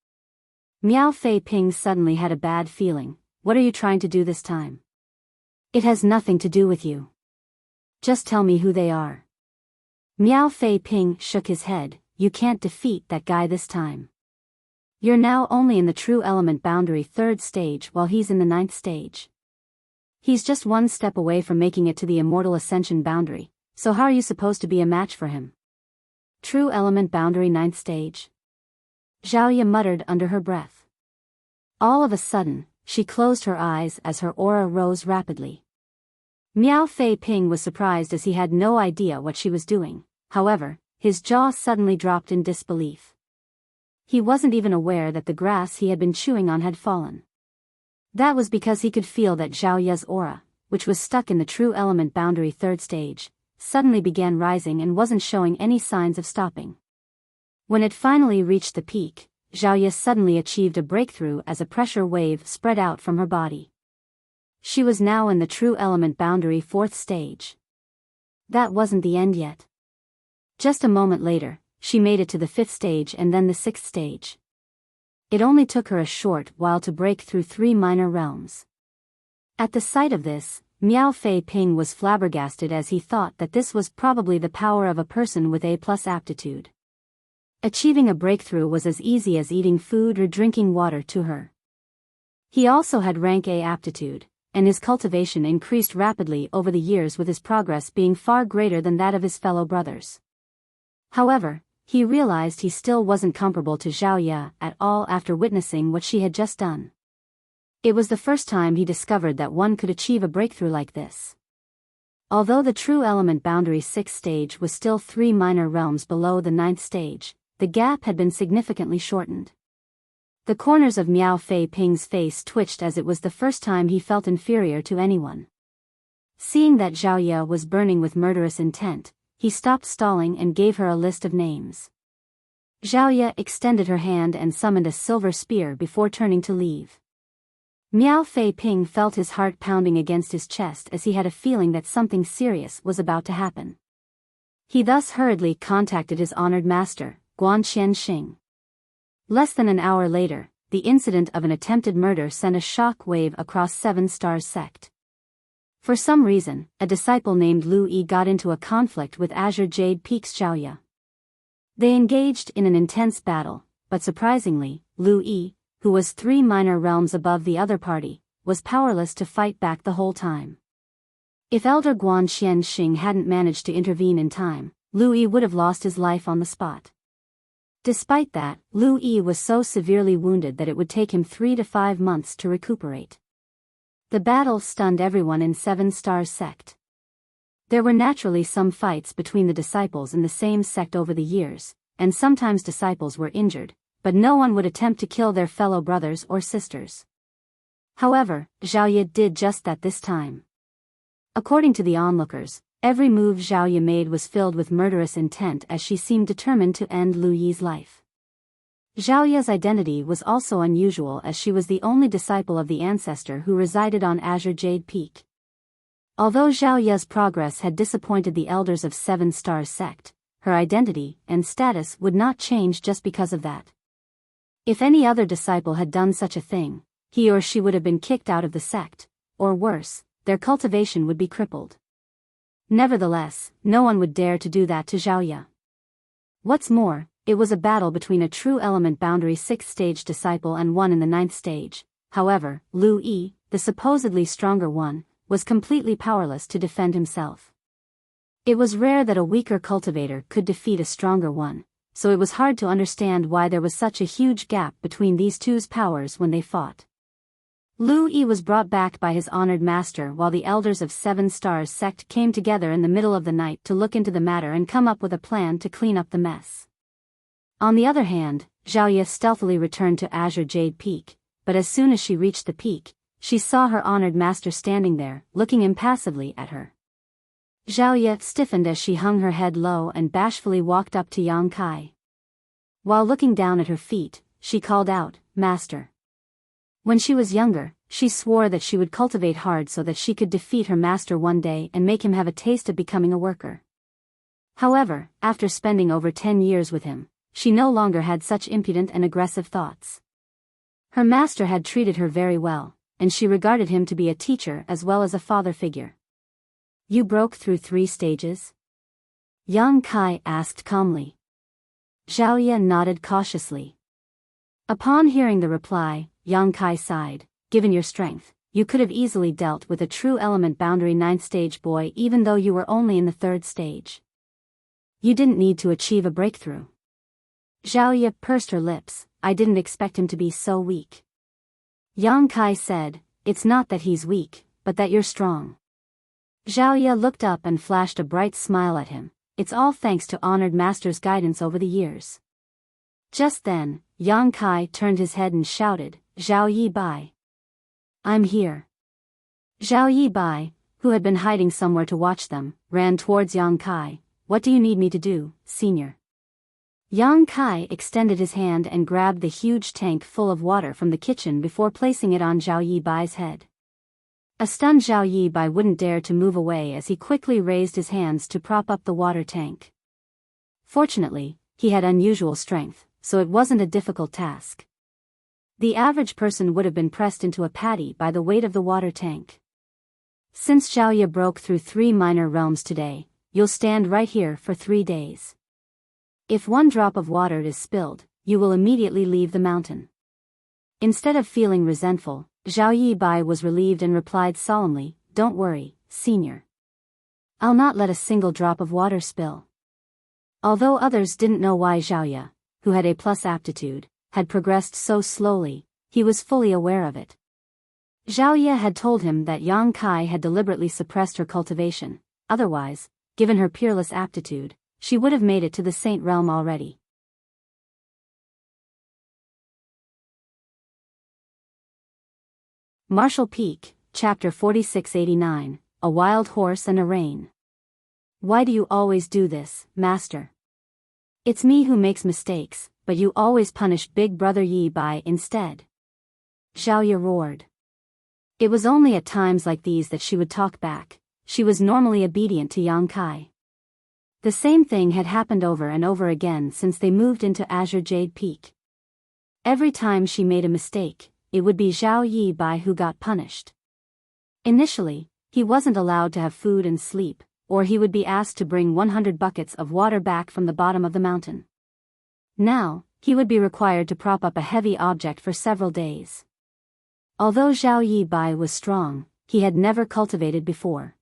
Miao Fei Ping suddenly had a bad feeling. What are you trying to do this time? It has nothing to do with you. Just tell me who they are. Miao Fei Ping shook his head. You can't defeat that guy this time. You're now only in the true element boundary 3rd stage while he's in the 9th stage. He's just 1 step away from making it to the immortal ascension boundary, so how are you supposed to be a match for him? True element boundary 9th stage? Zhao Ye muttered under her breath. All of a sudden, she closed her eyes as her aura rose rapidly. Miao Fei Ping was surprised as he had no idea what she was doing. However, his jaw suddenly dropped in disbelief. He wasn't even aware that the grass he had been chewing on had fallen. That was because he could feel that Zhao Ye's aura, which was stuck in the true element boundary 3rd stage, suddenly began rising and wasn't showing any signs of stopping. When it finally reached the peak, Zhao Ye suddenly achieved a breakthrough as a pressure wave spread out from her body. She was now in the true element boundary 4th stage. That wasn't the end yet. Just a moment later, she made it to the 5th stage and then the 6th stage. It only took her a short while to break through 3 minor realms. At the sight of this, Miao Fei Ping was flabbergasted as he thought that this was probably the power of a person with A+ aptitude. Achieving a breakthrough was as easy as eating food or drinking water to her. He also had rank A aptitude, and his cultivation increased rapidly over the years, with his progress being far greater than that of his fellow brothers. However, he realized he still wasn't comparable to Zhao Ye at all after witnessing what she had just done. It was the first time he discovered that one could achieve a breakthrough like this. Although the true element boundary 6th stage was still 3 minor realms below the 9th stage, the gap had been significantly shortened. The corners of Miao Fei Ping's face twitched as it was the first time he felt inferior to anyone. Seeing that Zhao Ye was burning with murderous intent, he stopped stalling and gave her a list of names. Zhao Ye extended her hand and summoned a silver spear before turning to leave. Miao Fei Ping felt his heart pounding against his chest as he had a feeling that something serious was about to happen. He thus hurriedly contacted his honored master, Guan Qianxing. Less than an hour later, the incident of an attempted murder sent a shock wave across 7 Stars sect. For some reason, a disciple named Lu Yi got into a conflict with Azure Jade Peak's Zhao Ye. They engaged in an intense battle, but surprisingly, Lu Yi, who was 3 minor realms above the other party, was powerless to fight back the whole time. If Elder Guan Qianxing hadn't managed to intervene in time, Lu Yi would have lost his life on the spot. Despite that, Lu Yi was so severely wounded that it would take him 3 to 5 months to recuperate. The battle stunned everyone in 7 Stars sect. There were naturally some fights between the disciples in the same sect over the years, and sometimes disciples were injured, but no one would attempt to kill their fellow brothers or sisters. However, Zhao Ye did just that this time. According to the onlookers, every move Zhao Ye made was filled with murderous intent, as she seemed determined to end Lu Yi's life. Zhao Ye's identity was also unusual, as she was the only disciple of the ancestor who resided on Azure Jade Peak. Although Zhao Ye's progress had disappointed the elders of 7 Stars sect, her identity and status would not change just because of that. If any other disciple had done such a thing, he or she would have been kicked out of the sect, or worse, their cultivation would be crippled. Nevertheless, no one would dare to do that to Zhao Ye. What's more, it was a battle between a true element boundary 6th stage disciple and one in the 9th stage. However, Lu Yi, the supposedly stronger one, was completely powerless to defend himself. It was rare that a weaker cultivator could defeat a stronger one, so it was hard to understand why there was such a huge gap between these two's powers when they fought. Lu Yi was brought back by his honored master while the elders of 7 Stars sect came together in the middle of the night to look into the matter and come up with a plan to clean up the mess. On the other hand, Zhao Ye stealthily returned to Azure Jade Peak, but as soon as she reached the peak, she saw her honored master standing there, looking impassively at her. Zhao Ye stiffened as she hung her head low and bashfully walked up to Yang Kai. While looking down at her feet, she called out, "Master." When she was younger, she swore that she would cultivate hard so that she could defeat her master one day and make him have a taste of becoming a worker. However, after spending over 10 years with him, she no longer had such impudent and aggressive thoughts. Her master had treated her very well, and she regarded him to be a teacher as well as a father figure. "You broke through 3 stages?" Yang Kai asked calmly. Zhao Ye nodded cautiously. Upon hearing the reply, Yang Kai sighed. "Given your strength, you could have easily dealt with a true element boundary 9th stage boy even though you were only in the 3rd stage. You didn't need to achieve a breakthrough." Zhao Ye pursed her lips. "I didn't expect him to be so weak." Yang Kai said, "It's not that he's weak, but that you're strong." Zhao Ye looked up and flashed a bright smile at him. "It's all thanks to honored master's guidance over the years." Just then, Yang Kai turned his head and shouted, "Zhao Yi Bai." "I'm here." Zhao Yi Bai, who had been hiding somewhere to watch them, ran towards Yang Kai. "What do you need me to do, senior?" Yang Kai extended his hand and grabbed the huge tank full of water from the kitchen before placing it on Zhao Yi Bai's head. A stunned Zhao Yi Bai wouldn't dare to move away as he quickly raised his hands to prop up the water tank. Fortunately, he had unusual strength, so it wasn't a difficult task. The average person would have been pressed into a patty by the weight of the water tank. "Since Zhao Ye broke through 3 minor realms today, you'll stand right here for 3 days." If one drop of water is spilled, you will immediately leave the mountain. Instead of feeling resentful, Zhao Yibai was relieved and replied solemnly, "Don't worry, senior. I'll not let a single drop of water spill." Although others didn't know why Zhaoye, who had A+ aptitude, had progressed so slowly, he was fully aware of it. Zhaoye had told him that Yang Kai had deliberately suppressed her cultivation, otherwise, given her peerless aptitude, she would have made it to the Saint Realm already. Martial Peak, Chapter 4689, A Wild Horse and a Rein. Why do you always do this, Master? It's me who makes mistakes, but you always punish Big Brother Yi Bai instead. Zhaoye roared. It was only at times like these that she would talk back. She was normally obedient to Yang Kai. The same thing had happened over and over again since they moved into Azure Jade Peak. Every time she made a mistake, it would be Zhao Yi Bai who got punished. Initially, he wasn't allowed to have food and sleep, or he would be asked to bring 100 buckets of water back from the bottom of the mountain. Now, he would be required to prop up a heavy object for several days. Although Zhao Yi Bai was strong, he had never cultivated before.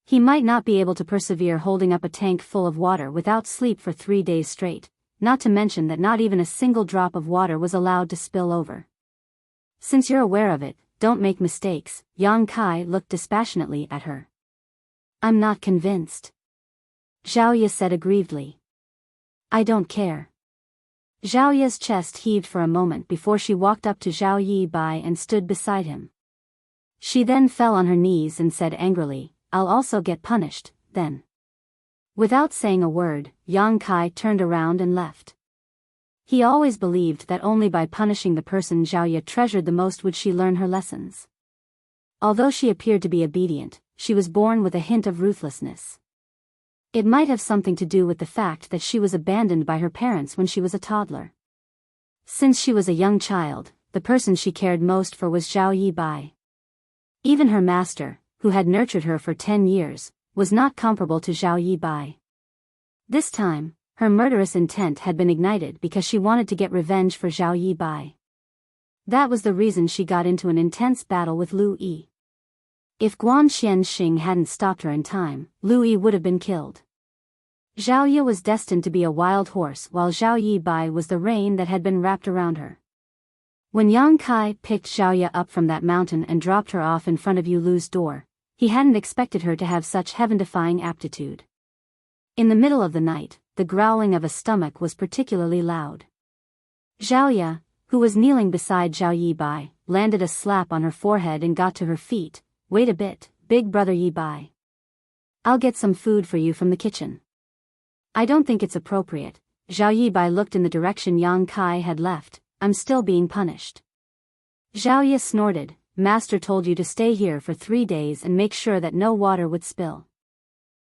He might not be able to persevere holding up a tank full of water without sleep for 3 days straight, not to mention that not even a single drop of water was allowed to spill over. Since you're aware of it, don't make mistakes, Yang Kai looked dispassionately at her. I'm not convinced. Zhaoye said aggrievedly. I don't care. Zhaoye's chest heaved for a moment before she walked up to Zhao Yi Bai and stood beside him. She then fell on her knees and said angrily, I'll also get punished, then. Without saying a word, Yang Kai turned around and left. He always believed that only by punishing the person Zhaoye treasured the most would she learn her lessons. Although she appeared to be obedient, she was born with a hint of ruthlessness. It might have something to do with the fact that she was abandoned by her parents when she was a toddler. Since she was a young child, the person she cared most for was Zhao Yi Bai. Even her master, who had nurtured her for 10 years, was not comparable to Zhao Yi Bai. This time, her murderous intent had been ignited because she wanted to get revenge for Zhao Yi Bai. That was the reason she got into an intense battle with Lu Yi. If Guan Xianxing hadn't stopped her in time, Lu Yi would have been killed. Zhaoye was destined to be a wild horse while Zhao Yi Bai was the rein that had been wrapped around her. When Yang Kai picked Zhaoye up from that mountain and dropped her off in front of Yu Lu's door, he hadn't expected her to have such heaven-defying aptitude. In the middle of the night, the growling of a stomach was particularly loud. Zhaoye, who was kneeling beside Zhao Yi Bai, landed a slap on her forehead and got to her feet. Wait a bit, Big Brother Yi Bai. I'll get some food for you from the kitchen. I don't think it's appropriate. Zhao Yi Bai looked in the direction Yang Kai had left. I'm still being punished. Zhaoye snorted. Master told you to stay here for 3 days and make sure that no water would spill.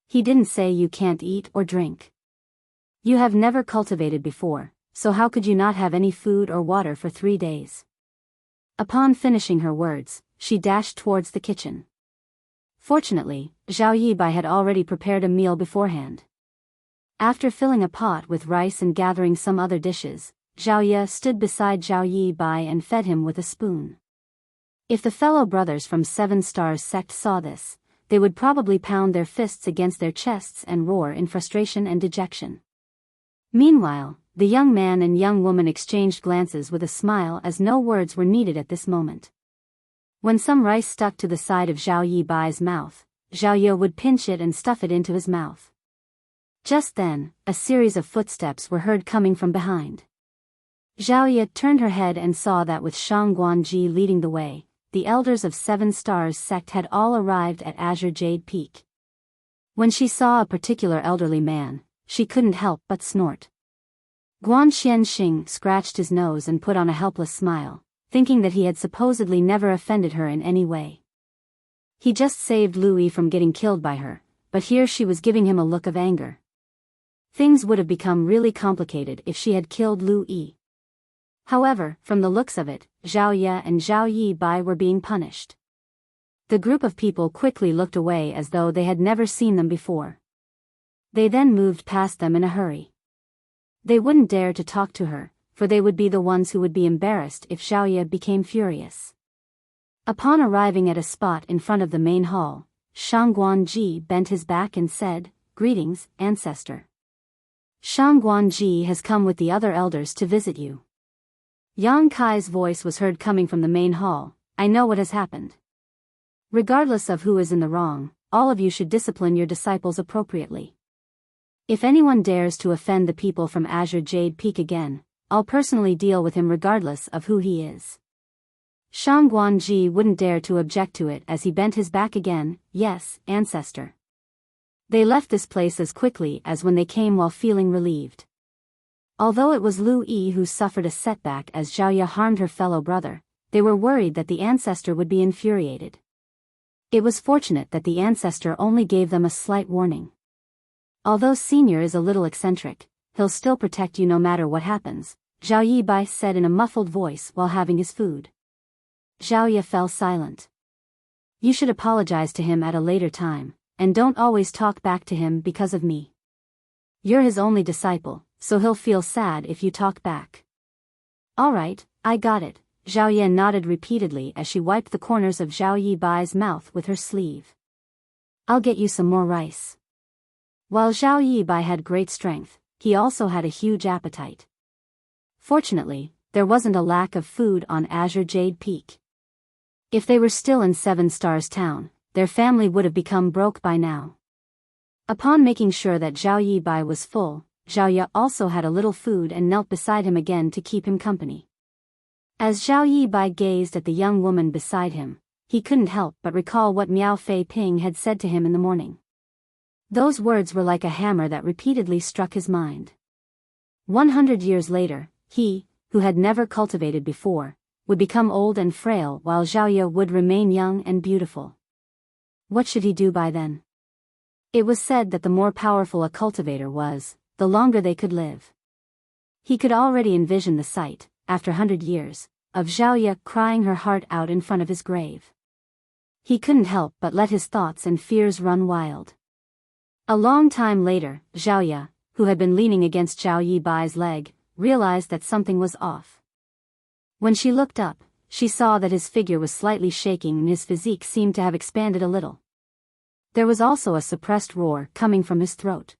He didn't say you can't eat or drink. You have never cultivated before, so how could you not have any food or water for 3 days? Upon finishing her words, she dashed towards the kitchen. Fortunately, Zhao Yi Bai had already prepared a meal beforehand. After filling a pot with rice and gathering some other dishes, Zhaoye stood beside Zhao Yi Bai and fed him with a spoon. If the fellow brothers from 7 Stars sect saw this, they would probably pound their fists against their chests and roar in frustration and dejection. Meanwhile, the young man and young woman exchanged glances with a smile as no words were needed at this moment. When some rice stuck to the side of Zhao Yi Bai's mouth, Zhaoye would pinch it and stuff it into his mouth. Just then, a series of footsteps were heard coming from behind. Zhaoye turned her head and saw that with Shang Guanji leading the way, the elders of 7 Stars sect had all arrived at Azure Jade Peak. When she saw a particular elderly man, she couldn't help but snort. Guan Xianxing scratched his nose and put on a helpless smile, thinking that he had supposedly never offended her in any way. He just saved Lu Yi from getting killed by her, but here she was giving him a look of anger. Things would have become really complicated if she had killed Lu Yi. However, from the looks of it, Zhaoye and Zhao Yi Bai were being punished. The group of people quickly looked away as though they had never seen them before. They then moved past them in a hurry. They wouldn't dare to talk to her, for they would be the ones who would be embarrassed if Zhao Ye became furious. Upon arriving at a spot in front of the main hall, Shangguanji bent his back and said, "Greetings, ancestor. Shangguanji has come with the other elders to visit you." Yang Kai's voice was heard coming from the main hall. "I know what has happened. Regardless of who is in the wrong, all of you should discipline your disciples appropriately. If anyone dares to offend the people from Azure Jade Peak again, I'll personally deal with him regardless of who he is." Shangguanji wouldn't dare to object to it as he bent his back again. "Yes, ancestor." They left this place as quickly as when they came while feeling relieved. Although it was Lu Yi who suffered a setback as Zhao Ye harmed her fellow brother, they were worried that the ancestor would be infuriated. It was fortunate that the ancestor only gave them a slight warning. "Although Senior is a little eccentric, he'll still protect you no matter what happens," Zhao Yibai said in a muffled voice while having his food. Zhao Ye fell silent. "You should apologize to him at a later time, and don't always talk back to him because of me. You're his only disciple, so he'll feel sad if you talk back." "All right, I got it." Zhao Ye nodded repeatedly as she wiped the corners of Zhao Yibai's mouth with her sleeve. "I'll get you some more rice." While Zhao Yibai had great strength, he also had a huge appetite. Fortunately, there wasn't a lack of food on Azure Jade Peak. If they were still in Seven Stars Town, their family would have become broke by now. Upon making sure that Zhao Yibai was full, Zhao Ye also had a little food and knelt beside him again to keep him company. As Zhao Yibai gazed at the young woman beside him, he couldn't help but recall what Miao Fei Ping had said to him in the morning. Those words were like a hammer that repeatedly struck his mind. 100 years later, he, who had never cultivated before, would become old and frail while Zhao Ye would remain young and beautiful. What should he do by then? It was said that the more powerful a cultivator was, the longer they could live. He could already envision the sight, after 100 years, of Zhao Ye crying her heart out in front of his grave. He couldn't help but let his thoughts and fears run wild. A long time later, Zhao Ye, who had been leaning against Zhao Yibai's leg, realized that something was off. When she looked up, she saw that his figure was slightly shaking and his physique seemed to have expanded a little. There was also a suppressed roar coming from his throat.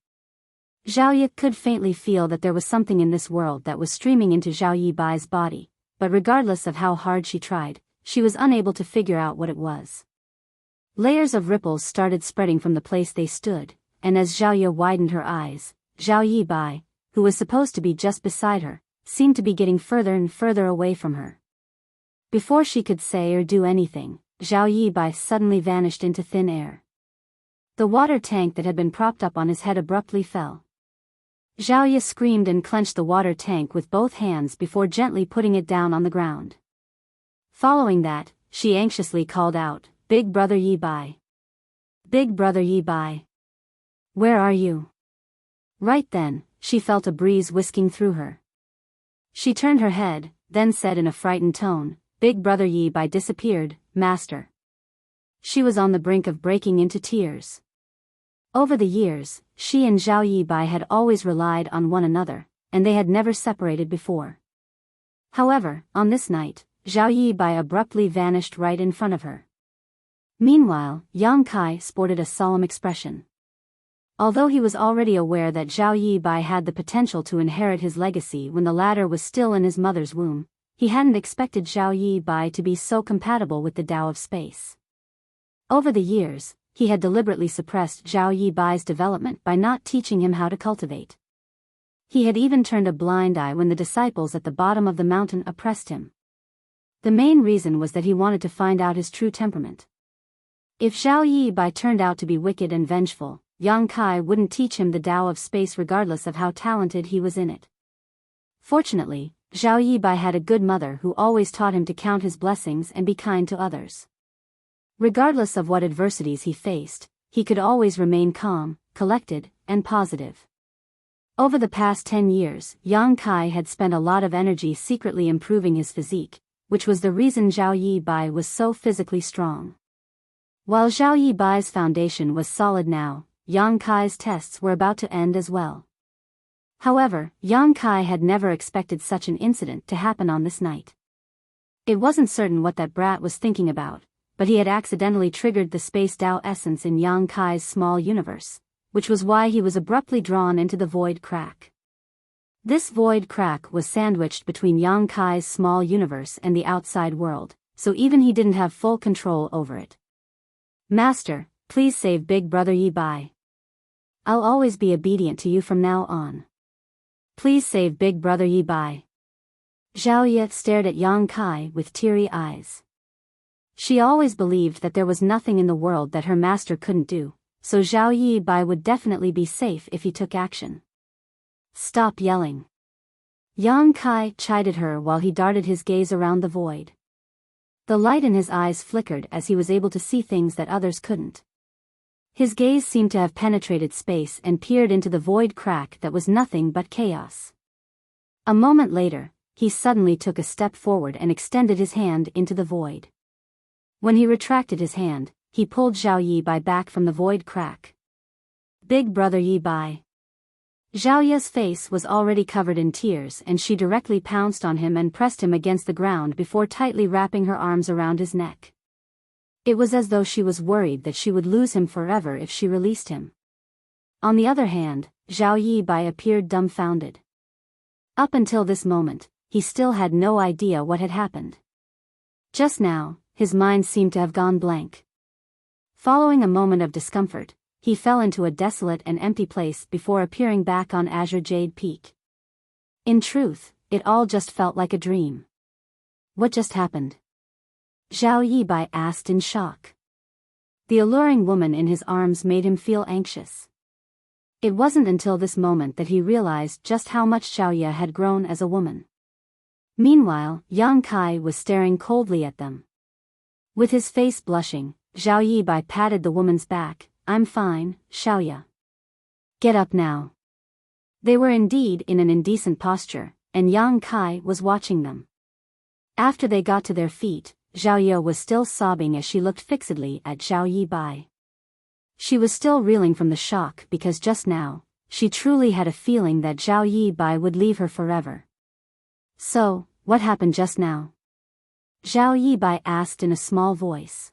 Zhao Ye could faintly feel that there was something in this world that was streaming into Zhao Yibai's body, but regardless of how hard she tried, she was unable to figure out what it was. Layers of ripples started spreading from the place they stood, and as Zhao Ye widened her eyes, Zhao Yibai, who was supposed to be just beside her, seemed to be getting further and further away from her. Before she could say or do anything, Zhao Yibai suddenly vanished into thin air. The water tank that had been propped up on his head abruptly fell. Zhao Ye screamed and clenched the water tank with both hands before gently putting it down on the ground. Following that, she anxiously called out, "Big brother Yibai! Big brother Yibai! Where are you?" Right then, she felt a breeze whisking through her. She turned her head, then said in a frightened tone, "Big brother Yibai disappeared, master." She was on the brink of breaking into tears. Over the years, she and Zhao Yibai had always relied on one another, and they had never separated before. However, on this night, Zhao Yibai abruptly vanished right in front of her. Meanwhile, Yang Kai sported a solemn expression. Although he was already aware that Zhao Yibai had the potential to inherit his legacy when the latter was still in his mother's womb, he hadn't expected Zhao Yibai to be so compatible with the Tao of space. Over the years, he had deliberately suppressed Zhao Yibai's development by not teaching him how to cultivate. He had even turned a blind eye when the disciples at the bottom of the mountain oppressed him. The main reason was that he wanted to find out his true temperament. If Zhao Yibai turned out to be wicked and vengeful, Yang Kai wouldn't teach him the Tao of space regardless of how talented he was in it. Fortunately, Zhao Yibai had a good mother who always taught him to count his blessings and be kind to others. Regardless of what adversities he faced, he could always remain calm, collected, and positive. Over the past 10 years, Yang Kai had spent a lot of energy secretly improving his physique, which was the reason Zhao Yibai was so physically strong. While Zhao Yibai's foundation was solid now, Yang Kai's tests were about to end as well. However, Yang Kai had never expected such an incident to happen on this night. It wasn't certain what that brat was thinking about, but he had accidentally triggered the space Tao essence in Yang Kai's small universe, which was why he was abruptly drawn into the void crack. This void crack was sandwiched between Yang Kai's small universe and the outside world, so even he didn't have full control over it. Master, please save Big Brother Yi Bai. I'll always be obedient to you from now on. Please save Big Brother Yi Bai. Zhao Ye stared at Yang Kai with teary eyes. She always believed that there was nothing in the world that her master couldn't do, so Zhao Yi Bai would definitely be safe if he took action. Stop yelling. Yang Kai chided her while he darted his gaze around the void. The light in his eyes flickered as he was able to see things that others couldn't. His gaze seemed to have penetrated space and peered into the void crack that was nothing but chaos. A moment later, he suddenly took a step forward and extended his hand into the void. When he retracted his hand, he pulled Zhao Yi Bai back from the void crack. Big Brother Yi Bai. Zhao Ye's face was already covered in tears and she directly pounced on him and pressed him against the ground before tightly wrapping her arms around his neck. It was as though she was worried that she would lose him forever if she released him. On the other hand, Zhao Yi Bai appeared dumbfounded. Up until this moment, he still had no idea what had happened. Just now, his mind seemed to have gone blank. Following a moment of discomfort, he fell into a desolate and empty place before appearing back on Azure Jade Peak. In truth, it all just felt like a dream. What just happened? Zhao Yi Bai asked in shock. The alluring woman in his arms made him feel anxious. It wasn't until this moment that he realized just how much Zhao Ye had grown as a woman. Meanwhile, Yang Kai was staring coldly at them. With his face blushing, Zhao Yi Bai patted the woman's back. I'm fine, Zhao Ye. Get up now. They were indeed in an indecent posture, and Yang Kai was watching them. After they got to their feet, Zhao Ye was still sobbing as she looked fixedly at Zhao Yi Bai. She was still reeling from the shock because just now, she truly had a feeling that Zhao Yi Bai would leave her forever. So, what happened just now? Zhao Yi Bai asked in a small voice.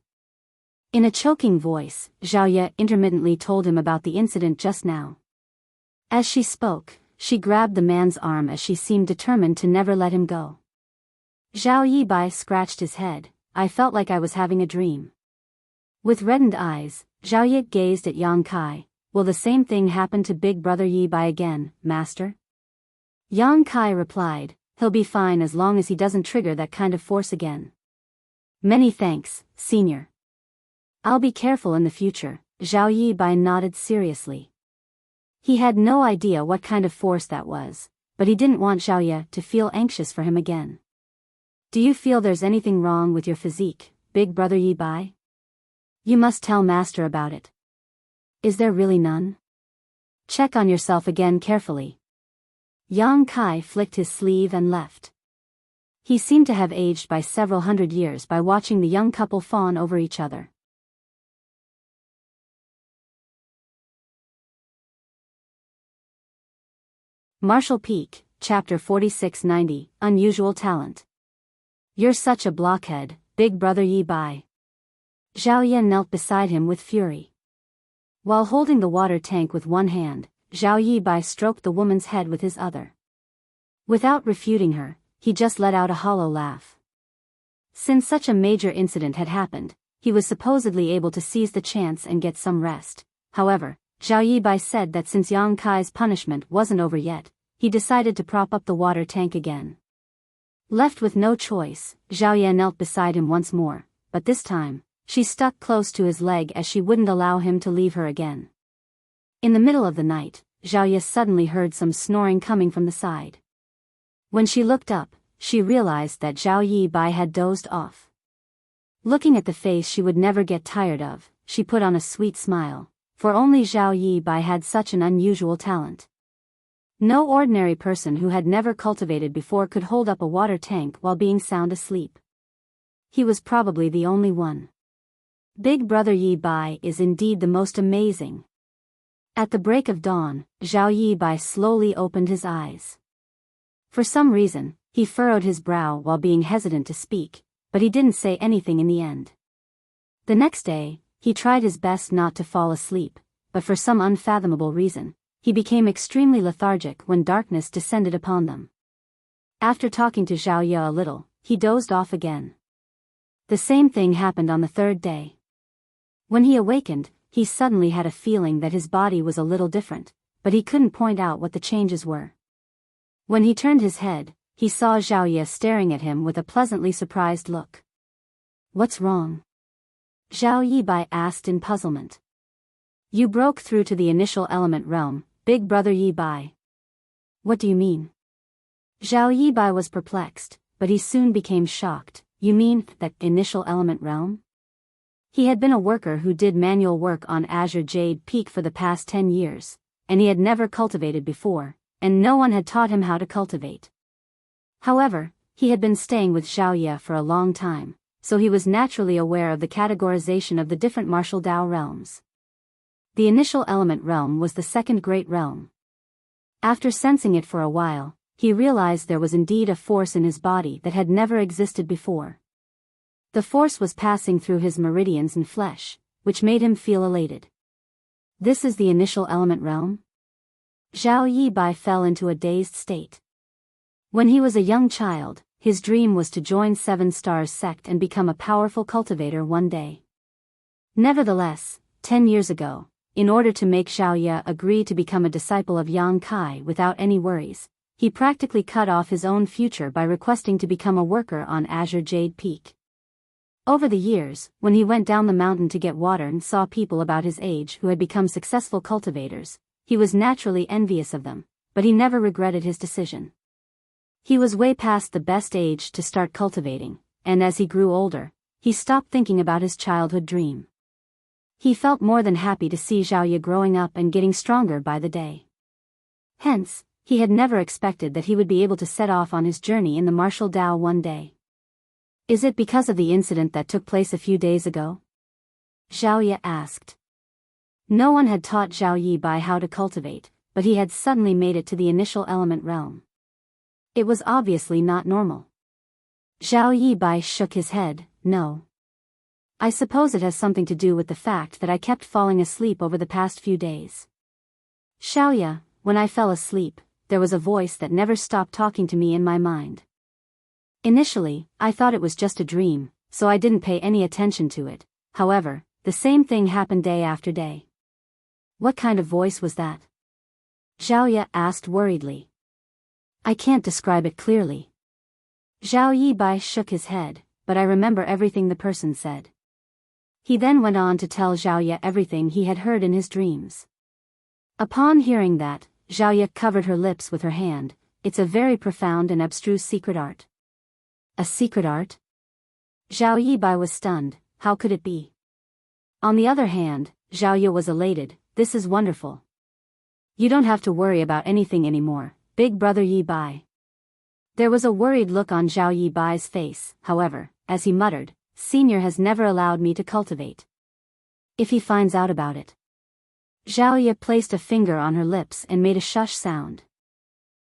In a choking voice, Zhao Ye intermittently told him about the incident just now. As she spoke, she grabbed the man's arm as she seemed determined to never let him go. Zhao Yi Bai scratched his head. I felt like I was having a dream. With reddened eyes, Zhao Ye gazed at Yang Kai. Will the same thing happen to Big Brother Yi Bai again, Master? Yang Kai replied, he'll be fine as long as he doesn't trigger that kind of force again. Many thanks, Senior. I'll be careful in the future, Zhao Yi Bai nodded seriously. He had no idea what kind of force that was, but he didn't want Zhao Ye to feel anxious for him again. Do you feel there's anything wrong with your physique, Big Brother Yi Bai? You must tell Master about it. Is there really none? Check on yourself again carefully. Yang Kai flicked his sleeve and left. He seemed to have aged by several hundred years by watching the young couple fawn over each other. Marshall Peak, Chapter 4690, Unusual Talent. You're such a blockhead, Big Brother Yi Bai. Zhao Ye knelt beside him with fury. While holding the water tank with one hand, Zhao Yi Bai stroked the woman's head with his other. Without refuting her, he just let out a hollow laugh. Since such a major incident had happened, he was supposedly able to seize the chance and get some rest. However, Zhao Yi Bai said that since Yang Kai's punishment wasn't over yet, he decided to prop up the water tank again. Left with no choice, Zhao Ye knelt beside him once more, but this time, she stuck close to his leg as she wouldn't allow him to leave her again. In the middle of the night, Zhao Ye suddenly heard some snoring coming from the side. When she looked up, she realized that Zhao Yi Bai had dozed off. Looking at the face she would never get tired of, she put on a sweet smile, for only Zhao Yi Bai had such an unusual talent. No ordinary person who had never cultivated before could hold up a water tank while being sound asleep. He was probably the only one. Big Brother Yi Bai is indeed the most amazing. At the break of dawn, Zhao Yibai slowly opened his eyes. For some reason, he furrowed his brow while being hesitant to speak, but he didn't say anything in the end. The next day, he tried his best not to fall asleep, but for some unfathomable reason, he became extremely lethargic when darkness descended upon them. After talking to Zhao Ye a little, he dozed off again. The same thing happened on the third day. When he awakened, he suddenly had a feeling that his body was a little different, but he couldn't point out what the changes were. When he turned his head, he saw Zhao Ye staring at him with a pleasantly surprised look. "What's wrong?" Zhao Yibai asked in puzzlement. "You broke through to the initial element realm, big brother Yibai." "What do you mean?" Zhao Yibai was perplexed, but he soon became shocked. "You mean that initial element realm?" He had been a worker who did manual work on Azure Jade Peak for the past 10 years, and he had never cultivated before, and no one had taught him how to cultivate. However, he had been staying with Zhao Ye for a long time, so he was naturally aware of the categorization of the different martial Dao realms. The initial element realm was the second great realm. After sensing it for a while, he realized there was indeed a force in his body that had never existed before. The force was passing through his meridians and flesh, which made him feel elated. This is the initial element realm? Zhao Yibai fell into a dazed state. When he was a young child, his dream was to join Seven Stars sect and become a powerful cultivator one day. Nevertheless, 10 years ago, in order to make Zhao Ye agree to become a disciple of Yang Kai without any worries, he practically cut off his own future by requesting to become a worker on Azure Jade Peak. Over the years, when he went down the mountain to get water and saw people about his age who had become successful cultivators, he was naturally envious of them, but he never regretted his decision. He was way past the best age to start cultivating, and as he grew older, he stopped thinking about his childhood dream. He felt more than happy to see Zhao Ye growing up and getting stronger by the day. Hence, he had never expected that he would be able to set off on his journey in the martial Dao one day. "Is it because of the incident that took place a few days ago?" Zhao Ye asked. No one had taught Zhao Yibai how to cultivate, but he had suddenly made it to the initial element realm. It was obviously not normal. Zhao Yibai shook his head. "No. I suppose it has something to do with the fact that I kept falling asleep over the past few days. Zhao Ye, when I fell asleep, there was a voice that never stopped talking to me in my mind. Initially, I thought it was just a dream, so I didn't pay any attention to it. However, the same thing happened day after day." "What kind of voice was that?" Zhao Ye asked worriedly. "I can't describe it clearly." Zhao Yibai shook his head, "But I remember everything the person said." He then went on to tell Zhao Ye everything he had heard in his dreams. Upon hearing that, Zhao Ye covered her lips with her hand. "It's a very profound and abstruse secret art." "A secret art?" Zhao Yibai was stunned. How could it be? On the other hand, Zhao Ye was elated. "This is wonderful. You don't have to worry about anything anymore, big brother Yibai." There was a worried look on Zhao Yibai's face, however, as he muttered, "Senior has never allowed me to cultivate. If he finds out about it." Zhao Ye placed a finger on her lips and made a shush sound.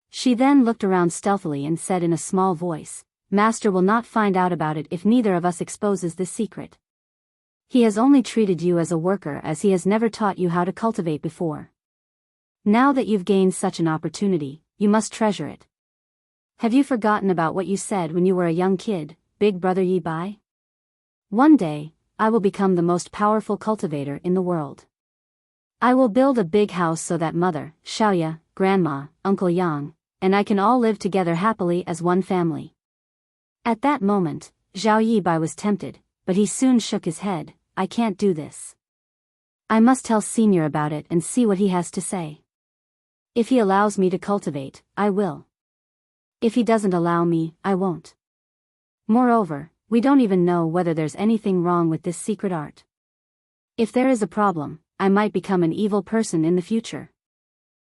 She then looked around stealthily and said in a small voice, "Master will not find out about it if neither of us exposes this secret. He has only treated you as a worker as he has never taught you how to cultivate before. Now that you've gained such an opportunity, you must treasure it. Have you forgotten about what you said when you were a young kid, big brother Yibai? One day, I will become the most powerful cultivator in the world. I will build a big house so that mother, Xiaoya, grandma, Uncle Yang, and I can all live together happily as one family." At that moment, Zhao Yibai was tempted, but he soon shook his head. "I can't do this. I must tell Senior about it and see what he has to say. If he allows me to cultivate, I will. If he doesn't allow me, I won't. Moreover, we don't even know whether there's anything wrong with this secret art. If there is a problem, I might become an evil person in the future."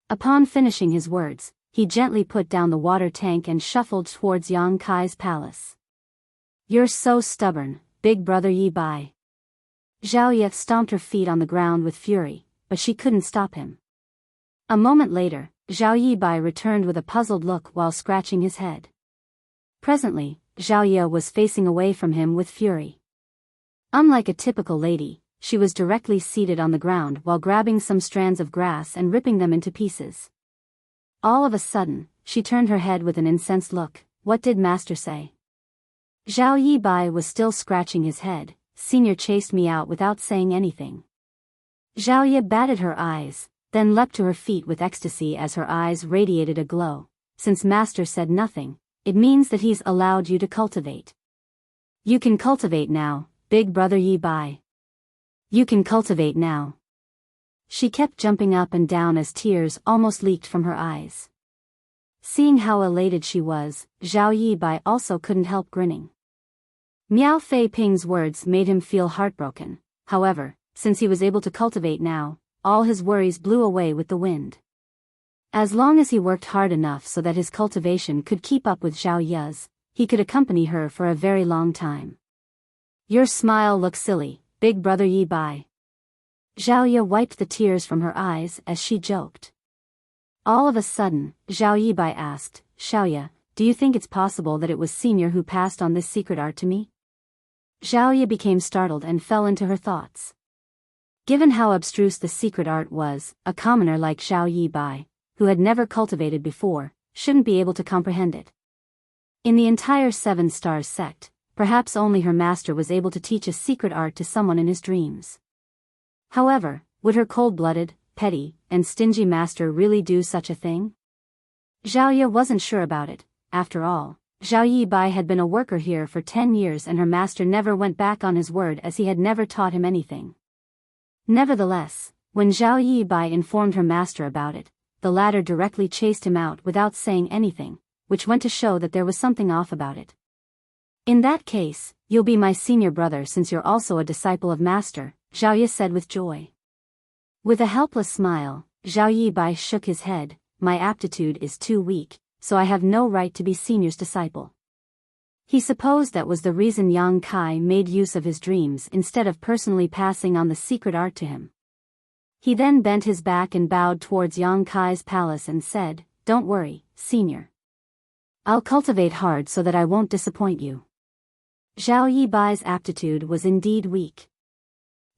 Upon finishing his words, he gently put down the water tank and shuffled towards Yang Kai's palace. "You're so stubborn, big brother Yibai." Zhao Ye stomped her feet on the ground with fury. but she couldn't stop him. A moment later, Zhao Yibai returned with a puzzled look while scratching his head. Presently, Zhao Ye was facing away from him with fury. Unlike a typical lady, she was directly seated on the ground while grabbing some strands of grass and ripping them into pieces. All of a sudden, she turned her head with an incensed look. What did master say? Zhao Yibai was still scratching his head. Senior chased me out without saying anything. Zhao Ye batted her eyes, then leapt to her feet with ecstasy as her eyes radiated a glow. Since master said nothing, it means that he's allowed you to cultivate. You can cultivate now, big brother Yibai. You can cultivate now. She kept jumping up and down as tears almost leaked from her eyes. Seeing how elated she was, Zhao Yibai also couldn't help grinning. Miao Fei Ping's words made him feel heartbroken. However, since he was able to cultivate now, all his worries blew away with the wind. As long as he worked hard enough so that his cultivation could keep up with Zhao Ye's, he could accompany her for a very long time. Your smile looks silly, big brother Yibai. Zhao Ye wiped the tears from her eyes as she joked. All of a sudden, Zhao Yibai asked, Zhao Ye, do you think it's possible that it was Senior who passed on this secret art to me? Zhao Ye became startled and fell into her thoughts. Given how abstruse the secret art was, a commoner like Zhao Yibai, who had never cultivated before, shouldn't be able to comprehend it. In the entire Seven Stars sect, perhaps only her master was able to teach a secret art to someone in his dreams. However, would her cold-blooded, petty, and stingy master really do such a thing? Zhao Ye wasn't sure about it. After all, Zhao Yibai had been a worker here for 10 years and her master never went back on his word as he had never taught him anything. Nevertheless, when Zhao Yibai informed her master about it, the latter directly chased him out without saying anything, which went to show that there was something off about it. In that case, you'll be my senior brother since you're also a disciple of master, Zhao Ye said with joy. With a helpless smile, Zhao Yibai shook his head. My aptitude is too weak, so I have no right to be senior's disciple. He supposed that was the reason Yang Kai made use of his dreams instead of personally passing on the secret art to him. He then bent his back and bowed towards Yang Kai's palace and said, Don't worry, senior. I'll cultivate hard so that I won't disappoint you. Zhao Yibai's aptitude was indeed weak.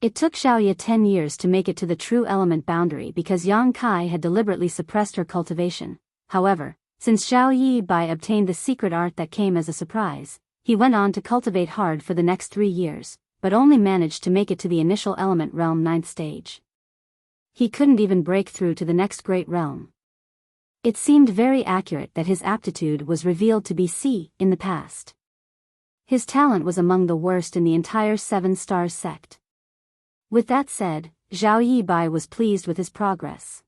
It took Zhao Ye 10 years to make it to the true element boundary because Yang Kai had deliberately suppressed her cultivation. However, since Zhao Yibai obtained the secret art that came as a surprise, he went on to cultivate hard for the next 3 years, but only managed to make it to the initial element realm 9th stage. He couldn't even break through to the next great realm. It seemed very accurate that his aptitude was revealed to be C in the past. His talent was among the worst in the entire Seven Stars sect. With that said, Zhao Yibai was pleased with his progress.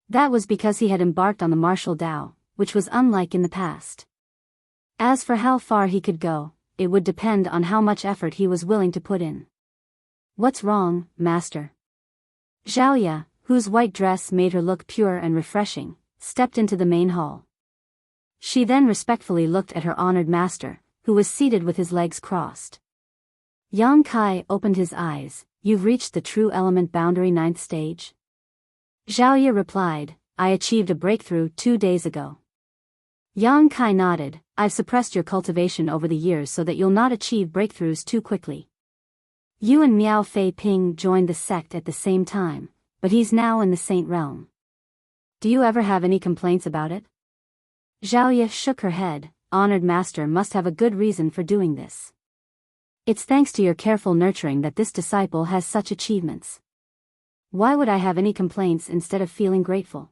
That was because he had embarked on the martial Tao, which was unlike in the past. As for how far he could go, it would depend on how much effort he was willing to put in. What's wrong, master? Zhao Ye, whose white dress made her look pure and refreshing, stepped into the main hall. She then respectfully looked at her honored master, who was seated with his legs crossed. Yang Kai opened his eyes. You've reached the true element boundary 9th stage? Zhao Ye replied, I achieved a breakthrough 2 days ago. Yang Kai nodded, I've suppressed your cultivation over the years so that you'll not achieve breakthroughs too quickly. You and Miao Fei Ping joined the sect at the same time, but he's now in the Saint Realm. Do you ever have any complaints about it? Zhao Ye shook her head, honored master must have a good reason for doing this. It's thanks to your careful nurturing that this disciple has such achievements. Why would I have any complaints instead of feeling grateful?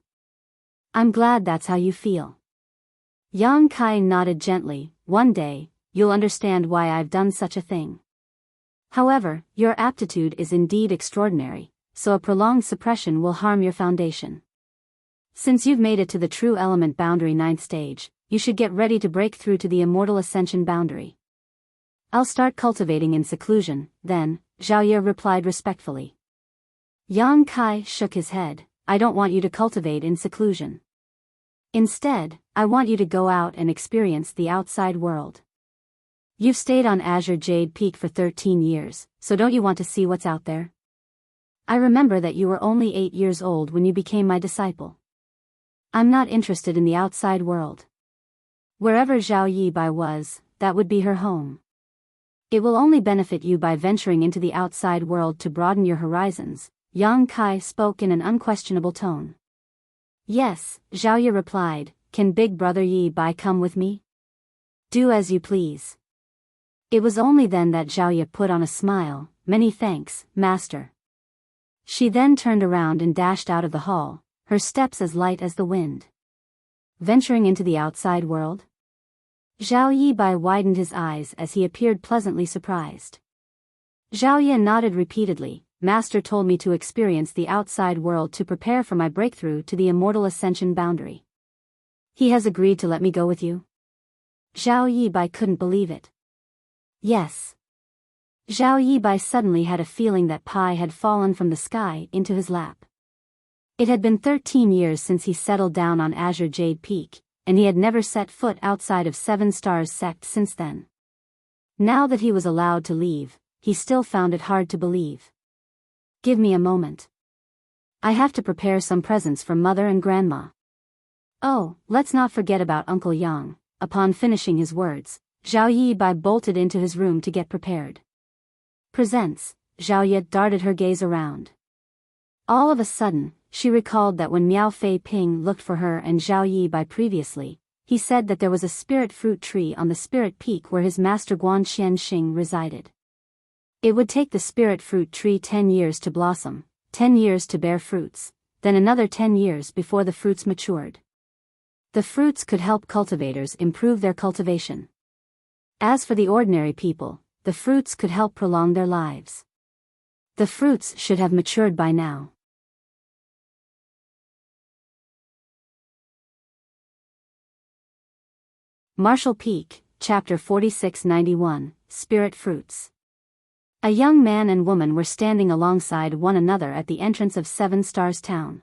I'm glad that's how you feel. Yang Kai nodded gently. One day, you'll understand why I've done such a thing. However, your aptitude is indeed extraordinary, so a prolonged suppression will harm your foundation. Since you've made it to the true element boundary 9th stage, you should get ready to break through to the immortal ascension boundary. I'll start cultivating in seclusion, then, Zhao Ye replied respectfully. Yang Kai shook his head, I don't want you to cultivate in seclusion. Instead, I want you to go out and experience the outside world. You've stayed on Azure Jade Peak for 13 years, so don't you want to see what's out there? I remember that you were only 8 years old when you became my disciple. I'm not interested in the outside world. Wherever Zhao Yibai was, that would be her home. It will only benefit you by venturing into the outside world to broaden your horizons, Yang Kai spoke in an unquestionable tone. Yes, Zhao Yi replied, can big brother Yibai come with me? Do as you please. It was only then that Zhao Yi put on a smile, many thanks, master. She then turned around and dashed out of the hall, her steps as light as the wind. Venturing into the outside world? Zhao Yibai widened his eyes as he appeared pleasantly surprised. Zhao Yi nodded repeatedly. Master told me to experience the outside world to prepare for my breakthrough to the immortal ascension boundary. He has agreed to let me go with you? Zhao Yibai couldn't believe it. Yes. Zhao Yibai suddenly had a feeling that pie had fallen from the sky into his lap. It had been 13 years since he settled down on Azure Jade Peak, and he had never set foot outside of 7 Stars sect since then. Now that he was allowed to leave, he still found it hard to believe. Give me a moment. I have to prepare some presents for Mother and Grandma. Oh, let's not forget about Uncle Yang. Upon finishing his words, Zhao Yibai bolted into his room to get prepared. Presents, Zhao Yi darted her gaze around. All of a sudden, she recalled that when Miao Fei Ping looked for her and Zhao Yibai previously, he said that there was a spirit fruit tree on the spirit peak where his master Guan Qianxing resided. It would take the spirit fruit tree 10 years to blossom, 10 years to bear fruits, then another 10 years before the fruits matured. The fruits could help cultivators improve their cultivation. As for the ordinary people, the fruits could help prolong their lives. The fruits should have matured by now. Marshall Peak, Chapter 4691, Spirit Fruits. A young man and woman were standing alongside one another at the entrance of 7 Stars Town.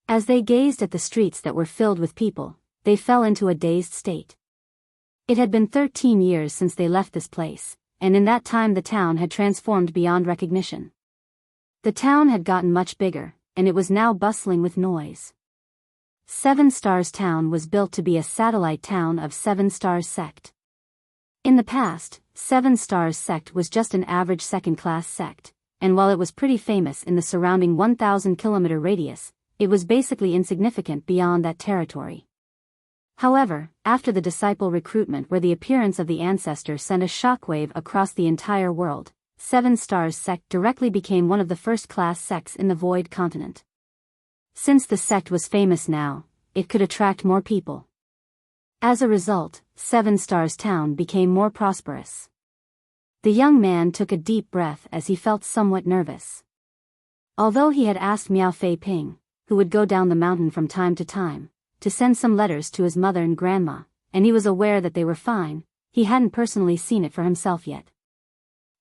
As they gazed at the streets that were filled with people, they fell into a dazed state. It had been 13 years since they left this place, and in that time the town had transformed beyond recognition. The town had gotten much bigger, and it was now bustling with noise. 7 Stars Town was built to be a satellite town of 7 Stars sect. In the past, 7 Stars sect was just an average second-class sect, and while it was pretty famous in the surrounding 1,000-kilometer radius, it was basically insignificant beyond that territory. However, after the disciple recruitment where the appearance of the ancestor sent a shockwave across the entire world, 7 Stars sect directly became one of the first-class sects in the Void Continent. Since the sect was famous now, it could attract more people. As a result, 7 Stars Town became more prosperous. The young man took a deep breath as he felt somewhat nervous. Although he had asked Miao Fei Ping, who would go down the mountain from time to time, to send some letters to his mother and grandma, and he was aware that they were fine, he hadn't personally seen it for himself yet.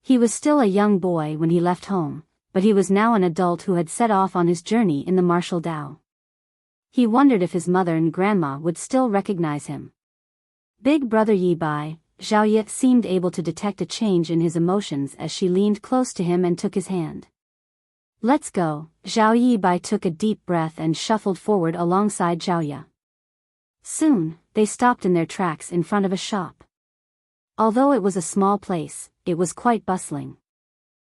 He was still a young boy when he left home, but he was now an adult who had set off on his journey in the martial Tao. He wondered if his mother and grandma would still recognize him. Big brother Yibai, Zhao Yi seemed able to detect a change in his emotions as she leaned close to him and took his hand. Let's go. Zhao Yibai took a deep breath and shuffled forward alongside Zhao Yi. Soon, they stopped in their tracks in front of a shop. Although it was a small place, it was quite bustling.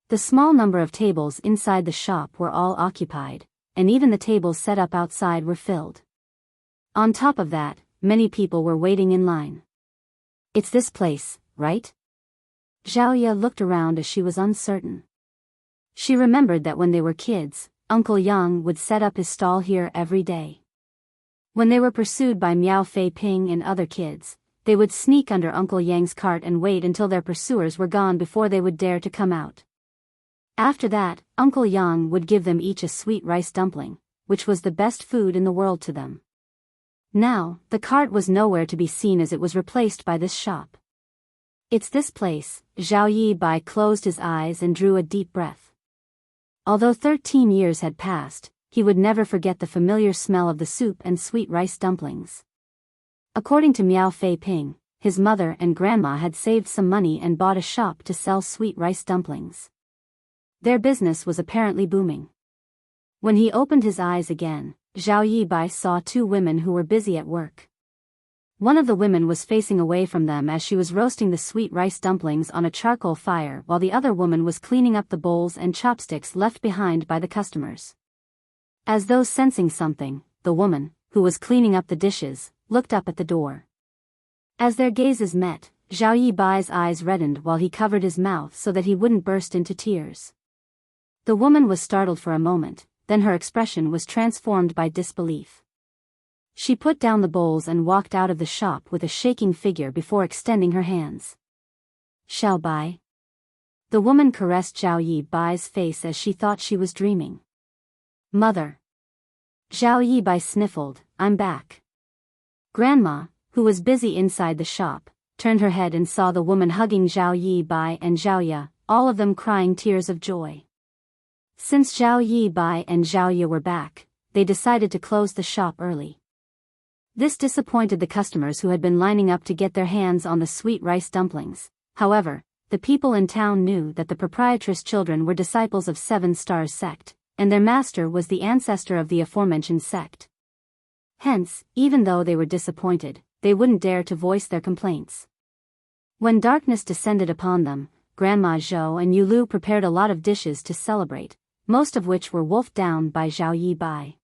The small number of tables inside the shop were all occupied, and even the tables set up outside were filled. On top of that, many people were waiting in line. It's this place, right? Zhao Yi looked around as she was uncertain. She remembered that when they were kids, Uncle Yang would set up his stall here every day. When they were pursued by Miao Fei Ping and other kids, they would sneak under Uncle Yang's cart and wait until their pursuers were gone before they would dare to come out. After that, Uncle Yang would give them each a sweet rice dumpling, which was the best food in the world to them. Now, the cart was nowhere to be seen as it was replaced by this shop. It's this place. Zhao Yibai closed his eyes and drew a deep breath. Although 13 years had passed, he would never forget the familiar smell of the soup and sweet rice dumplings. According to Miao Fei Ping, his mother and grandma had saved some money and bought a shop to sell sweet rice dumplings. Their business was apparently booming. When he opened his eyes again, Zhao Yibai saw two women who were busy at work. One of the women was facing away from them as she was roasting the sweet rice dumplings on a charcoal fire, while the other woman was cleaning up the bowls and chopsticks left behind by the customers. As though sensing something, the woman, who was cleaning up the dishes, looked up at the door. As their gazes met, Zhao Yibai's eyes reddened while he covered his mouth so that he wouldn't burst into tears. The woman was startled for a moment, then her expression was transformed by disbelief. She put down the bowls and walked out of the shop with a shaking figure before extending her hands. "Xiao Bai." The woman caressed Zhao Yibai's face as she thought she was dreaming. "Mother." Zhao Yibai sniffled, "I'm back." Grandma, who was busy inside the shop, turned her head and saw the woman hugging Zhao Yibai and Zhao Ya, all of them crying tears of joy. Since Zhao Yibai and Zhao Ya were back, they decided to close the shop early. This disappointed the customers who had been lining up to get their hands on the sweet rice dumplings. However, the people in town knew that the proprietress' children were disciples of Seven Stars sect, and their master was the ancestor of the aforementioned sect. Hence, even though they were disappointed, they wouldn't dare to voice their complaints. When darkness descended upon them, Grandma Zhou and Yulu prepared a lot of dishes to celebrate, most of which were wolfed down by Zhao Yibai.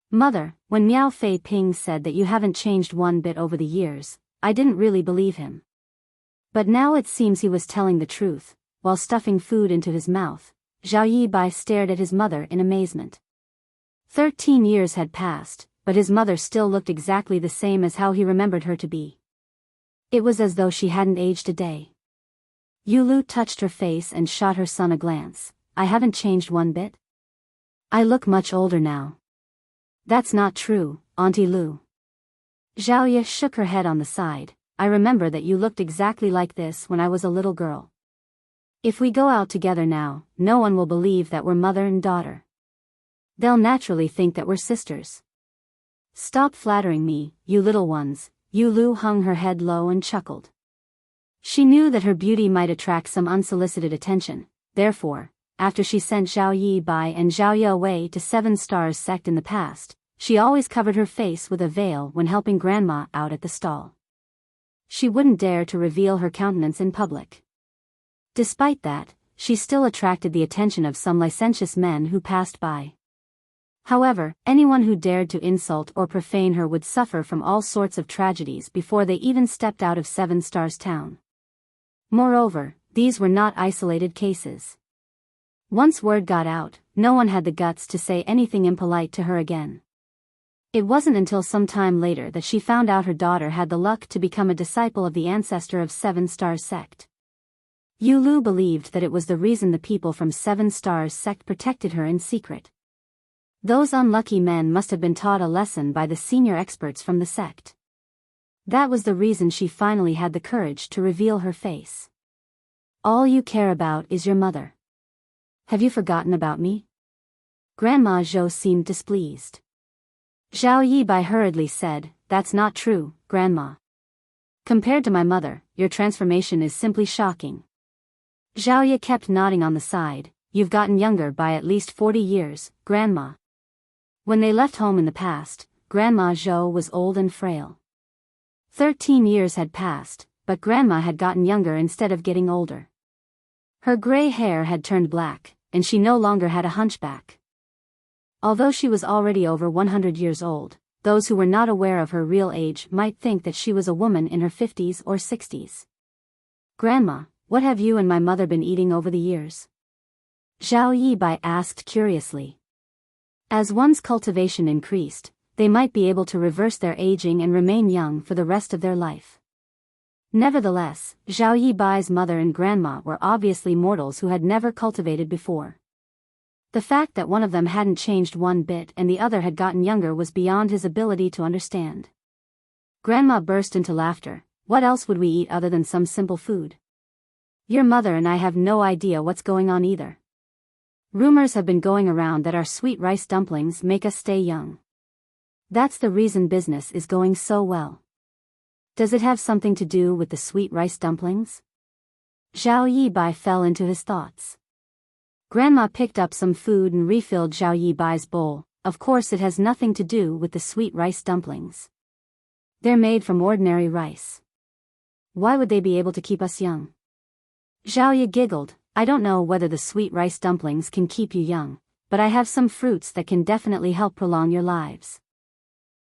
"Mother, when Miao Fei Ping said that you haven't changed one bit over the years, I didn't really believe him. But now it seems he was telling the truth." While stuffing food into his mouth, Zhao Yibai stared at his mother in amazement. 13 years had passed, but his mother still looked exactly the same as how he remembered her to be. It was as though she hadn't aged a day. Yulu touched her face and shot her son a glance. "I haven't changed one bit? I look much older now." "That's not true, Auntie Lu." Zhao Ye shook her head on the side. "I remember that you looked exactly like this when I was a little girl. If we go out together now, no one will believe that we're mother and daughter. They'll naturally think that we're sisters." "Stop flattering me, you little ones." Yulu hung her head low and chuckled. She knew that her beauty might attract some unsolicited attention, therefore, after she sent Zhao Yibai and Zhao Ye away to Seven Stars sect in the past, she always covered her face with a veil when helping Grandma out at the stall. She wouldn't dare to reveal her countenance in public. Despite that, she still attracted the attention of some licentious men who passed by. However, anyone who dared to insult or profane her would suffer from all sorts of tragedies before they even stepped out of Seven Stars town. Moreover, these were not isolated cases. Once word got out, no one had the guts to say anything impolite to her again. It wasn't until some time later that she found out her daughter had the luck to become a disciple of the ancestor of Seven Stars sect. Yulu believed that it was the reason the people from Seven Stars sect protected her in secret. Those unlucky men must have been taught a lesson by the senior experts from the sect. That was the reason she finally had the courage to reveal her face. "All you care about is your mother. Have you forgotten about me?" Grandma Zhou seemed displeased. Zhao Yibai hurriedly said, "That's not true, Grandma. Compared to my mother, your transformation is simply shocking." Zhao Ye kept nodding on the side. "You've gotten younger by at least 40 years, Grandma." When they left home in the past, Grandma Zhou was old and frail. 13 years had passed, but Grandma had gotten younger instead of getting older. Her gray hair had turned black, and she no longer had a hunchback. Although she was already over 100 years old, those who were not aware of her real age might think that she was a woman in her 50s or 60s. "Grandma, what have you and my mother been eating over the years?" Zhao Yibai asked curiously. As one's cultivation increased, they might be able to reverse their aging and remain young for the rest of their life. Nevertheless, Zhao Yibai's mother and grandma were obviously mortals who had never cultivated before. The fact that one of them hadn't changed one bit and the other had gotten younger was beyond his ability to understand. Grandma burst into laughter. "What else would we eat other than some simple food? Your mother and I have no idea what's going on either. Rumors have been going around that our sweet rice dumplings make us stay young. That's the reason business is going so well. Does it have something to do with the sweet rice dumplings?" Zhao Yibai fell into his thoughts. Grandma picked up some food and refilled Zhao Yibai's bowl. Of course it has nothing to do with the sweet rice dumplings. They're made from ordinary rice. Why would they be able to keep us young? Zhao Yi giggled. I don't know whether the sweet rice dumplings can keep you young, but I have some fruits that can definitely help prolong your lives.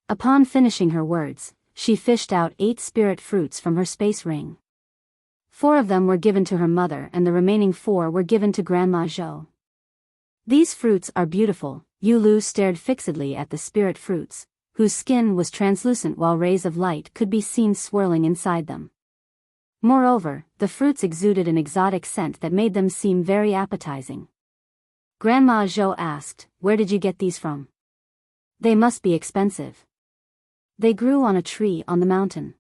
Upon finishing her words, she fished out 8 spirit fruits from her space ring. 4 of them were given to her mother and the remaining 4 were given to Grandma Zhou. These fruits are beautiful. Yulu stared fixedly at the spirit fruits, whose skin was translucent while rays of light could be seen swirling inside them. Moreover, the fruits exuded an exotic scent that made them seem very appetizing. Grandma Zhou asked, "Where did you get these from?" "They must be expensive." "They grew on a tree on the mountain."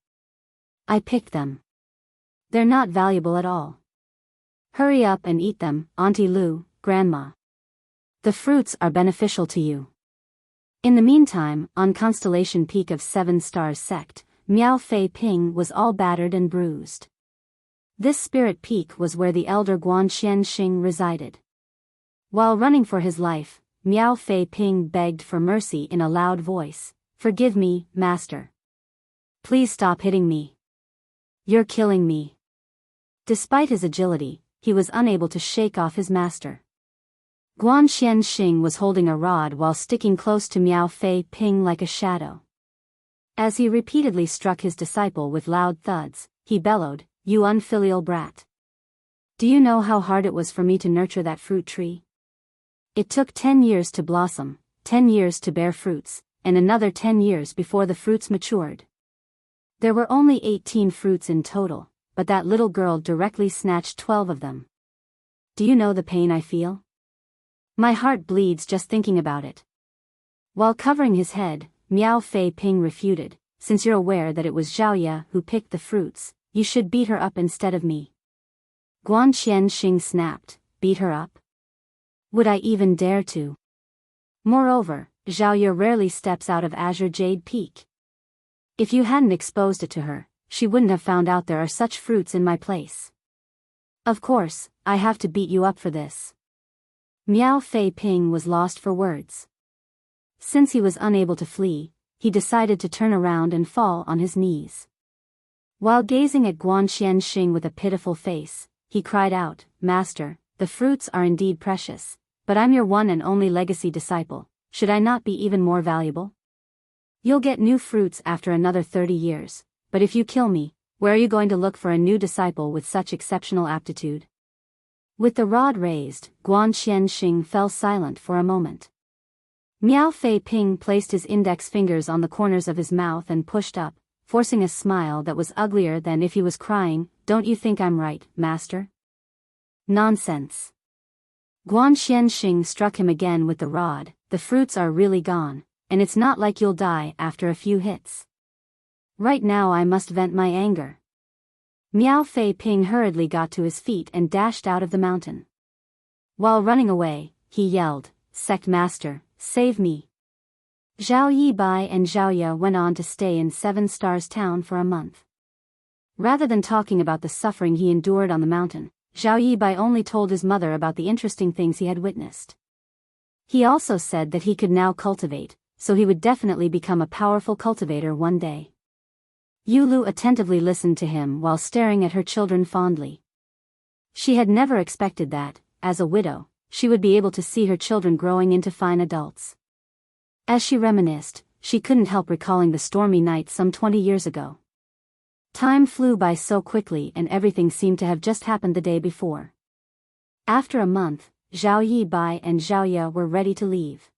"I picked them." "They're not valuable at all." "Hurry up and eat them, Auntie Lu, Grandma. The fruits are beneficial to you." In the meantime, on Constellation Peak of 7 Stars Sect, Miao Fei Ping was all battered and bruised. This spirit peak was where the elder Guan Xianxing resided. While running for his life, Miao Fei Ping begged for mercy in a loud voice. "Forgive me, Master. Please stop hitting me. You're killing me." Despite his agility, he was unable to shake off his master. Guan Xianxing was holding a rod while sticking close to Miao Fei Ping like a shadow. As he repeatedly struck his disciple with loud thuds, he bellowed, "You unfilial brat. Do you know how hard it was for me to nurture that fruit tree? It took 10 years to blossom, 10 years to bear fruits, and another 10 years before the fruits matured. There were only 18 fruits in total, but that little girl directly snatched 12 of them. Do you know the pain I feel? My heart bleeds just thinking about it." While covering his head, Miao Fei Ping refuted, "Since you're aware that it was Zhao Ye who picked the fruits, you should beat her up instead of me." Guan Xianxing snapped, "Beat her up? Would I even dare to? Moreover, Zhao Ye rarely steps out of Azure Jade Peak. If you hadn't exposed it to her, she wouldn't have found out there are such fruits in my place. Of course, I have to beat you up for this." Miao Fei Ping was lost for words. Since he was unable to flee, he decided to turn around and fall on his knees. While gazing at Guan Xianxing with a pitiful face, he cried out, "Master, the fruits are indeed precious, but I'm your one and only legacy disciple. Should I not be even more valuable? You'll get new fruits after another 30 years, but if you kill me, where are you going to look for a new disciple with such exceptional aptitude?" With the rod raised, Guan Xianxing fell silent for a moment. Miao Fei Ping placed his index fingers on the corners of his mouth and pushed up, forcing a smile that was uglier than if he was crying. "Don't you think I'm right, Master?" "Nonsense." Guan Xianxing struck him again with the rod. "The fruits are really gone, and it's not like you'll die after a few hits. Right now I must vent my anger." Miao Fei Ping hurriedly got to his feet and dashed out of the mountain. While running away, he yelled, "Sect Master, save me." Zhao Yibai and Zhao Ye went on to stay in 7 Stars Town for a month. Rather than talking about the suffering he endured on the mountain, Zhao Yibai only told his mother about the interesting things he had witnessed. He also said that he could now cultivate, so he would definitely become a powerful cultivator one day. Yulu attentively listened to him while staring at her children fondly. She had never expected that, as a widow, she would be able to see her children growing into fine adults. As she reminisced, she couldn't help recalling the stormy night some 20 years ago. Time flew by so quickly and everything seemed to have just happened the day before. After a month, Zhao Yibai and Zhao Ye were ready to leave.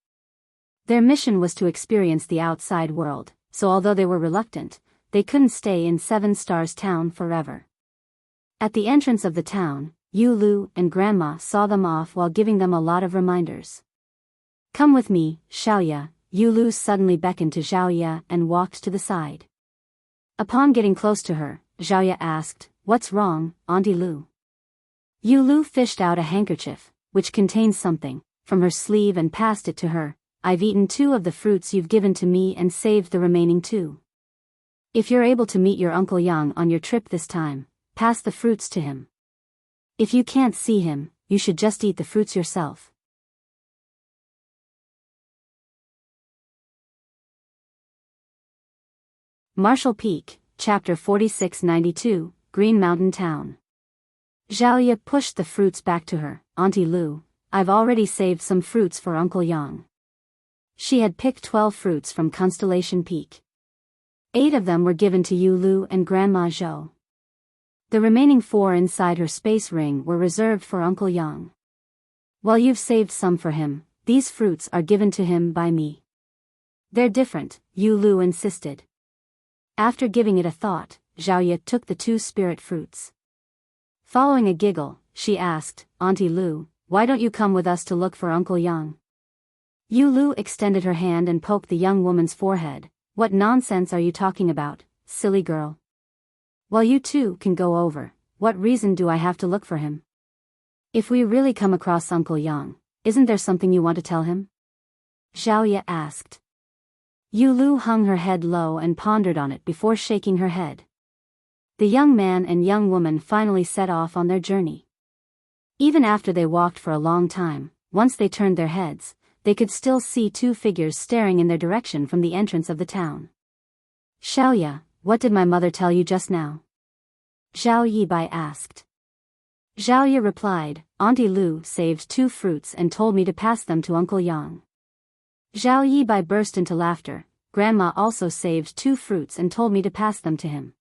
Their mission was to experience the outside world, so although they were reluctant, they couldn't stay in 7 Stars Town forever. At the entrance of the town, Yu Lu and Grandma saw them off while giving them a lot of reminders. "Come with me, Xiao Ye." Yu Lu suddenly beckoned to Zhao Ye and walked to the side. Upon getting close to her, Zhao Ye asked, "What's wrong, Auntie Lu?" Yu Lu fished out a handkerchief, which contained something, from her sleeve and passed it to her. "I've eaten 2 of the fruits you've given to me and saved the remaining 2. If you're able to meet your Uncle Yang on your trip this time, pass the fruits to him. If you can't see him, you should just eat the fruits yourself. Marshall Peak, Chapter 4692, Green Mountain Town. Zhao pushed the fruits back to her. Auntie Lu, I've already saved some fruits for Uncle Yang. She had picked 12 fruits from Constellation Peak. 8 of them were given to Yu Lu and Grandma Zhou. The remaining 4 inside her space ring were reserved for Uncle Yang. While you've saved some for him, these fruits are given to him by me. They're different, Yu Lu insisted. After giving it a thought, Zhao took the 2 spirit fruits. Following a giggle, she asked, Auntie Lu, why don't you come with us to look for Uncle Yang? Yu Lu extended her hand and poked the young woman's forehead. What nonsense are you talking about, silly girl? Well, you two can go over. What reason do I have to look for him? If we really come across Uncle Yang, isn't there something you want to tell him? Zhao asked. Yu Lu hung her head low and pondered on it before shaking her head. The young man and young woman finally set off on their journey. Even after they walked for a long time, once they turned their heads, they could still see 2 figures staring in their direction from the entrance of the town. Xiaoya, what did my mother tell you just now? Zhao Yibai asked. Zhao replied, Auntie Lu saved 2 fruits and told me to pass them to Uncle Yang. Zhao Yibai burst into laughter. Grandma also saved 2 fruits and told me to pass them to him.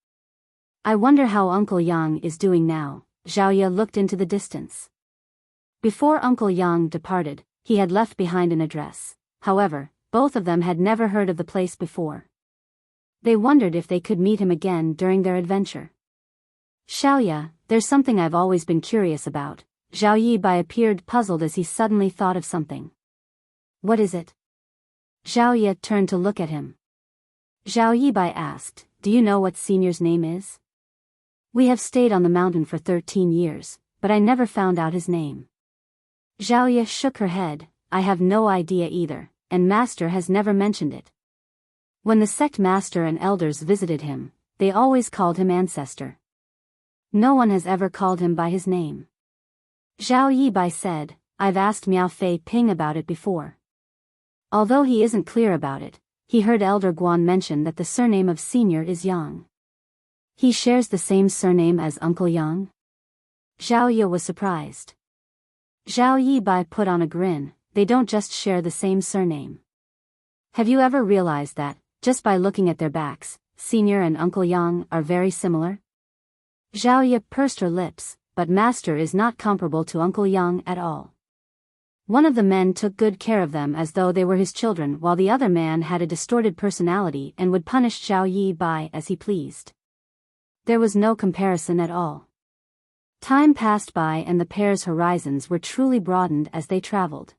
I wonder how Uncle Yang is doing now. Zhao looked into the distance. Before Uncle Yang departed, he had left behind an address. However, both of them had never heard of the place before. They wondered if they could meet him again during their adventure. Xiaoya, there's something I've always been curious about. Zhao Yibai appeared puzzled as he suddenly thought of something. What is it? Zhao turned to look at him. Zhao Yibai asked, do you know what Senior's name is? We have stayed on the mountain for 13 years, but I never found out his name. Zhao shook her head, I have no idea either, and Master has never mentioned it. When the sect master and elders visited him, they always called him Ancestor. No one has ever called him by his name. Zhao Yibai said, I've asked Miao Fei Ping about it before. Although he isn't clear about it, he heard Elder Guan mention that the surname of Senior is Yang. He shares the same surname as Uncle Yang? Zhao was surprised. Zhao Yibai put on a grin, they don't just share the same surname. Have you ever realized that, just by looking at their backs, Senior and Uncle Yang are very similar? Zhao pursed her lips, but Master is not comparable to Uncle Yang at all. One of the men took good care of them as though they were his children, while the other man had a distorted personality and would punish Zhao Yibai as he pleased. There was no comparison at all. Time passed by and the pair's horizons were truly broadened as they traveled.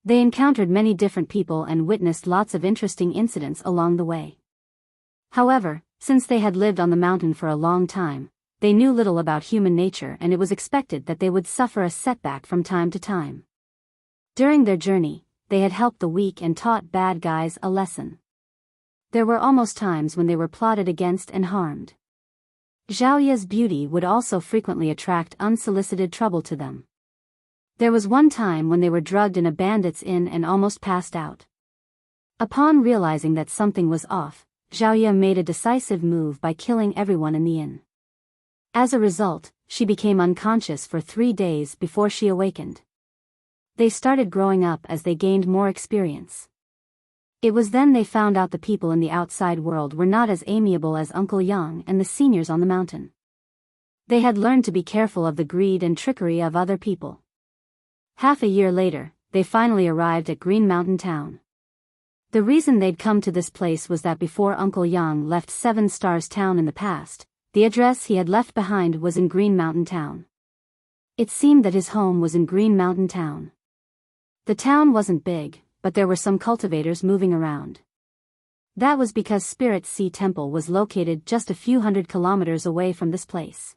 They encountered many different people and witnessed lots of interesting incidents along the way. However, since they had lived on the mountain for a long time, they knew little about human nature and it was expected that they would suffer a setback from time to time. During their journey, they had helped the weak and taught bad guys a lesson. There were almost times when they were plotted against and harmed. Zhao beauty would also frequently attract unsolicited trouble to them. There was one time when they were drugged in a bandit's inn and almost passed out. Upon realizing that something was off, Zhao made a decisive move by killing everyone in the inn. As a result, she became unconscious for 3 days before she awakened. They started growing up as they gained more experience. It was then they found out the people in the outside world were not as amiable as Uncle Yang and the seniors on the mountain. They had learned to be careful of the greed and trickery of other people. Half a year later, they finally arrived at Green Mountain Town. The reason they'd come to this place was that before Uncle Yang left 7 Stars Town in the past, the address he had left behind was in Green Mountain Town. It seemed that his home was in Green Mountain Town. The town wasn't big, but there were some cultivators moving around. That was because Spirit Sea Temple was located just a few hundred kilometers away from this place.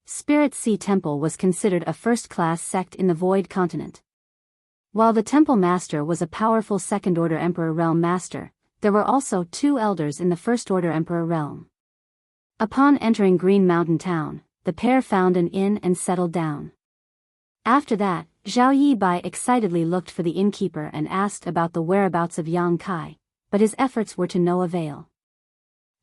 Spirit Sea Temple was considered a first-class sect in the Void Continent. While the Temple Master was a powerful Second-Order Emperor Realm Master, there were also 2 elders in the First-Order Emperor Realm. Upon entering Green Mountain Town, the pair found an inn and settled down. After that, Zhao Yibai excitedly looked for the innkeeper and asked about the whereabouts of Yang Kai, but his efforts were to no avail.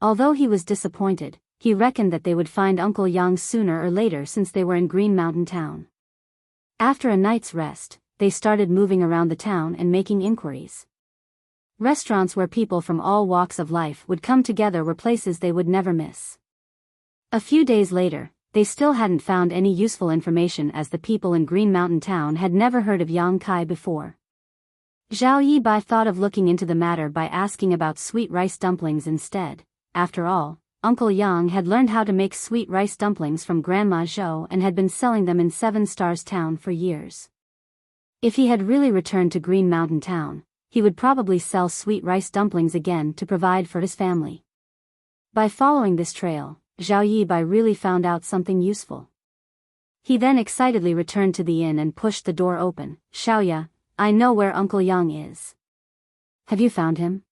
Although he was disappointed, he reckoned that they would find Uncle Yang sooner or later since they were in Green Mountain Town. After a night's rest, they started moving around the town and making inquiries. Restaurants where people from all walks of life would come together were places they would never miss. A few days later, they still hadn't found any useful information as the people in Green Mountain Town had never heard of Yang Kai before. Zhao Yibai thought of looking into the matter by asking about sweet rice dumplings instead. After all, Uncle Yang had learned how to make sweet rice dumplings from Grandma Zhou and had been selling them in Seven Stars Town for years. If he had really returned to Green Mountain Town, he would probably sell sweet rice dumplings again to provide for his family. By following this trail, Zhao Yibai really found out something useful. He then excitedly returned to the inn and pushed the door open. "Xiaoya, I know where Uncle Yang is. Have you found him?"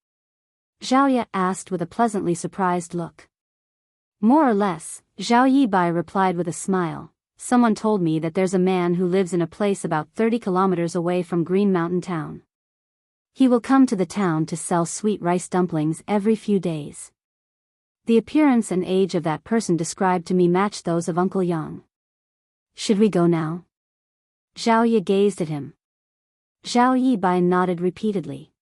Xiaoya asked with a pleasantly surprised look. "More or less," Zhao Yibai replied with a smile. "Someone told me that there's a man who lives in a place about 30 kilometers away from Green Mountain Town. He will come to the town to sell sweet rice dumplings every few days. The appearance and age of that person described to me match those of Uncle Yang. Should we go now?" Zhao Yi gazed at him. Zhao Yibai nodded repeatedly.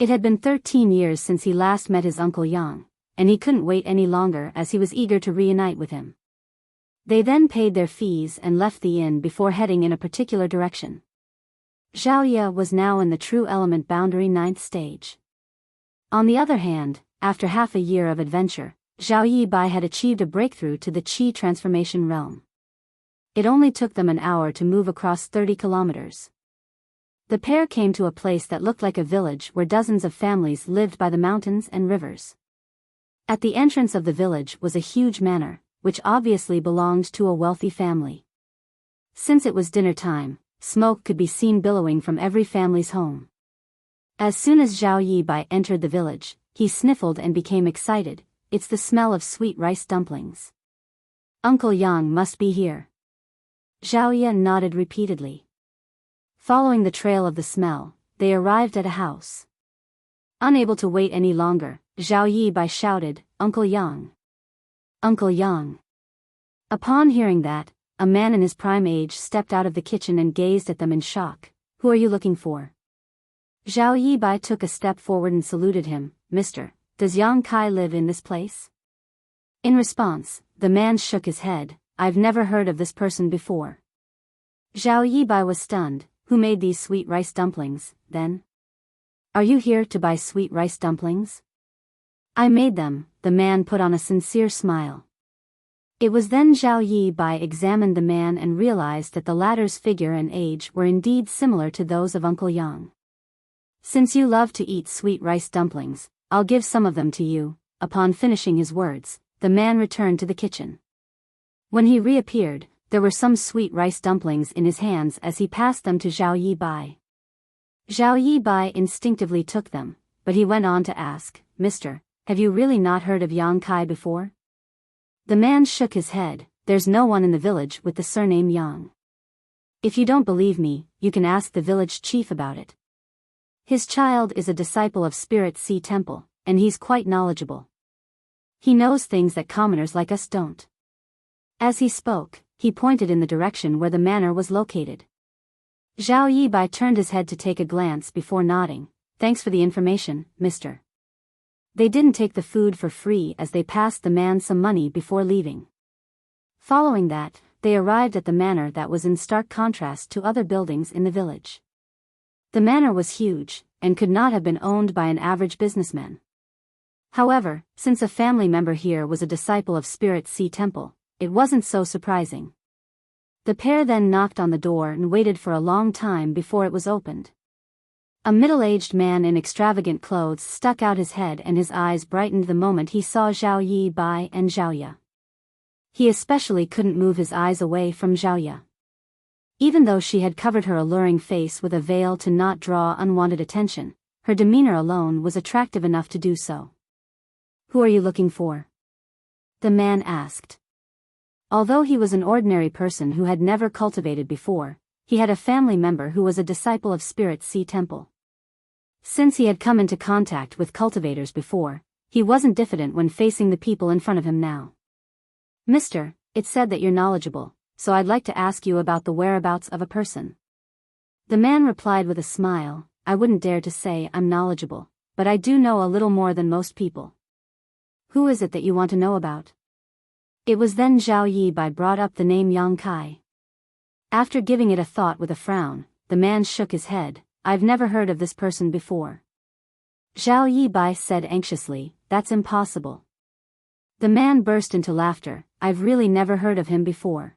It had been 13 years since he last met his Uncle Yang, and he couldn't wait any longer as he was eager to reunite with him. They then paid their fees and left the inn before heading in a particular direction. Zhao Yi was now in the true element boundary 9th stage. On the other hand, after half a year of adventure, Zhao Yibai had achieved a breakthrough to the Qi transformation realm. It only took them an hour to move across 30 kilometers. The pair came to a place that looked like a village where dozens of families lived by the mountains and rivers. At the entrance of the village was a huge manor, which obviously belonged to a wealthy family. Since it was dinner time, smoke could be seen billowing from every family's home. As soon as Zhao Yibai entered the village, he sniffled and became excited. "It's the smell of sweet rice dumplings. Uncle Yang must be here." Zhao Yi nodded repeatedly. Following the trail of the smell, they arrived at a house. Unable to wait any longer, Zhao Yibai shouted, "Uncle Yang! Uncle Yang!" Upon hearing that, a man in his prime age stepped out of the kitchen and gazed at them in shock. "Who are you looking for?" Zhao Yibai took a step forward and saluted him. "Mister, does Yang Kai live in this place?" In response, the man shook his head. "I've never heard of this person before." Zhao Yibai was stunned. "Who made these sweet rice dumplings, then? Are you here to buy sweet rice dumplings?" "I made them," the man put on a sincere smile. It was then Zhao Yibai examined the man and realized that the latter's figure and age were indeed similar to those of Uncle Yang. "Since you love to eat sweet rice dumplings, I'll give some of them to you." Upon finishing his words, the man returned to the kitchen. When he reappeared, there were some sweet rice dumplings in his hands as he passed them to Zhao Yibai. Zhao Yibai instinctively took them, but he went on to ask, "Mister, have you really not heard of Yang Kai before?" The man shook his head. "There's no one in the village with the surname Yang. If you don't believe me, you can ask the village chief about it. His child is a disciple of Spirit Sea Temple, and he's quite knowledgeable. He knows things that commoners like us don't." As he spoke, he pointed in the direction where the manor was located. Zhao Yibai turned his head to take a glance before nodding. "Thanks for the information, mister." They didn't take the food for free as they passed the man some money before leaving. Following that, they arrived at the manor that was in stark contrast to other buildings in the village. The manor was huge, and could not have been owned by an average businessman. However, since a family member here was a disciple of Spirit Sea Temple, it wasn't so surprising. The pair then knocked on the door and waited for a long time before it was opened. A middle-aged man in extravagant clothes stuck out his head and his eyes brightened the moment he saw Zhao Yibai and Zhao Yi. He especially couldn't move his eyes away from Zhao Yi. Even though she had covered her alluring face with a veil to not draw unwanted attention, her demeanor alone was attractive enough to do so. "Who are you looking for?" the man asked. Although he was an ordinary person who had never cultivated before, he had a family member who was a disciple of Spirit Sea Temple. Since he had come into contact with cultivators before, he wasn't diffident when facing the people in front of him now. "Mister, it's said that you're knowledgeable, so I'd like to ask you about the whereabouts of a person." The man replied with a smile, "I wouldn't dare to say I'm knowledgeable, but I do know a little more than most people." "Who is it that you want to know about?" It was then Zhao Yibai brought up the name Yang Kai. After giving it a thought with a frown, the man shook his head. "I've never heard of this person before." Zhao Yibai said anxiously, "That's impossible." The man burst into laughter. "I've really never heard of him before.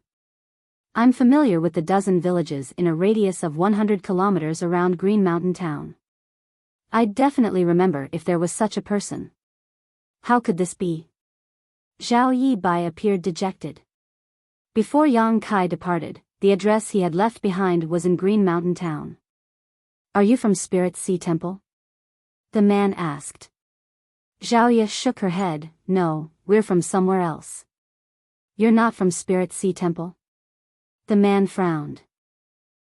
I'm familiar with the dozen villages in a radius of 100 kilometers around Green Mountain Town. I'd definitely remember if there was such a person. How could this be?" Zhao Yibai appeared dejected. Before Yang Kai departed, the address he had left behind was in Green Mountain Town. "Are you from Spirit Sea Temple?" the man asked. Zhao Yi shook her head. "No, we're from somewhere else." "You're not from Spirit Sea Temple?" The man frowned.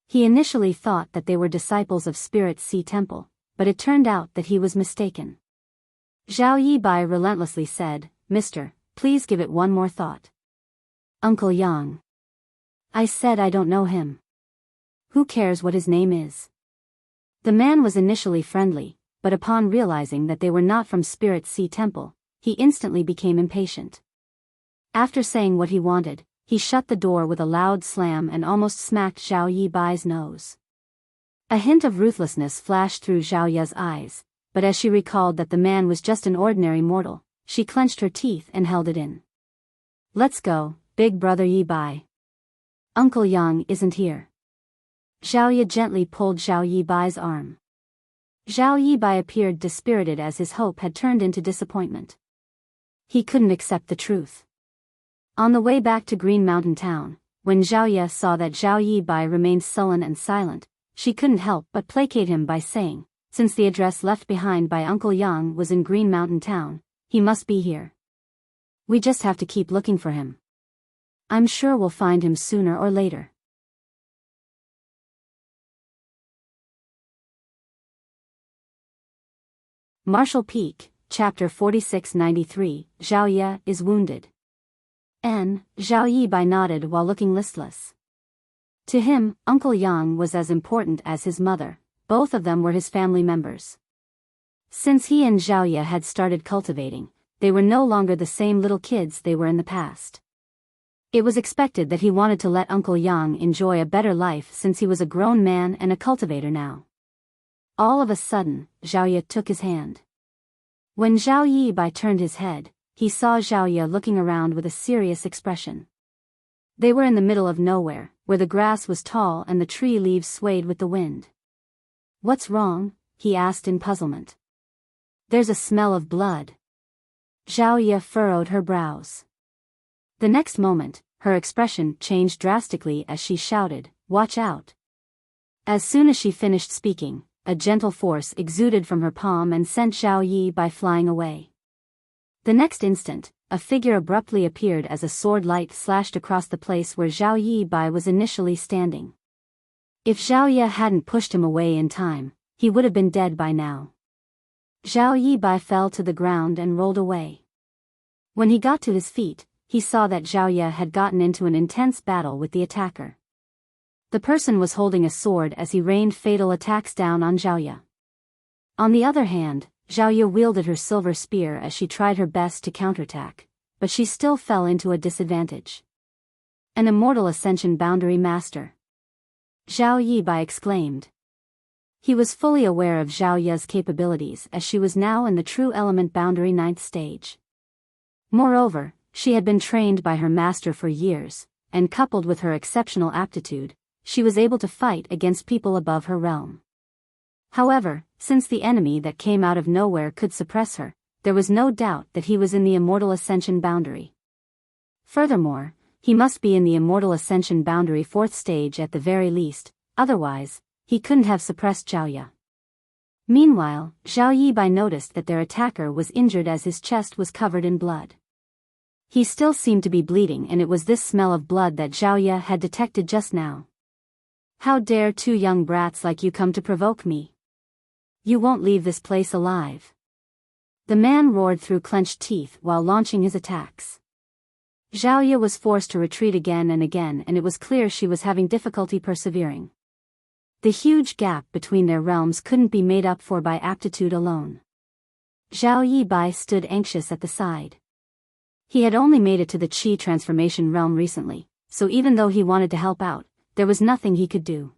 He initially thought that they were disciples of Spirit Sea Temple, but it turned out that he was mistaken. Zhao Yibai relentlessly said, "Mister, please give it one more thought." "Uncle Yang." "I said I don't know him." "Who cares what his name is?" The man was initially friendly, but upon realizing that they were not from Spirit Sea Temple, he instantly became impatient. After saying what he wanted, he shut the door with a loud slam and almost smacked Zhao Yibai's nose. A hint of ruthlessness flashed through Zhao Ye's eyes, but as she recalled that the man was just an ordinary mortal, she clenched her teeth and held it in. "Let's go, big brother Yibai. Uncle Yang isn't here." Zhao Ye gently pulled Zhao Yibai's arm. Zhao Yibai appeared dispirited as his hope had turned into disappointment. He couldn't accept the truth. On the way back to Green Mountain Town, when Zhao Ye saw that Zhao Yibai remained sullen and silent, she couldn't help but placate him by saying, since the address left behind by Uncle Yang was in Green Mountain Town, he must be here. We just have to keep looking for him. I'm sure we'll find him sooner or later. Marshall Peak, Chapter 4693, Zhao Ye is wounded. Zhao Yibai nodded while looking listless. To him, Uncle Yang was as important as his mother, both of them were his family members. Since he and Zhao Ye had started cultivating, they were no longer the same little kids they were in the past. It was expected that he wanted to let Uncle Yang enjoy a better life since he was a grown man and a cultivator now. All of a sudden, Zhao Ye took his hand. When Zhao Yibai turned his head, he saw Zhao Ye looking around with a serious expression. They were in the middle of nowhere, where the grass was tall and the tree leaves swayed with the wind. "What's wrong?" he asked in puzzlement. "There's a smell of blood." Zhao Ye furrowed her brows. The next moment, her expression changed drastically as she shouted, "Watch out!" As soon as she finished speaking, a gentle force exuded from her palm and sent Zhao Yibai flying away. The next instant, a figure abruptly appeared as a sword light slashed across the place where Zhao Yibai was initially standing. If Zhao Ye hadn't pushed him away in time, he would have been dead by now. Zhao Yibai fell to the ground and rolled away. When he got to his feet, he saw that Zhao Ye had gotten into an intense battle with the attacker. The person was holding a sword as he rained fatal attacks down on Zhao Ye. On the other hand, Zhao Ye wielded her silver spear as she tried her best to counterattack, but she still fell into a disadvantage. An immortal ascension boundary master. Zhao Yibai exclaimed. He was fully aware of Zhao Ye's capabilities as she was now in the true element boundary 9th stage. Moreover, she had been trained by her master for years, and coupled with her exceptional aptitude, she was able to fight against people above her realm. However, since the enemy that came out of nowhere could suppress her, there was no doubt that he was in the immortal ascension boundary. Furthermore, he must be in the immortal ascension boundary 4th stage at the very least, otherwise, he couldn't have suppressed Zhao Ye. Meanwhile, Zhao Yibai noticed that their attacker was injured as his chest was covered in blood. He still seemed to be bleeding, and it was this smell of blood that Zhaoye had detected just now. How dare two young brats like you come to provoke me? You won't leave this place alive. The man roared through clenched teeth while launching his attacks. Zhaoye was forced to retreat again, and it was clear she was having difficulty persevering. The huge gap between their realms couldn't be made up for by aptitude alone. Zhao Yibai stood anxious at the side. He had only made it to the Qi transformation realm recently, so even though he wanted to help out, there was nothing he could do.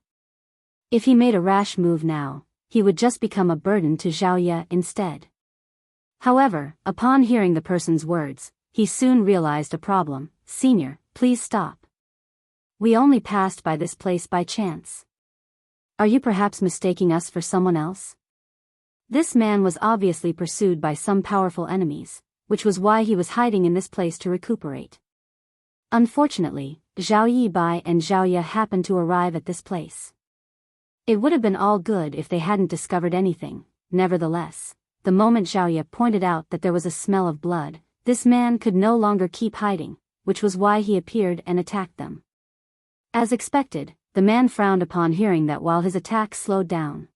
If he made a rash move now, he would just become a burden to Zhaoye instead. However, upon hearing the person's words, he soon realized a problem. Senior, please stop. We only passed by this place by chance. Are you perhaps mistaking us for someone else? This man was obviously pursued by some powerful enemies, which was why he was hiding in this place to recuperate. Unfortunately, Zhao Yibai and Zhaoye happened to arrive at this place. It would have been all good if they hadn't discovered anything. Nevertheless, the moment Zhaoye pointed out that there was a smell of blood, this man could no longer keep hiding, which was why he appeared and attacked them. As expected, the man frowned upon hearing that while his attack slowed down.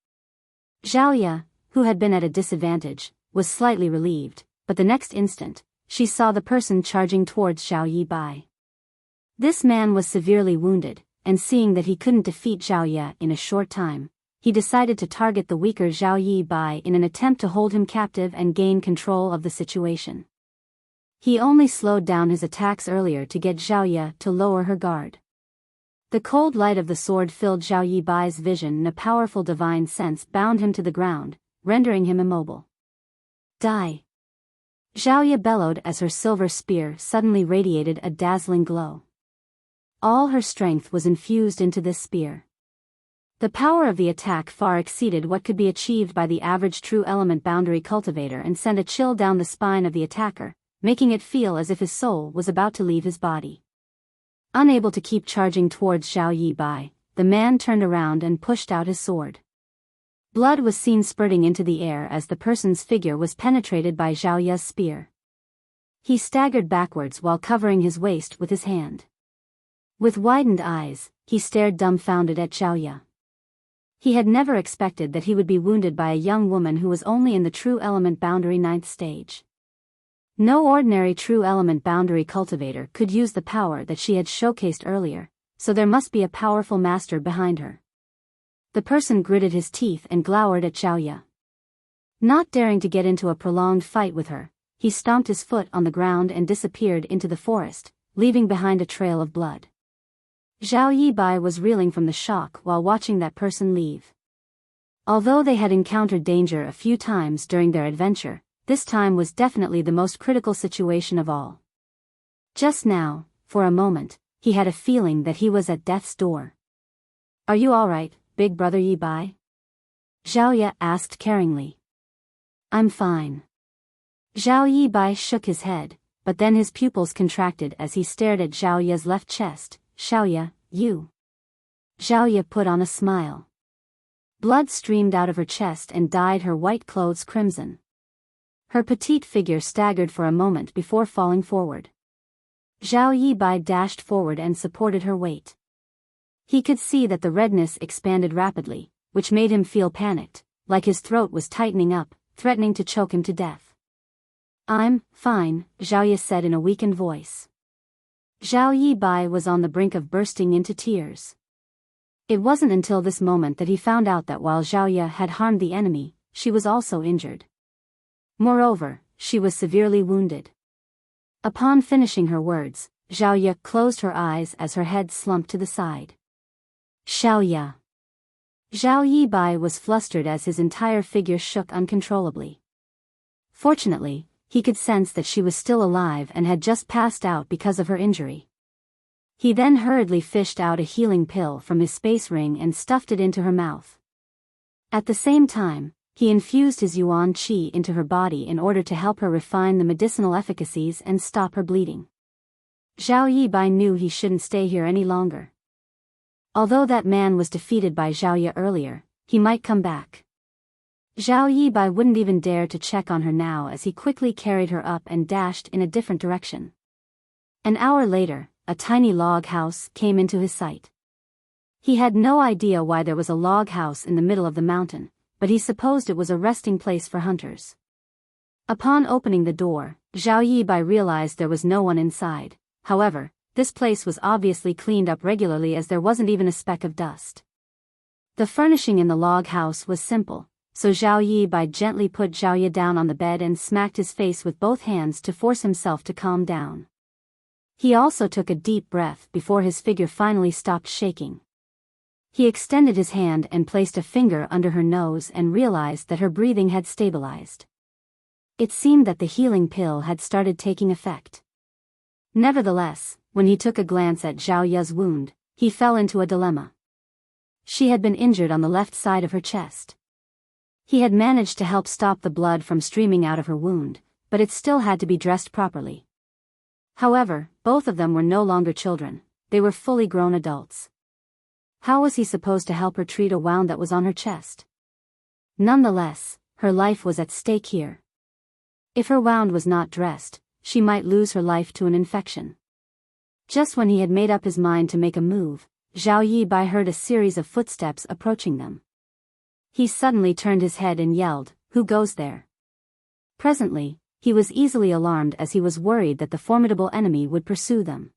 Zhaoye, who had been at a disadvantage, was slightly relieved, but the next instant, she saw the person charging towards Zhao Yibai. This man was severely wounded, and seeing that he couldn't defeat Zhaoye in a short time, he decided to target the weaker Zhao Yibai in an attempt to hold him captive and gain control of the situation. He only slowed down his attacks earlier to get Zhaoye to lower her guard. The cold light of the sword filled Zhao Yibai's vision, and a powerful divine sense bound him to the ground, rendering him immobile. Die! Zhaoye bellowed as her silver spear suddenly radiated a dazzling glow. All her strength was infused into this spear. The power of the attack far exceeded what could be achieved by the average true element boundary cultivator and sent a chill down the spine of the attacker, making it feel as if his soul was about to leave his body. Unable to keep charging towards Zhao Yibai, the man turned around and pushed out his sword. Blood was seen spurting into the air as the person's figure was penetrated by Zhaoye's spear. He staggered backwards while covering his waist with his hand. With widened eyes, he stared dumbfounded at Zhaoye. He had never expected that he would be wounded by a young woman who was only in the true element boundary 9th stage. No ordinary true element boundary cultivator could use the power that she had showcased earlier, so there must be a powerful master behind her. The person gritted his teeth and glowered at Zhaoye. Not daring to get into a prolonged fight with her, he stomped his foot on the ground and disappeared into the forest, leaving behind a trail of blood. Zhao Yibai was reeling from the shock while watching that person leave. Although they had encountered danger a few times during their adventure, this time was definitely the most critical situation of all. Just now, for a moment, he had a feeling that he was at death's door. Are you all right, big brother Yibai? Zhaoye asked caringly. I'm fine. Zhao Yibai shook his head, but then his pupils contracted as he stared at Zhaoye's left chest. Zhaoye, you. Zhaoye put on a smile. Blood streamed out of her chest and dyed her white clothes crimson. Her petite figure staggered for a moment before falling forward. Zhao Yibai dashed forward and supported her weight. He could see that the redness expanded rapidly, which made him feel panicked, like his throat was tightening up, threatening to choke him to death. I'm fine, Zhaoye said in a weakened voice. Zhao Yibai was on the brink of bursting into tears. It wasn't until this moment that he found out that while Zhaoye had harmed the enemy, she was also injured. Moreover, she was severely wounded. Upon finishing her words, Zhaoye closed her eyes as her head slumped to the side. Zhaoye. Zhao Yibai was flustered as his entire figure shook uncontrollably. Fortunately, he could sense that she was still alive and had just passed out because of her injury. He then hurriedly fished out a healing pill from his space ring and stuffed it into her mouth. At the same time, he infused his yuan qi into her body in order to help her refine the medicinal efficacies and stop her bleeding. Zhao Yibai knew he shouldn't stay here any longer. Although that man was defeated by Zhaoye earlier, he might come back. Zhao Yibai wouldn't even dare to check on her now as he quickly carried her up and dashed in a different direction. An hour later, a tiny log house came into his sight. He had no idea why there was a log house in the middle of the mountain, but he supposed it was a resting place for hunters. Upon opening the door, Zhao Yibai realized there was no one inside. However, this place was obviously cleaned up regularly as there wasn't even a speck of dust. The furnishing in the log house was simple, so Zhao Yibai gently put Zhao Ye down on the bed and smacked his face with both hands to force himself to calm down. He also took a deep breath before his figure finally stopped shaking. He extended his hand and placed a finger under her nose and realized that her breathing had stabilized. It seemed that the healing pill had started taking effect. Nevertheless, when he took a glance at Zhao Ye's wound, he fell into a dilemma. She had been injured on the left side of her chest. He had managed to help stop the blood from streaming out of her wound, but it still had to be dressed properly. However, both of them were no longer children, they were fully grown adults. How was he supposed to help her treat a wound that was on her chest? Nonetheless, her life was at stake here. If her wound was not dressed, she might lose her life to an infection. Just when he had made up his mind to make a move, Zhao Yibai heard a series of footsteps approaching them. He suddenly turned his head and yelled, "Who goes there?" Presently, he was easily alarmed as he was worried that the formidable enemy would pursue them.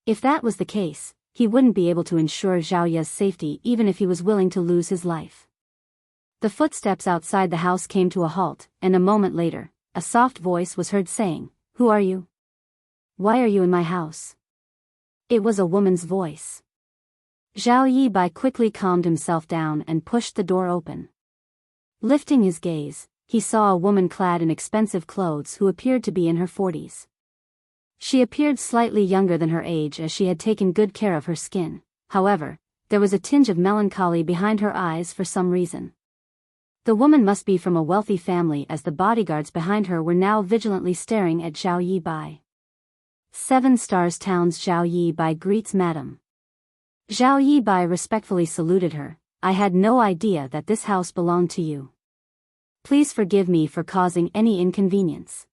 If that was the case, he wouldn't be able to ensure Zhao Ye's safety even if he was willing to lose his life. The footsteps outside the house came to a halt, and a moment later, a soft voice was heard saying, "Who are you? Why are you in my house?" It was a woman's voice. Zhao Yibai quickly calmed himself down and pushed the door open. Lifting his gaze, he saw a woman clad in expensive clothes who appeared to be in her 40s. She appeared slightly younger than her age as she had taken good care of her skin. However, there was a tinge of melancholy behind her eyes for some reason. The woman must be from a wealthy family as the bodyguards behind her were now vigilantly staring at Zhao Yibai. 7 Stars Town's Zhao Yibai greets Madam. Zhao Yibai respectfully saluted her. "I had no idea that this house belonged to you. Please forgive me for causing any inconvenience."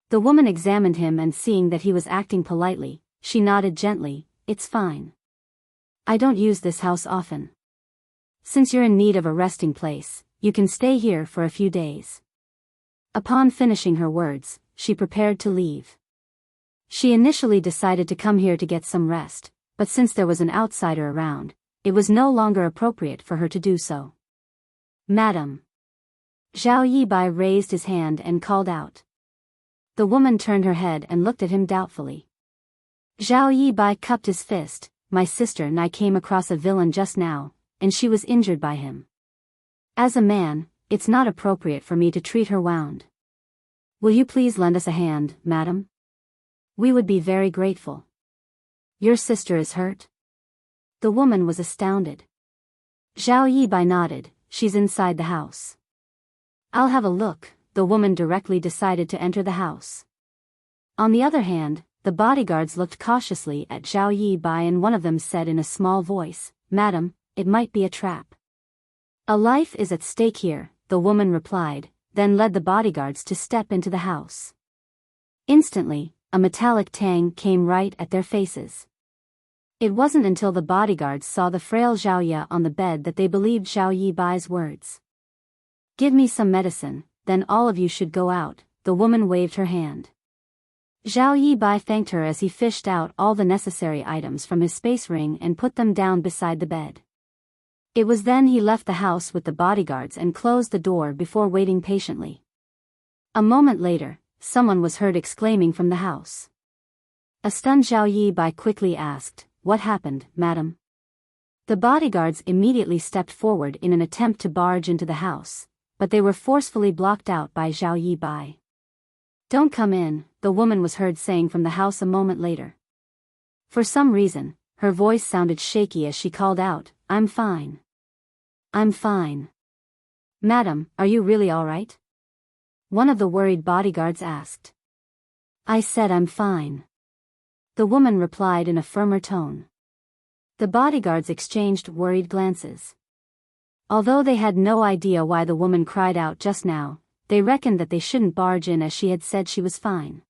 The woman examined him and seeing that he was acting politely, she nodded gently, "It's fine. I don't use this house often. Since you're in need of a resting place, you can stay here for a few days." Upon finishing her words, she prepared to leave. She initially decided to come here to get some rest, but since there was an outsider around, it was no longer appropriate for her to do so. "Madam." Zhao Yibai raised his hand and called out. The woman turned her head and looked at him doubtfully. Zhao Yibai cupped his fist. "My sister and I came across a villain just now, and she was injured by him. As a man, it's not appropriate for me to treat her wound. Will you please lend us a hand, madam? We would be very grateful." "Your sister is hurt?" The woman was astounded. Zhao Yibai nodded. "She's inside the house." "I'll have a look." The woman directly decided to enter the house. On the other hand, the bodyguards looked cautiously at Zhao Yibai and one of them said in a small voice, "Madam, it might be a trap." "A life is at stake here," the woman replied, then led the bodyguards to step into the house. Instantly, a metallic tang came right at their faces. It wasn't until the bodyguards saw the frail Zhao Ye on the bed that they believed Zhao Yibai's words. "Give me some medicine, then all of you should go out," the woman waved her hand. Zhao Yibai thanked her as he fished out all the necessary items from his space ring and put them down beside the bed. It was then he left the house with the bodyguards and closed the door before waiting patiently. A moment later, someone was heard exclaiming from the house. A stunned Zhao Yibai quickly asked, "What happened, madam?" The bodyguards immediately stepped forward in an attempt to barge into the house, but they were forcefully blocked out by Zhao Yibai. "Don't come in," the woman was heard saying from the house a moment later. For some reason, her voice sounded shaky as she called out, "I'm fine. I'm fine." "Madam, are you really all right?" one of the worried bodyguards asked. "I said I'm fine," the woman replied in a firmer tone. The bodyguards exchanged worried glances. Although they had no idea why the woman cried out just now, they reckoned that they shouldn't barge in as she had said she was fine.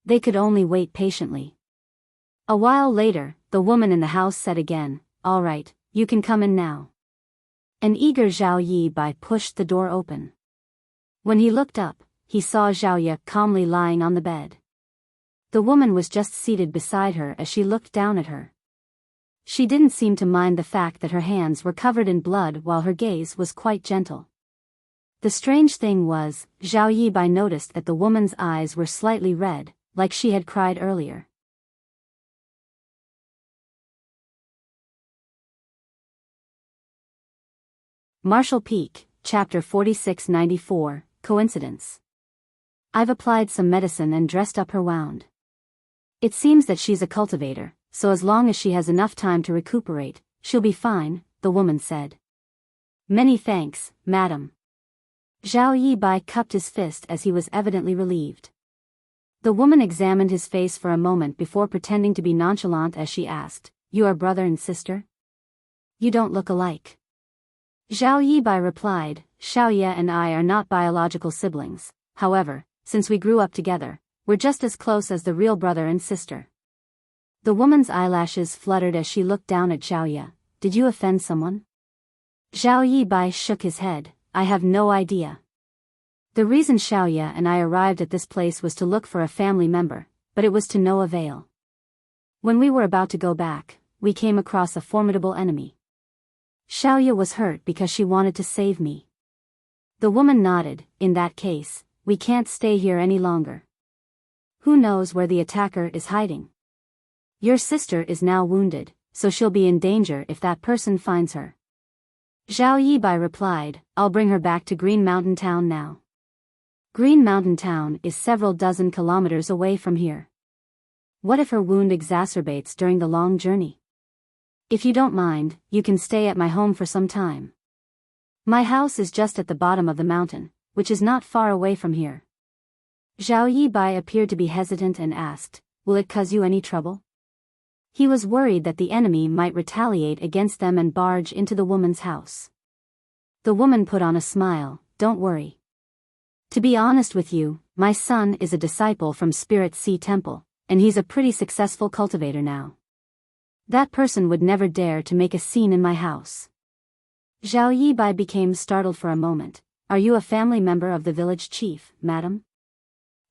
They could only wait patiently. A while later, the woman in the house said again, "All right, you can come in now." An eager Zhao Yibai pushed the door open. When he looked up, he saw Zhao Ye calmly lying on the bed. The woman was just seated beside her as she looked down at her. She didn't seem to mind the fact that her hands were covered in blood while her gaze was quite gentle. The strange thing was, Zhao Yibai noticed that the woman's eyes were slightly red, like she had cried earlier. Marshall Peak, Chapter 4694, Coincidence. I've applied some medicine and dressed up her wound. It seems that she's a cultivator, so as long as she has enough time to recuperate, she'll be fine, the woman said. Many thanks, madam. Zhao Yibai cupped his fist as he was evidently relieved. The woman examined his face for a moment before pretending to be nonchalant as she asked, "You are brother and sister? You don't look alike." Zhao Yibai replied, "Xiao Ye and I are not biological siblings, however, since we grew up together, we're just as close as the real brother and sister." The woman's eyelashes fluttered as she looked down at Xiao Ye. "Did you offend someone?" Zhao Yibai shook his head, "I have no idea. The reason Xiao Ye and I arrived at this place was to look for a family member, but it was to no avail. When we were about to go back, we came across a formidable enemy. Xiao Ye was hurt because she wanted to save me." The woman nodded. "In that case, we can't stay here any longer. Who knows where the attacker is hiding? Your sister is now wounded, so she'll be in danger if that person finds her." Zhao Yibai replied, "I'll bring her back to Green Mountain Town now." Green Mountain Town is several dozen kilometers away from here. What if her wound exacerbates during the long journey? If you don't mind, you can stay at my home for some time. My house is just at the bottom of the mountain, which is not far away from here. Zhao Yibai appeared to be hesitant and asked, "Will it cause you any trouble?" He was worried that the enemy might retaliate against them and barge into the woman's house. The woman put on a smile, "Don't worry. To be honest with you, my son is a disciple from Spirit Sea Temple, and he's a pretty successful cultivator now. That person would never dare to make a scene in my house." Zhao Yibai became startled for a moment. "Are you a family member of the village chief, madam?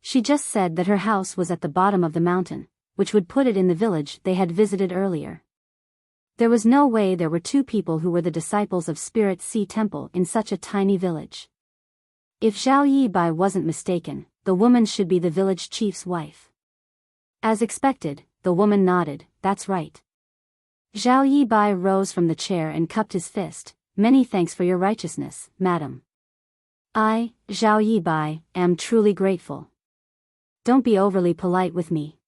She just said that her house was at the bottom of the mountain, which would put it in the village they had visited earlier. There was no way there were two people who were the disciples of Spirit Sea Temple in such a tiny village." If Zhao Yibai wasn't mistaken, the woman should be the village chief's wife. As expected, the woman nodded, "That's right." Zhao Yibai rose from the chair and cupped his fist. "Many thanks for your righteousness, madam. I, Zhao Yibai, am truly grateful. Don't be overly polite with me.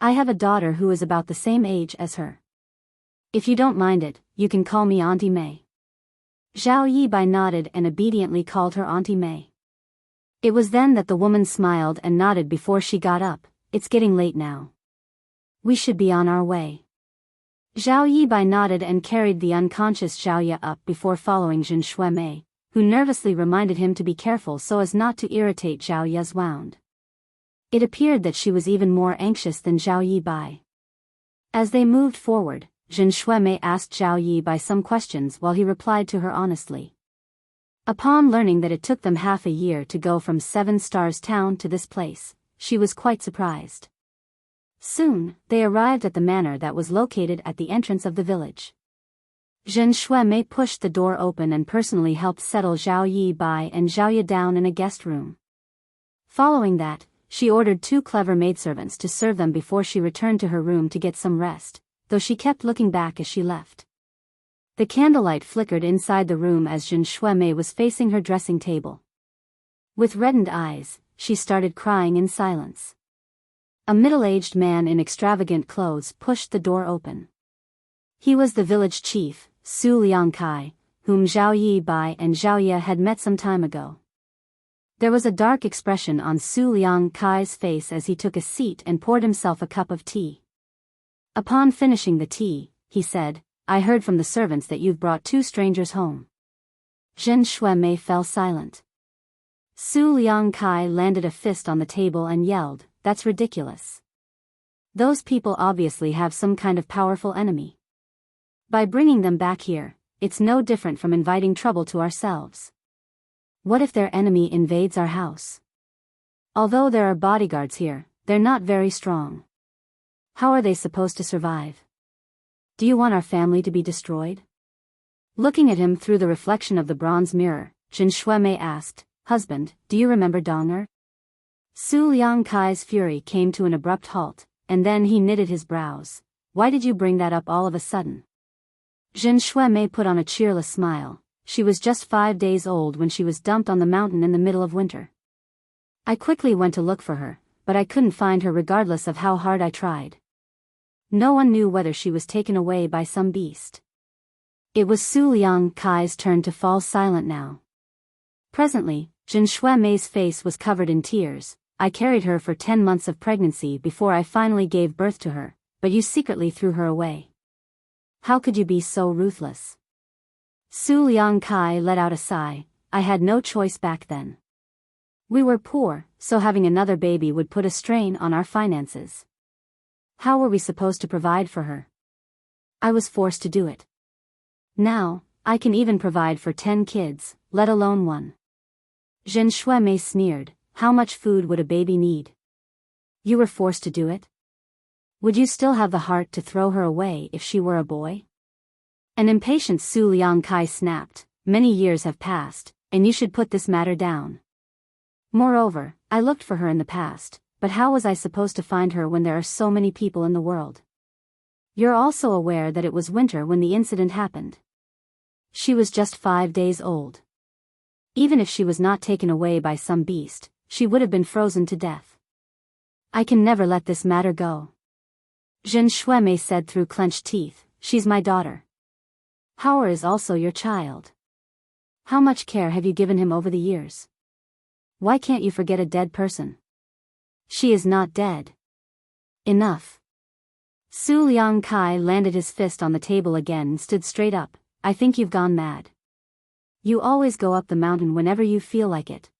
I have a daughter who is about the same age as her. If you don't mind it, you can call me Auntie May." Zhao Yibai nodded and obediently called her Auntie May. It was then that the woman smiled and nodded before she got up. "It's getting late now. We should be on our way." Zhao Yibai nodded and carried the unconscious Zhao Ye up before following Zhen Shuimei, who nervously reminded him to be careful so as not to irritate Zhao Ye's wound. It appeared that she was even more anxious than Zhao Yibai. As they moved forward, Zhen Shuimei asked Zhao Yibai some questions while he replied to her honestly. Upon learning that it took them half a year to go from Seven Stars Town to this place, she was quite surprised. Soon, they arrived at the manor that was located at the entrance of the village. Zhen Shuimei pushed the door open and personally helped settle Zhao Yibai and Zhao Ye down in a guest room. Following that, she ordered 2 clever maidservants to serve them before she returned to her room to get some rest, though she kept looking back as she left. The candlelight flickered inside the room as Zhen Shuimei was facing her dressing table. With reddened eyes, she started crying in silence. A middle-aged man in extravagant clothes pushed the door open. He was the village chief, Su Liangkai, whom Zhao Yibai and Zhao Ye had met some time ago. There was a dark expression on Su Liangkai's face as he took a seat and poured himself a cup of tea. Upon finishing the tea, he said, "I heard from the servants that you've brought 2 strangers home." Zhen Shuimei fell silent. Su Liangkai landed a fist on the table and yelled, that's ridiculous. Those people obviously have some kind of powerful enemy. By bringing them back here, it's no different from inviting trouble to ourselves. What if their enemy invades our house? Although there are bodyguards here, they're not very strong. How are they supposed to survive? Do you want our family to be destroyed? Looking at him through the reflection of the bronze mirror, Jin Shuemei asked, "Husband, do you remember Donger?" Su Liangkai's fury came to an abrupt halt, and then he knitted his brows. "Why did you bring that up all of a sudden?" Jin Shuemei put on a cheerless smile. She was just 5 days old when she was dumped on the mountain in the middle of winter. I quickly went to look for her, but I couldn't find her regardless of how hard I tried. No one knew whether she was taken away by some beast. It was Su Liangkai's turn to fall silent now. Presently, Jin Shuemei's face was covered in tears. "I carried her for 10 months of pregnancy before I finally gave birth to her, but you secretly threw her away. How could you be so ruthless?" Su Liangkai let out a sigh. "I had no choice back then. We were poor, so having another baby would put a strain on our finances. How were we supposed to provide for her? I was forced to do it. Now, I can even provide for 10 kids, let alone one." Jin Shuemei sneered. "How much food would a baby need? You were forced to do it? Would you still have the heart to throw her away if she were a boy?" An impatient Su Liangkai snapped. "Many years have passed, and you should put this matter down. Moreover, I looked for her in the past, but how was I supposed to find her when there are so many people in the world? You're also aware that it was winter when the incident happened. She was just 5 days old. Even if she was not taken away by some beast, she would have been frozen to death. I can never let this matter go." Jin Shuemei said through clenched teeth. "She's my daughter. Howard is also your child. How much care have you given him over the years? Why can't you forget a dead person? She is not dead. Enough." Su Liangkai landed his fist on the table again and stood straight up. "I think you've gone mad. You always go up the mountain whenever you feel like it.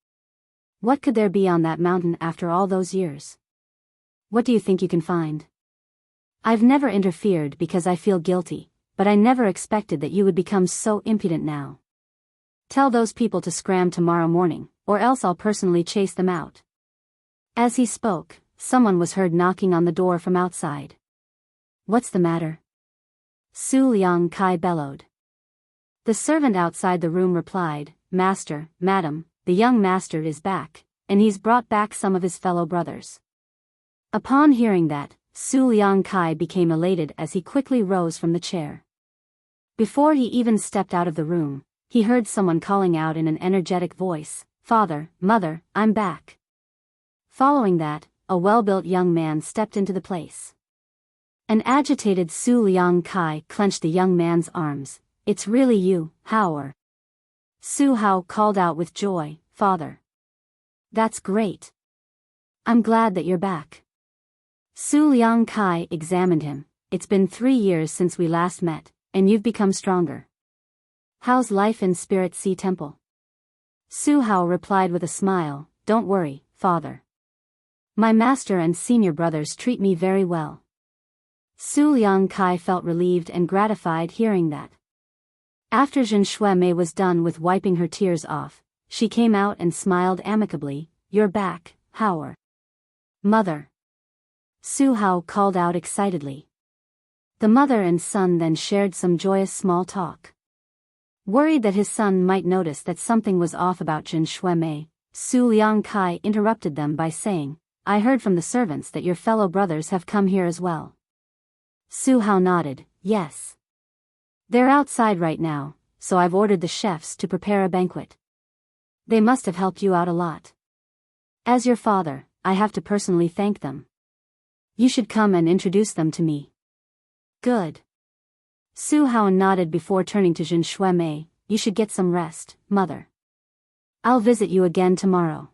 What could there be on that mountain after all those years? What do you think you can find? I've never interfered because I feel guilty, but I never expected that you would become so impudent now. Tell those people to scram tomorrow morning, or else I'll personally chase them out." As he spoke, someone was heard knocking on the door from outside. "What's the matter?" Su Liangkai bellowed. The servant outside the room replied, "Master, madam, the young master is back, and he's brought back some of his fellow brothers." Upon hearing that, Su Liangkai became elated as he quickly rose from the chair. Before he even stepped out of the room, he heard someone calling out in an energetic voice, "Father, mother, I'm back." Following that, a well-built young man stepped into the place. An agitated Su Liangkai clenched the young man's arms. "It's really you, Howard." Su Hao called out with joy, "Father. That's great. I'm glad that you're back." Su Liangkai examined him. "It's been 3 years since we last met, and you've become stronger. How's life in Spirit Sea Temple?" Su Hao replied with a smile, "Don't worry, father. My master and senior brothers treat me very well." Su Liangkai felt relieved and gratified hearing that. After Jin Shuemei was done with wiping her tears off, she came out and smiled amicably. "You're back, Howard." "Mother." Su Hao called out excitedly. The mother and son then shared some joyous small talk. Worried that his son might notice that something was off about Jin Shuemei, Su Liangkai interrupted them by saying, "I heard from the servants that your fellow brothers have come here as well." Su Hao nodded, "Yes. They're outside right now, so I've ordered the chefs to prepare a banquet. They must have helped you out a lot. As your father, I have to personally thank them. You should come and introduce them to me." "Good." Su Hao nodded before turning to Jin Shuemei. "You should get some rest, mother. I'll visit you again tomorrow."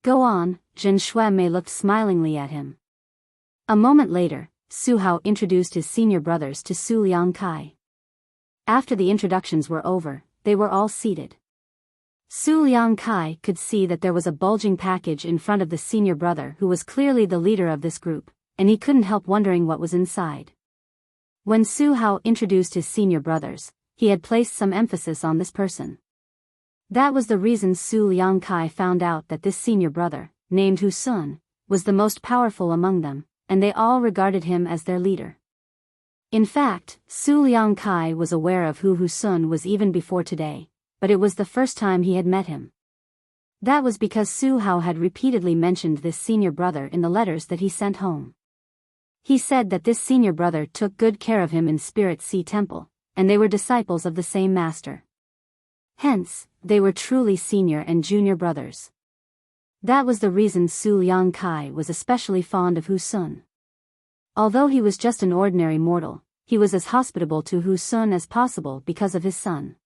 "Go on." Jin Shuemei looked smilingly at him. A moment later, Su Hao introduced his senior brothers to Su Liangkai. After the introductions were over, they were all seated. Su Liang-kai could see that there was a bulging package in front of the senior brother who was clearly the leader of this group, and he couldn't help wondering what was inside. When Su Hao introduced his senior brothers, he had placed some emphasis on this person. That was the reason Su Liang-kai found out that this senior brother, named Hu Sun, was the most powerful among them, and they all regarded him as their leader. In fact, Su Liang-kai was aware of who Hu Sun was even before today, but it was the first time he had met him. That was because Su Hao had repeatedly mentioned this senior brother in the letters that he sent home. He said that this senior brother took good care of him in Spirit Sea Temple, and they were disciples of the same master. Hence, they were truly senior and junior brothers. That was the reason Su Liang-kai was especially fond of Hu Sun. Although he was just an ordinary mortal, he was as hospitable to Hu Sun as possible because of his son.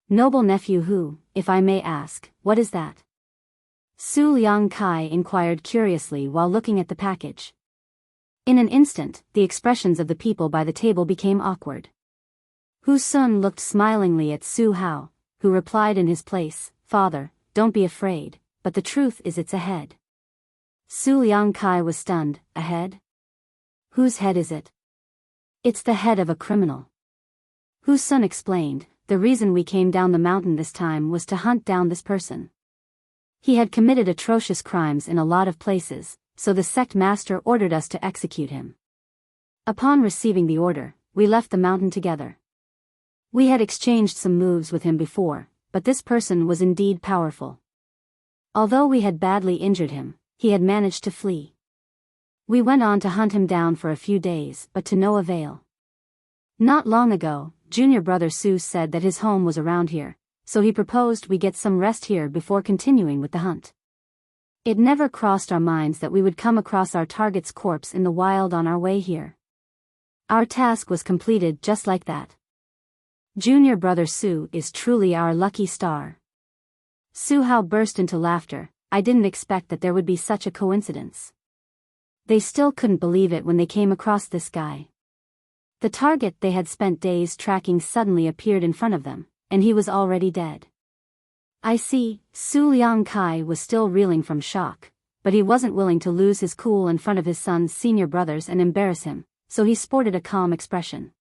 Noble nephew Hu, if I may ask, what is that? Su Liang-kai inquired curiously while looking at the package. In an instant, the expressions of the people by the table became awkward. Hu Sun looked smilingly at Su Hao, who replied in his place, "Father, don't be afraid, but the truth is it's a head." Su Liang-kai was stunned. A head? Whose head is it? It's the head of a criminal. Hu Sun explained, the reason we came down the mountain this time was to hunt down this person. He had committed atrocious crimes in a lot of places, so the sect master ordered us to execute him. Upon receiving the order, we left the mountain together. We had exchanged some moves with him before, but this person was indeed powerful. Although we had badly injured him, he had managed to flee. We went on to hunt him down for a few days, but to no avail. Not long ago, junior brother Su said that his home was around here, so he proposed we get some rest here before continuing with the hunt. It never crossed our minds that we would come across our target's corpse in the wild on our way here. Our task was completed just like that. Junior brother Su is truly our lucky star. Su Hao burst into laughter. I didn't expect that there would be such a coincidence. They still couldn't believe it when they came across this guy. The target they had spent days tracking suddenly appeared in front of them, and he was already dead. I see, Su Liang-kai was still reeling from shock, but he wasn't willing to lose his cool in front of his son's senior brothers and embarrass him, so he sported a calm expression.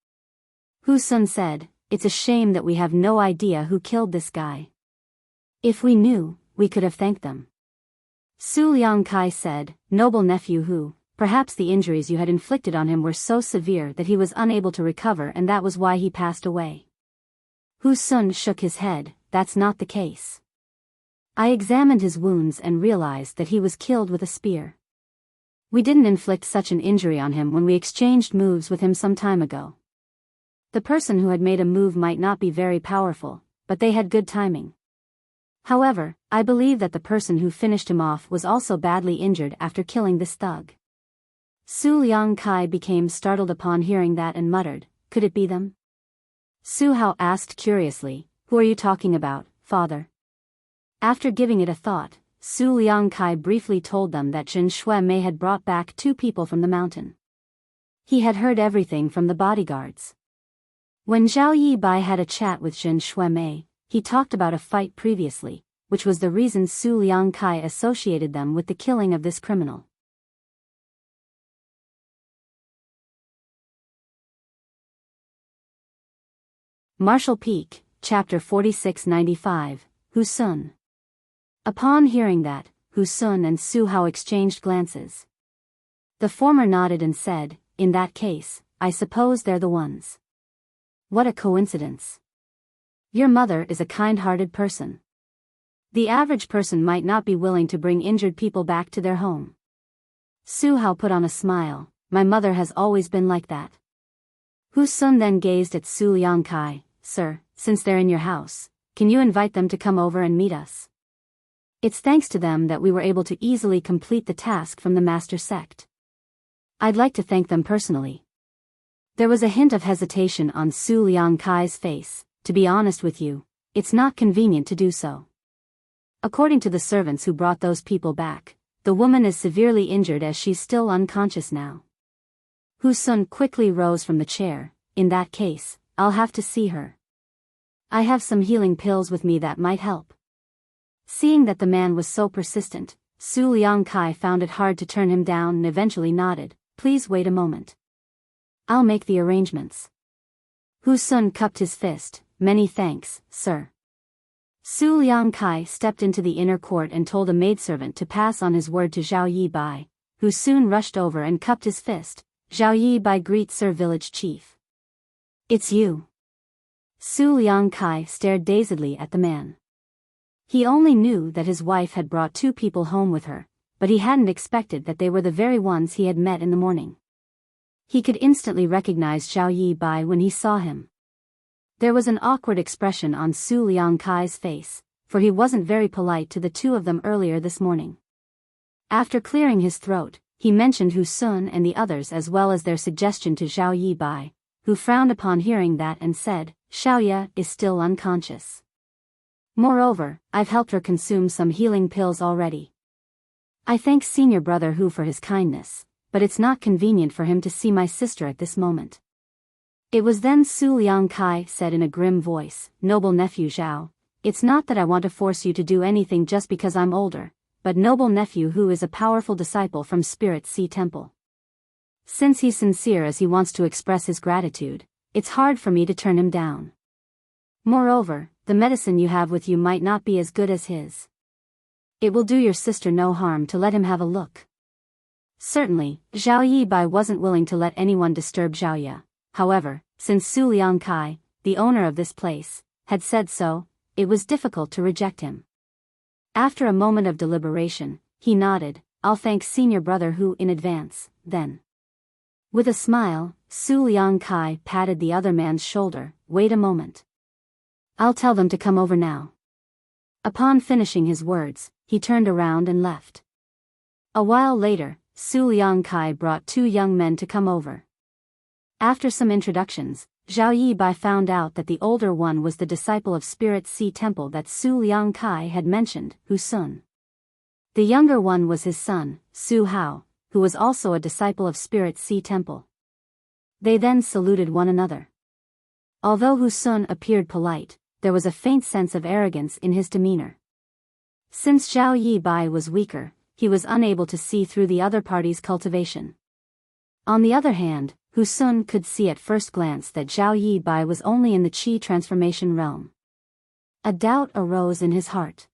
Hu Sun said, "It's a shame that we have no idea who killed this guy. If we knew, we could have thanked them." Su Liang-kai said, "Noble nephew Hu, perhaps the injuries you had inflicted on him were so severe that he was unable to recover and that was why he passed away." Hu Sun shook his head. That's not the case. I examined his wounds and realized that he was killed with a spear. We didn't inflict such an injury on him when we exchanged moves with him some time ago. The person who had made a move might not be very powerful, but they had good timing. However, I believe that the person who finished him off was also badly injured after killing this thug. Su Liang-kai became startled upon hearing that and muttered, "Could it be them?" Su Hao asked curiously, "Who are you talking about, father?" After giving it a thought, Su Liang-kai briefly told them that Jin Shui-mei had brought back 2 people from the mountain. He had heard everything from the bodyguards. When Zhao Yibai had a chat with Jin Shui-mei, he talked about a fight previously, which was the reason Su Liang-kai associated them with the killing of this criminal. Martial Peak, Chapter 4695, Hu Sun. Upon hearing that, Hu Sun and Su Hao exchanged glances. The former nodded and said, "In that case, I suppose they're the ones." What a coincidence. Your mother is a kind-hearted person. The average person might not be willing to bring injured people back to their home. Su Hao put on a smile. My mother has always been like that. Hu Sun then gazed at Su Liang-kai. Sir, since they're in your house, can you invite them to come over and meet us? It's thanks to them that we were able to easily complete the task from the master sect. I'd like to thank them personally. There was a hint of hesitation on Su Liang-kai's face. To be honest with you, it's not convenient to do so. According to the servants who brought those people back, the woman is severely injured as she's still unconscious now. Hu Sun quickly rose from the chair. In that case, I'll have to see her. I have some healing pills with me that might help. Seeing that the man was so persistent, Su Liangkai found it hard to turn him down and eventually nodded. Please wait a moment. I'll make the arrangements. Hu Sun cupped his fist. Many thanks, sir. Su Liangkai stepped into the inner court and told a maidservant to pass on his word to Zhao Yi Bai, who soon rushed over and cupped his fist. Zhao Yi Bai, greet Sir Village Chief. It's you. Su Liangkai stared dazedly at the man. He only knew that his wife had brought 2 people home with her, but he hadn't expected that they were the very ones he had met in the morning. He could instantly recognize Zhao Yi Bai when he saw him. There was an awkward expression on Su Liangkai's face, for he wasn't very polite to the 2 of them earlier this morning. After clearing his throat, he mentioned Hu Sun and the others as well as their suggestion to Zhao Yi Bai, who frowned upon hearing that and said, Xiaoya is still unconscious. Moreover, I've helped her consume some healing pills already. I thank senior brother Hu for his kindness, but it's not convenient for him to see my sister at this moment. It was then Su Liangkai said in a grim voice, Noble nephew Zhao, it's not that I want to force you to do anything just because I'm older, but noble nephew Hu is a powerful disciple from Spirit Sea Temple. Since he's sincere as he wants to express his gratitude, it's hard for me to turn him down. Moreover, the medicine you have with you might not be as good as his. It will do your sister no harm to let him have a look. Certainly, Zhao Yi Bai wasn't willing to let anyone disturb Xiaoya. However, since Su Liangkai, the owner of this place, had said so, it was difficult to reject him. After a moment of deliberation, he nodded, I'll thank senior brother Hu in advance, then. With a smile, Su Liangkai patted the other man's shoulder, wait a moment. I'll tell them to come over now. Upon finishing his words, he turned around and left. A while later, Su Liangkai brought 2 young men to come over. After some introductions, Zhao Yi Bai found out that the older one was the disciple of Spirit Sea Temple that Su Liangkai had mentioned, Hu Sun. The younger one was his son, Su Hao, who was also a disciple of Spirit Sea Temple. They then saluted one another. Although Hu Sun appeared polite, there was a faint sense of arrogance in his demeanor. Since Zhao Yi Bai was weaker, he was unable to see through the other party's cultivation. On the other hand, Hu Sun could see at first glance that Zhao Yi Bai was only in the Qi transformation realm. A doubt arose in his heart.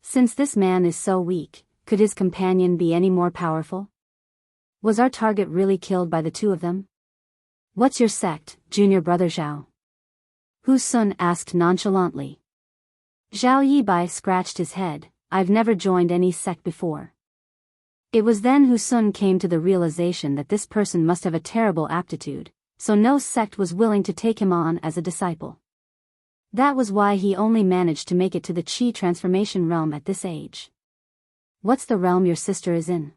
Since this man is so weak, could his companion be any more powerful? Was our target really killed by the 2 of them? What's your sect, junior brother Zhao? Hu Sun asked nonchalantly. Zhao Yi Bai scratched his head, I've never joined any sect before. It was then Hu Sun came to the realization that this person must have a terrible aptitude, so no sect was willing to take him on as a disciple. That was why he only managed to make it to the Qi transformation realm at this age. What's the realm your sister is in?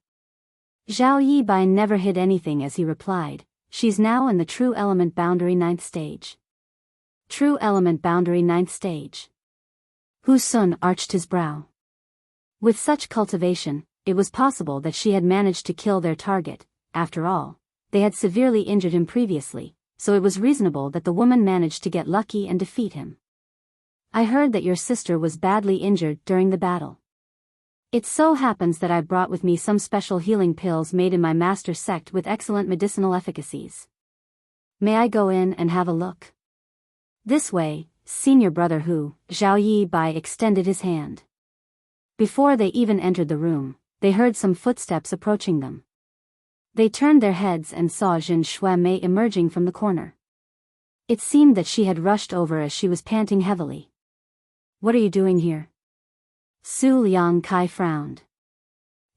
Zhao Yi Bai never hid anything as he replied, she's now in the True Element Boundary 9th stage. True Element Boundary 9th stage. Hu Sun arched his brow. With such cultivation, it was possible that she had managed to kill their target. After all, they had severely injured him previously, so it was reasonable that the woman managed to get lucky and defeat him. I heard that your sister was badly injured during the battle. It so happens that I brought with me some special healing pills made in my master sect with excellent medicinal efficacies. May I go in and have a look? This way, senior brother Hu, Zhao Yi Bai extended his hand. Before they even entered the room, they heard some footsteps approaching them. They turned their heads and saw Zhen Shuemei emerging from the corner. It seemed that she had rushed over as she was panting heavily. What are you doing here? Su Liangkai frowned.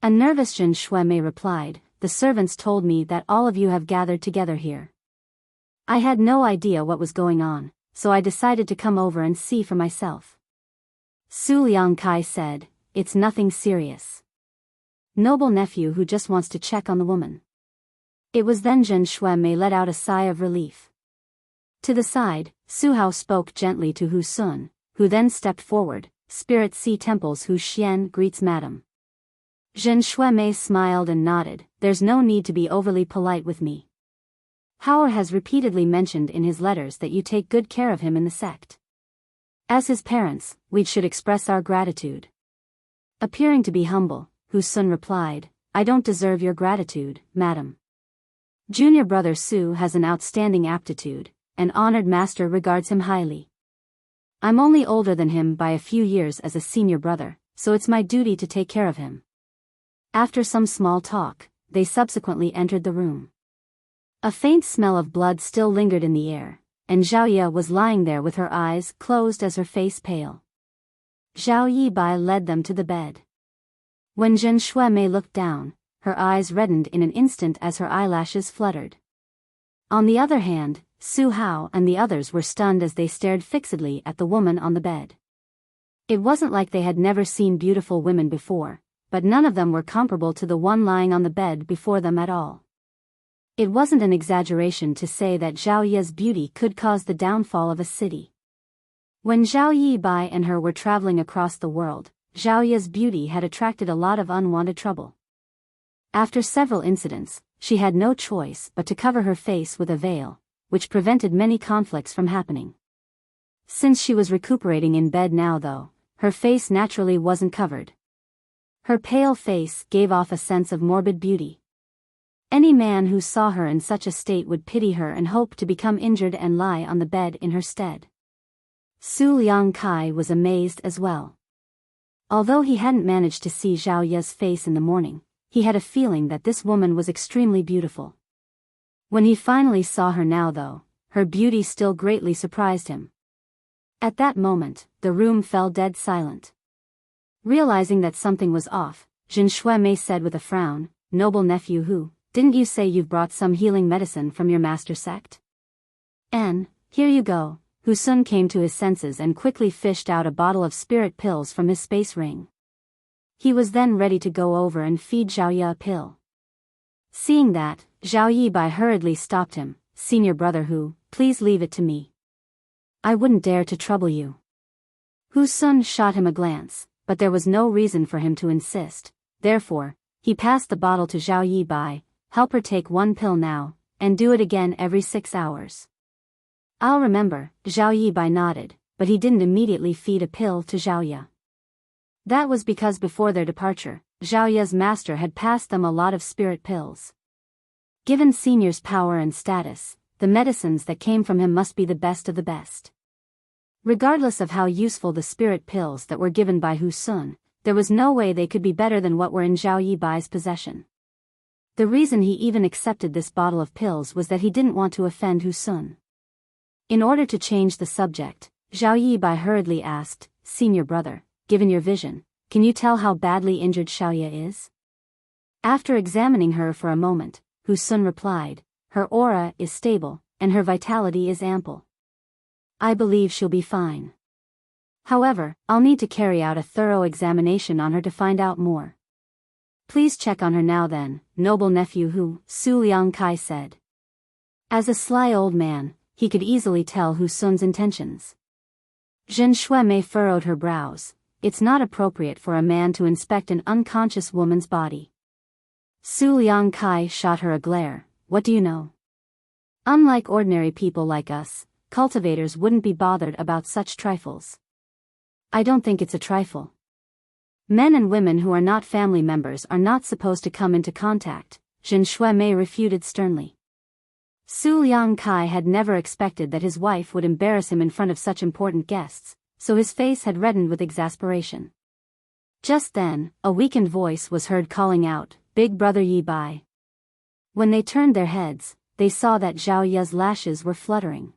A nervous Zhen Shuemei replied, the servants told me that all of you have gathered together here. I had no idea what was going on, so I decided to come over and see for myself. Su Liangkai said, it's nothing serious. Noble nephew who just wants to check on the woman. It was then Zhen Shuemei let out a sigh of relief. To the side, Su Hao spoke gently to Hu Sun, who then stepped forward, Spirit Sea Temple's Hu Xian greets madam. Zhen Shuemei smiled and nodded, there's no need to be overly polite with me. Hao has repeatedly mentioned in his letters that you take good care of him in the sect. As his parents, we should express our gratitude. Appearing to be humble, Sun replied, I don't deserve your gratitude, madam. Junior brother Su has an outstanding aptitude, and honored master regards him highly. I'm only older than him by a few years as a senior brother, so it's my duty to take care of him. After some small talk, they subsequently entered the room. A faint smell of blood still lingered in the air, and Zhao Ye was lying there with her eyes closed as her face pale. Zhao Yibai led them to the bed. When Zhen Shuemei looked down, her eyes reddened in an instant as her eyelashes fluttered. On the other hand, Su Hao and the others were stunned as they stared fixedly at the woman on the bed. It wasn't like they had never seen beautiful women before, but none of them were comparable to the one lying on the bed before them at all. It wasn't an exaggeration to say that Zhao Ye's beauty could cause the downfall of a city. When Zhao Yibai and her were traveling across the world, Zhao Ye's beauty had attracted a lot of unwanted trouble. After several incidents, she had no choice but to cover her face with a veil, which prevented many conflicts from happening. Since she was recuperating in bed now though, her face naturally wasn't covered. Her pale face gave off a sense of morbid beauty. Any man who saw her in such a state would pity her and hope to become injured and lie on the bed in her stead. Su Liangkai was amazed as well. Although he hadn't managed to see Zhao Ye's face in the morning, he had a feeling that this woman was extremely beautiful. When he finally saw her now though, her beauty still greatly surprised him. At that moment, the room fell dead silent. Realizing that something was off, Zhen Shuemei said with a frown, Noble nephew Hu, didn't you say you've brought some healing medicine from your master sect? Here you go. Hu Sun came to his senses and quickly fished out a bottle of spirit pills from his space ring. He was then ready to go over and feed Zhao Ye a pill. Seeing that, Zhao Yibai hurriedly stopped him, Senior brother Hu, please leave it to me. I wouldn't dare to trouble you. Hu Sun shot him a glance, but there was no reason for him to insist, therefore, he passed the bottle to Zhao Yibai, help her take one pill now, and do it again every 6 hours. I'll remember, Zhao Yibai nodded, but he didn't immediately feed a pill to Zhao Ye. That was because before their departure, Zhao Ye's master had passed them a lot of spirit pills. Given Senior's power and status, the medicines that came from him must be the best of the best. Regardless of how useful the spirit pills that were given by Hu Sun, there was no way they could be better than what were in Zhao Yibai's possession. The reason he even accepted this bottle of pills was that he didn't want to offend Hu Sun. In order to change the subject, Zhao Yibai hurriedly asked, Senior brother, given your vision, can you tell how badly injured Zhao Ye is? After examining her for a moment, Hu Sun replied, her aura is stable, and her vitality is ample. I believe she'll be fine. However, I'll need to carry out a thorough examination on her to find out more. Please check on her now then, noble nephew Hu, Su Liangkai said. As a sly old man, he could easily tell Hu Sun's intentions. Zhen Shuemei furrowed her brows. It's not appropriate for a man to inspect an unconscious woman's body. Su Liangkai shot her a glare. What do you know? Unlike ordinary people like us, cultivators wouldn't be bothered about such trifles. I don't think it's a trifle. Men and women who are not family members are not supposed to come into contact, Zhen Shuemei refuted sternly. Su Liangkai had never expected that his wife would embarrass him in front of such important guests, so his face had reddened with exasperation. Just then, a weakened voice was heard calling out, Big brother Yibai. When they turned their heads, they saw that Zhao Ye's lashes were fluttering.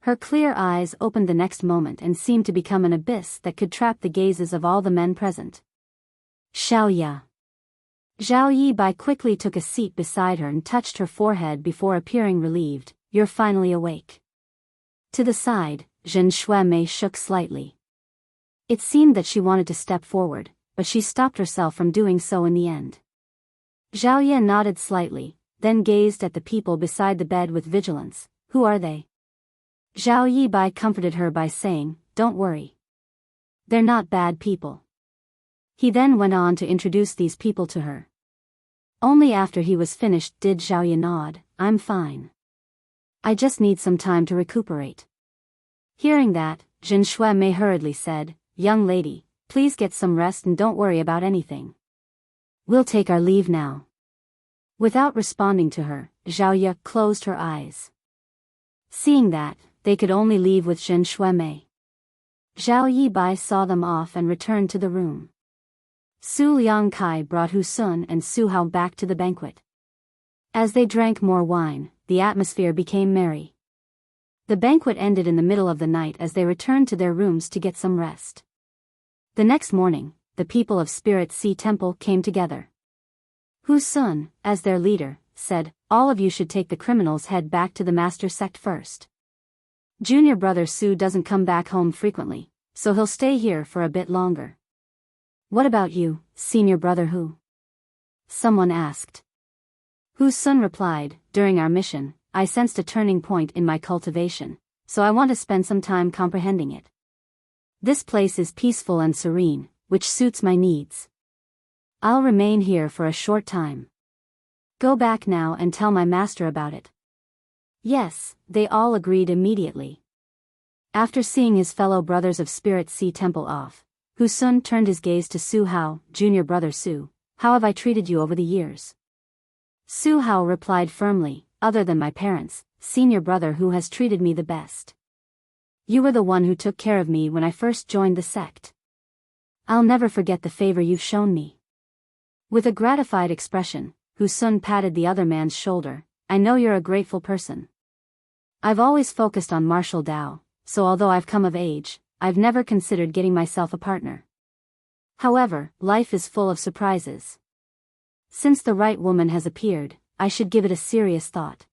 Her clear eyes opened the next moment and seemed to become an abyss that could trap the gazes of all the men present. Zhao Ye. Zhao Yibai quickly took a seat beside her and touched her forehead before appearing relieved. You're finally awake. To the side, Zhen Shuemei shook slightly. It seemed that she wanted to step forward, but she stopped herself from doing so in the end. Zhao Ye nodded slightly, then gazed at the people beside the bed with vigilance. Who are they? Zhao Yibai comforted her by saying, Don't worry. They're not bad people. He then went on to introduce these people to her. Only after he was finished did Zhao Ye nod, I'm fine. I just need some time to recuperate. Hearing that, Jin Shuemei hurriedly said, "Young lady, please get some rest and don't worry about anything. We'll take our leave now." Without responding to her, Zhao Ye closed her eyes. Seeing that, they could only leave with Jin Shuemei. Zhao Yibai saw them off and returned to the room. Su Liangkai brought Hu Sun and Su Hao back to the banquet. As they drank more wine, the atmosphere became merry. The banquet ended in the middle of the night as they returned to their rooms to get some rest. The next morning, the people of Spirit Sea Temple came together. Hu Sun, as their leader, said, "All of you should take the criminal's head back to the master sect first. Junior brother Su doesn't come back home frequently, so he'll stay here for a bit longer." "What about you, senior brother Hu?" someone asked. Hu Sun replied, "During our mission, I sensed a turning point in my cultivation, so I want to spend some time comprehending it. This place is peaceful and serene, which suits my needs. I'll remain here for a short time. Go back now and tell my master about it." Yes, they all agreed immediately. After seeing his fellow brothers of Spirit Sea Temple off, Hu Sun turned his gaze to Su Hao, "Junior brother Su, how have I treated you over the years?" Su Hao replied firmly, "Other than my parents, senior brother Hu has treated me the best. You were the one who took care of me when I first joined the sect. I'll never forget the favor you've shown me." With a gratified expression, Hu Sun patted the other man's shoulder, "I know you're a grateful person. I've always focused on martial Dao, so although I've come of age, I've never considered getting myself a partner. However, life is full of surprises. Since the right woman has appeared, I should give it a serious thought.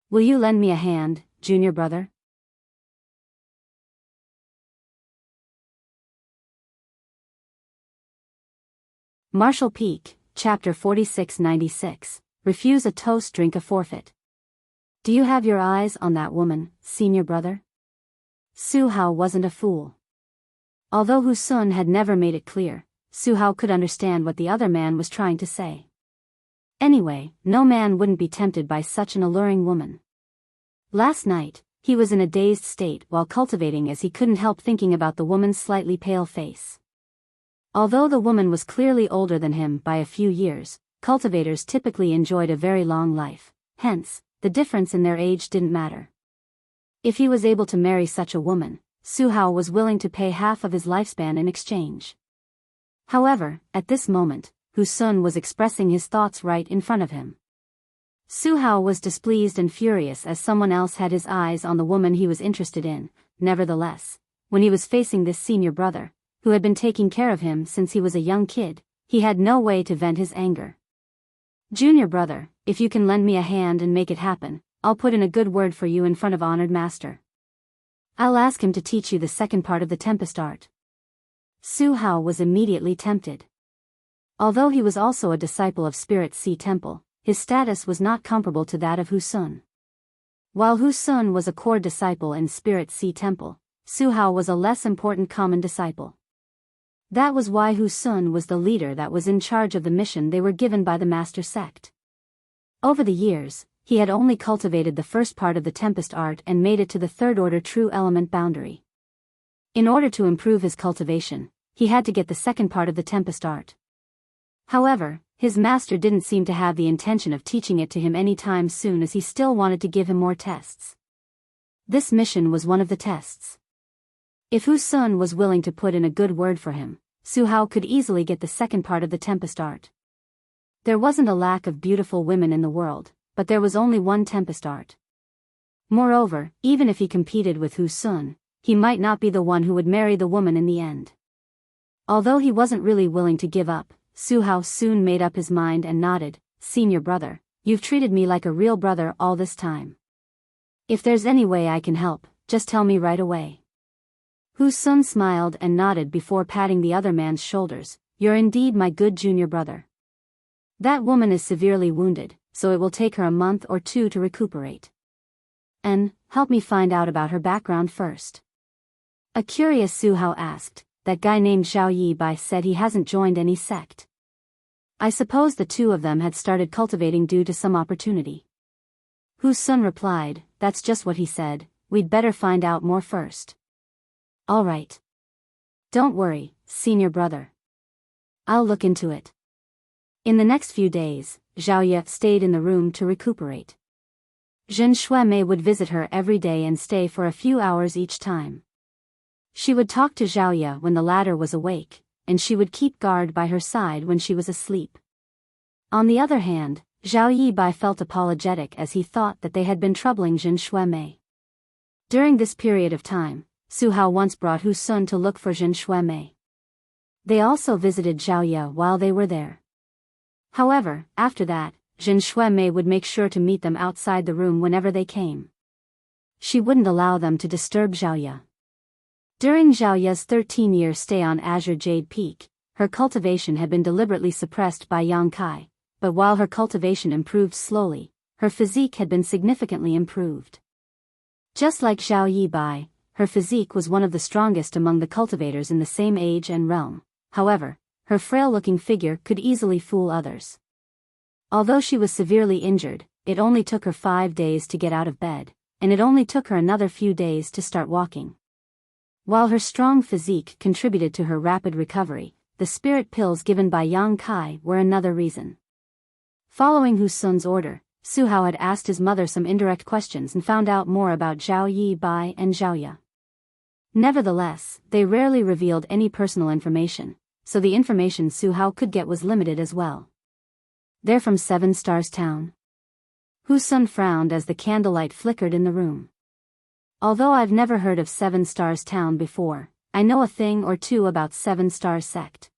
Will you lend me a hand, junior brother?" Martial Peak, Chapter 4696, Refuse a toast, drink a forfeit. "Do you have your eyes on that woman, senior brother?" Su Hao wasn't a fool. Although Hu Sun had never made it clear, Su Hao could understand what the other man was trying to say. Anyway, no man wouldn't be tempted by such an alluring woman. Last night, he was in a dazed state while cultivating as he couldn't help thinking about the woman's slightly pale face. Although the woman was clearly older than him by a few years, cultivators typically enjoyed a very long life, hence, the difference in their age didn't matter. If he was able to marry such a woman, Su Hao was willing to pay half of his lifespan in exchange. However, at this moment, Hu Sun was expressing his thoughts right in front of him. Su Hao was displeased and furious as someone else had his eyes on the woman he was interested in. Nevertheless, when he was facing this senior brother, who had been taking care of him since he was a young kid, he had no way to vent his anger. "Junior brother, if you can lend me a hand and make it happen, I'll put in a good word for you in front of honored master. I'll ask him to teach you the second part of the Tempest art." Su Hao was immediately tempted. Although he was also a disciple of Spirit Sea Temple, his status was not comparable to that of Hu Sun. While Hu Sun was a core disciple in Spirit Sea Temple, Su Hao was a less important common disciple. That was why Hu Sun was the leader that was in charge of the mission they were given by the master sect. Over the years, he had only cultivated the first part of the Tempest art and made it to the third order true element boundary. In order to improve his cultivation, he had to get the second part of the Tempest art. However, his master didn't seem to have the intention of teaching it to him any time soon, as he still wanted to give him more tests. This mission was one of the tests. If Hu Sun was willing to put in a good word for him, Su Hao could easily get the second part of the Tempest art. There wasn't a lack of beautiful women in the world, but there was only one Tempest art. Moreover, even if he competed with Hu Sun, he might not be the one who would marry the woman in the end. Although he wasn't really willing to give up, Su Hao soon made up his mind and nodded. "Senior brother, you've treated me like a real brother all this time. If there's any way I can help, just tell me right away." Hu Sun smiled and nodded before patting the other man's shoulders. "You're indeed my good junior brother. That woman is severely wounded, so it will take her a month or two to recuperate. And, help me find out about her background first." A curious Su Hao asked, "That guy named Zhao Yibai said he hasn't joined any sect. I suppose the two of them had started cultivating due to some opportunity." Hu Sun replied, "That's just what he said, we'd better find out more first." All right. Don't worry, senior brother. I'll look into it. In the next few days, Zhao Ye stayed in the room to recuperate. Zhen Shuimei would visit her every day and stay for a few hours each time. She would talk to Zhao Ye when the latter was awake, and she would keep guard by her side when she was asleep. On the other hand, Zhao Yibai felt apologetic as he thought that they had been troubling Zhen Shuimei. During this period of time, Su Hao once brought Hu Sun to look for Zhen Shuimei. They also visited Zhao Ye while they were there. However, after that, Zhen Shuimei would make sure to meet them outside the room whenever they came. She wouldn't allow them to disturb Zhao Ye. During Zhao Ye's 13-year stay on Azure Jade Peak, her cultivation had been deliberately suppressed by Yang Kai, but while her cultivation improved slowly, her physique had been significantly improved. Just like Zhao Yibai, her physique was one of the strongest among the cultivators in the same age and realm. However, her frail-looking figure could easily fool others. Although she was severely injured, it only took her 5 days to get out of bed, and it only took her another few days to start walking. While her strong physique contributed to her rapid recovery, the spirit pills given by Yang Kai were another reason. Following Hu Sun's order, Su Hao had asked his mother some indirect questions and found out more about Zhao Yibai and Zhao Ye. Nevertheless, they rarely revealed any personal information, so the information Su Hao could get was limited as well. They're from 7 Stars Town. Hu Sun frowned as the candlelight flickered in the room. Although I've never heard of 7 Stars Town before, I know a thing or two about 7 Stars Sect.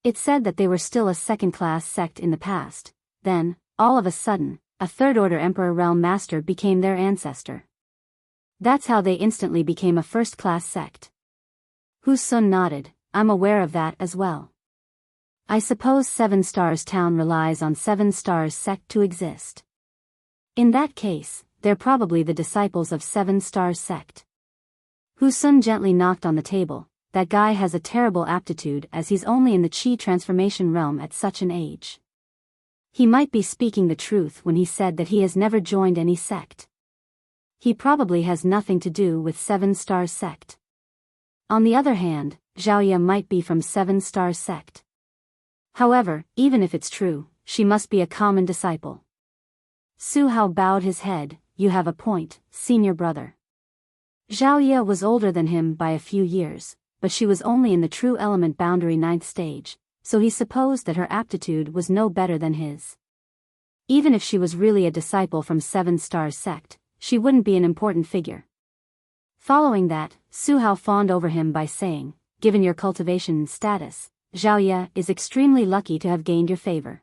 It said that they were still a second-class sect in the past, then, all of a sudden, a third-order Emperor Realm Master became their ancestor. That's how they instantly became a first-class sect. Hu Sun nodded. I'm aware of that as well. I suppose 7 Stars Town relies on 7 Stars Sect to exist. In that case, they're probably the disciples of 7 Stars Sect. Hu Sun gently knocked on the table. That guy has a terrible aptitude as he's only in the Qi transformation realm at such an age. He might be speaking the truth when he said that he has never joined any sect. He probably has nothing to do with 7 Stars Sect. On the other hand, Zhao Ye might be from 7 Stars Sect. However, even if it's true, she must be a common disciple. Su Hao bowed his head. You have a point, senior brother. Zhao Ye was older than him by a few years, but she was only in the true element boundary 9th stage, so he supposed that her aptitude was no better than his. Even if she was really a disciple from 7 Stars Sect, she wouldn't be an important figure. Following that, Su Hao fawned over him by saying, given your cultivation status, Zhao Ye is extremely lucky to have gained your favor.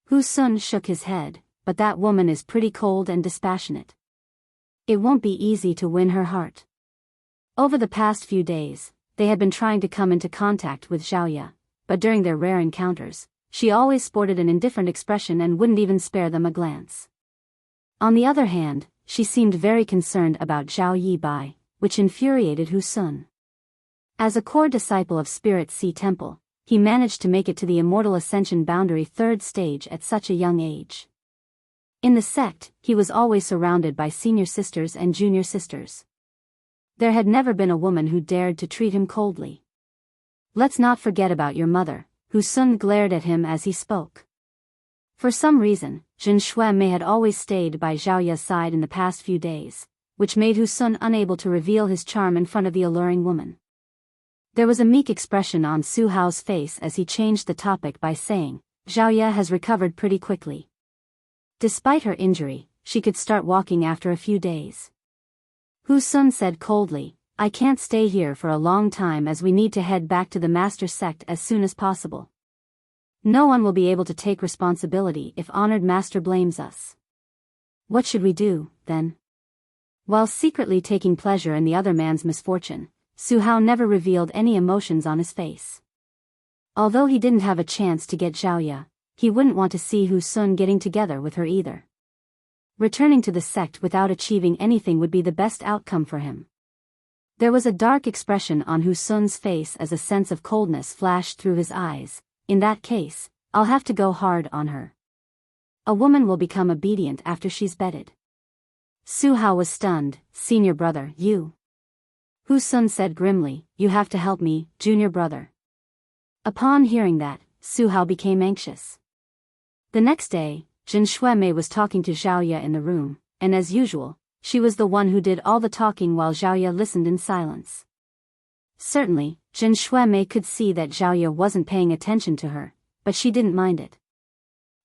Hu Sun shook his head, but that woman is pretty cold and dispassionate. It won't be easy to win her heart. Over the past few days, they had been trying to come into contact with Zhao Ye, but during their rare encounters, she always sported an indifferent expression and wouldn't even spare them a glance. On the other hand, she seemed very concerned about Zhao Yibai, which infuriated Hu Sun. As a core disciple of Spirit Sea Temple, he managed to make it to the Immortal Ascension Boundary 3rd stage at such a young age. In the sect, he was always surrounded by senior sisters and junior sisters. There had never been a woman who dared to treat him coldly. Let's not forget about your mother, Hu Sun glared at him as he spoke. For some reason, Zhen Shuimei had always stayed by Zhao Ye's side in the past few days, which made Hu Sun unable to reveal his charm in front of the alluring woman. There was a meek expression on Su Hao's face as he changed the topic by saying, Zhao Ye has recovered pretty quickly. Despite her injury, she could start walking after a few days. Hu Sun said coldly, I can't stay here for a long time as we need to head back to the Master Sect as soon as possible. No one will be able to take responsibility if Honored Master blames us. What should we do, then? While secretly taking pleasure in the other man's misfortune, Su Hao never revealed any emotions on his face. Although he didn't have a chance to get Zhao Ye, he wouldn't want to see Hu Sun getting together with her either. Returning to the sect without achieving anything would be the best outcome for him. There was a dark expression on Hu Sun's face as a sense of coldness flashed through his eyes. In that case, I'll have to go hard on her. A woman will become obedient after she's bedded. Su Hao was stunned. Senior brother, you. Hu Sun said grimly, "You have to help me, junior brother." Upon hearing that, Su Hao became anxious. The next day, Jin Shuemei was talking to Zhao Ye in the room, and as usual, she was the one who did all the talking while Zhao Ye listened in silence. Certainly, Jin Shuemei could see that Zhao Ye wasn't paying attention to her, but she didn't mind it.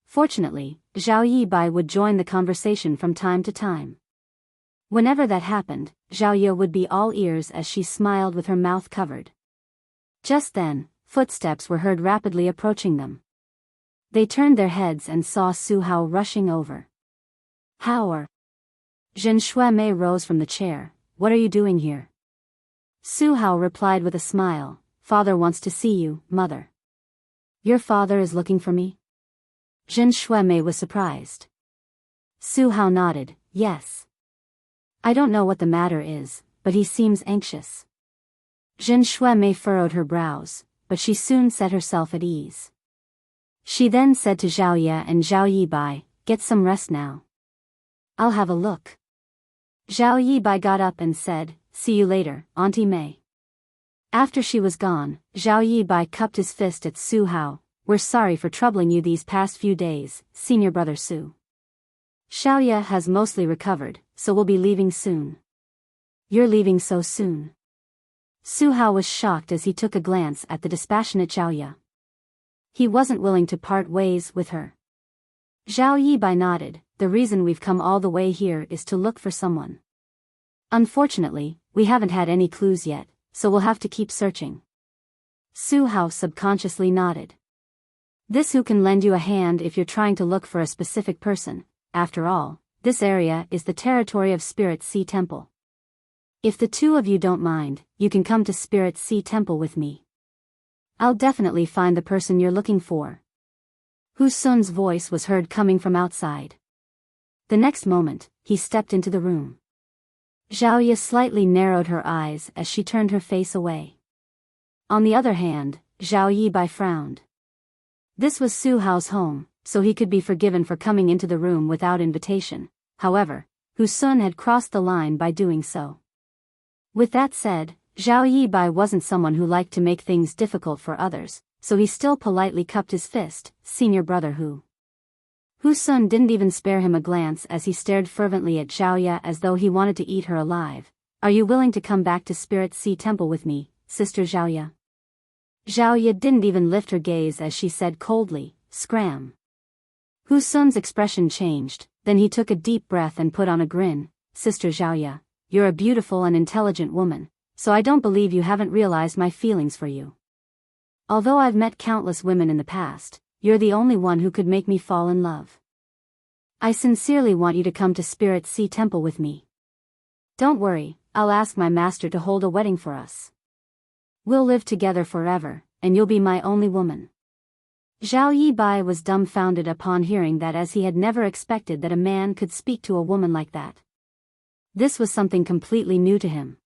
Fortunately, Zhao Yibai would join the conversation from time to time. Whenever that happened, Zhao Ye would be all ears as she smiled with her mouth covered. Just then, footsteps were heard rapidly approaching them. They turned their heads and saw Su Hao rushing over. "How are?" Jin Shuemei rose from the chair. "What are you doing here?" Su Hao replied with a smile, "Father wants to see you, mother." "Your father is looking for me?" Jin Shuemei was surprised. Su Hao nodded, "Yes. I don't know what the matter is, but he seems anxious." Jin Shuemei furrowed her brows, but she soon set herself at ease. She then said to Zhao Ye and Zhao Yibai, "Get some rest now. I'll have a look." Zhao Yibai got up and said, "See you later, Auntie Mei." After she was gone, Zhao Yibai cupped his fist at Su Hao. "We're sorry for troubling you these past few days, senior brother Su. Xiao Ye has mostly recovered, so we'll be leaving soon." "You're leaving so soon?" Su Hao was shocked as he took a glance at the dispassionate Zhao Ye. He wasn't willing to part ways with her. Zhao Yibai nodded, "The reason we've come all the way here is to look for someone. Unfortunately, we haven't had any clues yet, so we'll have to keep searching." Su Hao subconsciously nodded. "This who can lend you a hand if you're trying to look for a specific person. After all, this area is the territory of Spirit Sea Temple. If the two of you don't mind, you can come to Spirit Sea Temple with me. I'll definitely find the person you're looking for." Hu Sun's voice was heard coming from outside. The next moment, he stepped into the room. Zhao Ye slightly narrowed her eyes as she turned her face away. On the other hand, Zhao Yibai frowned. This was Su Hao's home, so he could be forgiven for coming into the room without invitation. However, Hu Sun had crossed the line by doing so. With that said, Zhao Yibai wasn't someone who liked to make things difficult for others, so he still politely cupped his fist, "Senior brother Hu." Hu Sun didn't even spare him a glance as he stared fervently at Zhao Ye as though he wanted to eat her alive. "Are you willing to come back to Spirit Sea Temple with me, Sister Zhao Ye?" Zhao Ye didn't even lift her gaze as she said coldly, "Scram." Hu Sun's expression changed, then he took a deep breath and put on a grin. "Sister Zhao Ye, you're a beautiful and intelligent woman, so I don't believe you haven't realized my feelings for you. Although I've met countless women in the past, you're the only one who could make me fall in love. I sincerely want you to come to Spirit Sea Temple with me. Don't worry, I'll ask my master to hold a wedding for us. We'll live together forever, and you'll be my only woman." Zhao Yibai was dumbfounded upon hearing that, as he had never expected that a man could speak to a woman like that. This was something completely new to him.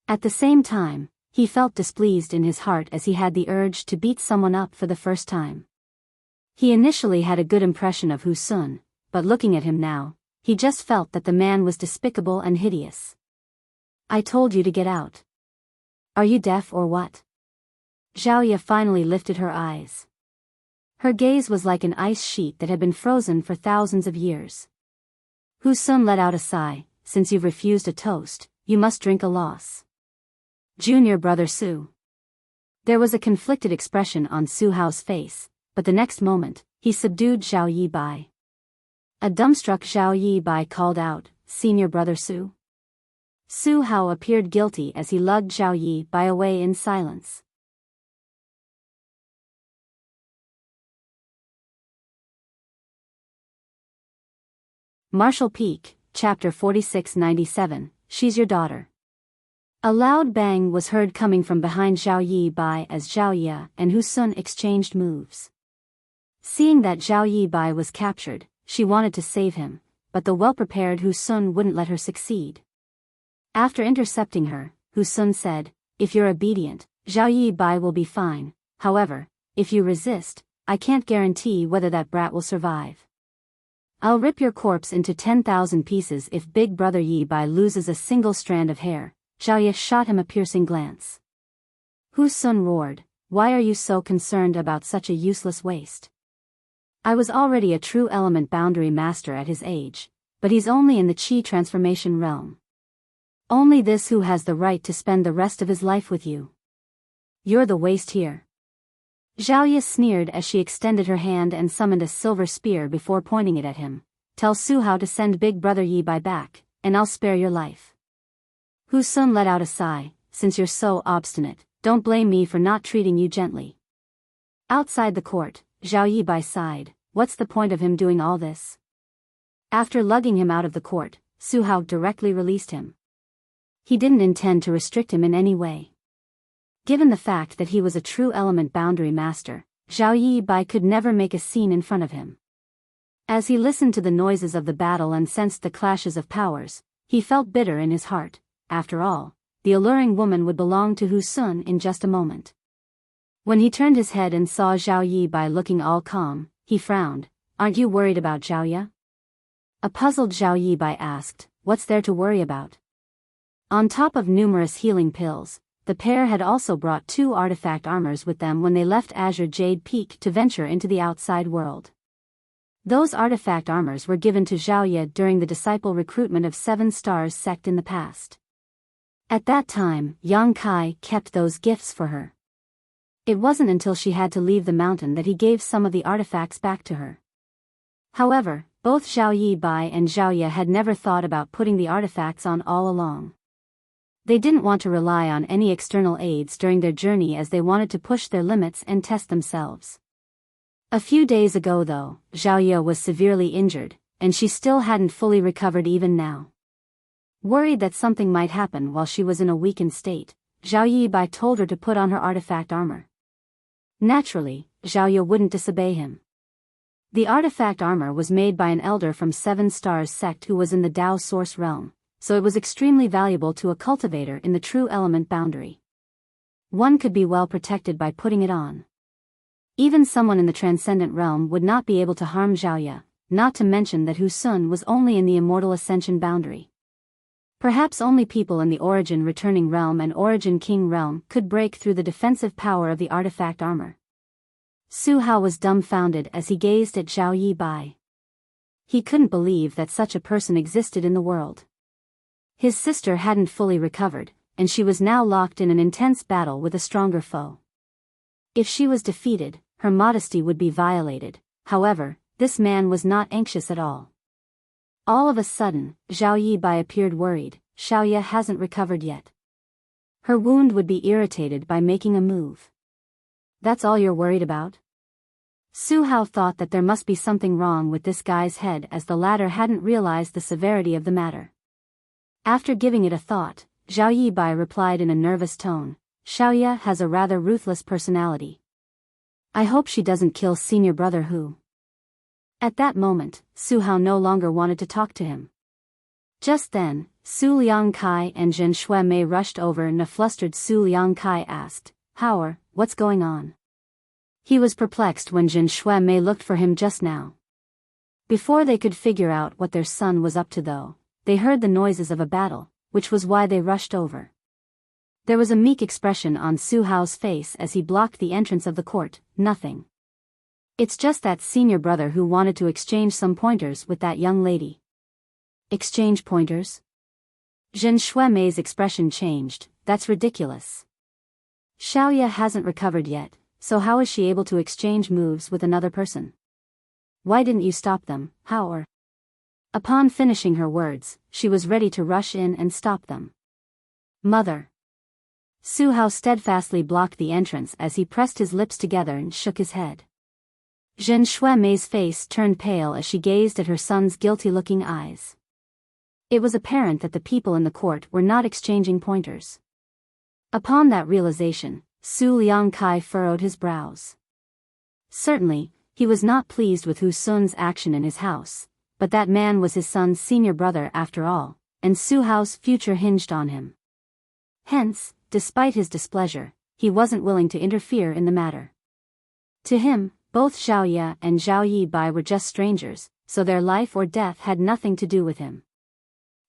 At the same time, he felt displeased in his heart as he had the urge to beat someone up for the first time. He initially had a good impression of Hu Sun, but looking at him now, he just felt that the man was despicable and hideous. "I told you to get out. Are you deaf or what?" Zhao Ye finally lifted her eyes. Her gaze was like an ice sheet that had been frozen for thousands of years. Hu Sun let out a sigh. "Since you've refused a toast, you must drink a loss. Junior brother Su." There was a conflicted expression on Su Hao's face, but the next moment, he subdued Zhao Yibai. A dumbstruck Zhao Yibai called out, "Senior brother Su?" Su Hao appeared guilty as he lugged Zhao Yibai away in silence. Marshall Peak, Chapter 4697, She's Your Daughter. A loud bang was heard coming from behind Zhao Yibai as Zhao Ye and Hu Sun exchanged moves. Seeing that Zhao Yibai was captured, she wanted to save him, but the well-prepared Hu Sun wouldn't let her succeed. After intercepting her, Hu Sun said, "If you're obedient, Zhao Yibai will be fine. However, if you resist, I can't guarantee whether that brat will survive. I'll rip your corpse into 10,000 pieces if Big Brother Yibai loses a single strand of hair. Zhao Ye shot him a piercing glance. Hu Sun roared, "Why are you so concerned about such a useless waste? I was already a true element boundary master at his age, but he's only in the Qi transformation realm. Only this who has the right to spend the rest of his life with you. You're the waste here." Zhao Ye sneered as she extended her hand and summoned a silver spear before pointing it at him. "Tell Su Hao to send big brother Yi Bai back, and I'll spare your life." Hu Sun let out a sigh. "Since you're so obstinate, don't blame me for not treating you gently." Outside the court, Zhao Yi Bai sighed. What's the point of him doing all this? After lugging him out of the court, Su Hao directly released him. He didn't intend to restrict him in any way. Given the fact that he was a true element boundary master, Zhao Yi Bai could never make a scene in front of him. As he listened to the noises of the battle and sensed the clashes of powers, he felt bitter in his heart. After all, the alluring woman would belong to Hu Sun in just a moment. When he turned his head and saw Zhao Yi Bai looking all calm, he frowned. "Aren't you worried about Zhao Ye?" A puzzled Zhao Yi Bai asked, "What's there to worry about?" On top of numerous healing pills, the pair had also brought 2 artifact armors with them when they left Azure Jade Peak to venture into the outside world. Those artifact armors were given to Zhao Ye during the disciple recruitment of 7 Stars sect in the past. At that time, Yang Kai kept those gifts for her. It wasn't until she had to leave the mountain that he gave some of the artifacts back to her. However, both Zhao Yi Bai and Zhao Ye had never thought about putting the artifacts on all along. They didn't want to rely on any external aids during their journey as they wanted to push their limits and test themselves. A few days ago though, Zhao Ye was severely injured, and she still hadn't fully recovered even now. Worried that something might happen while she was in a weakened state, Zhao Yi Bai told her to put on her artifact armor. Naturally, Zhao Ye wouldn't disobey him. The artifact armor was made by an elder from 7 Stars sect who was in the Dao source realm, so it was extremely valuable to a cultivator in the true element boundary. One could be well protected by putting it on. Even someone in the transcendent realm would not be able to harm Zhao Ye, not to mention that Hu Sun was only in the immortal ascension boundary. Perhaps only people in the Origin Returning Realm and Origin King Realm could break through the defensive power of the artifact armor. Su Hao was dumbfounded as he gazed at Zhao Yi Bai. He couldn't believe that such a person existed in the world. His sister hadn't fully recovered, and she was now locked in an intense battle with a stronger foe. If she was defeated, her modesty would be violated. However, this man was not anxious at all. All of a sudden, Zhao Yi Bai appeared worried. Zhao Ye hasn't recovered yet. Her wound would be irritated by making a move. That's all you're worried about? Su Hao thought that there must be something wrong with this guy's head as the latter hadn't realized the severity of the matter. After giving it a thought, Zhao Yi Bai replied in a nervous tone, "Zhao Ye has a rather ruthless personality. I hope she doesn't kill senior brother Hu." At that moment, Su Hao no longer wanted to talk to him. Just then, Su Liang Kai and Zhen Shuemei rushed over and a flustered Su Liang Kai asked, "Hao, what's going on?" He was perplexed when Zhen Shuemei looked for him just now. Before they could figure out what their son was up to though, they heard the noises of a battle, which was why they rushed over. There was a meek expression on Su Hao's face as he blocked the entrance of the court. "Nothing. It's just that senior brother who wanted to exchange some pointers with that young lady." "Exchange pointers?" Zhen Shuemei's expression changed. "That's ridiculous. Zhao Ye hasn't recovered yet, so how is she able to exchange moves with another person? Why didn't you stop them, Hao?" Upon finishing her words, she was ready to rush in and stop them. "Mother." Su Hao steadfastly blocked the entrance as he pressed his lips together and shook his head. Zhen Shuemei's face turned pale as she gazed at her son's guilty-looking eyes. It was apparent that the people in the court were not exchanging pointers. Upon that realization, Su Liang Kai furrowed his brows. Certainly, he was not pleased with Hu Sun's action in his house, but that man was his son's senior brother after all, and Su Hao's future hinged on him. Hence, despite his displeasure, he wasn't willing to interfere in the matter. To him, both Zhao Ye and Zhao Yi Bai were just strangers, so their life or death had nothing to do with him.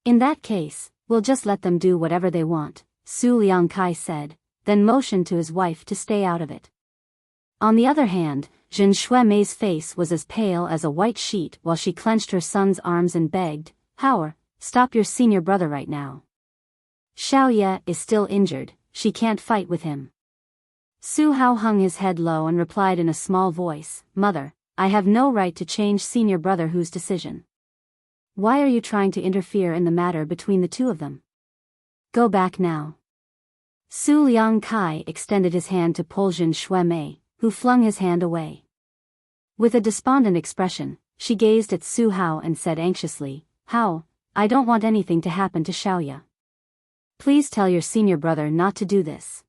In that case, We'll just let them do whatever they want, Su Liangkai said, then motioned to his wife to stay out of it. On the other hand, Zhen Shuimei's face was as pale as a white sheet while she clenched her son's arms and begged, Hao, stop your senior brother right now. Xiaoye is still injured, she can't fight with him. Su Hao hung his head low and replied in a small voice, Mother, I have no right to change senior brother Hu's decision. Why are you trying to interfere in the matter between the two of them? Go back now. Su Liangkai extended his hand to pull Zhen Shuimei, who flung his hand away. With a despondent expression, she gazed at Su Hao and said anxiously, Hao, I don't want anything to happen to Xiaoye. Please tell your senior brother not to do this.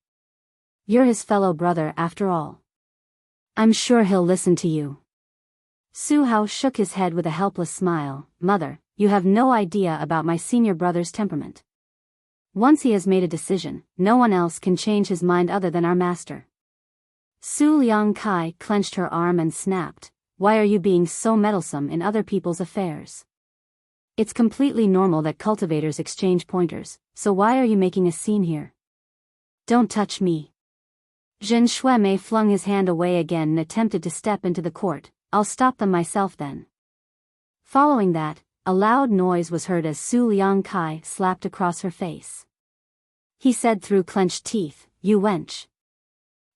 You're his fellow brother after all. I'm sure he'll listen to you. Su Hao shook his head with a helpless smile, Mother, you have no idea about my senior brother's temperament. Once he has made a decision, no one else can change his mind other than our master. Su Liangkai clenched her arm and snapped, Why are you being so meddlesome in other people's affairs? It's completely normal that cultivators exchange pointers, so why are you making a scene here? Don't touch me. Zhen Shuimei flung his hand away again and attempted to step into the court. I'll stop them myself then. Following that, a loud noise was heard as Su Liangkai slapped across her face. He said through clenched teeth, You wench.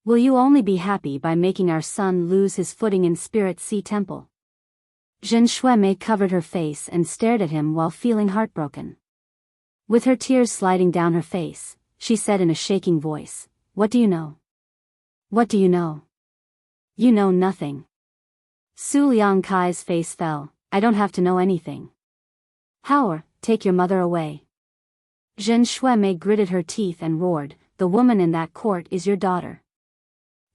Will you only be happy by making our son lose his footing in Spirit Sea Temple? Zhen Shuimei covered her face and stared at him while feeling heartbroken. With her tears sliding down her face, she said in a shaking voice, What do you know? What do you know? You know nothing. Su Liangkai's face fell, I don't have to know anything. Hao, take your mother away. Zhen Shuimei gritted her teeth and roared, The woman in that court is your daughter.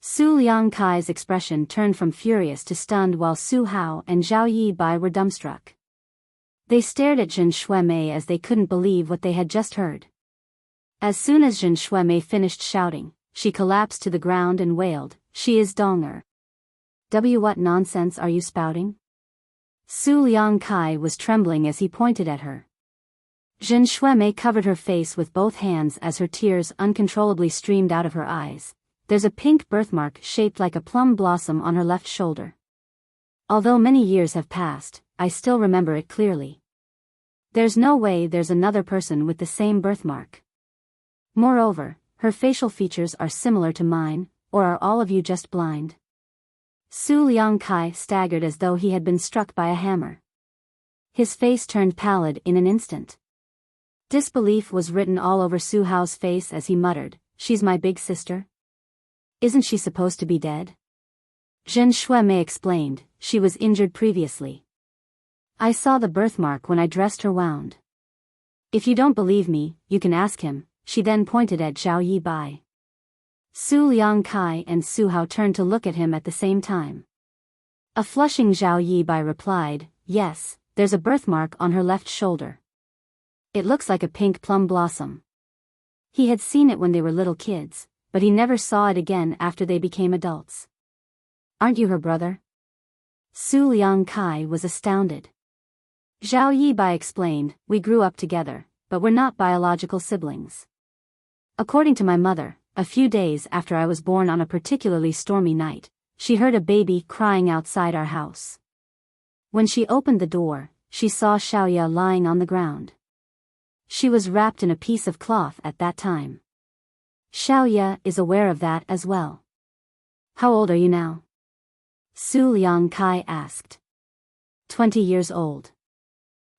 Su Liangkai's expression turned from furious to stunned while Su Hao and Zhao Yibai were dumbstruck. They stared at Zhen Shuimei as they couldn't believe what they had just heard. As soon as Zhen Shuimei finished shouting, she collapsed to the ground and wailed, She is Donger. What nonsense are you spouting? Su Liangkai was trembling as he pointed at her. Zhen Shuimei covered her face with both hands as her tears uncontrollably streamed out of her eyes. There's a pink birthmark shaped like a plum blossom on her left shoulder. Although many years have passed, I still remember it clearly. There's no way there's another person with the same birthmark. Moreover, her facial features are similar to mine, or are all of you just blind? Su Liangkai staggered as though he had been struck by a hammer. His face turned pallid in an instant. Disbelief was written all over Su Hao's face as he muttered, She's my big sister? Isn't she supposed to be dead? Zhen Shuimei explained, She was injured previously. I saw the birthmark when I dressed her wound. If you don't believe me, you can ask him, she then pointed at Zhao Yibai. Su Liangkai and Su Hao turned to look at him at the same time. A flushing Zhao Yibai replied, Yes, there's a birthmark on her left shoulder. It looks like a pink plum blossom. He had seen it when they were little kids, but he never saw it again after they became adults. Aren't you her brother? Su Liangkai was astounded. Zhao Yibai explained, We grew up together, but we're not biological siblings. According to my mother, a few days after I was born on a particularly stormy night, she heard a baby crying outside our house. When she opened the door, she saw Xiaoye lying on the ground. She was wrapped in a piece of cloth at that time. Xiaoye is aware of that as well. How old are you now? Su Liangkai asked. 20 years old.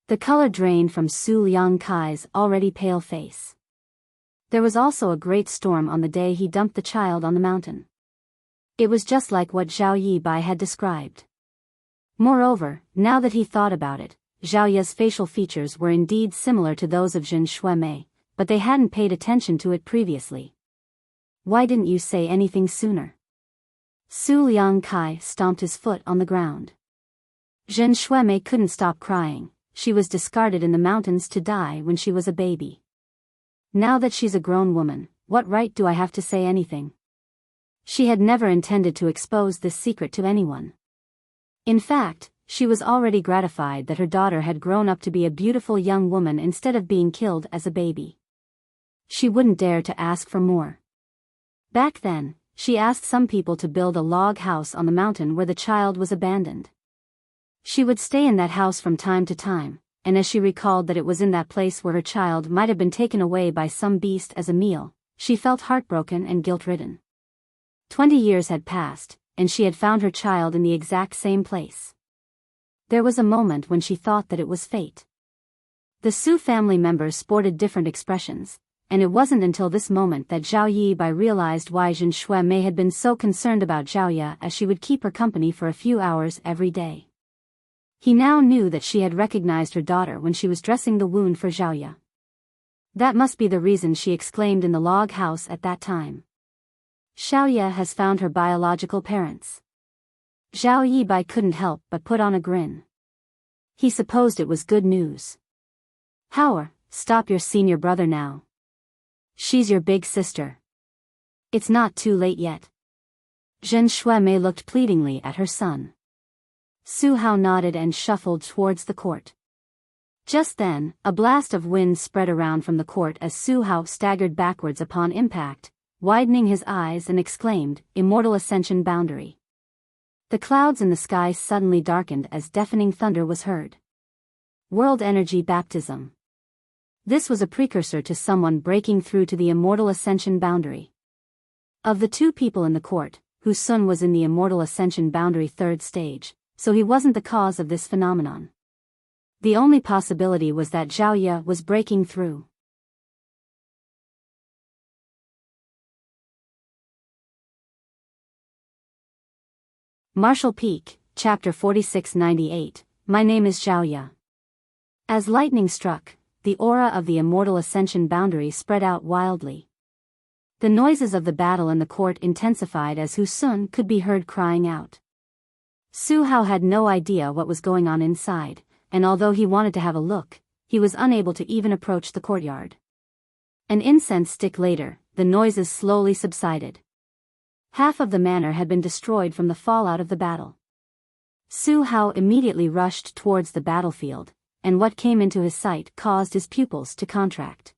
The color drained from Su Liangkai's already pale face. There was also a great storm on the day he dumped the child on the mountain. It was just like what Zhao Yibai had described. Moreover, now that he thought about it, Xiaoye's facial features were indeed similar to those of Zhen Shuimei, but they hadn't paid attention to it previously. Why didn't you say anything sooner? Su Liangkai stomped his foot on the ground. Zhen Shuimei couldn't stop crying. She was discarded in the mountains to die when she was a baby. Now that she's a grown woman, what right do I have to say anything? She had never intended to expose this secret to anyone. In fact, she was already gratified that her daughter had grown up to be a beautiful young woman instead of being killed as a baby. She wouldn't dare to ask for more. Back then, she asked some people to build a log house on the mountain where the child was abandoned. She would stay in that house from time to time, and as she recalled that it was in that place where her child might have been taken away by some beast as a meal, she felt heartbroken and guilt-ridden. 20 years had passed, and she had found her child in the exact same place. There was a moment when she thought that it was fate. The Su family members sported different expressions, and it wasn't until this moment that Zhao Yibai realized why Zhen Shuemei had been so concerned about Zhao Ya, as she would keep her company for a few hours every day. He now knew that she had recognized her daughter when she was dressing the wound for Zhao Ya. That must be the reason she exclaimed in the log house at that time. Zhao Ya has found her biological parents. Zhao Yibai couldn't help but put on a grin. He supposed it was good news. Howard, stop your senior brother now. She's your big sister. It's not too late yet. Zhen Shuemei looked pleadingly at her son. Su Hao nodded and shuffled towards the court. Just then, a blast of wind spread around from the court as Su Hao staggered backwards upon impact, widening his eyes and exclaimed, "Immortal Ascension Boundary." The clouds in the sky suddenly darkened as deafening thunder was heard. World Energy Baptism. This was a precursor to someone breaking through to the Immortal Ascension Boundary. Of the two people in the court, Hu Sun was in the Immortal Ascension Boundary 3rd stage, so he wasn't the cause of this phenomenon. The only possibility was that Zhao Ya was breaking through. Martial Peak, Chapter 4698, My name is Zhao Ya. As lightning struck, the aura of the Immortal Ascension Boundary spread out wildly. The noises of the battle in the court intensified as Hu Sun could be heard crying out. Su Hao had no idea what was going on inside, and although he wanted to have a look, he was unable to even approach the courtyard. An incense stick later, the noises slowly subsided. Half of the manor had been destroyed from the fallout of the battle. Su Hao immediately rushed towards the battlefield, and what came into his sight caused his pupils to contract.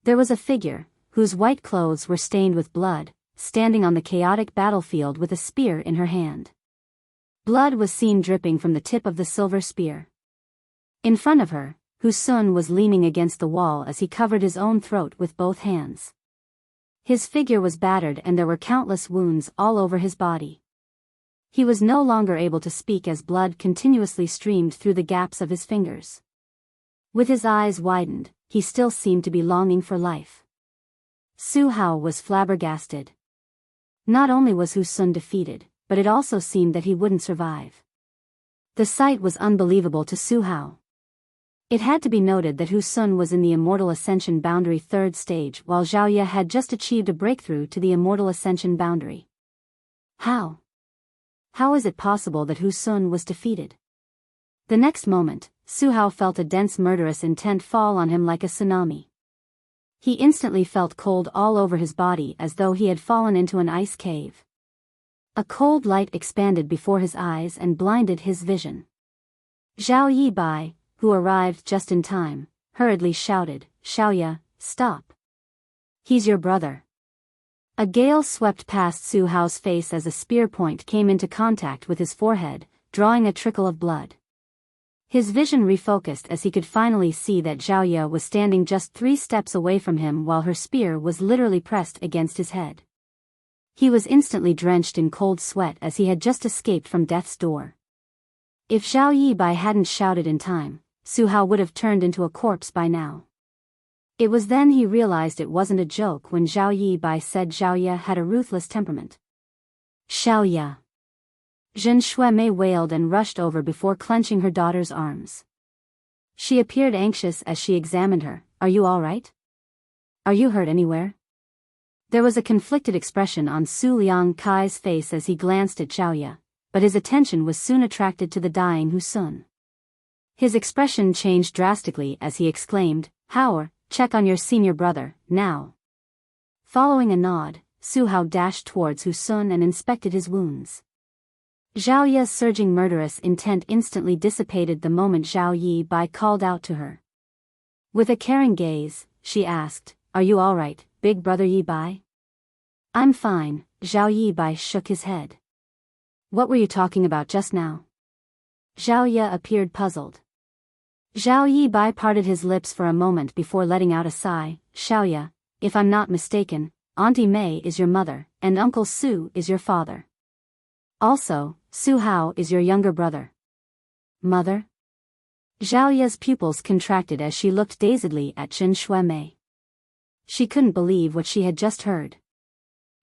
There was a figure, whose white clothes were stained with blood, standing on the chaotic battlefield with a spear in her hand. Blood was seen dripping from the tip of the silver spear. In front of her, Hu Sun was leaning against the wall as he covered his own throat with both hands. His figure was battered and there were countless wounds all over his body. He was no longer able to speak as blood continuously streamed through the gaps of his fingers. With his eyes widened, he still seemed to be longing for life. Su Hao was flabbergasted. Not only was Hu Sun defeated, but it also seemed that he wouldn't survive. The sight was unbelievable to Su Hao. It had to be noted that Hu Sun was in the Immortal Ascension Boundary 3rd stage while Zhao Ya had just achieved a breakthrough to the Immortal Ascension Boundary. How? How is it possible that Hu Sun was defeated? The next moment, Su Hao felt a dense murderous intent fall on him like a tsunami. He instantly felt cold all over his body as though he had fallen into an ice cave. A cold light expanded before his eyes and blinded his vision. Zhao Yibai, who arrived just in time, hurriedly shouted, "Zhao Ya, stop. He's your brother." A gale swept past Su Hao's face as a spear point came into contact with his forehead, drawing a trickle of blood. His vision refocused as he could finally see that Zhao Ya was standing just 3 steps away from him while her spear was literally pressed against his head. He was instantly drenched in cold sweat as he had just escaped from death's door. If Zhao Yibai hadn't shouted in time, Su Hao would have turned into a corpse by now. It was then he realized it wasn't a joke when Zhao Yibai said Zhao Ya had a ruthless temperament. "Zhao Ya!" Zhen Shuemei wailed and rushed over before clenching her daughter's arms. She appeared anxious as she examined her. "Are you all right? Are you hurt anywhere?" There was a conflicted expression on Su Liang Kai's face as he glanced at Zhao Ya, but his attention was soon attracted to the dying Hu Sun. His expression changed drastically as he exclaimed, "Howard, check on your senior brother, now." Following a nod, Su Hao dashed towards Hu Sun and inspected his wounds. Zhao Ye's surging murderous intent instantly dissipated the moment Zhao Yi Bai called out to her. With a caring gaze, she asked, "Are you all right, big brother Yi Bai?" "I'm fine," Zhao Yi Bai shook his head. "What were you talking about just now?" Zhao Ye appeared puzzled. Zhao Yi Bai parted his lips for a moment before letting out a sigh. "Xiao Ye, if I'm not mistaken, Auntie Mei is your mother, and Uncle Su is your father. Also, Su Hao is your younger brother." "Mother?" Zhao Ye's pupils contracted as she looked dazedly at Jin Shuemei. She couldn't believe what she had just heard.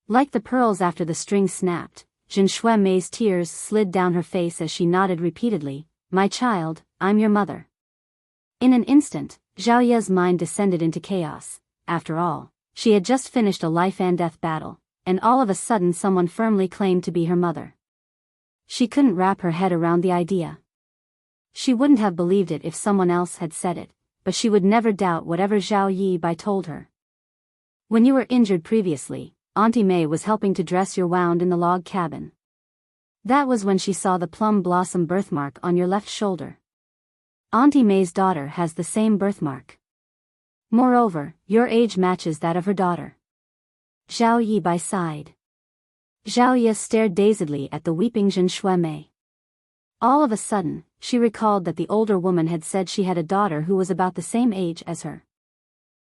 Like the pearls after the string snapped, Jin Shuemei's tears slid down her face as she nodded repeatedly, "My child, I'm your mother." In an instant, Zhao Ye's mind descended into chaos. After all, she had just finished a life-and-death battle, and all of a sudden someone firmly claimed to be her mother. She couldn't wrap her head around the idea. She wouldn't have believed it if someone else had said it, but she would never doubt whatever Zhao Yi Bai told her. "When you were injured previously, Auntie Mei was helping to dress your wound in the log cabin. That was when she saw the plum blossom birthmark on your left shoulder. Auntie Mei's daughter has the same birthmark. Moreover, your age matches that of her daughter." Zhao Yi Bai sighed. Zhao Ye stared dazedly at the weeping Jin Shuemei. All of a sudden, she recalled that the older woman had said she had a daughter who was about the same age as her.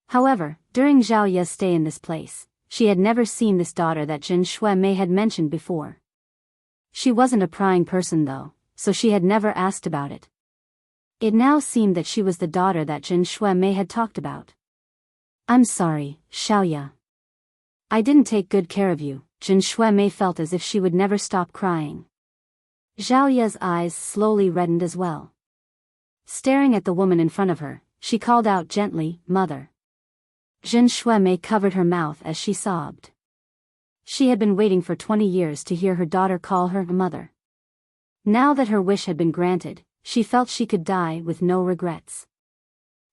However, during Zhao Ye's stay in this place, she had never seen this daughter that Jin Shuemei had mentioned before. She wasn't a prying person though, so she had never asked about it. It now seemed that she was the daughter that Jin Shuemei had talked about. "I'm sorry, Xiao Ye. I didn't take good care of you." Jin Shuemei felt as if she would never stop crying. Zhao Ye's eyes slowly reddened as well. Staring at the woman in front of her, she called out gently, "Mother." Jin Shuemei covered her mouth as she sobbed. She had been waiting for 20 years to hear her daughter call her mother. Now that her wish had been granted, she felt she could die with no regrets.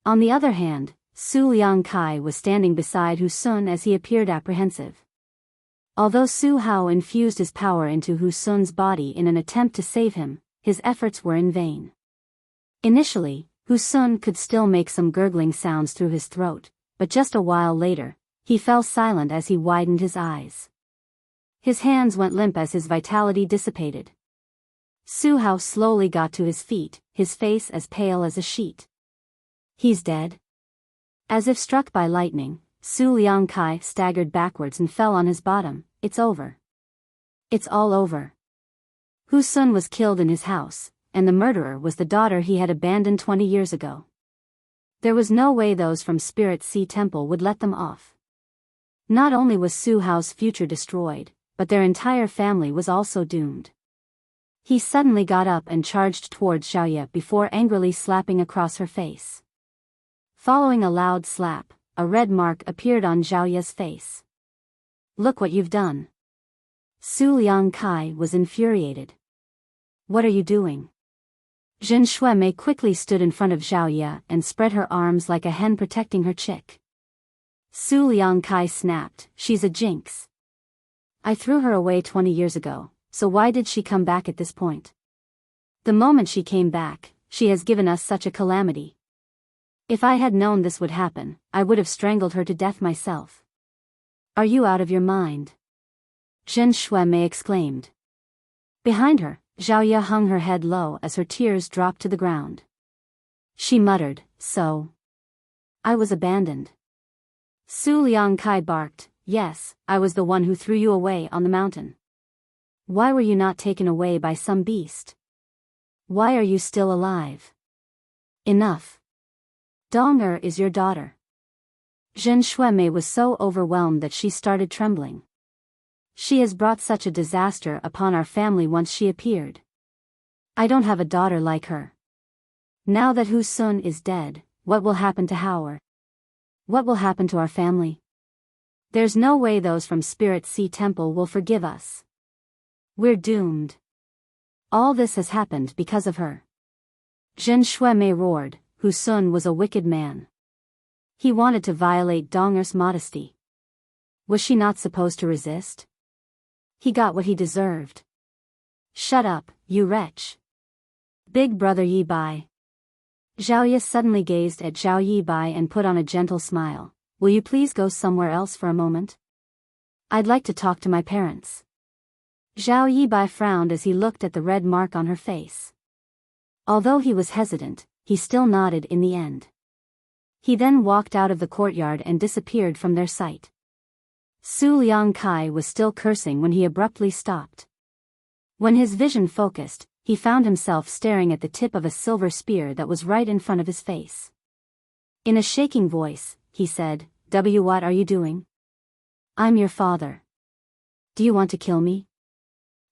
On the other hand, Su Liangkai was standing beside Hu Sun as he appeared apprehensive. Although Su Hao infused his power into Hu Sun's body in an attempt to save him, his efforts were in vain. Initially, Hu Sun could still make some gurgling sounds through his throat, but just a while later, he fell silent as he widened his eyes. His hands went limp as his vitality dissipated. Su Hao slowly got to his feet, his face as pale as a sheet. "He's dead?" As if struck by lightning, Su Liangkai staggered backwards and fell on his bottom. "It's over. It's all over." Hu Sun was killed in his house, and the murderer was the daughter he had abandoned 20 years ago. There was no way those from Spirit Sea Temple would let them off. Not only was Su Hao's future destroyed, but their entire family was also doomed. He suddenly got up and charged towards Xiao Ye before angrily slapping across her face. Following a loud slap, a red mark appeared on Zhao Ye's face. "Look what you've done." Su Liangkai was infuriated. "What are you doing?" Jin Shuemei quickly stood in front of Zhao Ye and spread her arms like a hen protecting her chick. Su Liangkai snapped, "She's a jinx. I threw her away 20 years ago, so why did she come back at this point? The moment she came back, she has given us such a calamity. If I had known this would happen, I would have strangled her to death myself." "Are you out of your mind?" Jin Shuemei exclaimed. Behind her, Zhao Ye hung her head low as her tears dropped to the ground. She muttered, "So I was abandoned." Su Liangkai barked, "Yes, I was the one who threw you away on the mountain. Why were you not taken away by some beast? Why are you still alive? Enough. Dong is your daughter." Jin Shuemei was so overwhelmed that she started trembling. "She has brought such a disaster upon our family once she appeared. I don't have a daughter like her. Now that Hu Sun is dead, what will happen to Hao? What will happen to our family? There's no way those from Spirit Sea Temple will forgive us. We're doomed. All this has happened because of her." Jin Shuemei roared. Hu Sun was a wicked man. He wanted to violate Donger's modesty. Was she not supposed to resist? He got what he deserved. Shut up, you wretch. Big brother Yi Bai. Zhao Ye suddenly gazed at Zhao Yi Bai and put on a gentle smile. Will you please go somewhere else for a moment? I'd like to talk to my parents. Zhao Yi Bai frowned as he looked at the red mark on her face. Although he was hesitant, he still nodded in the end. He then walked out of the courtyard and disappeared from their sight. Su Liangkai was still cursing when he abruptly stopped. When his vision focused, he found himself staring at the tip of a silver spear that was right in front of his face. In a shaking voice, he said, What are you doing? I'm your father. Do you want to kill me?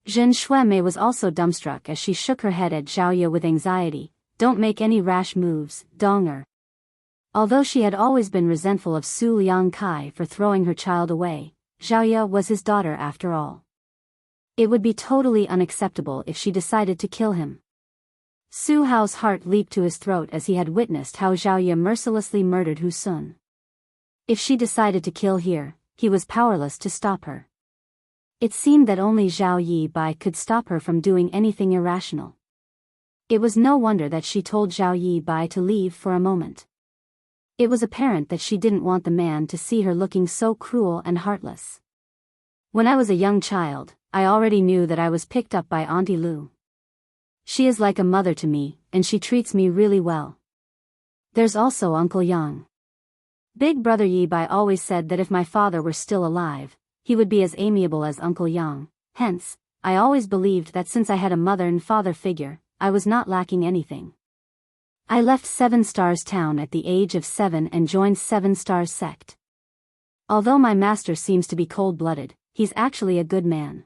Zhen Shuemei was also dumbstruck as she shook her head at Zhao Ye with anxiety. Don't make any rash moves, Donger. Although she had always been resentful of Su Liangkai for throwing her child away, Zhao Ye was his daughter after all. It would be totally unacceptable if she decided to kill him. Su Hao's heart leaped to his throat as he had witnessed how Zhao Ye mercilessly murdered Hu Sun. If she decided to kill here, he was powerless to stop her. It seemed that only Zhao Yi Bai could stop her from doing anything irrational. It was no wonder that she told Zhao Yi Bai to leave for a moment. It was apparent that she didn't want the man to see her looking so cruel and heartless. When I was a young child, I already knew that I was picked up by Auntie Lu. She is like a mother to me, and she treats me really well. There's also Uncle Yang. Big brother Yi Bai always said that if my father were still alive, he would be as amiable as Uncle Yang. Hence, I always believed that since I had a mother and father figure, I was not lacking anything. I left 7 Stars Town at the age of 7 and joined 7 Stars sect. Although my master seems to be cold-blooded, he's actually a good man.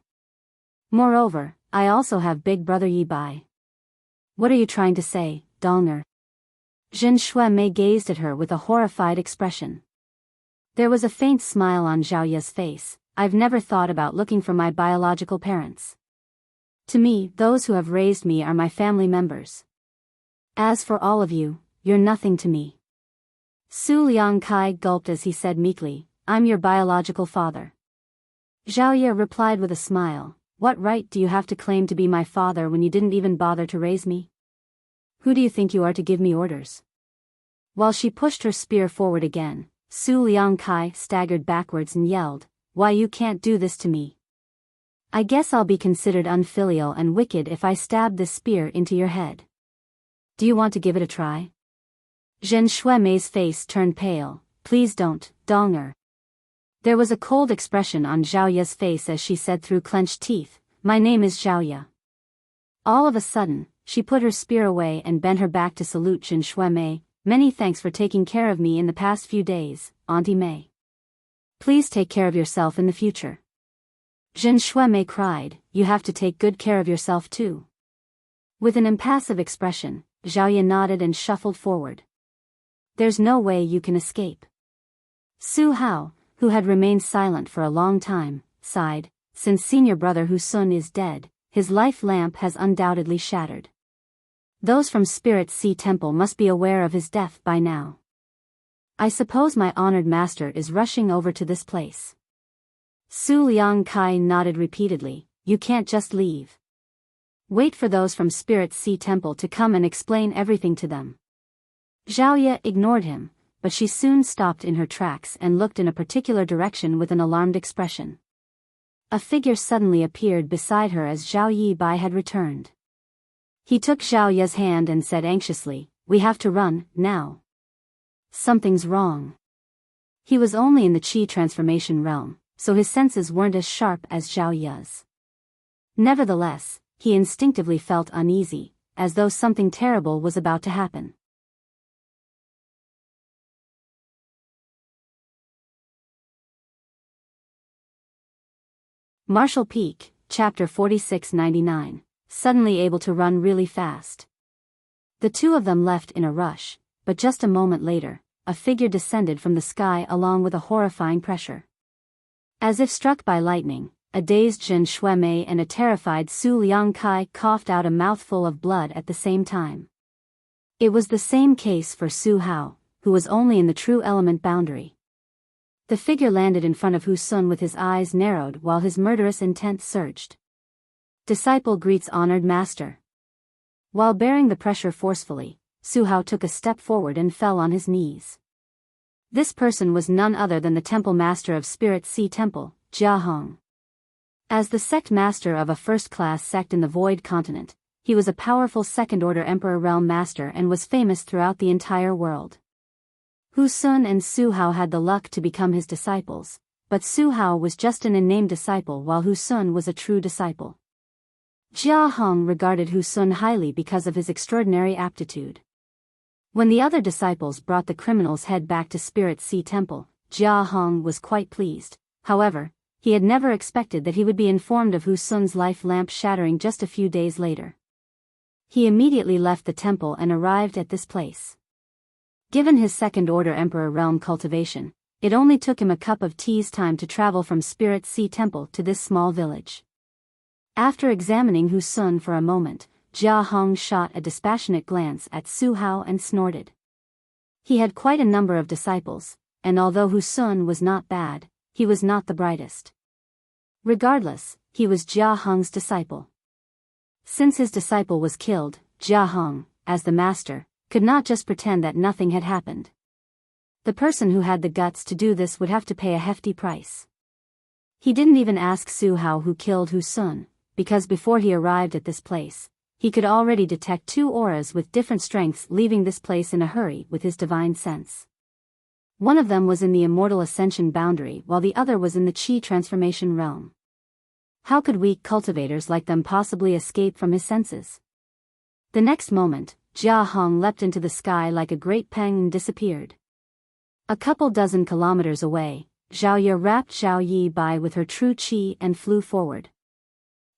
Moreover, I also have big brother Yi Bai. What are you trying to say, Donger? Zhen Shuemei gazed at her with a horrified expression. There was a faint smile on Zhao Ye's face. I've never thought about looking for my biological parents. To me, those who have raised me are my family members. As for all of you, you're nothing to me. Su Liangkai gulped as he said meekly, I'm your biological father. Zhao Ye replied with a smile, what right do you have to claim to be my father when you didn't even bother to raise me? Who do you think you are to give me orders? While she pushed her spear forward again, Su Liangkai staggered backwards and yelled, why you can't do this to me? I guess I'll be considered unfilial and wicked if I stab this spear into your head. Do you want to give it a try? Zhen Shuemei's face turned pale. Please don't, Donger. There was a cold expression on Zhao Ye's face as she said through clenched teeth, my name is Zhao Ye. All of a sudden, she put her spear away and bent her back to salute Zhen Shuemei. Many thanks for taking care of me in the past few days, Auntie Mei. Please take care of yourself in the future. Zhen Shuemei cried, you have to take good care of yourself too. With an impassive expression, Zhao Ye nodded and shuffled forward. There's no way you can escape. Su Hao, who had remained silent for a long time, sighed, since senior brother Hu Sun is dead, his life lamp has undoubtedly shattered. Those from Spirit Sea Temple must be aware of his death by now. I suppose my honored master is rushing over to this place. Su Liangkai nodded repeatedly, you can't just leave. Wait for those from Spirit Sea Temple to come and explain everything to them. Zhao Ye ignored him, but she soon stopped in her tracks and looked in a particular direction with an alarmed expression. A figure suddenly appeared beside her as Zhao Yi Bai had returned. He took Zhao Ye's hand and said anxiously, we have to run, now. Something's wrong. He was only in the Qi transformation realm, so his senses weren't as sharp as Zhao Ye's. Nevertheless, he instinctively felt uneasy, as though something terrible was about to happen. Marshall Peak, Chapter 4699, suddenly able to run really fast. The two of them left in a rush, but just a moment later, a figure descended from the sky along with a horrifying pressure. As if struck by lightning, a dazed Zhen Shuemei and a terrified Su Liangkai coughed out a mouthful of blood at the same time. It was the same case for Su Hao, who was only in the true element boundary. The figure landed in front of Hu Sun with his eyes narrowed while his murderous intent surged. Disciple greets honored master. While bearing the pressure forcefully, Su Hao took a step forward and fell on his knees. This person was none other than the temple master of Spirit Sea Temple, Jia Hong. As the sect master of a first-class sect in the Void Continent, he was a powerful second-order Emperor Realm Master and was famous throughout the entire world. Hu Sun and Su Hao had the luck to become his disciples, but Su Hao was just an in-name disciple while Hu Sun was a true disciple. Jia Hong regarded Hu Sun highly because of his extraordinary aptitude. When the other disciples brought the criminal's head back to Spirit Sea Temple, Jia Hong was quite pleased. However, he had never expected that he would be informed of Hu Sun's life lamp shattering just a few days later. He immediately left the temple and arrived at this place. Given his second-order Emperor Realm cultivation, it only took him a cup of tea's time to travel from Spirit Sea Temple to this small village. After examining Hu Sun for a moment, Jia Hong shot a dispassionate glance at Su Hao and snorted. He had quite a number of disciples, and although Hu Sun was not bad, he was not the brightest. Regardless, he was Jia Hong's disciple. Since his disciple was killed, Jia Hong, as the master, could not just pretend that nothing had happened. The person who had the guts to do this would have to pay a hefty price. He didn't even ask Su Hao who killed Hu Sun, because before he arrived at this place, he could already detect two auras with different strengths leaving this place in a hurry with his divine sense. One of them was in the immortal ascension boundary while the other was in the Qi transformation realm. How could weak cultivators like them possibly escape from his senses? The next moment, Jia Hong leapt into the sky like a great peng and disappeared. A couple dozen kilometers away, Zhao Ye wrapped Zhao Yi by with her true qi and flew forward.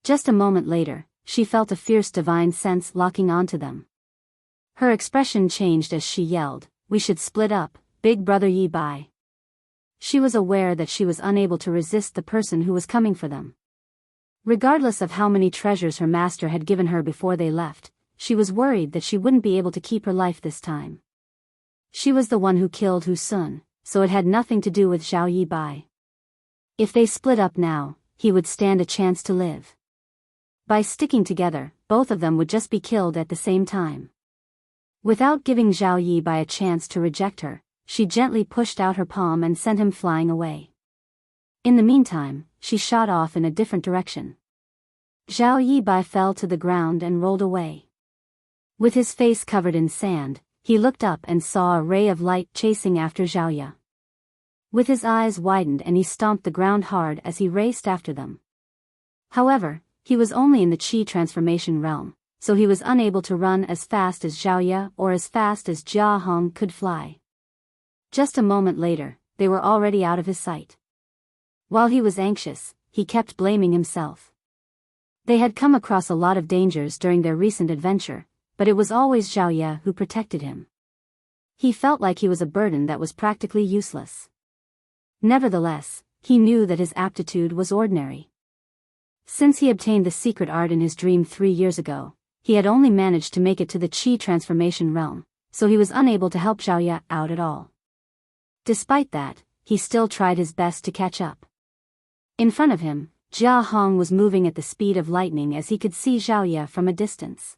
Just a moment later, she felt a fierce divine sense locking onto them. Her expression changed as she yelled, "We should split up, big brother Yi Bai." She was aware that she was unable to resist the person who was coming for them. Regardless of how many treasures her master had given her before they left, she was worried that she wouldn't be able to keep her life this time. She was the one who killed Hu Sun, so it had nothing to do with Zhao Yi Bai. If they split up now, he would stand a chance to live. By sticking together, both of them would just be killed at the same time. Without giving Zhao Yi Bai a chance to reject her, she gently pushed out her palm and sent him flying away. In the meantime, she shot off in a different direction. Zhao Yi Bai fell to the ground and rolled away. With his face covered in sand, he looked up and saw a ray of light chasing after Zhao Ye. With his eyes widened and he stomped the ground hard as he raced after them. However, he was only in the Qi transformation realm, so he was unable to run as fast as Zhao Ye or as fast as Jia Hong could fly. Just a moment later, they were already out of his sight. While he was anxious, he kept blaming himself. They had come across a lot of dangers during their recent adventure, but it was always Zhao Ye who protected him. He felt like he was a burden that was practically useless. Nevertheless, he knew that his aptitude was ordinary. Since he obtained the secret art in his dream 3 years ago, he had only managed to make it to the Qi transformation realm, so he was unable to help Zhao Ye out at all. Despite that, he still tried his best to catch up. In front of him, Jia Hong was moving at the speed of lightning as he could see Zhao Ye from a distance.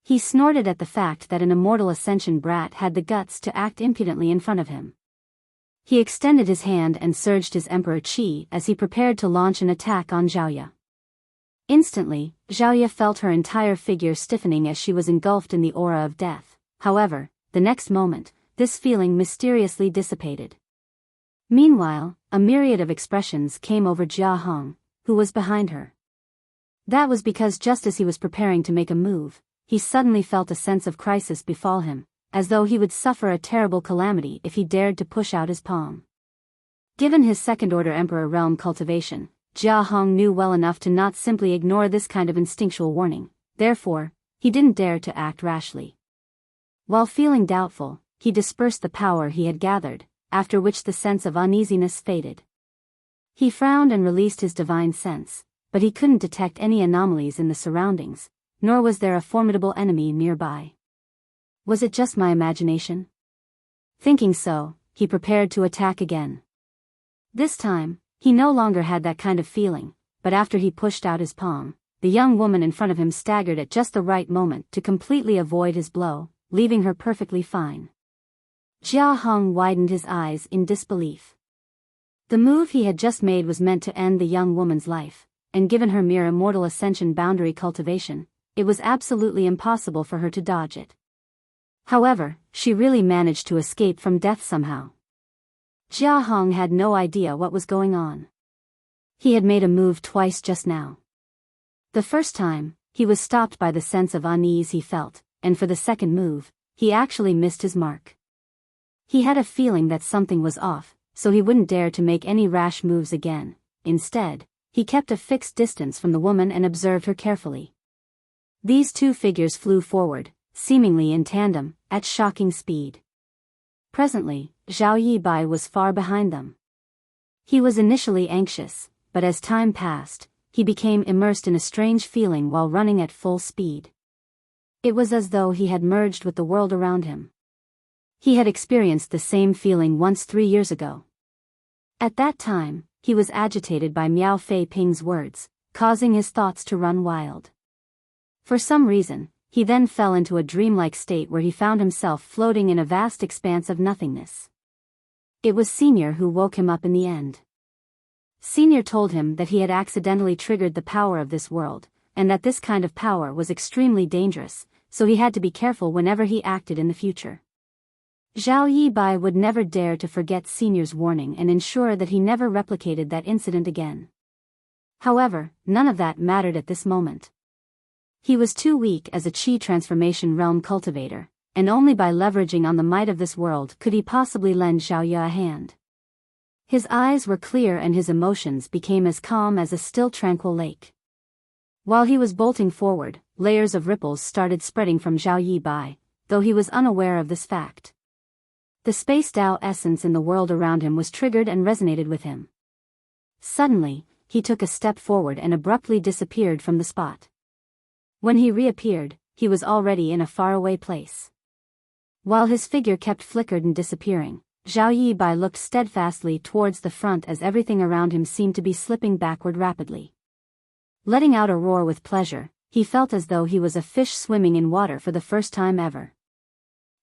He snorted at the fact that an immortal ascension brat had the guts to act impudently in front of him. He extended his hand and surged his Emperor Qi as he prepared to launch an attack on Zhao Ye. Instantly, Zhao Ye felt her entire figure stiffening as she was engulfed in the aura of death. However, the next moment, this feeling mysteriously dissipated. Meanwhile, a myriad of expressions came over Jia Hong, who was behind her. That was because just as he was preparing to make a move, he suddenly felt a sense of crisis befall him, as though he would suffer a terrible calamity if he dared to push out his palm. Given his second-order Emperor Realm cultivation, Jia Hong knew well enough to not simply ignore this kind of instinctual warning, therefore, he didn't dare to act rashly. While feeling doubtful, he dispersed the power he had gathered, after which the sense of uneasiness faded. He frowned and released his divine sense, but he couldn't detect any anomalies in the surroundings, nor was there a formidable enemy nearby. Was it just my imagination? Thinking so, he prepared to attack again. This time, he no longer had that kind of feeling, but after he pushed out his palm, the young woman in front of him staggered at just the right moment to completely avoid his blow, leaving her perfectly fine. Jia Hong widened his eyes in disbelief. The move he had just made was meant to end the young woman's life, and given her mere immortal ascension boundary cultivation, it was absolutely impossible for her to dodge it. However, she really managed to escape from death somehow. Jia Hong had no idea what was going on. He had made a move twice just now. The first time, he was stopped by the sense of unease he felt, and for the second move, he actually missed his mark. He had a feeling that something was off, so he wouldn't dare to make any rash moves again. Instead, he kept a fixed distance from the woman and observed her carefully. These two figures flew forward, seemingly in tandem, at shocking speed. Presently, Zhao Yibai was far behind them. He was initially anxious, but as time passed, he became immersed in a strange feeling while running at full speed. It was as though he had merged with the world around him. He had experienced the same feeling once 3 years ago. At that time, he was agitated by Miao Fei Ping's words, causing his thoughts to run wild. For some reason, he then fell into a dreamlike state where he found himself floating in a vast expanse of nothingness. It was Senior who woke him up in the end. Senior told him that he had accidentally triggered the power of this world, and that this kind of power was extremely dangerous, so he had to be careful whenever he acted in the future. Zhao Yibai would never dare to forget Senior's warning and ensure that he never replicated that incident again. However, none of that mattered at this moment. He was too weak as a Qi transformation realm cultivator, and only by leveraging on the might of this world could he possibly lend Xiaoya a hand. His eyes were clear and his emotions became as calm as a still tranquil lake. While he was bolting forward, layers of ripples started spreading from Zhao Yibai, though he was unaware of this fact. The space Tao essence in the world around him was triggered and resonated with him. Suddenly, he took a step forward and abruptly disappeared from the spot. When he reappeared, he was already in a faraway place. While his figure kept flickered and disappearing, Zhao Yibai looked steadfastly towards the front as everything around him seemed to be slipping backward rapidly. Letting out a roar with pleasure, he felt as though he was a fish swimming in water for the first time ever.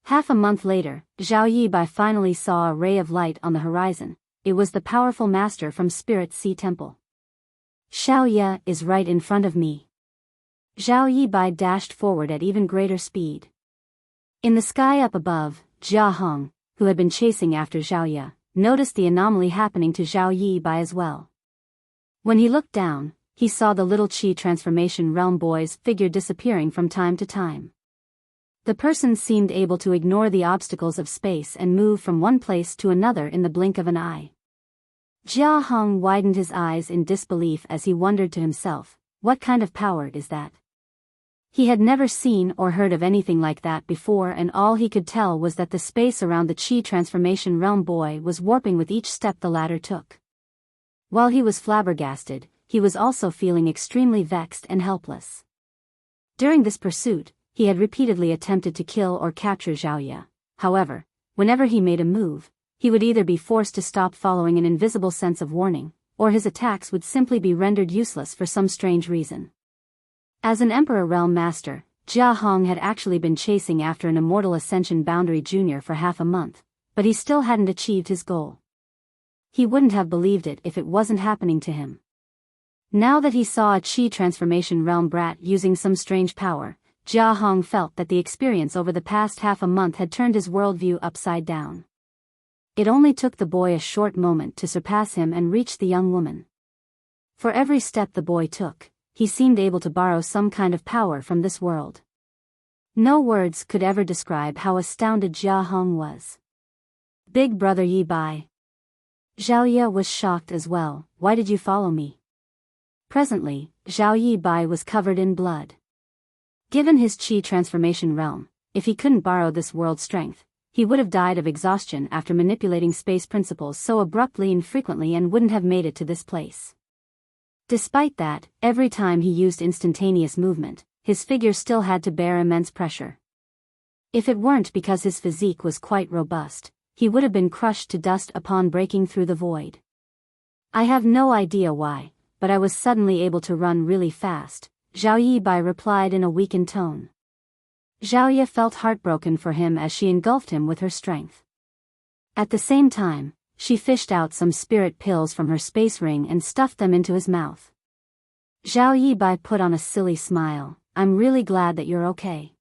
Half a month later, Zhao Yibai finally saw a ray of light on the horizon. It was the powerful master from Spirit Sea Temple. Xiaoya is right in front of me. Zhao Yibai dashed forward at even greater speed. In the sky up above, Jia Hong, who had been chasing after Xiaoya, noticed the anomaly happening to Zhao Yibai as well. When he looked down, he saw the little Qi transformation realm boy's figure disappearing from time to time. The person seemed able to ignore the obstacles of space and move from one place to another in the blink of an eye. Jia Hong widened his eyes in disbelief as he wondered to himself, what kind of power is that? He had never seen or heard of anything like that before, and all he could tell was that the space around the Qi transformation realm boy was warping with each step the latter took. While he was flabbergasted, he was also feeling extremely vexed and helpless. During this pursuit, he had repeatedly attempted to kill or capture Xiaoya. However, whenever he made a move, he would either be forced to stop following an invisible sense of warning, or his attacks would simply be rendered useless for some strange reason. As an Emperor Realm Master, Jia Hong had actually been chasing after an Immortal Ascension Boundary Junior for half a month, but he still hadn't achieved his goal. He wouldn't have believed it if it wasn't happening to him. Now that he saw a Qi transformation realm brat using some strange power, Jia Hong felt that the experience over the past half a month had turned his worldview upside down. It only took the boy a short moment to surpass him and reach the young woman. For every step the boy took, he seemed able to borrow some kind of power from this world. No words could ever describe how astounded Jia Hong was. Big brother Yibai. Xiaoya was shocked as well. Why did you follow me? Presently, Zhao Yibai was covered in blood. Given his Qi transformation realm, if he couldn't borrow this world's strength, he would have died of exhaustion after manipulating space principles so abruptly and frequently and wouldn't have made it to this place. Despite that, every time he used instantaneous movement, his figure still had to bear immense pressure. If it weren't because his physique was quite robust, he would have been crushed to dust upon breaking through the void. I have no idea why, but I was suddenly able to run really fast, Zhao Yibai replied in a weakened tone. Zhao Ye felt heartbroken for him as she engulfed him with her strength. At the same time, she fished out some spirit pills from her space ring and stuffed them into his mouth. Zhao Yibai put on a silly smile. I'm really glad that you're okay.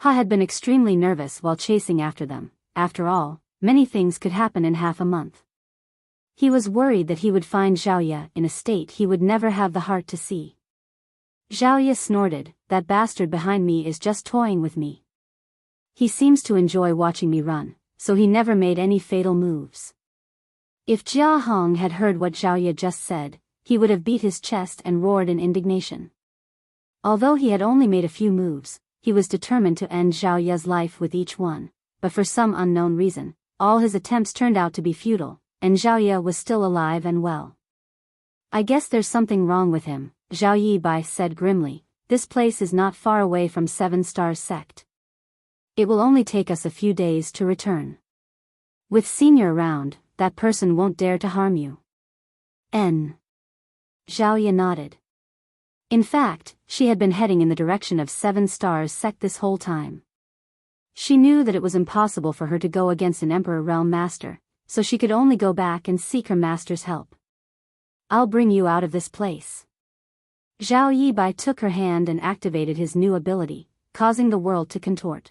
Ha had been extremely nervous while chasing after them. After all, many things could happen in half a month. He was worried that he would find Zhao Ye in a state he would never have the heart to see. Zhao Ye snorted, that bastard behind me is just toying with me. He seems to enjoy watching me run, so he never made any fatal moves. If Jia Hong had heard what Zhao Ye just said, he would have beat his chest and roared in indignation. Although he had only made a few moves, he was determined to end Zhao Ye's life with each one, but for some unknown reason, all his attempts turned out to be futile, and Zhao Ye was still alive and well. I guess there's something wrong with him, Zhao Yibai said grimly. This place is not far away from 7 Stars Sect. It will only take us a few days to return. With Senior around, that person won't dare to harm you. Zhao Ye nodded. In fact, she had been heading in the direction of 7 Stars Sect this whole time. She knew that it was impossible for her to go against an Emperor Realm Master, so she could only go back and seek her master's help. I'll bring you out of this place. Zhao Yibai took her hand and activated his new ability, causing the world to contort.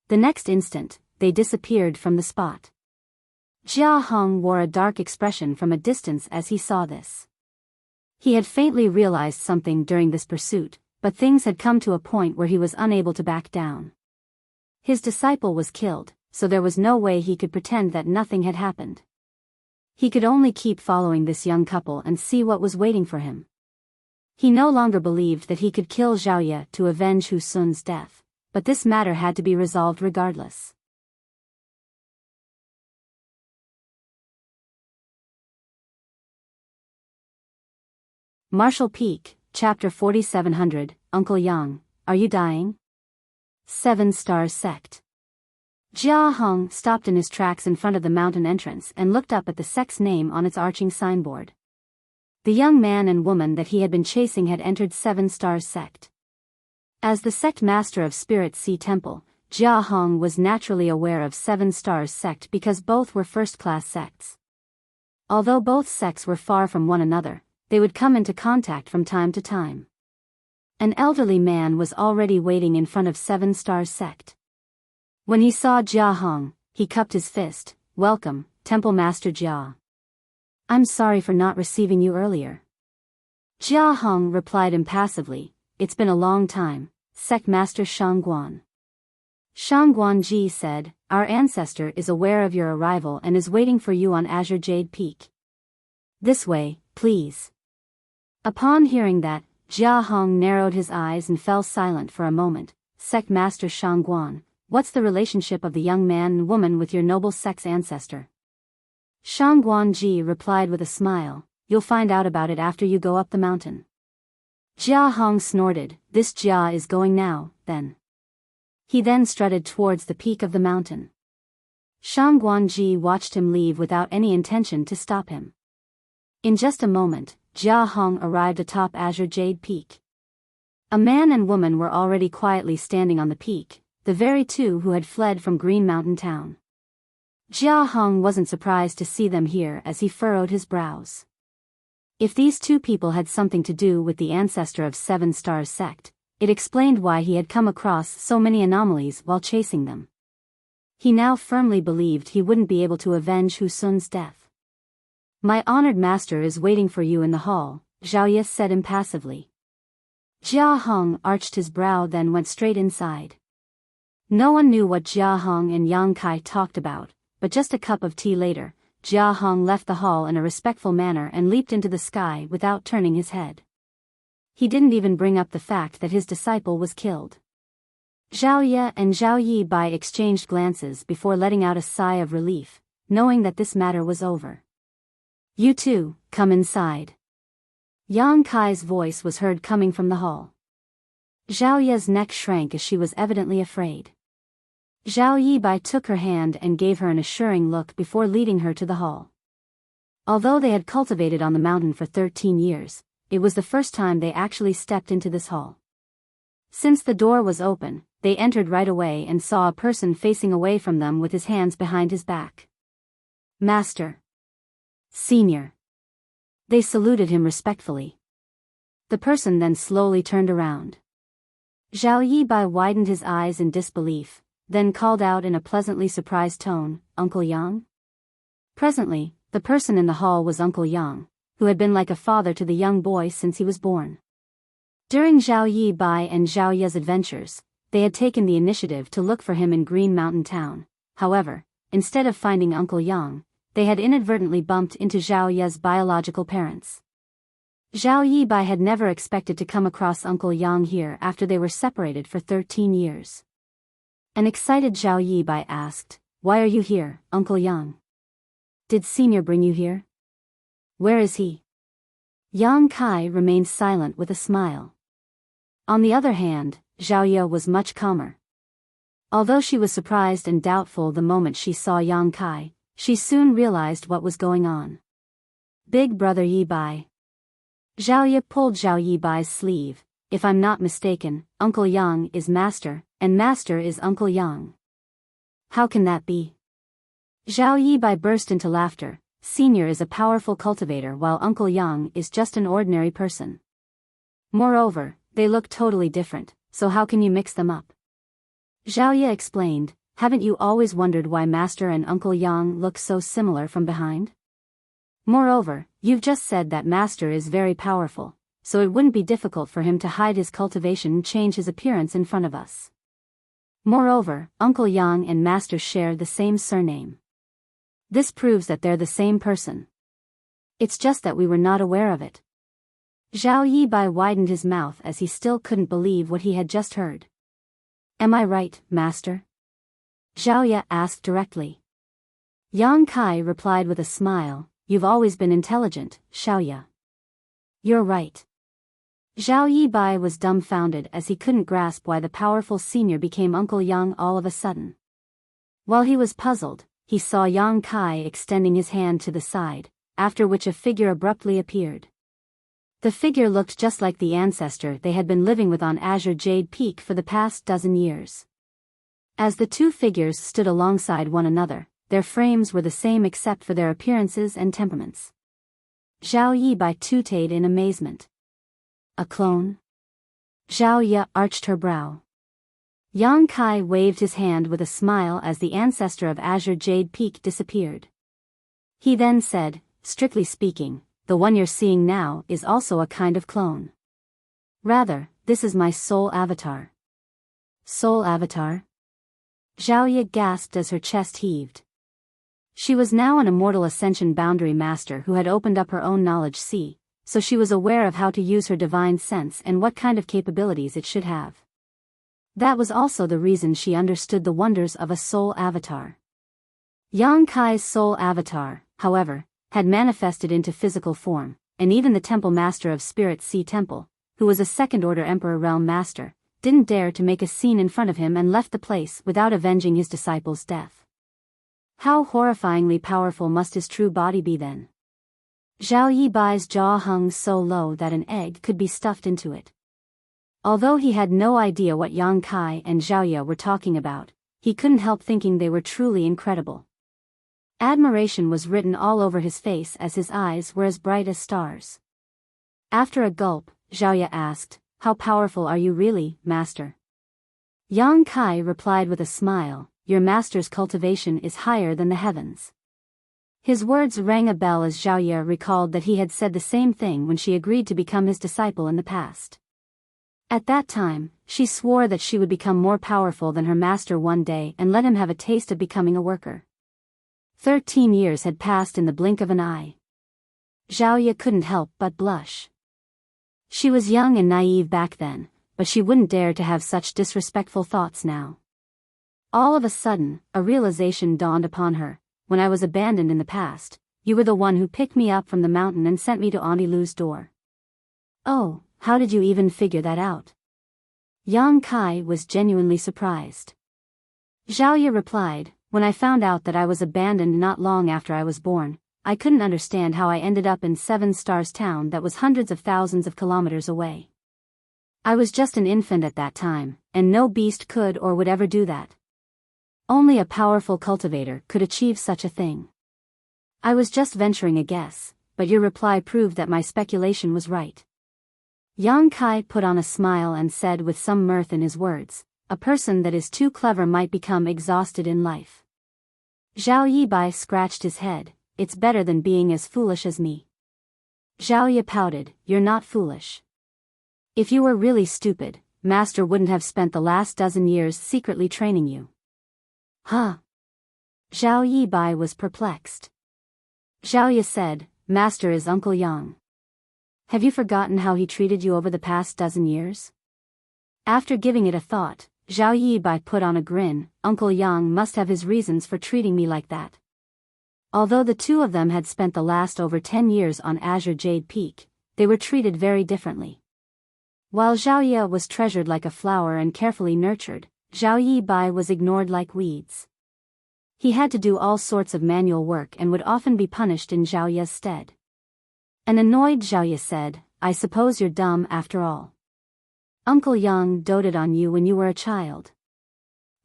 The next instant, they disappeared from the spot. Jia Hong wore a dark expression from a distance as he saw this. He had faintly realized something during this pursuit, but things had come to a point where he was unable to back down. His disciple was killed, so there was no way he could pretend that nothing had happened. He could only keep following this young couple and see what was waiting for him. He no longer believed that he could kill Zhao Ye to avenge Hu Sun's death, but this matter had to be resolved regardless. Martial Peak, Chapter 4700, Uncle Yang, are you dying? 7 Stars Sect. Jia Hong stopped in his tracks in front of the mountain entrance and looked up at the sect's name on its arching signboard. The young man and woman that he had been chasing had entered 7 Stars Sect. As the sect master of Spirit Sea Temple, Jia Hong was naturally aware of 7 Stars Sect because both were first-class sects. Although both sects were far from one another, they would come into contact from time to time. An elderly man was already waiting in front of 7 Stars Sect. When he saw Jia Hong, he cupped his fist. Welcome, Temple Master Jia. I'm sorry for not receiving you earlier. Jia Hong replied impassively, it's been a long time, Sect Master Shangguan. Shangguan Ji said, our ancestor is aware of your arrival and is waiting for you on Azure Jade Peak. This way, please. Upon hearing that, Jia Hong narrowed his eyes and fell silent for a moment. Sect Master Shangguan, what's the relationship of the young man and woman with your noble sect's ancestor? Shangguan Ji replied with a smile, you'll find out about it after you go up the mountain. Jia Hong snorted, this Jia is going now, then. He then strutted towards the peak of the mountain. Shangguan Ji watched him leave without any intention to stop him. In just a moment, Jia Hong arrived atop Azure Jade Peak. A man and woman were already quietly standing on the peak, the very two who had fled from Green Mountain Town. Jia Hong wasn't surprised to see them here as he furrowed his brows. If these two people had something to do with the ancestor of 7 Stars Sect, it explained why he had come across so many anomalies while chasing them. He now firmly believed he wouldn't be able to avenge Hu Sun's death. My honored master is waiting for you in the hall, Zhao Ye said impassively. Jia Hong arched his brow then went straight inside. No one knew what Jia Hong and Yang Kai talked about, but just a cup of tea later, Jia Hong left the hall in a respectful manner and leaped into the sky without turning his head. He didn't even bring up the fact that his disciple was killed. Zhao Ye and Zhao Yibai exchanged glances before letting out a sigh of relief, knowing that this matter was over. You two, come inside. Yang Kai's voice was heard coming from the hall. Zhao Ye's neck shrank as she was evidently afraid. Zhao Yibai took her hand and gave her an assuring look before leading her to the hall. Although they had cultivated on the mountain for 13 years, it was the first time they actually stepped into this hall. Since the door was open, they entered right away and saw a person facing away from them with his hands behind his back. Master. Senior. They saluted him respectfully. The person then slowly turned around. Zhao Yibai widened his eyes in disbelief, then called out in a pleasantly surprised tone, "Uncle Yang?" Presently, the person in the hall was Uncle Yang, who had been like a father to the young boy since he was born. During Zhao Yibai and Zhao Ye's adventures, they had taken the initiative to look for him in Green Mountain Town. However, instead of finding Uncle Yang, they had inadvertently bumped into Zhao Ye's biological parents. Zhao Yibai had never expected to come across Uncle Yang here after they were separated for 13 years. An excited Zhao Yibai asked, "Why are you here, Uncle Yang? Did Senior bring you here? Where is he?" Yang Kai remained silent with a smile. On the other hand, Zhao Ye was much calmer. Although she was surprised and doubtful the moment she saw Yang Kai, she soon realized what was going on. "Big brother Yibai." Zhao Ye pulled Zhao Yibai's sleeve. "If I'm not mistaken, Uncle Yang is Master, and Master is Uncle Yang. How can that be?" Zhao Yibai burst into laughter. "Senior is a powerful cultivator while Uncle Yang is just an ordinary person. Moreover, they look totally different, so how can you mix them up?" Zhao Ye explained, "Haven't you always wondered why Master and Uncle Yang look so similar from behind? Moreover, you've just said that Master is very powerful, so it wouldn't be difficult for him to hide his cultivation and change his appearance in front of us. Moreover, Uncle Yang and Master share the same surname. This proves that they're the same person. It's just that we were not aware of it." Zhao Yibai widened his mouth as he still couldn't believe what he had just heard. "Am I right, Master?" Zhao Ye asked directly. Yang Kai replied with a smile, "You've always been intelligent, Zhao Ye. You're right." Zhao Yibai was dumbfounded as he couldn't grasp why the powerful senior became Uncle Yang all of a sudden. While he was puzzled, he saw Yang Kai extending his hand to the side, after which a figure abruptly appeared. The figure looked just like the ancestor they had been living with on Azure Jade Peak for the past dozen years. As the two figures stood alongside one another, their frames were the same except for their appearances and temperaments. Zhao Yibai tooted in amazement. "A clone?" Zhao Ye arched her brow. Yang Kai waved his hand with a smile as the ancestor of Azure Jade Peak disappeared. He then said, "Strictly speaking, the one you're seeing now is also a kind of clone. Rather, this is my soul avatar." "Soul avatar?" Zhao Ye gasped as her chest heaved. She was now an immortal ascension boundary master who had opened up her own knowledge sea, so she was aware of how to use her divine sense and what kind of capabilities it should have. That was also the reason she understood the wonders of a soul avatar. Yang Kai's soul avatar, however, had manifested into physical form, and even the temple master of Spirit Sea Temple, who was a second-order Emperor Realm Master, didn't dare to make a scene in front of him and left the place without avenging his disciple's death. How horrifyingly powerful must his true body be then? Zhao Yibai's jaw hung so low that an egg could be stuffed into it. Although he had no idea what Yang Kai and Zhao Ye were talking about, he couldn't help thinking they were truly incredible. Admiration was written all over his face as his eyes were as bright as stars. After a gulp, Zhao Ye asked, "How powerful are you really, Master?" Yang Kai replied with a smile, "Your master's cultivation is higher than the heavens." His words rang a bell as Zhao Ye recalled that he had said the same thing when she agreed to become his disciple in the past. At that time, she swore that she would become more powerful than her master one day and let him have a taste of becoming a worker. 13 years had passed in the blink of an eye. Zhao Ye couldn't help but blush. She was young and naive back then, but she wouldn't dare to have such disrespectful thoughts now. All of a sudden, a realization dawned upon her. "When I was abandoned in the past, you were the one who picked me up from the mountain and sent me to Auntie Lu's door." "Oh, how did you even figure that out?" Yang Kai was genuinely surprised. Zhao Ye replied, "When I found out that I was abandoned not long after I was born, I couldn't understand how I ended up in Seven Stars Town that was hundreds of thousands of kilometers away. I was just an infant at that time, and no beast could or would ever do that. Only a powerful cultivator could achieve such a thing. I was just venturing a guess, but your reply proved that my speculation was right. Yang Kai put on a smile and said with some mirth in his words, a person that is too clever might become exhausted in life. Zhao Yibai scratched his head. It's better than being as foolish as me. Zhao Ye pouted, you're not foolish. If you were really stupid, Master wouldn't have spent the last dozen years secretly training you. Huh? Zhao Yibai was perplexed. Zhao Ye said, Master is Uncle Yang. Have you forgotten how he treated you over the past dozen years? After giving it a thought, Zhao Yibai put on a grin. Uncle Yang must have his reasons for treating me like that. Although the two of them had spent the last over 10 years on Azure Jade Peak, they were treated very differently. While Zhao Ye was treasured like a flower and carefully nurtured, Zhao Yibai was ignored like weeds. He had to do all sorts of manual work and would often be punished in Zhao Ye's stead. An annoyed Zhao Ye said, I suppose you're dumb after all. Uncle Yang doted on you when you were a child.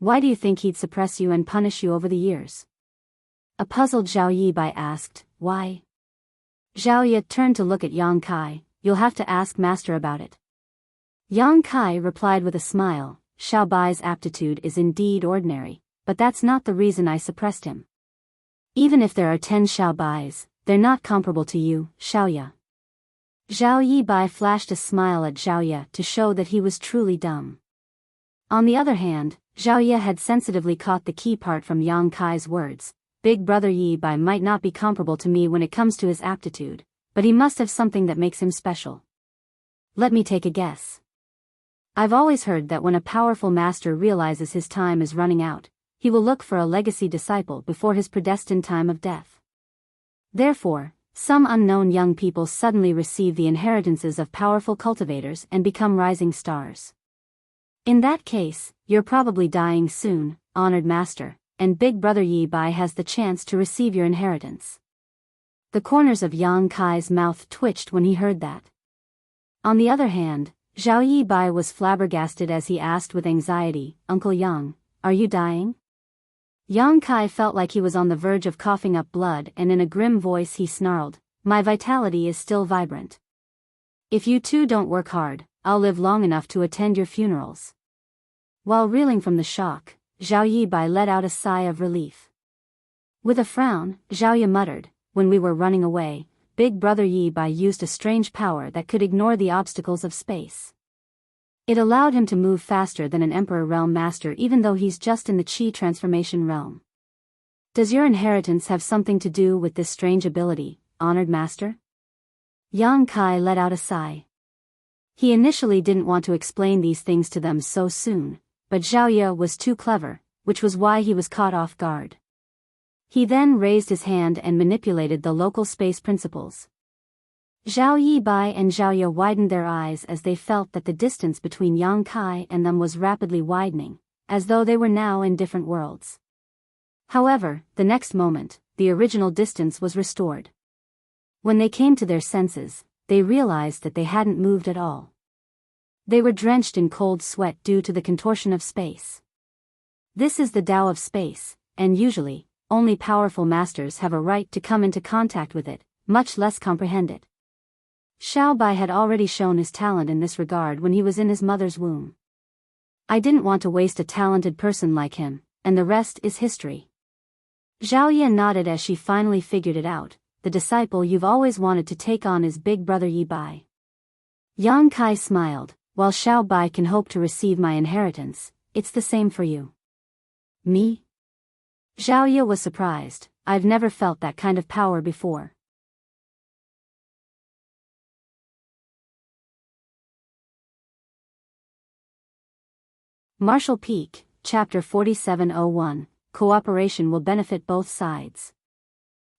Why do you think he'd suppress you and punish you over the years? A puzzled Zhao Yibai asked, why? Zhao Ye turned to look at Yang Kai, you'll have to ask Master about it. Yang Kai replied with a smile, Xiao Bai's aptitude is indeed ordinary, but that's not the reason I suppressed him. Even if there are 10 Xiao Bais, they're not comparable to you, Xiao Ye. Zhao Yibai flashed a smile at Zhao Ye to show that he was truly dumb. On the other hand, Zhao Ye had sensitively caught the key part from Yang Kai's words. Big brother Yibai might not be comparable to me when it comes to his aptitude, but he must have something that makes him special. Let me take a guess. I've always heard that when a powerful master realizes his time is running out, he will look for a legacy disciple before his predestined time of death. Therefore, some unknown young people suddenly receive the inheritances of powerful cultivators and become rising stars. In that case, you're probably dying soon, honored master, and Big Brother Yibai has the chance to receive your inheritance. The corners of Yang Kai's mouth twitched when he heard that. On the other hand, Zhao Yibai was flabbergasted as he asked with anxiety, Uncle Yang, are you dying? Yang Kai felt like he was on the verge of coughing up blood and in a grim voice he snarled, my vitality is still vibrant. If you two don't work hard, I'll live long enough to attend your funerals. While reeling from the shock, Zhao Yibai let out a sigh of relief. With a frown, Zhao Ye muttered, when we were running away, Big Brother Yibai used a strange power that could ignore the obstacles of space. It allowed him to move faster than an Emperor Realm Master even though he's just in the Qi transformation realm. Does your inheritance have something to do with this strange ability, honored master? Yang Kai let out a sigh. He initially didn't want to explain these things to them so soon, but Zhao Ye was too clever, which was why he was caught off guard. He then raised his hand and manipulated the local space principles. Zhao Yibai and Zhao Ye widened their eyes as they felt that the distance between Yang Kai and them was rapidly widening, as though they were now in different worlds. However, the next moment, the original distance was restored. When they came to their senses, they realized that they hadn't moved at all. They were drenched in cold sweat due to the contortion of space. This is the Tao of space, and usually, only powerful masters have a right to come into contact with it, much less comprehend it. Xiao Bai had already shown his talent in this regard when he was in his mother's womb. I didn't want to waste a talented person like him, and the rest is history. Zhao Ye nodded as she finally figured it out, the disciple you've always wanted to take on is Big Brother Yibai. Yang Kai smiled, while Xiao Bai can hope to receive my inheritance, it's the same for you. Me? Zhao Ye was surprised, I've never felt that kind of power before. Martial Peak, Chapter 4701, Cooperation will benefit both sides.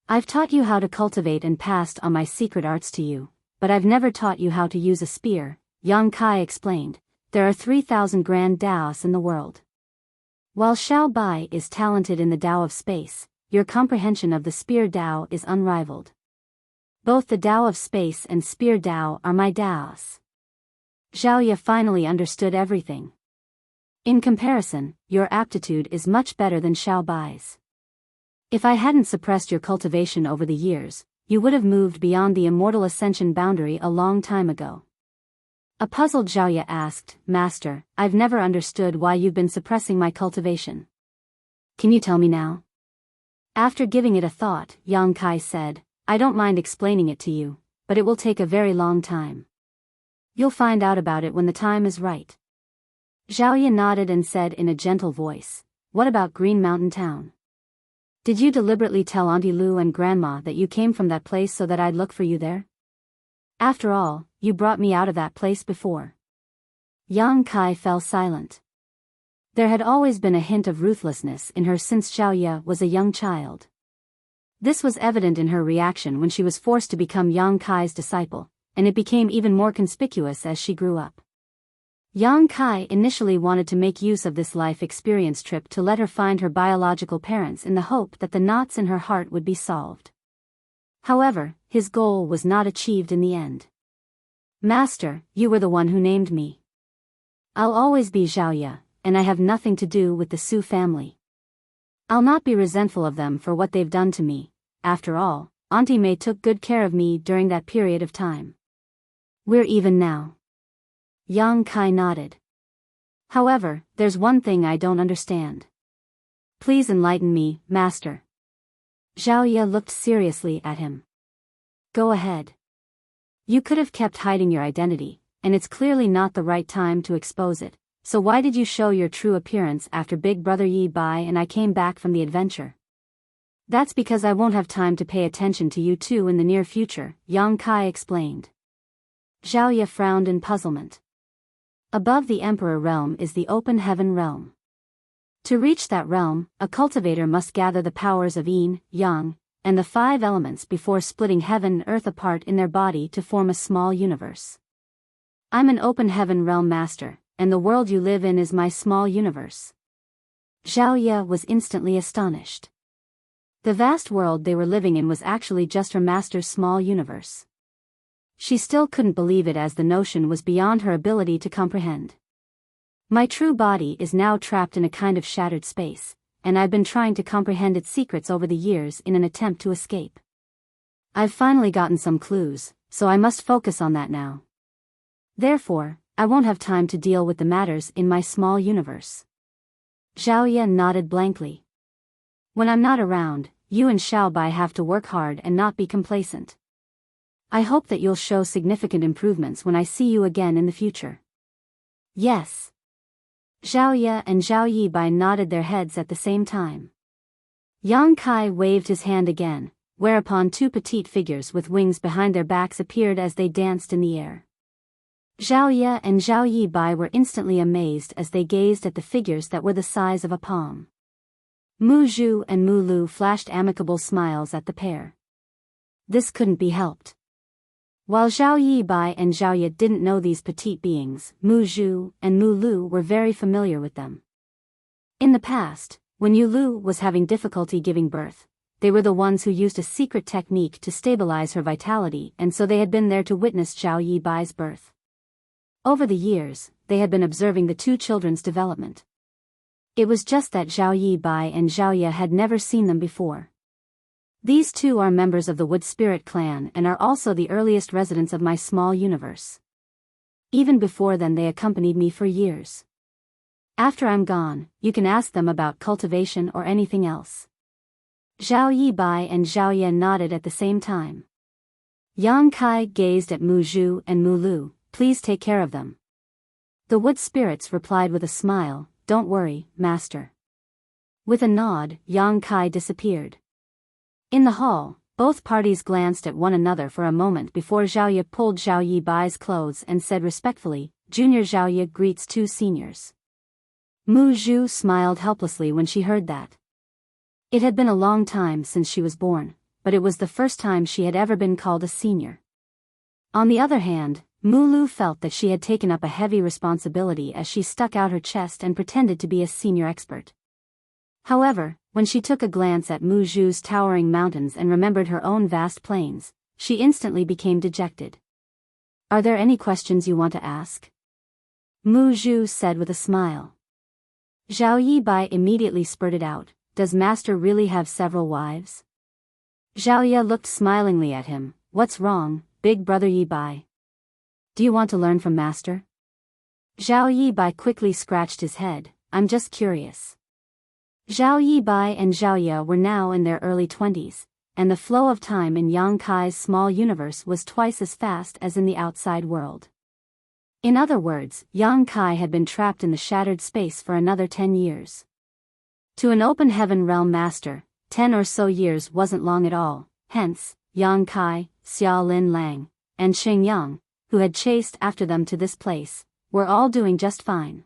I've taught you how to cultivate and passed on my secret arts to you, but I've never taught you how to use a spear, Yang Kai explained. There are 3,000 grand Daos in the world. While Xiao Bai is talented in the Tao of space, your comprehension of the Spear Tao is unrivaled. Both the Tao of space and Spear Tao are my Taos. Zhao Ye finally understood everything. In comparison, your aptitude is much better than Xiao Bai's. If I hadn't suppressed your cultivation over the years, you would have moved beyond the immortal ascension boundary a long time ago. A puzzled Zhao Ye asked, Master, I've never understood why you've been suppressing my cultivation. Can you tell me now? After giving it a thought, Yang Kai said, I don't mind explaining it to you, but it will take a very long time. You'll find out about it when the time is right. Zhao Ye nodded and said in a gentle voice, What about Green Mountain Town? Did you deliberately tell Auntie Lu and Grandma that you came from that place so that I'd look for you there? After all, you brought me out of that place before. Yang Kai fell silent. There had always been a hint of ruthlessness in her since Zhao Ye was a young child. This was evident in her reaction when she was forced to become Yang Kai's disciple, and it became even more conspicuous as she grew up. Yang Kai initially wanted to make use of this life experience trip to let her find her biological parents in the hope that the knots in her heart would be solved. However, his goal was not achieved in the end. Master, you were the one who named me. I'll always be Zhao Ye, and I have nothing to do with the Su family. I'll not be resentful of them for what they've done to me. After all, Auntie Mei took good care of me during that period of time. We're even now. Yang Kai nodded. However, there's one thing I don't understand. Please enlighten me, Master. Zhao Ye looked seriously at him. Go ahead. You could have kept hiding your identity, and it's clearly not the right time to expose it. So why did you show your true appearance after Big Brother Yi Bai and I came back from the adventure? That's because I won't have time to pay attention to you two in the near future, Yang Kai explained. Zhao Ye frowned in puzzlement. Above the Emperor realm is the open heaven realm. To reach that realm, a cultivator must gather the powers of Yin, Yang, and the 5 elements before splitting heaven and earth apart in their body to form a small universe. I'm an open heaven realm master, and the world you live in is my small universe. Zhao Ye was instantly astonished. The vast world they were living in was actually just her master's small universe. She still couldn't believe it as the notion was beyond her ability to comprehend. My true body is now trapped in a kind of shattered space, and I've been trying to comprehend its secrets over the years in an attempt to escape. I've finally gotten some clues, so I must focus on that now. Therefore, I won't have time to deal with the matters in my small universe. Zhao Ye nodded blankly. When I'm not around, you and Xiao Bai have to work hard and not be complacent. I hope that you'll show significant improvements when I see you again in the future. Yes. Zhao Ye and Zhao Yi Bai nodded their heads at the same time. Yang Kai waved his hand again, whereupon 2 petite figures with wings behind their backs appeared as they danced in the air. Zhao Ye and Zhao Yi Bai were instantly amazed as they gazed at the figures that were the size of a palm. Mu Zhu and Mu Lu flashed amicable smiles at the pair. This couldn't be helped. While Zhao Yi Bai and Zhao Ye didn't know these petite beings, Mu Zhu and Mu Lu were very familiar with them. In the past, when Yu Lu was having difficulty giving birth, they were the ones who used a secret technique to stabilize her vitality, and so they had been there to witness Zhao Yi Bai's birth. Over the years, they had been observing the 2 children's development. It was just that Zhao Yi Bai and Zhao Ye had never seen them before. These 2 are members of the Wood Spirit clan and are also the earliest residents of my small universe. Even before then they accompanied me for years. After I'm gone, you can ask them about cultivation or anything else. Zhao Yi Bai and Zhao Ye nodded at the same time. Yang Kai gazed at Mu Zhu and Mu Lu. Please take care of them. The wood spirits replied with a smile, Don't worry, master. With a nod, Yang Kai disappeared. In the hall, both parties glanced at one another for a moment before Zhao Ye pulled Zhao Yi Bai's clothes and said respectfully, Junior Zhao Ye greets 2 seniors. Mu Zhu smiled helplessly when she heard that. It had been a long time since she was born, but it was the first time she had ever been called a senior. On the other hand, Mu Lu felt that she had taken up a heavy responsibility as she stuck out her chest and pretended to be a senior expert. However, when she took a glance at Mu Zhu's towering mountains and remembered her own vast plains, she instantly became dejected. "Are there any questions you want to ask?" Mu Zhu said with a smile. Zhao Yibai immediately spurted out, "Does Master really have several wives?" Zhao Ye looked smilingly at him. "What's wrong, big brother Yibai? Do you want to learn from Master?" Zhao Yibai quickly scratched his head. "I'm just curious." Zhao Yibai and Zhao Ye were now in their early 20s, and the flow of time in Yang Kai's small universe was twice as fast as in the outside world. In other words, Yang Kai had been trapped in the shattered space for another 10 years. To an open heaven realm master, 10 or so years wasn't long at all, hence, Yang Kai, Xia Lin Lang, and Xing Yang, who had chased after them to this place, were all doing just fine.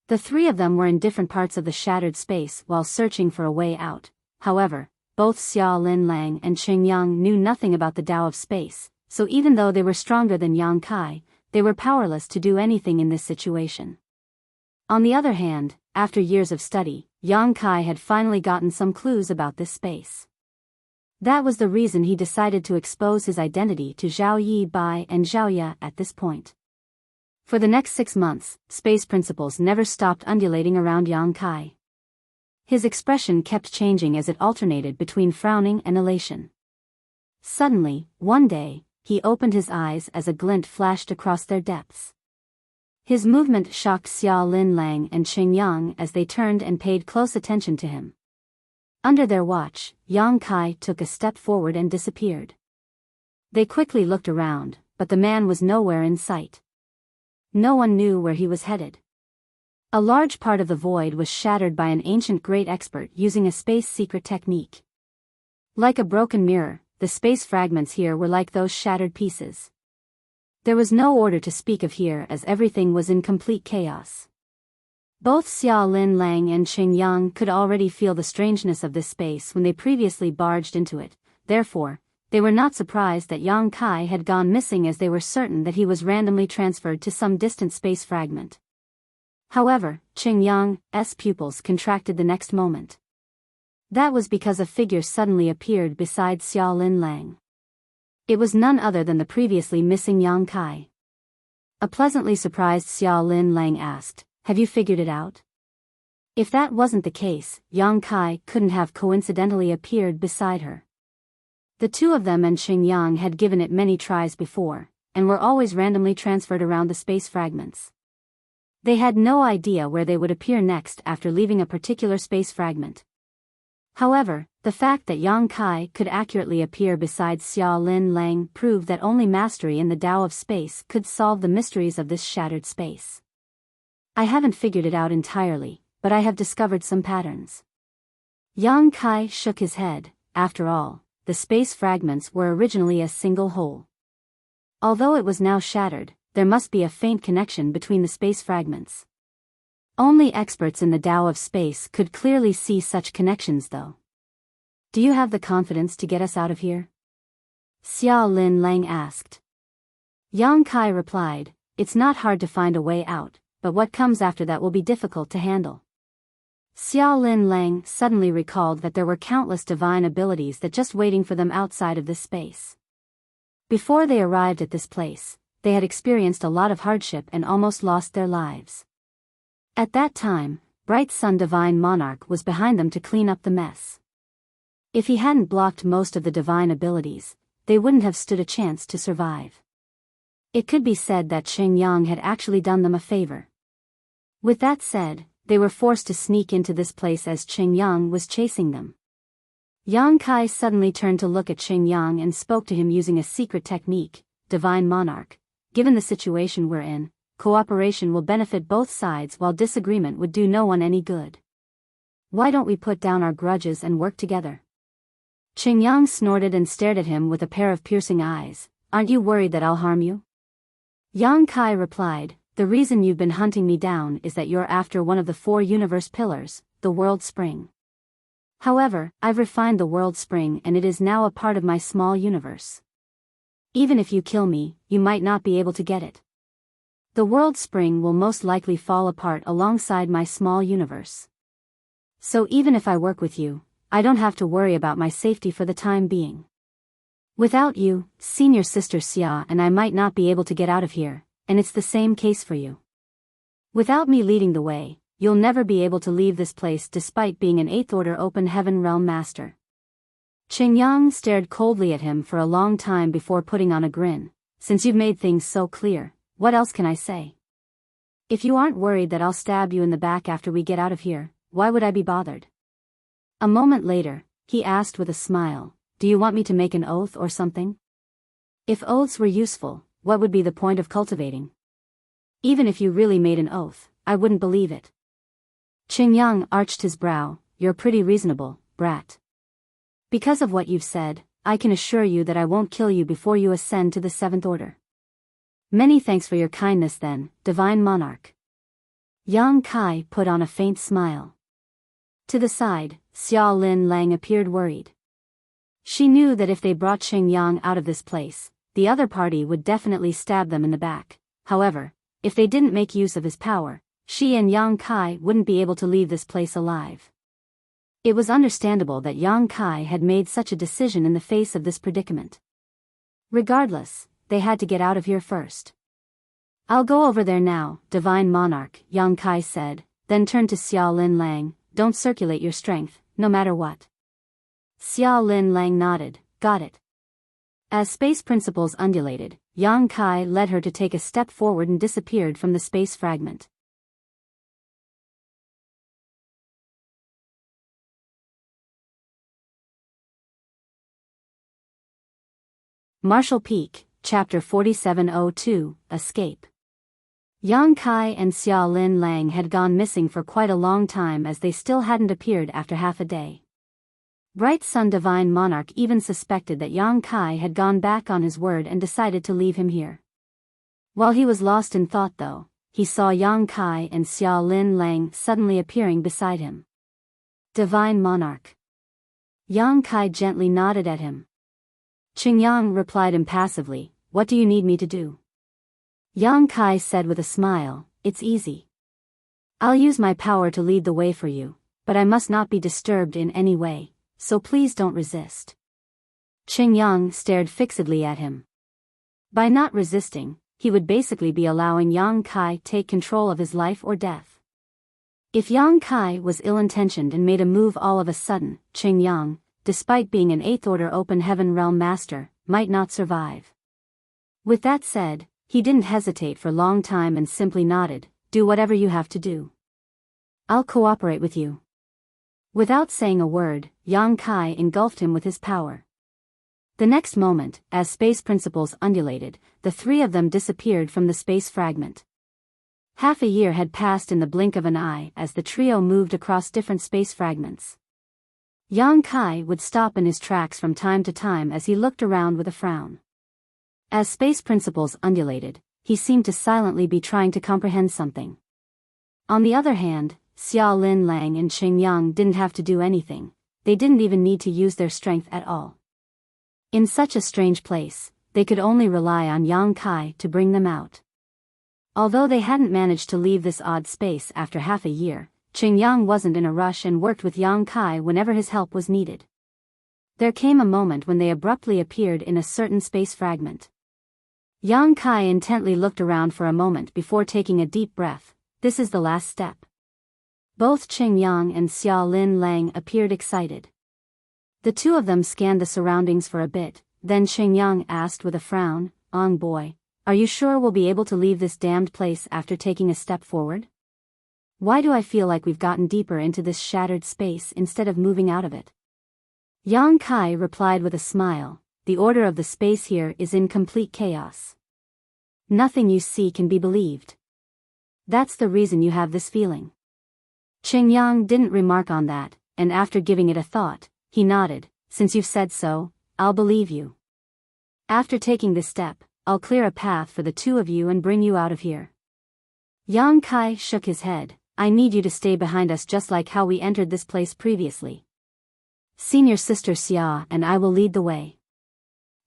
The three of them were in different parts of the shattered space while searching for a way out. However, both Xia Lin Lang and Xing Yang knew nothing about the Tao of space, so even though they were stronger than Yang Kai, they were powerless to do anything in this situation. On the other hand, after years of study, Yang Kai had finally gotten some clues about this space. That was the reason he decided to expose his identity to Zhao Yibai and Zhao Ye at this point. For the next 6 months, space principles never stopped undulating around Yang Kai. His expression kept changing as it alternated between frowning and elation. Suddenly, one day, he opened his eyes as a glint flashed across their depths. His movement shocked Xia Lin Lang and Xing Yang as they turned and paid close attention to him. Under their watch, Yang Kai took a step forward and disappeared. They quickly looked around, but the man was nowhere in sight. No one knew where he was headed. A large part of the void was shattered by an ancient great expert using a space secret technique. Like a broken mirror, the space fragments here were like those shattered pieces. There was no order to speak of here as everything was in complete chaos. Both Xia Lin Lang and Xing Yang could already feel the strangeness of this space when they previously barged into it, therefore, they were not surprised that Yang Kai had gone missing as they were certain that he was randomly transferred to some distant space fragment. However, Xing Yang's pupils contracted the next moment. That was because a figure suddenly appeared beside Xia Lin Lang. It was none other than the previously missing Yang Kai. A pleasantly surprised Xia Lin Lang asked, "Have you figured it out?" If that wasn't the case, Yang Kai couldn't have coincidentally appeared beside her. The two of them and Xing Yang had given it many tries before, and were always randomly transferred around the space fragments. They had no idea where they would appear next after leaving a particular space fragment. However, the fact that Yang Kai could accurately appear beside Xia Lin Lang proved that only mastery in the Tao of space could solve the mysteries of this shattered space. "I haven't figured it out entirely, but I have discovered some patterns." Yang Kai shook his head. After all, the space fragments were originally a single whole. Although it was now shattered, there must be a faint connection between the space fragments. Only experts in the Tao of space could clearly see such connections though. "Do you have the confidence to get us out of here?" Xia Lin Lang asked. Yang Kai replied, "It's not hard to find a way out, but what comes after that will be difficult to handle." Xia Lin Lang suddenly recalled that there were countless divine abilities that just waiting for them outside of this space. Before they arrived at this place, they had experienced a lot of hardship and almost lost their lives. At that time, Bright Sun Divine Monarch was behind them to clean up the mess. If he hadn't blocked most of the divine abilities, they wouldn't have stood a chance to survive. It could be said that Xing Yang had actually done them a favor. With that said, they were forced to sneak into this place as Xing Yang was chasing them. Yang Kai suddenly turned to look at Xing Yang and spoke to him using a secret technique, Divine Monarch. "Given the situation we're in, cooperation will benefit both sides while disagreement would do no one any good. Why don't we put down our grudges and work together?" Xing Yang snorted and stared at him with a pair of piercing eyes. "Aren't you worried that I'll harm you?" Yang Kai replied, "The reason you've been hunting me down is that you're after one of the 4 universe pillars, the World Spring. However, I've refined the World Spring and it is now a part of my small universe. Even if you kill me, you might not be able to get it. The World Spring will most likely fall apart alongside my small universe. So even if I work with you, I don't have to worry about my safety for the time being. Without you, senior sister Xia and I might not be able to get out of here, and it's the same case for you. Without me leading the way, you'll never be able to leave this place despite being an 8th Order Open Heaven Realm Master. Qingyang stared coldly at him for a long time before putting on a grin. Since you've made things so clear, what else can I say? If you aren't worried that I'll stab you in the back after we get out of here, why would I be bothered? A moment later, he asked with a smile, do you want me to make an oath or something? If oaths were useful, what would be the point of cultivating? Even if you really made an oath, I wouldn't believe it. Qingyang arched his brow, you're pretty reasonable, brat. Because of what you've said, I can assure you that I won't kill you before you ascend to the 7th Order. Many thanks for your kindness then, Divine Monarch. Yang Kai put on a faint smile. To the side, Xia Lin Lang appeared worried. She knew that if they brought Qingyang out of this place, the other party would definitely stab them in the back. However, if they didn't make use of his power, she and Yang Kai wouldn't be able to leave this place alive. It was understandable that Yang Kai had made such a decision in the face of this predicament. Regardless, they had to get out of here first. I'll go over there now, Divine Monarch, Yang Kai said, then turned to Xia Lin Lang, don't circulate your strength, no matter what. Xia Lin Lang nodded, got it. As space principles undulated, Yang Kai led her to take a step forward and disappeared from the space fragment. Marshall Peak, Chapter 4702, Escape. Yang Kai and Xia Lin Lang had gone missing for quite a long time as they still hadn't appeared after half a day. Bright Sun Divine Monarch even suspected that Yang Kai had gone back on his word and decided to leave him here. While he was lost in thought though, he saw Yang Kai and Xia Lin Lang suddenly appearing beside him. Divine Monarch. Yang Kai gently nodded at him. Qingyang replied impassively, what do you need me to do? Yang Kai said with a smile, it's easy. I'll use my power to lead the way for you, but I must not be disturbed in any way, so please don't resist. Qingyang stared fixedly at him. By not resisting, he would basically be allowing Yang Kai take control of his life or death. If Yang Kai was ill-intentioned and made a move all of a sudden, Qingyang, despite being an 8th Order Open Heaven Realm Master, might not survive. With that said, he didn't hesitate for a long time and simply nodded, do whatever you have to do. I'll cooperate with you. Without saying a word, Yang Kai engulfed him with his power. The next moment, as space principles undulated, the three of them disappeared from the space fragment. Half a year had passed in the blink of an eye as the trio moved across different space fragments. Yang Kai would stop in his tracks from time to time as he looked around with a frown. As space principles undulated, he seemed to silently be trying to comprehend something. On the other hand, Xia Lin Lang and Qingyang didn't have to do anything, they didn't even need to use their strength at all. In such a strange place, they could only rely on Yang Kai to bring them out. Although they hadn't managed to leave this odd space after half a year, Qingyang wasn't in a rush and worked with Yang Kai whenever his help was needed. There came a moment when they abruptly appeared in a certain space fragment. Yang Kai intently looked around for a moment before taking a deep breath. This is the last step. Both Qingyang and Xia Lin Lang appeared excited. The two of them scanned the surroundings for a bit, then Qingyang asked with a frown, Ong boy, are you sure we'll be able to leave this damned place after taking a step forward? Why do I feel like we've gotten deeper into this shattered space instead of moving out of it? Yang Kai replied with a smile, the order of the space here is in complete chaos. Nothing you see can be believed. That's the reason you have this feeling. Qingyang didn't remark on that, and after giving it a thought, he nodded, since you've said so, I'll believe you. After taking this step, I'll clear a path for the two of you and bring you out of here. Yang Kai shook his head, I need you to stay behind us just like how we entered this place previously. Senior Sister Xia and I will lead the way.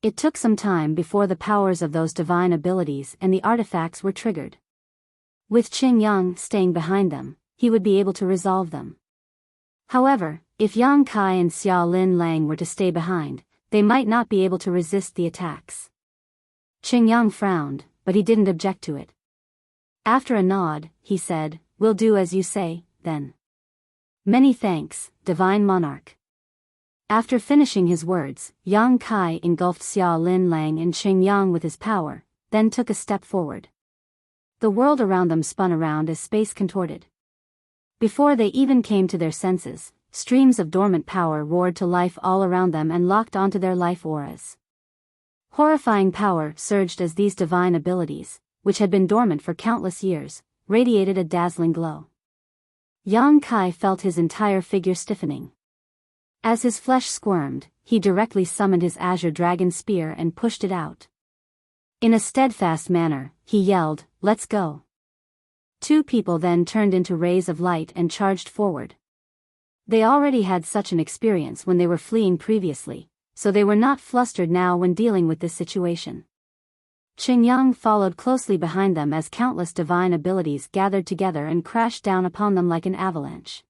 It took some time before the powers of those divine abilities and the artifacts were triggered. With Qingyang staying behind them, he would be able to resolve them. However, if Yang Kai and Xiao Lin Lang were to stay behind, they might not be able to resist the attacks. Qingyang frowned, but he didn't object to it. After a nod, he said, "We'll do as you say, then." "Many thanks, Divine Monarch." After finishing his words, Yang Kai engulfed Xiao Lin Lang and Qingyang with his power, then took a step forward. The world around them spun around as space contorted. Before they even came to their senses, streams of dormant power roared to life all around them and locked onto their life auras. Horrifying power surged as these divine abilities, which had been dormant for countless years, radiated a dazzling glow. Yang Kai felt his entire figure stiffening. As his flesh squirmed, he directly summoned his azure dragon spear and pushed it out. In a steadfast manner, he yelled, "Let's go." Two people then turned into rays of light and charged forward. They already had such an experience when they were fleeing previously, so they were not flustered now when dealing with this situation. Qingyang followed closely behind them as countless divine abilities gathered together and crashed down upon them like an avalanche.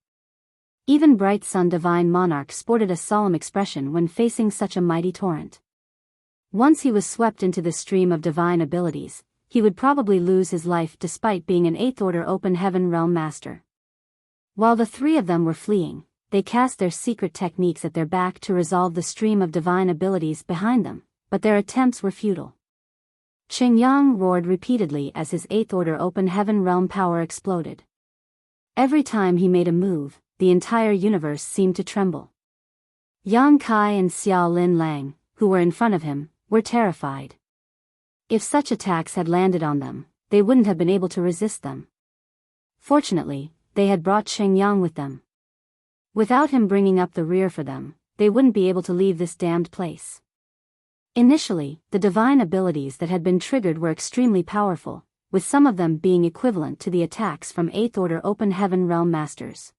Even Bright Sun Divine Monarch sported a solemn expression when facing such a mighty torrent. Once he was swept into the stream of divine abilities, he would probably lose his life despite being an 8th Order Open Heaven Realm Master. While the three of them were fleeing, they cast their secret techniques at their back to resolve the stream of divine abilities behind them, but their attempts were futile. Qingyang roared repeatedly as his 8th Order Open Heaven Realm power exploded. Every time he made a move, the entire universe seemed to tremble. Yang Kai and Xiao Lin Lang, who were in front of him, were terrified. If such attacks had landed on them, they wouldn't have been able to resist them. Fortunately, they had brought Qingyang with them. Without him bringing up the rear for them, they wouldn't be able to leave this damned place. Initially, the divine abilities that had been triggered were extremely powerful, with some of them being equivalent to the attacks from 8th Order Open Heaven Realm Masters.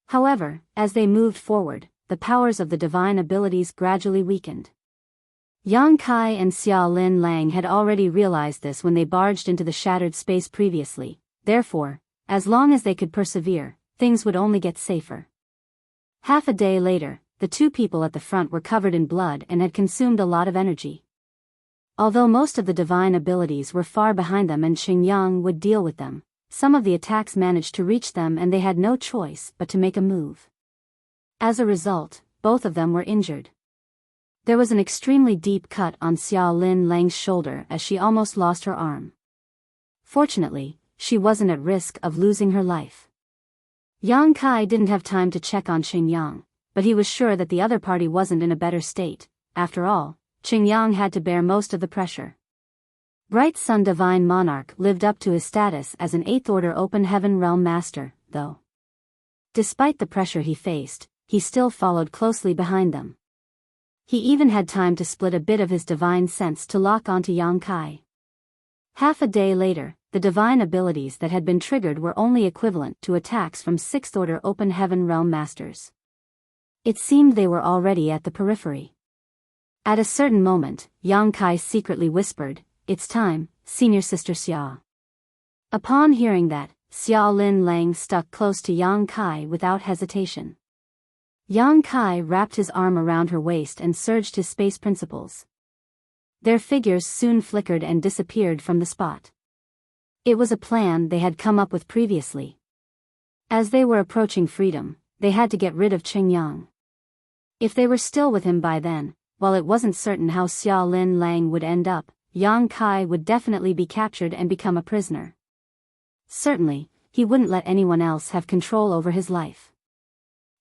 However, as they moved forward, the powers of the divine abilities gradually weakened. Yang Kai and Xiao Lin Lang had already realized this when they barged into the shattered space previously, therefore, as long as they could persevere, things would only get safer. Half a day later, the two people at the front were covered in blood and had consumed a lot of energy. Although most of the divine abilities were far behind them and Qingyang would deal with them, some of the attacks managed to reach them and they had no choice but to make a move. As a result, both of them were injured. There was an extremely deep cut on Xiao Lin Lang's shoulder as she almost lost her arm. Fortunately, she wasn't at risk of losing her life. Yang Kai didn't have time to check on Qingyang, but he was sure that the other party wasn't in a better state. After all, Qingyang had to bear most of the pressure. Bright Sun Divine Monarch lived up to his status as an 8th Order Open Heaven Realm Master, though. Despite the pressure he faced, he still followed closely behind them. He even had time to split a bit of his divine sense to lock onto Yang Kai. Half a day later, the divine abilities that had been triggered were only equivalent to attacks from 6th Order Open Heaven Realm Masters. It seemed they were already at the periphery. At a certain moment, Yang Kai secretly whispered, "It's time, Senior Sister Xia." Upon hearing that, Xiao Lin Lang stuck close to Yang Kai without hesitation. Yang Kai wrapped his arm around her waist and surged his space principles. Their figures soon flickered and disappeared from the spot. It was a plan they had come up with previously. As they were approaching freedom, they had to get rid of Qingyang. If they were still with him by then, while it wasn't certain how Xiao Lin Lang would end up, Yang Kai would definitely be captured and become a prisoner. Certainly, he wouldn't let anyone else have control over his life.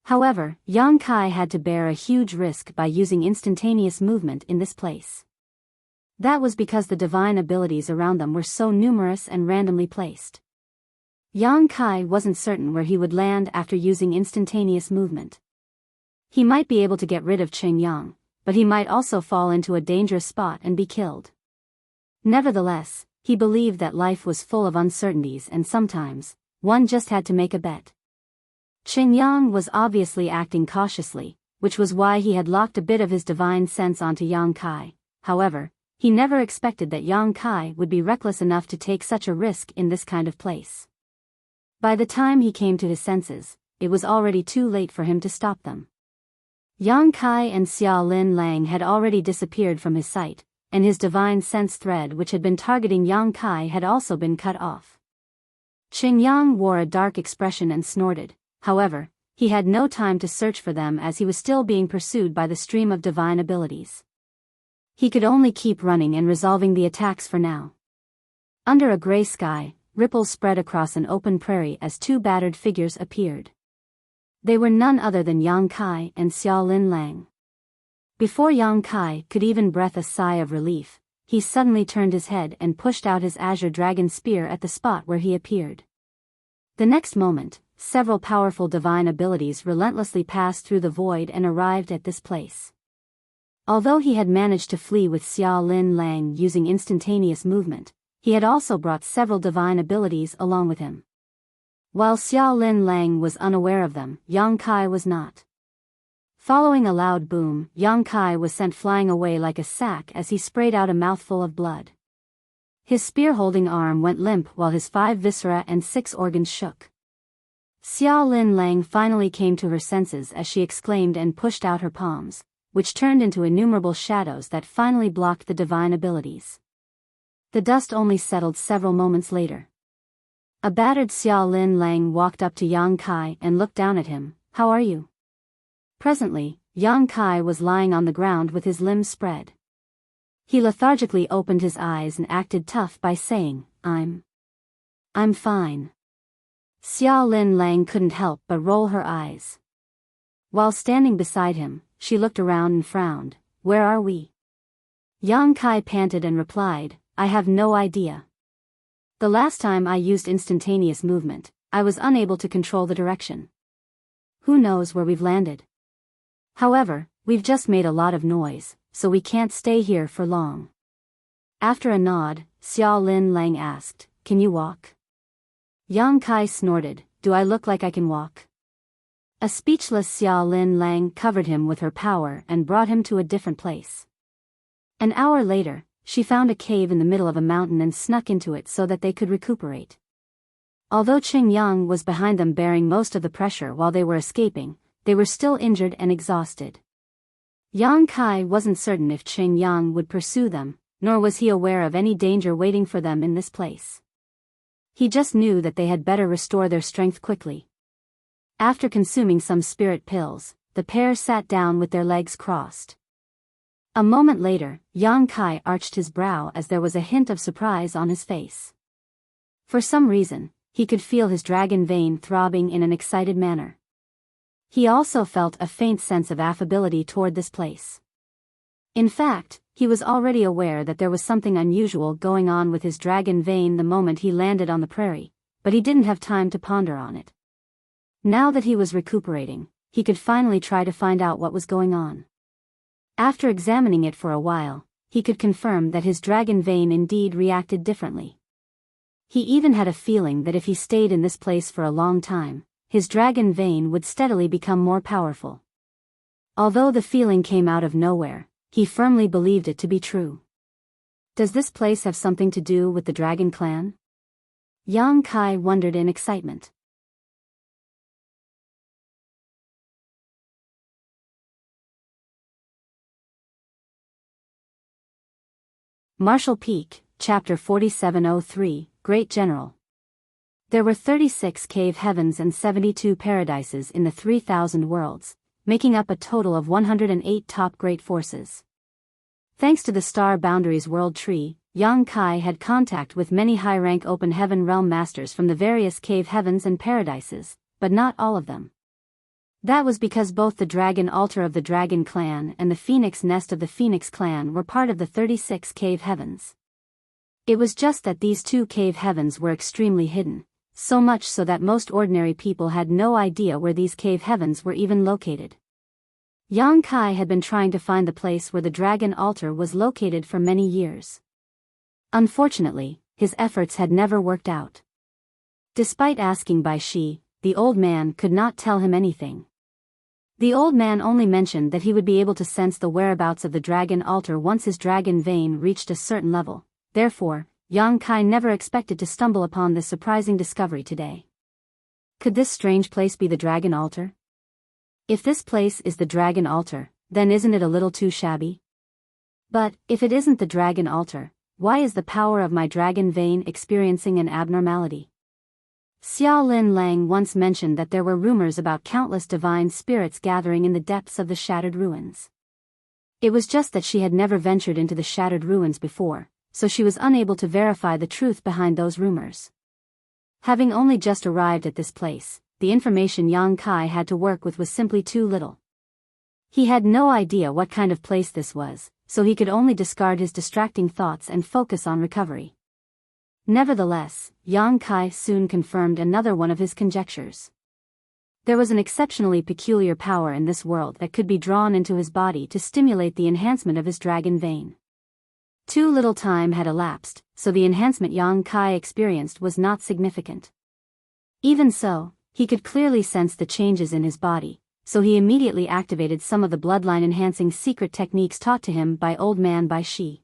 However, Yang Kai had to bear a huge risk by using instantaneous movement in this place. That was because the divine abilities around them were so numerous and randomly placed. Yang Kai wasn't certain where he would land after using instantaneous movement. He might be able to get rid of Qingyang, but he might also fall into a dangerous spot and be killed. Nevertheless, he believed that life was full of uncertainties and sometimes, one just had to make a bet. Qingyang was obviously acting cautiously, which was why he had locked a bit of his divine sense onto Yang Kai. However, he never expected that Yang Kai would be reckless enough to take such a risk in this kind of place. By the time he came to his senses, it was already too late for him to stop them. Yang Kai and Xiao Lin Lang had already disappeared from his sight, and his divine sense thread which had been targeting Yang Kai had also been cut off. Qing Yang wore a dark expression and snorted. However, he had no time to search for them as he was still being pursued by the stream of divine abilities. He could only keep running and resolving the attacks for now. Under a gray sky, ripples spread across an open prairie as two battered figures appeared. They were none other than Yang Kai and Xiao Lin Lang. Before Yang Kai could even breathe a sigh of relief, he suddenly turned his head and pushed out his azure dragon spear at the spot where he appeared. The next moment, several powerful divine abilities relentlessly passed through the void and arrived at this place. Although he had managed to flee with Xiao Lin Lang using instantaneous movement, he had also brought several divine abilities along with him. While Xiao Lin Lang was unaware of them, Yang Kai was not. Following a loud boom, Yang Kai was sent flying away like a sack as he sprayed out a mouthful of blood. His spear-holding arm went limp while his 5 viscera and 6 organs shook. Xiao Lin Lang finally came to her senses as she exclaimed and pushed out her palms, which turned into innumerable shadows that finally blocked the divine abilities. The dust only settled several moments later. A battered Xiao Lin Lang walked up to Yang Kai and looked down at him. "How are you?" Presently, Yang Kai was lying on the ground with his limbs spread. He lethargically opened his eyes and acted tough by saying, I'm fine." Xiao Lin Lang couldn't help but roll her eyes. While standing beside him, she looked around and frowned. "Where are we?" Yang Kai panted and replied, "I have no idea. The last time I used instantaneous movement, I was unable to control the direction. Who knows where we've landed? However, we've just made a lot of noise, so we can't stay here for long." After a nod, Xiao Lin Lang asked, "Can you walk?" Yang Kai snorted, "Do I look like I can walk?" A speechless Xiao Lin Lang covered him with her power and brought him to a different place. An hour later, she found a cave in the middle of a mountain and snuck into it so that they could recuperate. Although Qing Yang was behind them bearing most of the pressure while they were escaping, they were still injured and exhausted. Yang Kai wasn't certain if Qing Yang would pursue them, nor was he aware of any danger waiting for them in this place. He just knew that they had better restore their strength quickly. After consuming some spirit pills, the pair sat down with their legs crossed. A moment later, Yang Kai arched his brow as there was a hint of surprise on his face. For some reason, he could feel his dragon vein throbbing in an excited manner. He also felt a faint sense of affability toward this place. In fact, he was already aware that there was something unusual going on with his dragon vein the moment he landed on the prairie, but he didn't have time to ponder on it. Now that he was recuperating, he could finally try to find out what was going on. After examining it for a while, he could confirm that his dragon vein indeed reacted differently. He even had a feeling that if he stayed in this place for a long time, his dragon vein would steadily become more powerful. Although the feeling came out of nowhere, he firmly believed it to be true. Does this place have something to do with the Dragon Clan? Yang Kai wondered in excitement. Martial Peak, Chapter 4703, Great General. There were 36 cave heavens and 72 paradises in the 3,000 worlds, making up a total of 108 top great forces. Thanks to the Star Boundaries World Tree, Yang Kai had contact with many high-rank open heaven realm masters from the various cave heavens and paradises, but not all of them. That was because both the Dragon Altar of the Dragon Clan and the Phoenix Nest of the Phoenix Clan were part of the 36 cave heavens. It was just that these two cave heavens were extremely hidden, so much so that most ordinary people had no idea where these cave heavens were even located. Yang Kai had been trying to find the place where the Dragon Altar was located for many years. Unfortunately, his efforts had never worked out. Despite asking Bai Shi, the old man could not tell him anything. The old man only mentioned that he would be able to sense the whereabouts of the Dragon Altar once his dragon vein reached a certain level. Therefore, Yang Kai never expected to stumble upon this surprising discovery today. Could this strange place be the dragon altar? If this place is the dragon altar, then isn't it a little too shabby? But, if it isn't the dragon altar, why is the power of my dragon vein experiencing an abnormality? Xiao Lin Lang once mentioned that there were rumors about countless divine spirits gathering in the depths of the shattered ruins. It was just that she had never ventured into the shattered ruins before, so she was unable to verify the truth behind those rumors. Having only just arrived at this place, the information Yang Kai had to work with was simply too little. He had no idea what kind of place this was, so he could only discard his distracting thoughts and focus on recovery. Nevertheless, Yang Kai soon confirmed another one of his conjectures. There was an exceptionally peculiar power in this world that could be drawn into his body to stimulate the enhancement of his dragon vein. Too little time had elapsed, so the enhancement Yang Kai experienced was not significant. Even so, he could clearly sense the changes in his body, so he immediately activated some of the bloodline-enhancing secret techniques taught to him by Old Man Bai Shi.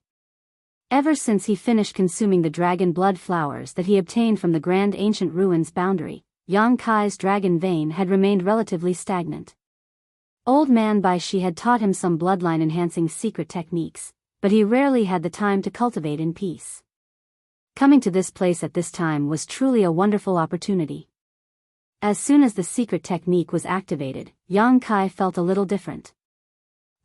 Ever since he finished consuming the dragon blood flowers that he obtained from the Grand Ancient Ruins boundary, Yang Kai's dragon vein had remained relatively stagnant. Old Man Bai Shi had taught him some bloodline-enhancing secret techniques, but he rarely had the time to cultivate in peace. Coming to this place at this time was truly a wonderful opportunity. As soon as the secret technique was activated, Yang Kai felt a little different.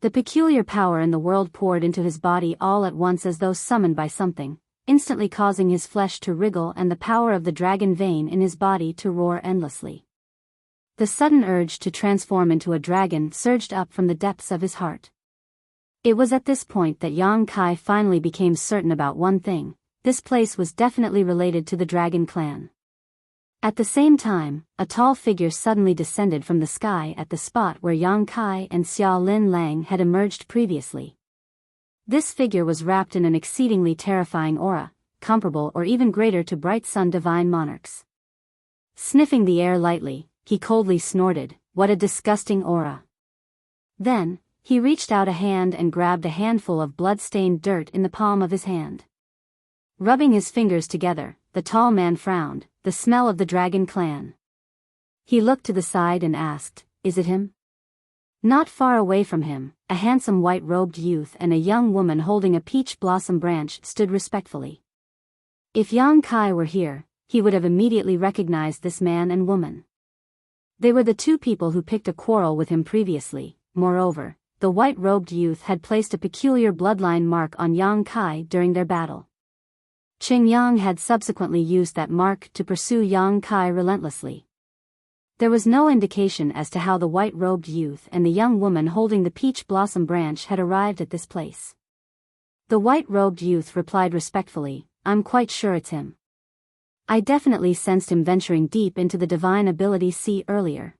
The peculiar power in the world poured into his body all at once as though summoned by something, instantly causing his flesh to wriggle and the power of the dragon vein in his body to roar endlessly. The sudden urge to transform into a dragon surged up from the depths of his heart. It was at this point that Yang Kai finally became certain about one thing: this place was definitely related to the dragon clan. At the same time, a tall figure suddenly descended from the sky at the spot where Yang Kai and Xiao Lin Lang had emerged previously. This figure was wrapped in an exceedingly terrifying aura, comparable or even greater to Bright Sun Divine Monarchs. Sniffing the air lightly, he coldly snorted, "What a disgusting aura." Then, he reached out a hand and grabbed a handful of blood-stained dirt in the palm of his hand. Rubbing his fingers together, the tall man frowned. The smell of the dragon clan. He looked to the side and asked, "Is it him?" Not far away from him, a handsome white-robed youth and a young woman holding a peach blossom branch stood respectfully. If Yang Kai were here, he would have immediately recognized this man and woman. They were the two people who picked a quarrel with him previously. Moreover, the white-robed youth had placed a peculiar bloodline mark on Yang Kai during their battle. Qing Yang had subsequently used that mark to pursue Yang Kai relentlessly. There was no indication as to how the white-robed youth and the young woman holding the peach blossom branch had arrived at this place. The white-robed youth replied respectfully, "I'm quite sure it's him. I definitely sensed him venturing deep into the divine ability sea earlier.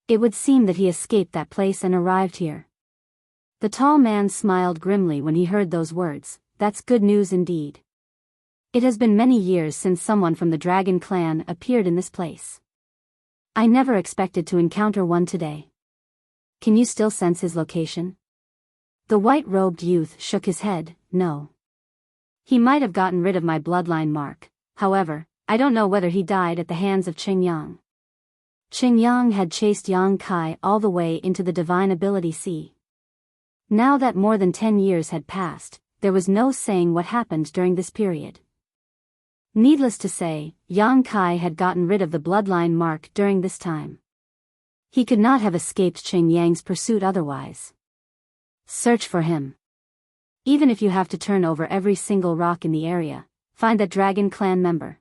It would seem that he escaped that place and arrived here." The tall man smiled grimly when he heard those words. "That's good news indeed. It has been many years since someone from the Dragon Clan appeared in this place. I never expected to encounter one today. Can you still sense his location?" The white-robed youth shook his head. "No. He might have gotten rid of my bloodline mark, however, I don't know whether he died at the hands of Qing Yang." Qing Yang had chased Yang Kai all the way into the divine ability sea. Now that more than 10 years had passed, there was no saying what happened during this period. Needless to say, Yang Kai had gotten rid of the bloodline mark during this time. He could not have escaped Qing Yang's pursuit otherwise. Search for him. Even if you have to turn over every single rock in the area, find that Dragon Clan member,"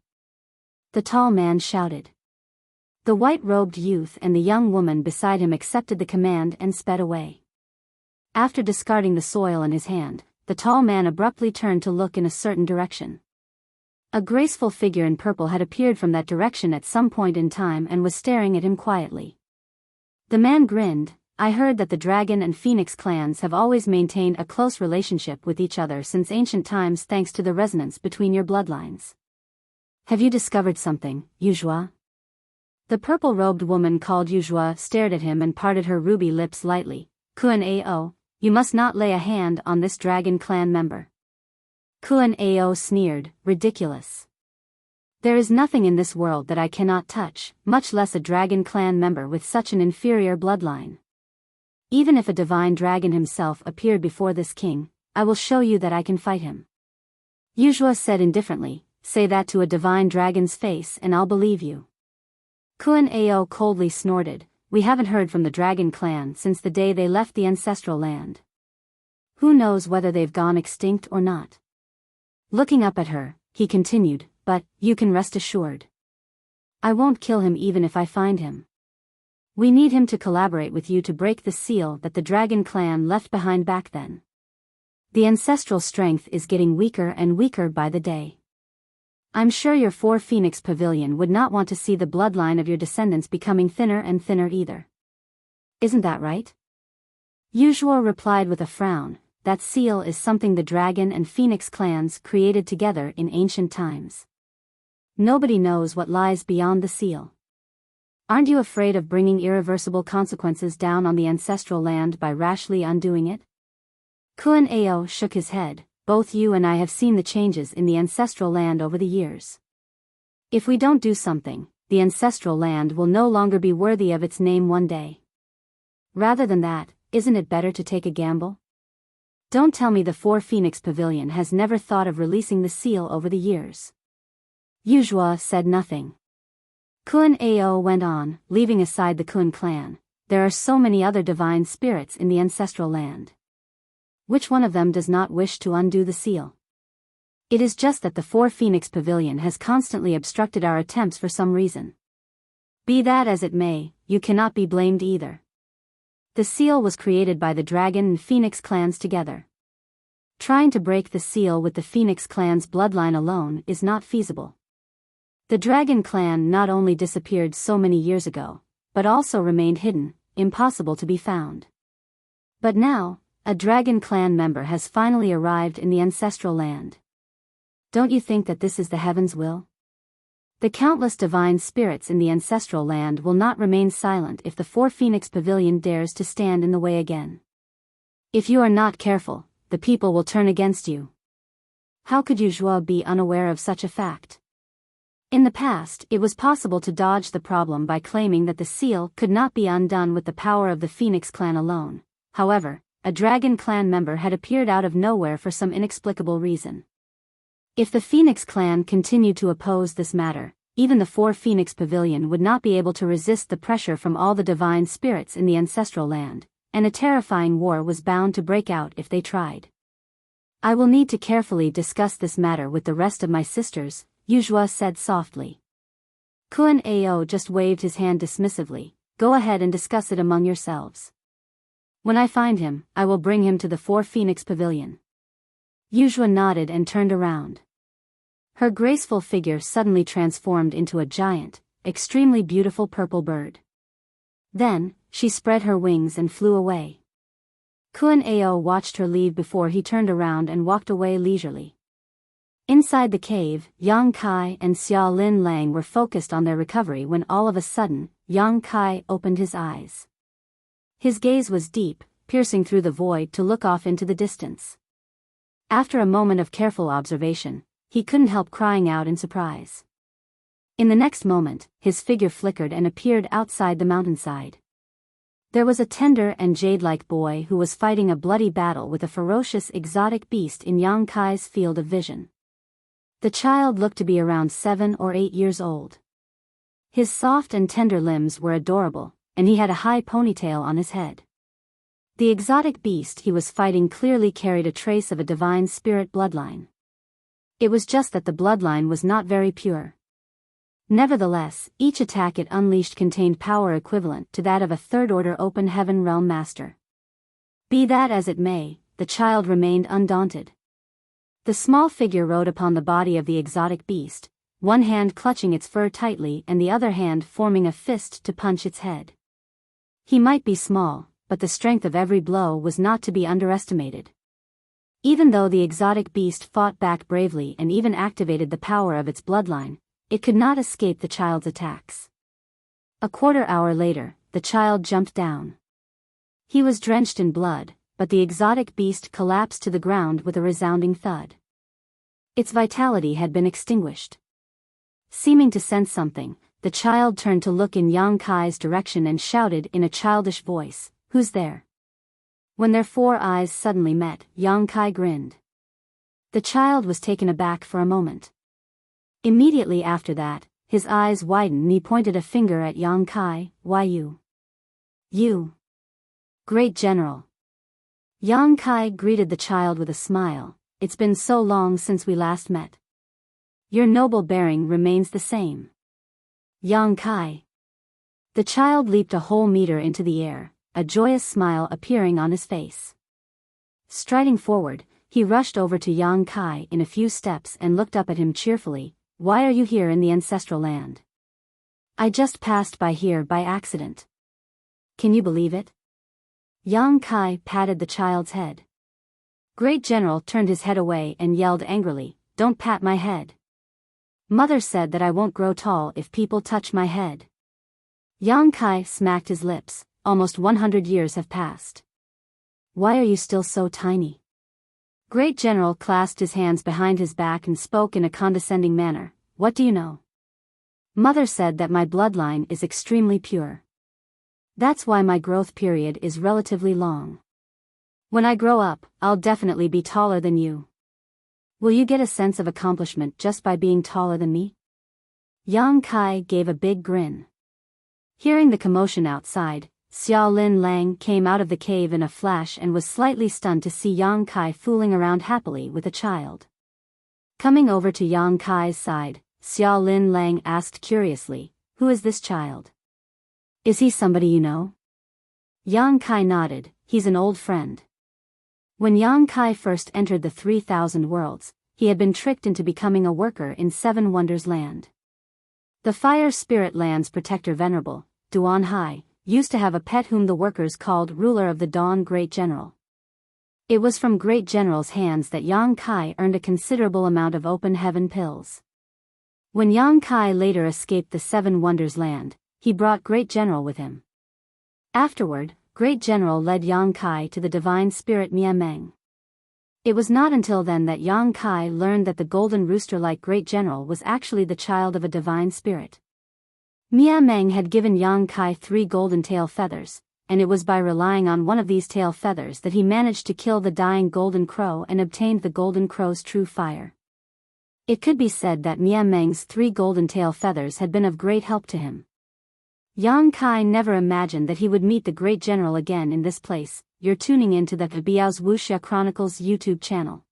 the tall man shouted. The white-robed youth and the young woman beside him accepted the command and sped away. After discarding the soil in his hand, the tall man abruptly turned to look in a certain direction. A graceful figure in purple had appeared from that direction at some point in time and was staring at him quietly. The man grinned. "I heard that the Dragon and Phoenix clans have always maintained a close relationship with each other since ancient times thanks to the resonance between your bloodlines. Have you discovered something, Yuzhua?" The purple-robed woman called Yuzhua stared at him and parted her ruby lips lightly. "Kuan Ao, you must not lay a hand on this Dragon Clan member." Kuan Ao sneered, "Ridiculous. There is nothing in this world that I cannot touch, much less a dragon clan member with such an inferior bloodline. Even if a divine dragon himself appeared before this king, I will show you that I can fight him. Wuxia said indifferently, say that to a divine dragon's face and I'll believe you. Kun Ao coldly snorted, we haven't heard from the dragon clan since the day they left the ancestral land. Who knows whether they've gone extinct or not? Looking up at her, he continued, but, you can rest assured. I won't kill him even if I find him. We need him to collaborate with you to break the seal that the dragon clan left behind back then. The ancestral strength is getting weaker and weaker by the day. I'm sure your 4 Phoenix Pavilion would not want to see the bloodline of your descendants becoming thinner and thinner either. Isn't that right? Wuxia replied with a frown, that seal is something the dragon and Phoenix clans created together in ancient times. Nobody knows what lies beyond the seal. Aren't you afraid of bringing irreversible consequences down on the ancestral land by rashly undoing it? Kun Ao shook his head, both you and I have seen the changes in the ancestral land over the years. If we don't do something, the ancestral land will no longer be worthy of its name one day. Rather than that, isn't it better to take a gamble? Don't tell me the 4 Phoenix Pavilion has never thought of releasing the seal over the years. Wuxia said nothing. Kun Ao went on, leaving aside the Kun clan, there are so many other divine spirits in the ancestral land. Which one of them does not wish to undo the seal? It is just that the 4 Phoenix Pavilion has constantly obstructed our attempts for some reason. Be that as it may, you cannot be blamed either. The seal was created by the dragon and Phoenix clans together. Trying to break the seal with the Phoenix clan's bloodline alone is not feasible. The dragon clan not only disappeared so many years ago, but also remained hidden, impossible to be found. But now, a dragon clan member has finally arrived in the ancestral land. Don't you think that this is the heaven's will? The countless divine spirits in the ancestral land will not remain silent if the 4 Phoenix Pavilion dares to stand in the way again. If you are not careful, the people will turn against you. How could Wuxia be unaware of such a fact? In the past, it was possible to dodge the problem by claiming that the seal could not be undone with the power of the Phoenix clan alone. However, a dragon clan member had appeared out of nowhere for some inexplicable reason. If the Phoenix clan continued to oppose this matter, even the 4 Phoenix Pavilion would not be able to resist the pressure from all the divine spirits in the ancestral land, and a terrifying war was bound to break out if they tried. I will need to carefully discuss this matter with the rest of my sisters, Wuxia said softly. Kun Ao just waved his hand dismissively, go ahead and discuss it among yourselves. When I find him, I will bring him to the 4 Phoenix Pavilion. Wuxia nodded and turned around. Her graceful figure suddenly transformed into a giant, extremely beautiful purple bird. Then, she spread her wings and flew away. Kun Ao watched her leave before he turned around and walked away leisurely. Inside the cave, Yang Kai and Xia Lin Lang were focused on their recovery when all of a sudden, Yang Kai opened his eyes. His gaze was deep, piercing through the void to look off into the distance. After a moment of careful observation, he couldn't help crying out in surprise. In the next moment, his figure flickered and appeared outside the mountainside. There was a tender and jade-like boy who was fighting a bloody battle with a ferocious exotic beast in Yang Kai's field of vision. The child looked to be around 7 or 8 years old. His soft and tender limbs were adorable, and he had a high ponytail on his head. The exotic beast he was fighting clearly carried a trace of a divine spirit bloodline. It was just that the bloodline was not very pure. Nevertheless, each attack it unleashed contained power equivalent to that of a third-order open heaven realm master. Be that as it may, the child remained undaunted. The small figure rode upon the body of the exotic beast, one hand clutching its fur tightly and the other hand forming a fist to punch its head. He might be small, but the strength of every blow was not to be underestimated. Even though the exotic beast fought back bravely and even activated the power of its bloodline, it could not escape the child's attacks. A quarter hour later, the child jumped down. He was drenched in blood, but the exotic beast collapsed to the ground with a resounding thud. Its vitality had been extinguished. Seeming to sense something, the child turned to look in Yang Kai's direction and shouted in a childish voice, "Who's there?" When their four eyes suddenly met, Yang Kai grinned. The child was taken aback for a moment. Immediately after that, his eyes widened and he pointed a finger at Yang Kai. "Why you? You. Great General." Yang Kai greeted the child with a smile. "It's been so long since we last met. Your noble bearing remains the same." Yang Kai. The child leaped a whole meter into the air, a joyous smile appearing on his face. Striding forward, he rushed over to Yang Kai in a few steps and looked up at him cheerfully. "Why are you here in the ancestral land?" "I just passed by here by accident." "Can you believe it?" Yang Kai patted the child's head. Great General turned his head away and yelled angrily, "Don't pat my head. Mother said that I won't grow tall if people touch my head." Yang Kai smacked his lips. "Almost 100 years have passed. Why are you still so tiny?" Great General clasped his hands behind his back and spoke in a condescending manner. "What do you know? Mother said that my bloodline is extremely pure. That's why my growth period is relatively long. When I grow up, I'll definitely be taller than you. Will you get a sense of accomplishment just by being taller than me?" Yang Kai gave a big grin. Hearing the commotion outside, Xiaolin Lang came out of the cave in a flash and was slightly stunned to see Yang Kai fooling around happily with a child. Coming over to Yang Kai's side, Xiaolin Lang asked curiously, "Who is this child? Is he somebody you know?" Yang Kai nodded. "He's an old friend. When Yang Kai first entered the 3,000 worlds, he had been tricked into becoming a worker in Seven Wonders Land. The Fire Spirit Land's protector Venerable, Duan Hai, used to have a pet whom the workers called Ruler of the Dawn Great General. It was from Great General's hands that Yang Kai earned a considerable amount of open heaven pills. When Yang Kai later escaped the Seven Wonders Land, he brought Great General with him. Afterward, Great General led Yang Kai to the divine spirit Mia Meng. It was not until then that Yang Kai learned that the golden rooster-like Great General was actually the child of a divine spirit. Mia Meng had given Yang Kai 3 golden tail feathers, and it was by relying on one of these tail feathers that he managed to kill the dying golden crow and obtained the golden crow's true fire. It could be said that Mia Meng's 3 golden tail feathers had been of great help to him. Yang Kai never imagined that he would meet the Great General again in this place. You're tuning into the Biyao's Wuxia Chronicles YouTube channel.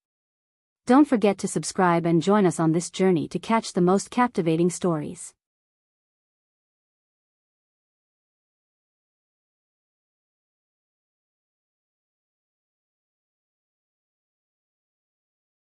Don't forget to subscribe and join us on this journey to catch the most captivating stories.